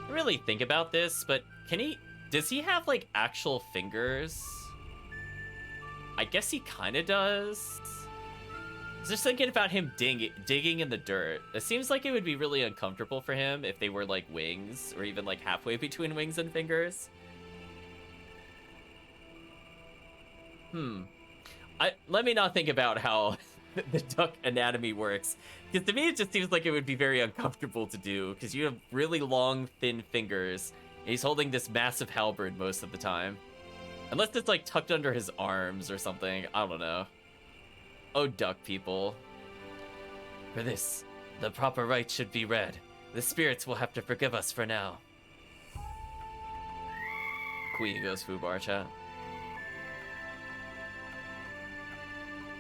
[SPEAKER 4] I really think about this, but does he have like actual fingers? I guess he kind of does. I was just thinking about him digging in the dirt. It seems like it would be really uncomfortable for him if they were like wings, or even like halfway between wings and fingers.
[SPEAKER 1] Let me not think about how the duck anatomy works, because to me it just seems like it would be very uncomfortable to do, because you have really long, thin fingers, and he's holding this massive halberd most of the time. Unless it's like tucked under his arms or something, I don't know. Oh, duck people. For this, the proper rite should be read. The spirits will have to forgive us for now. Queen goes Fubar, chat.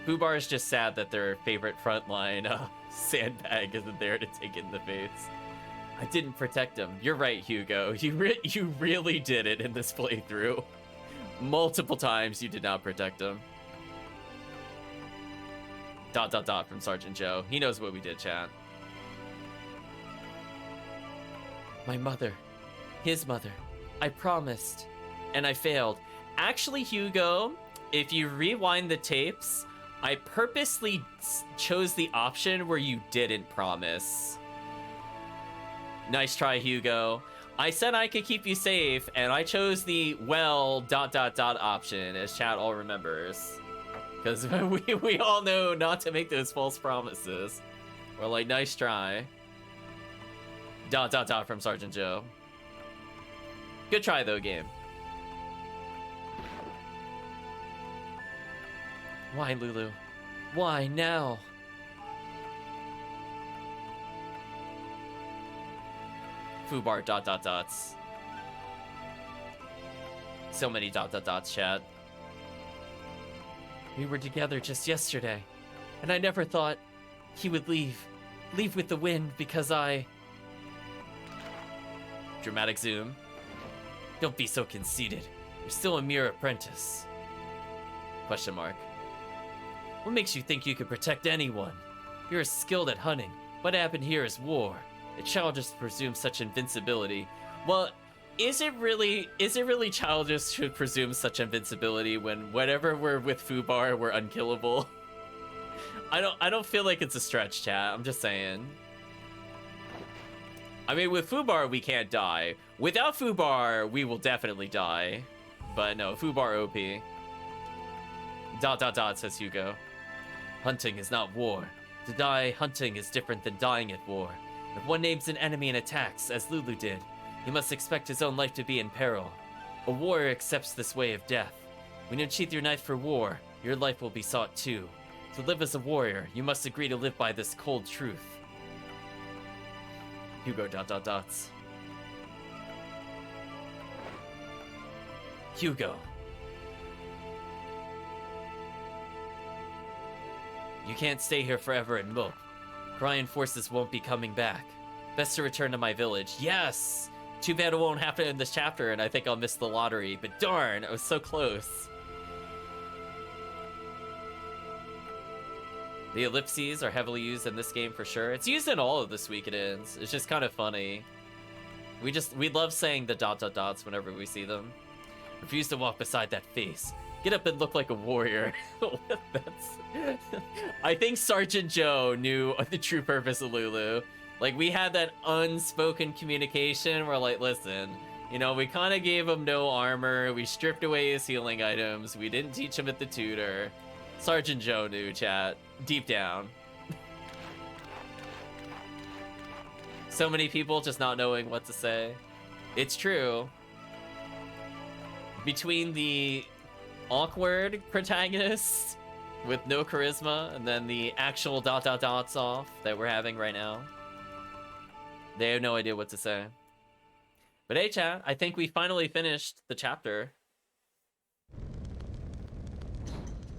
[SPEAKER 1] Fubar is just sad that their favorite frontline sandbag isn't there to take it in the face. I didn't protect him. You're right, Hugo. You really did it in this playthrough. Multiple times you did not protect him. ... from Sergeant Joe. He knows what we did, chat. My mother. His mother. I promised. And I failed. Actually, Hugo, if you rewind the tapes, I purposely chose the option where you didn't promise. Nice try, Hugo. I said I could keep you safe, and I chose the well ... option, as chat all remembers. Because we all know not to make those false promises. We're like, nice try. ... from Sergeant Joe. Good try, though, game. Why, Lulu? Why now? Fubar ... So many ... chat. We were together just yesterday, and I never thought he would leave. Leave with the wind because I... Dramatic zoom. Don't be so conceited. You're still a mere apprentice. Question mark. What makes you think you could protect anyone? You're skilled at hunting. What happened here is war. A child just presumes such invincibility. Well, is it really childish to presume such invincibility when whenever we're with Fubar, we're unkillable? I don't feel like it's a stretch, chat. I'm just saying. I mean, with Fubar, we can't die. Without Fubar, we will definitely die. But no, Fubar OP. ... says Hugo. Hunting is not war. To die hunting is different than dying at war. If one names an enemy and attacks, as Lulu did, he must expect his own life to be in peril. A warrior accepts this way of death. When you unsheath your knife for war, your life will be sought too. To live as a warrior, you must agree to live by this cold truth. Hugo ... Hugo. You can't stay here forever and mope. Brian forces won't be coming back. Best to return to my village. Yes! Too bad it won't happen in this chapter, and I think I'll miss the lottery. But darn, I was so close. The ellipses are heavily used in this game for sure. It's used in all of the Suikodens. It's just kind of funny. We love saying the ... whenever we see them. Refuse to walk beside that face. Get up and look like a warrior. I think Sergeant Joe knew the true purpose of Lulu. Like, we had that unspoken communication where, like, listen, you know, we kind of gave him no armor. We stripped away his healing items. We didn't teach him at the tutor. Sergeant Joe knew, chat. Deep down. So many people just not knowing what to say. It's true. Between the awkward protagonist with no charisma and then the actual ... off that we're having right now, they have no idea what to say. But hey, chat, I think we finally finished the chapter.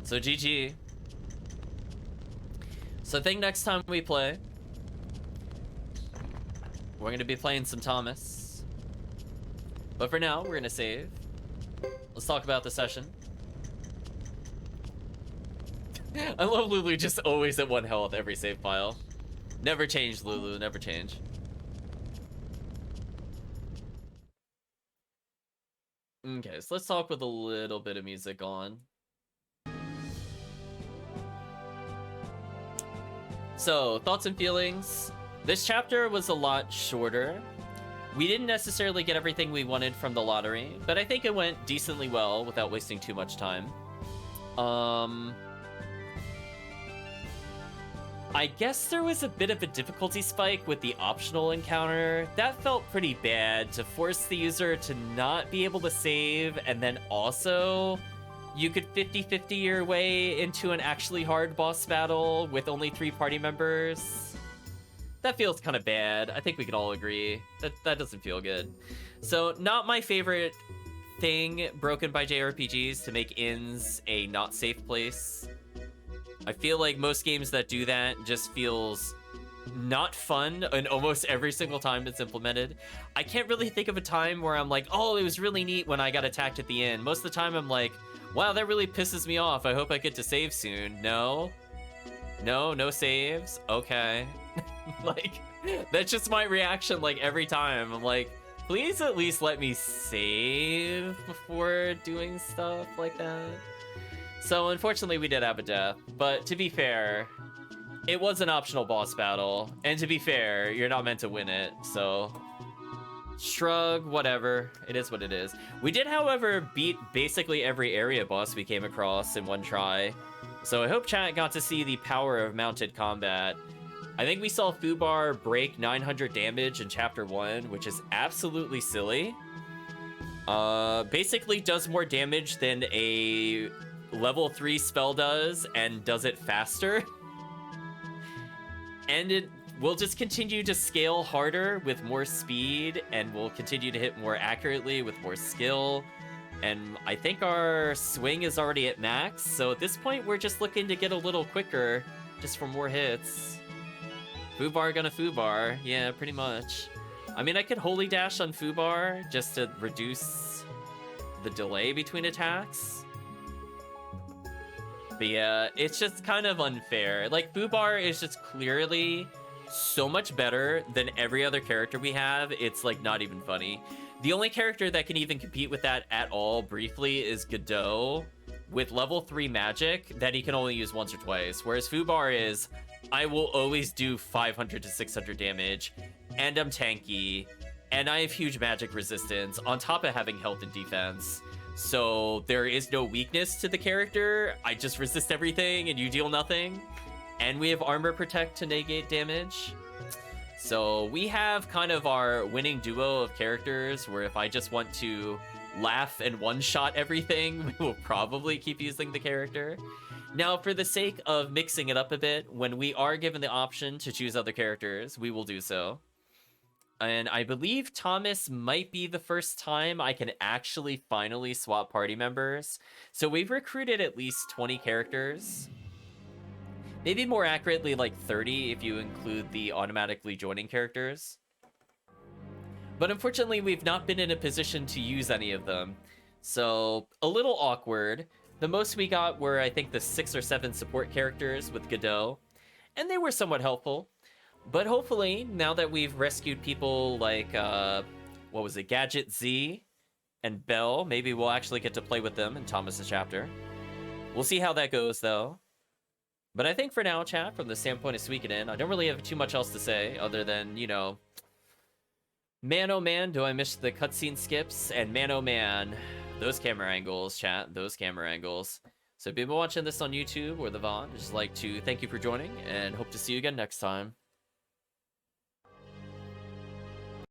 [SPEAKER 1] So GG. So I think next time we play, we're going to be playing some Thomas. But for now, we're going to save. Let's talk about the session. I love Lulu just always at 1 health every save file. Never change, Lulu, never change. Okay, so let's talk with a little bit of music on. So, thoughts and feelings. This chapter was a lot shorter. We didn't necessarily get everything we wanted from the lottery, but I think it went decently well without wasting too much time. I guess there was a bit of a difficulty spike with the optional encounter. That felt pretty bad, to force the user to not be able to save, and then also you could 50-50 your way into an actually hard boss battle with only 3 party members. That feels kind of bad. I think we can all agree. That doesn't feel good. So, not my favorite thing broken by JRPGs, to make inns a not safe place. I feel like most games that do that just feels not fun and almost every single time it's implemented. I can't really think of a time where I'm like, oh, it was really neat when I got attacked at the end. Most of the time I'm like, wow, that really pisses me off. I hope I get to save soon. No saves. Okay. Like, that's just my reaction like every time. I'm like, please at least let me save before doing stuff like that. So unfortunately we did have a death, but to be fair, it was an optional boss battle, and to be fair, you're not meant to win it, so shrug, whatever, it is what it is. We did, however, beat basically every area boss we came across in one try, so I hope chat got to see the power of mounted combat. I think we saw Fubar break 900 damage in Chapter 1, which is absolutely silly. Basically does more damage than a level 3 spell does, and does it faster. And it will just continue to scale harder with more speed, and will continue to hit more accurately with more skill. And I think our swing is already at max, so at this point we're just looking to get a little quicker, just for more hits. Fubar gonna Fubar, yeah, pretty much. I mean, I could holy dash on Fubar just to reduce the delay between attacks. But yeah, it's just kind of unfair. Like, Fubar is just clearly so much better than every other character we have. It's, like, not even funny. The only character that can even compete with that at all, briefly, is Geddoe, with level 3 magic that he can only use once or twice. Whereas Fubar is, I will always do 500 to 600 damage, and I'm tanky, and I have huge magic resistance, on top of having health and defense. So there is no weakness to the character. I just resist everything and you deal nothing. And we have armor protect to negate damage. So we have kind of our winning duo of characters where if I just want to laugh and one-shot everything, we will probably keep using the character. Now, for the sake of mixing it up a bit, when we are given the option to choose other characters, we will do so. And I believe Thomas might be the first time I can actually finally swap party members. So we've recruited at least 20 characters. Maybe more accurately, like 30 if you include the automatically joining characters. But unfortunately, we've not been in a position to use any of them. So, a little awkward. The most we got were, I think, the 6 or 7 support characters with Geddoe. And they were somewhat helpful. But hopefully, now that we've rescued people like, what was it, Gadget Z and Belle, maybe we'll actually get to play with them in Thomas's chapter. We'll see how that goes, though. But I think for now, chat, from the standpoint of Suikoden, I don't really have too much else to say, other than, you know, man oh man, do I miss the cutscene skips, and man oh man, those camera angles, chat, those camera angles. So if you've been watching this on YouTube or the VOD, I'd just like to thank you for joining, and hope to see you again next time.